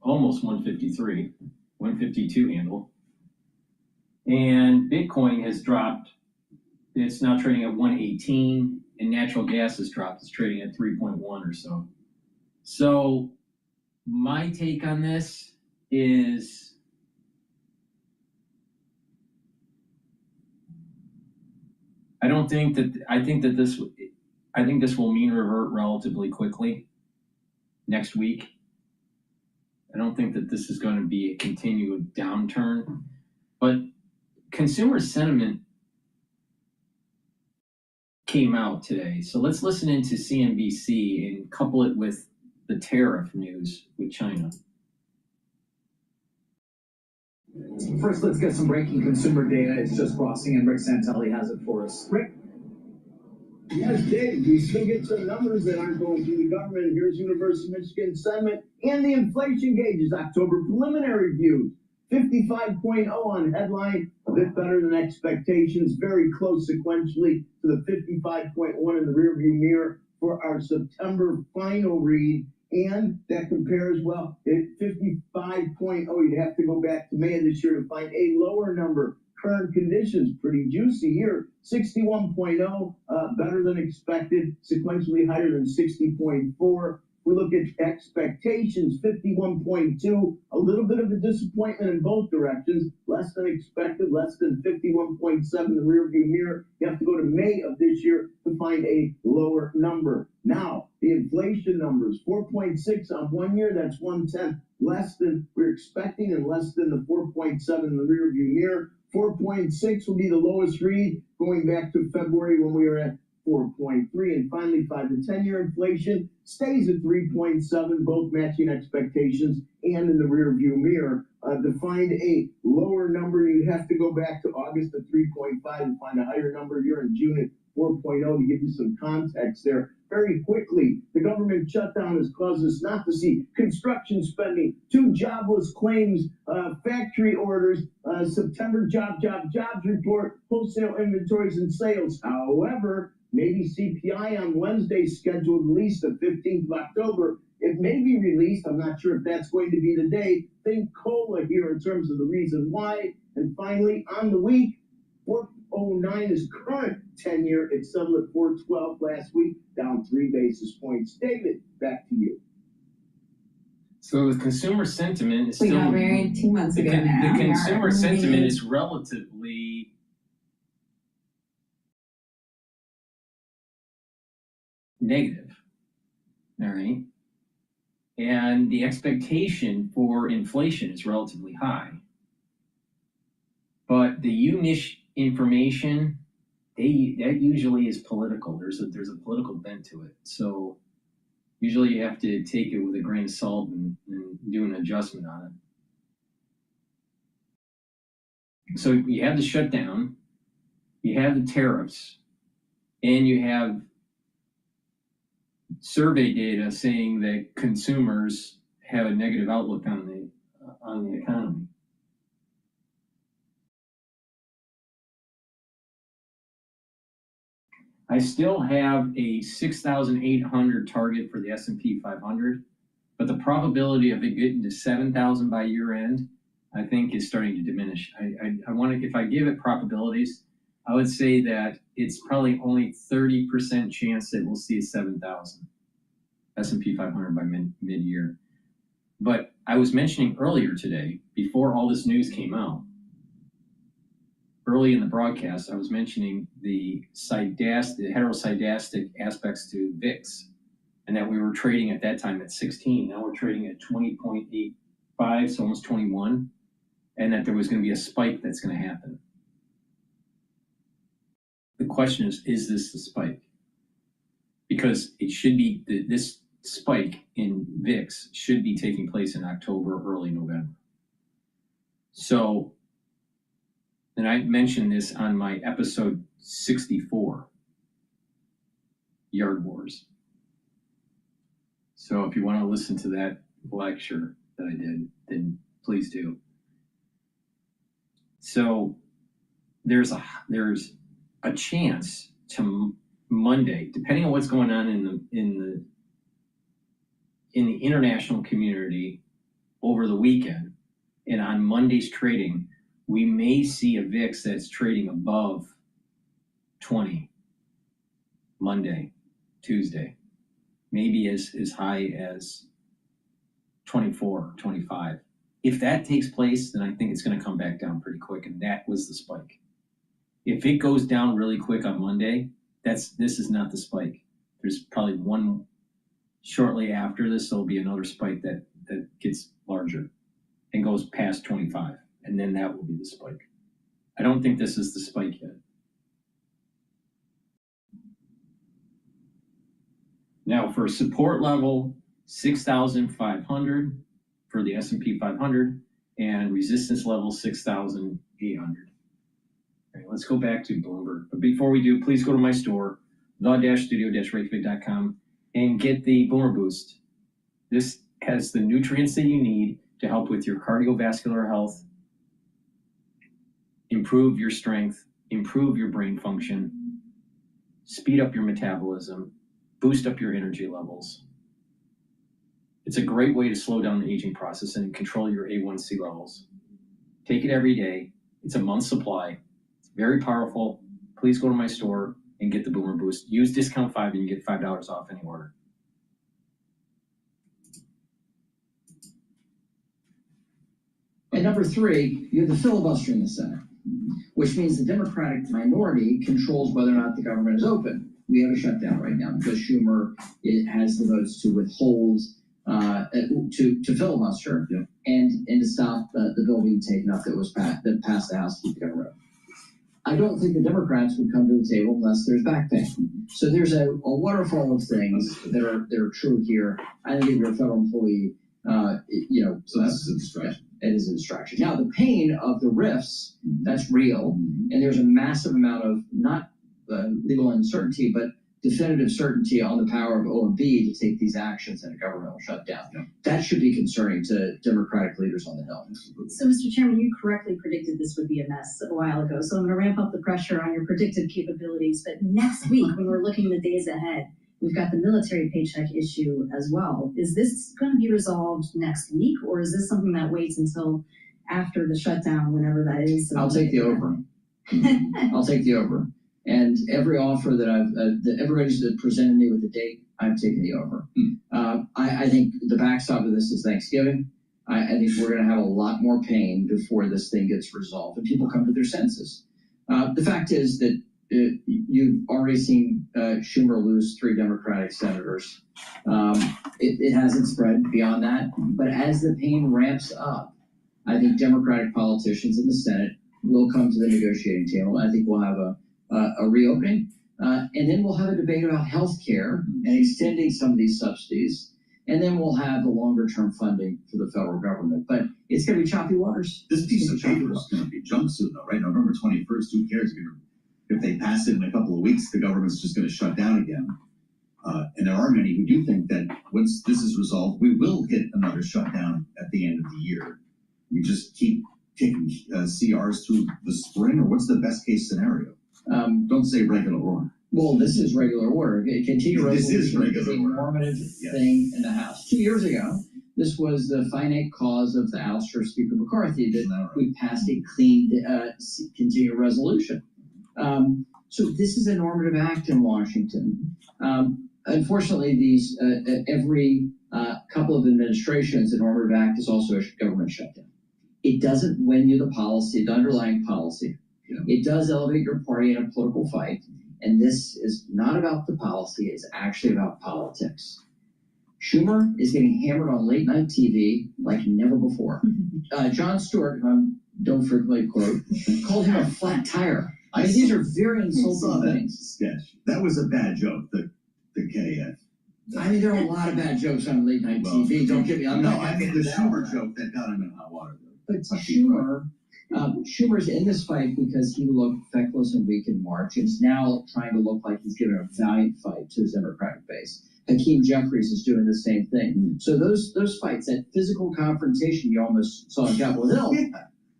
Almost 153. 152 handle. And Bitcoin has dropped. It's now trading at 118. And natural gas has dropped. It's trading at 3.1 or so. So my take on this is, I think this will mean revert relatively quickly next week. I don't think that this is going to be a continued downturn, but consumer sentiment came out today. So let's listen into CNBC and couple it with the tariff news with China. First, let's get some breaking consumer data. It's just crossing, and Rick Santelli has it for us. Rick? Yes, Dave, we still get some numbers that aren't going through the government. Here's University of Michigan sentiment and the inflation gauges. October preliminary view, 55.0 on headline, a bit better than expectations, very close sequentially to the 55.1 in the rearview mirror for our September final read. And that compares well at 55.0. You'd have to go back to May of this year to find a lower number. Current conditions, pretty juicy here. 61.0, better than expected, sequentially higher than 60.4. We look at expectations, 51.2, a little bit of a disappointment in both directions, less than expected, less than 51.7 in the rearview mirror. You have to go to May of this year to find a lower number. Now, the inflation numbers, 4.6 on 1 year, that's 1/10, less than we're expecting and less than the 4.7 in the rearview mirror. 4.6 will be the lowest read going back to February when we were at 4.3. And finally, 5 to 10-year inflation stays at 3.7, both matching expectations and in the rearview mirror. To find a lower number, you'd have to go back to August at 3.5 and find a higher number here in June at 4.0 to give you some context there. Very quickly, the government shutdown has caused us not to see construction spending, 2 jobless claims, factory orders, September jobs report, wholesale inventories and sales. However, maybe CPI on Wednesday, scheduled release the 15th of October. It may be released. I'm not sure if that's going to be the day. Think COLA here in terms of the reason why. And finally, on the week, 409 is current 10-year. It settled at 412 last week, down 3 basis points. David, back to you. So the consumer sentiment is We still... got married 2 months ago now. The consumer sentiment is relatively... negative, all right? And the expectation for inflation is relatively high. But the UNISH information, that usually is political. There's a political bent to it. So usually you have to take it with a grain of salt and do an adjustment on it. So you have the shutdown, you have the tariffs, and you have survey data saying that consumers have a negative outlook on the economy. I still have a 6,800 target for the S&P 500, but the probability of it getting to 7,000 by year end, I think, is starting to diminish. I want to, if I give it probabilities, I would say that it's probably only 30% chance that we'll see a 7,000 S&P 500 by mid-year. But I was mentioning earlier today, before all this news came out, early in the broadcast, I was mentioning the heteroscedastic aspects to VIX, and that we were trading at that time at 16. Now we're trading at 20.85, so almost 21, and that there was going to be a spike that's going to happen. The question is this the spike? Because it should be, this spike in VIX should be taking place in October or early November. So, and I mentioned this on my episode 64, Yard Wars. So if you want to listen to that lecture that I did, then please do. So there's a chance to Monday, depending on what's going on in the international community over the weekend, and on Monday's trading, we may see a VIX that's trading above 20 Monday, Tuesday, maybe as high as 24, 25. If that takes place, then I think it's going to come back down pretty quick, and that was the spike. If it goes down really quick on Monday, this is not the spike. There's probably one shortly after this, there'll be another spike that gets larger and goes past 25. And then that will be the spike. I don't think this is the spike yet. Now for support level, 6,500 for the S&P 500 and resistance level 6,800. Okay, let's go back to Bloomberg. But before we do, please go to my store, the-studio-reykjavik.com, and get the Boomer Boost. This has the nutrients that you need to help with your cardiovascular health, improve your strength, improve your brain function, speed up your metabolism, boost up your energy levels. It's a great way to slow down the aging process and control your A1C levels. Take it every day. It's a month's supply. It's very powerful. Please go to my store and get the Boomer Boost. Use discount 5 and you get $5 off any order. And number 3, you have the filibuster in the Senate, which means the Democratic minority controls whether or not the government is open. We have a shutdown right now because Schumer has the votes to withhold, to filibuster, and to stop the bill being taken up that passed the House to keep the government open. I don't think the Democrats would come to the table unless there's back pay. So there's a waterfall of things that are true here. I think if you're a federal employee, so that's a distraction. It is a distraction. Now, the pain of the rifts, that's real, and there's a massive amount of not legal uncertainty, but definitive certainty on the power of OMB to take these actions in a governmental shutdown. Yeah. That should be concerning to Democratic leaders on the Hill. So, Mr. Chairman, you correctly predicted this would be a mess a while ago, so I'm going to ramp up the pressure on your predictive capabilities. But next week, when we're looking the days ahead, we've got the military paycheck issue as well. Is this going to be resolved next week, or is this something that waits until after the shutdown, whenever that is? I'll take the over. I'll take the over. And every offer that everybody's presented me with a date, I've taken the over. I think the backstop of this is Thanksgiving. I think we're going to have a lot more pain before this thing gets resolved and people come to their senses. The fact is that you've already seen Schumer lose 3 Democratic senators. It hasn't spread beyond that. But as the pain ramps up, I think Democratic politicians in the Senate will come to the negotiating table. I think we'll have a reopening. And then we'll have a debate about health care and extending some of these subsidies. And then we'll have the longer term funding for the federal government. But it's going to be choppy waters. This piece of paper is going to be jumped soon, though, right? November 21st, who cares? If they pass it in a couple of weeks, the government's just going to shut down again. And there are many who do think that once this is resolved, we will hit another shutdown at the end of the year. We just keep taking CRs through the spring, or what's the best case scenario? Don't say regular order. Well, this is regular order. Continued This is resolution regular is a order. normative Yes. thing in the House. 2 years ago, this was the finite cause of the ouster of Speaker McCarthy that we passed a clean continued resolution. So this is a normative act in Washington. Unfortunately, these every couple of administrations, the normative act is also a government shutdown. It doesn't win you the policy, the underlying policy. Yeah. It does elevate your party in a political fight. And this is not about the policy, it's actually about politics. Schumer is getting hammered on late night TV like never before. Jon Stewart, don't frequently quote, called him a flat tire. I mean, these are very insulting things. Sketch. That was a bad joke, the KF. I mean, there are a lot of bad jokes on late night TV. Don't get me. I'm not. I mean, the Schumer joke that got him in hot water. But Schumer's in this fight because he looked feckless and weak in March, and is now trying to look like he's giving a valiant fight to his Democratic base. Hakeem Jeffries is doing the same thing. So those fights, that physical confrontation you almost saw on Capitol Hill,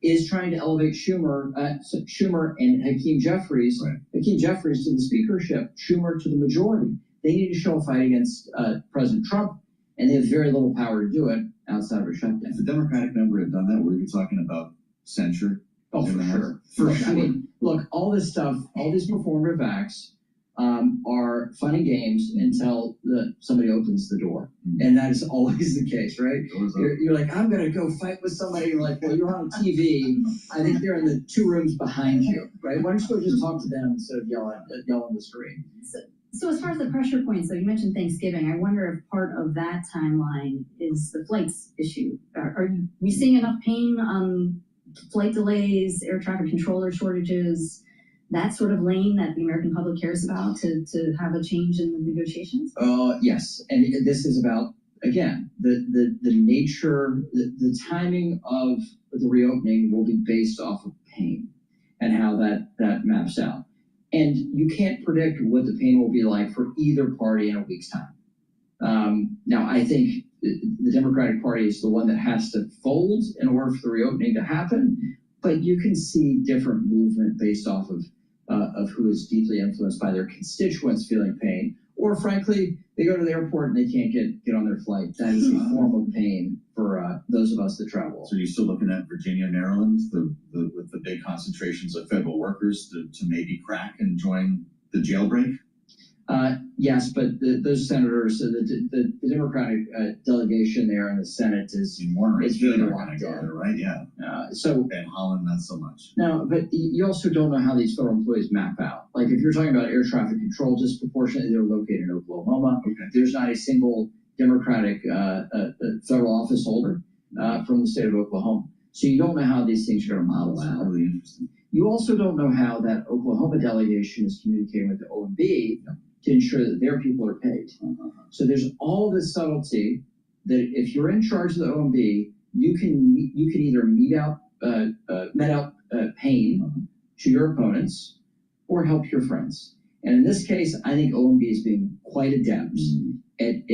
is trying to elevate Schumer and Hakeem Jeffries. Right. Hakeem Jeffries to the speakership, Schumer to the majority. They need to show a fight against President Trump, and they have very little power to do it outside of a shutdown. If the Democratic member had done that, were you talking about censure? Oh, for sure. For sure. I mean, look, all this stuff, all these performative acts are fun and games until somebody opens the door. And that is always the case, right? You're like, I'm going to go fight with somebody. You're like, well, you're on TV. I think they're in the 2 rooms behind you, right? Why don't you go just talk to them instead of yell on the screen? So as far as the pressure points, though, you mentioned Thanksgiving. I wonder if part of that timeline is the flights issue. Are we seeing enough pain on flight delays, air traffic controller shortages, that sort of lane that the American public cares about to have a change in the negotiations? Yes, and this is about, again, the nature, the timing of the reopening will be based off of pain and how that maps out. And you can't predict what the pain will be like for either party in a week's time. Now, I think the Democratic Party is the one that has to fold in order for the reopening to happen, but you can see different movement based off of who is deeply influenced by their constituents feeling pain, or frankly, they go to the airport and they can't get on their flight. That is a form of pain for those of us that travel. So you're still looking at Virginia, Maryland, with the big concentrations of federal workers to maybe crack and join the jailbreak? Yes, but those senators, the Democratic delegation there in the Senate is really locked in, right? Yeah. And Holland, not so much. No, but you also don't know how these federal employees map out. Like if you're talking about air traffic control, disproportionately they're located in Oklahoma. Okay. There's not a single Democratic federal office holder from the state of Oklahoma. So you don't know how these things are going to model out. Really interesting. You also don't know how that Oklahoma delegation is communicating with the OMB to ensure that their people are paid. So there's all this subtlety that if you're in charge of the OMB, you can either met out pain to your opponents or help your friends. And in this case, I think OMB is being quite adept at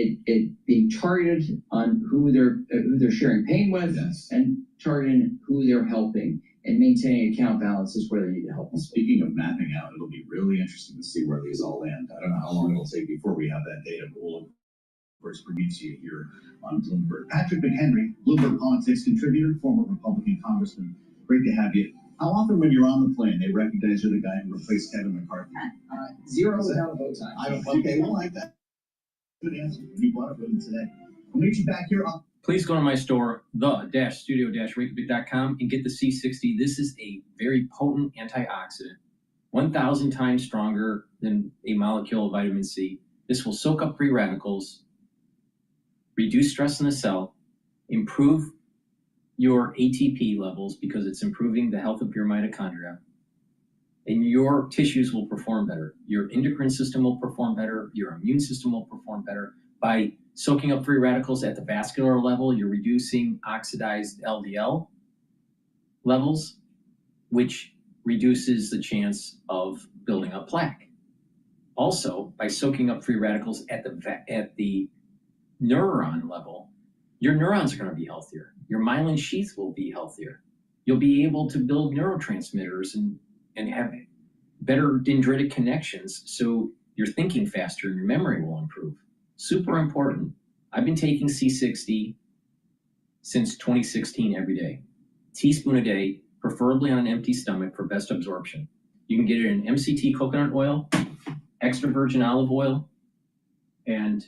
being targeted on who they're sharing pain with, and targeting who they're helping, and maintaining account balances where they need to help. Speaking of mapping out, it'll be really interesting to see where these all land. I don't know how long it'll take before we have that data, but we'll of course bring it to you here on Bloomberg. Patrick McHenry, Bloomberg Politics contributor, former Republican congressman. Great to have you. How often when you're on the plane, they recognize you're the guy who replaced Kevin McCarthy? Zero without a bow tie. Okay, well, like that. Good answer. You brought up with him today. We'll meet you back here on. Please go to my store, the-studio-reykjavik.com, and get the C60. This is a very potent antioxidant, 1,000 times stronger than a molecule of vitamin C. This will soak up free radicals, reduce stress in the cell, improve your ATP levels because it's improving the health of your mitochondria, and your tissues will perform better. Your endocrine system will perform better. Your immune system will perform better By soaking up free radicals at the vascular level, you're reducing oxidized LDL levels, which reduces the chance of building up plaque. Also, by soaking up free radicals at the neuron level, your neurons are going to be healthier. Your myelin sheath will be healthier. You'll be able to build neurotransmitters and have better dendritic connections, so you're thinking faster and your memory will improve. Super important. I've been taking C60 since 2016 every day. Teaspoon a day, preferably on an empty stomach for best absorption. You can get it in MCT coconut oil, extra virgin olive oil, and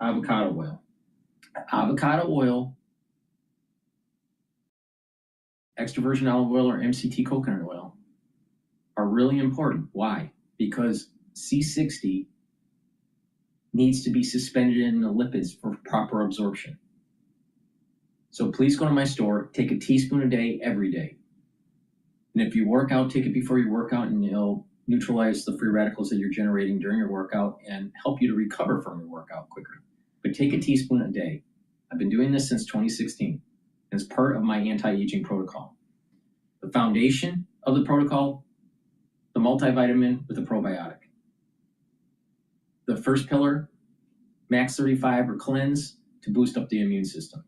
avocado oil. Avocado oil, extra virgin olive oil, or MCT coconut oil are really important. Why? Because C60 needs to be suspended in the lipids for proper absorption. So please go to my store, take a teaspoon a day every day. And if you work out, take it before you work out, and it'll neutralize the free radicals that you're generating during your workout and help you to recover from your workout quicker. But take a teaspoon a day. I've been doing this since 2016 as part of my anti-aging protocol. The foundation of the protocol, the multivitamin with a probiotic. The first pillar, Max 35 or cleanse to boost up the immune system.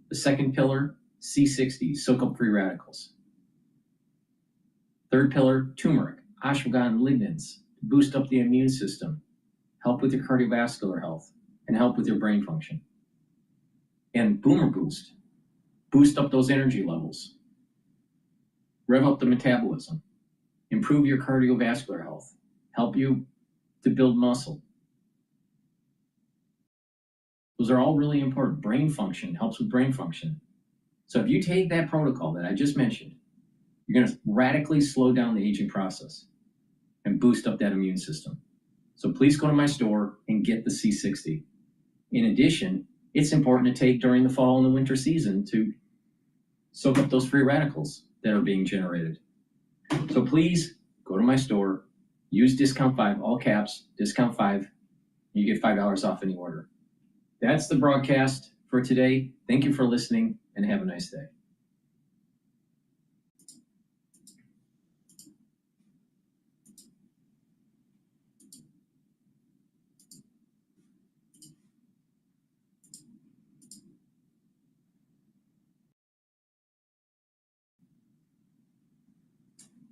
The second pillar, C60, soak up free radicals. Third pillar, turmeric, ashwagandha, lignans to boost up the immune system, help with your cardiovascular health, and help with your brain function. And boomer boost, boost up those energy levels, rev up the metabolism, improve your cardiovascular health, help you to build muscle. Those are all really important. Brain function helps with brain function. So if you take that protocol that I just mentioned, you're going to radically slow down the aging process and boost up that immune system. So please go to my store and get the C60. In addition, it's important to take during the fall and the winter season to soak up those free radicals that are being generated. So please go to my store, use discount 5, all caps, discount 5, you get $5 off any order. That's the broadcast for today. Thank you for listening and have a nice day.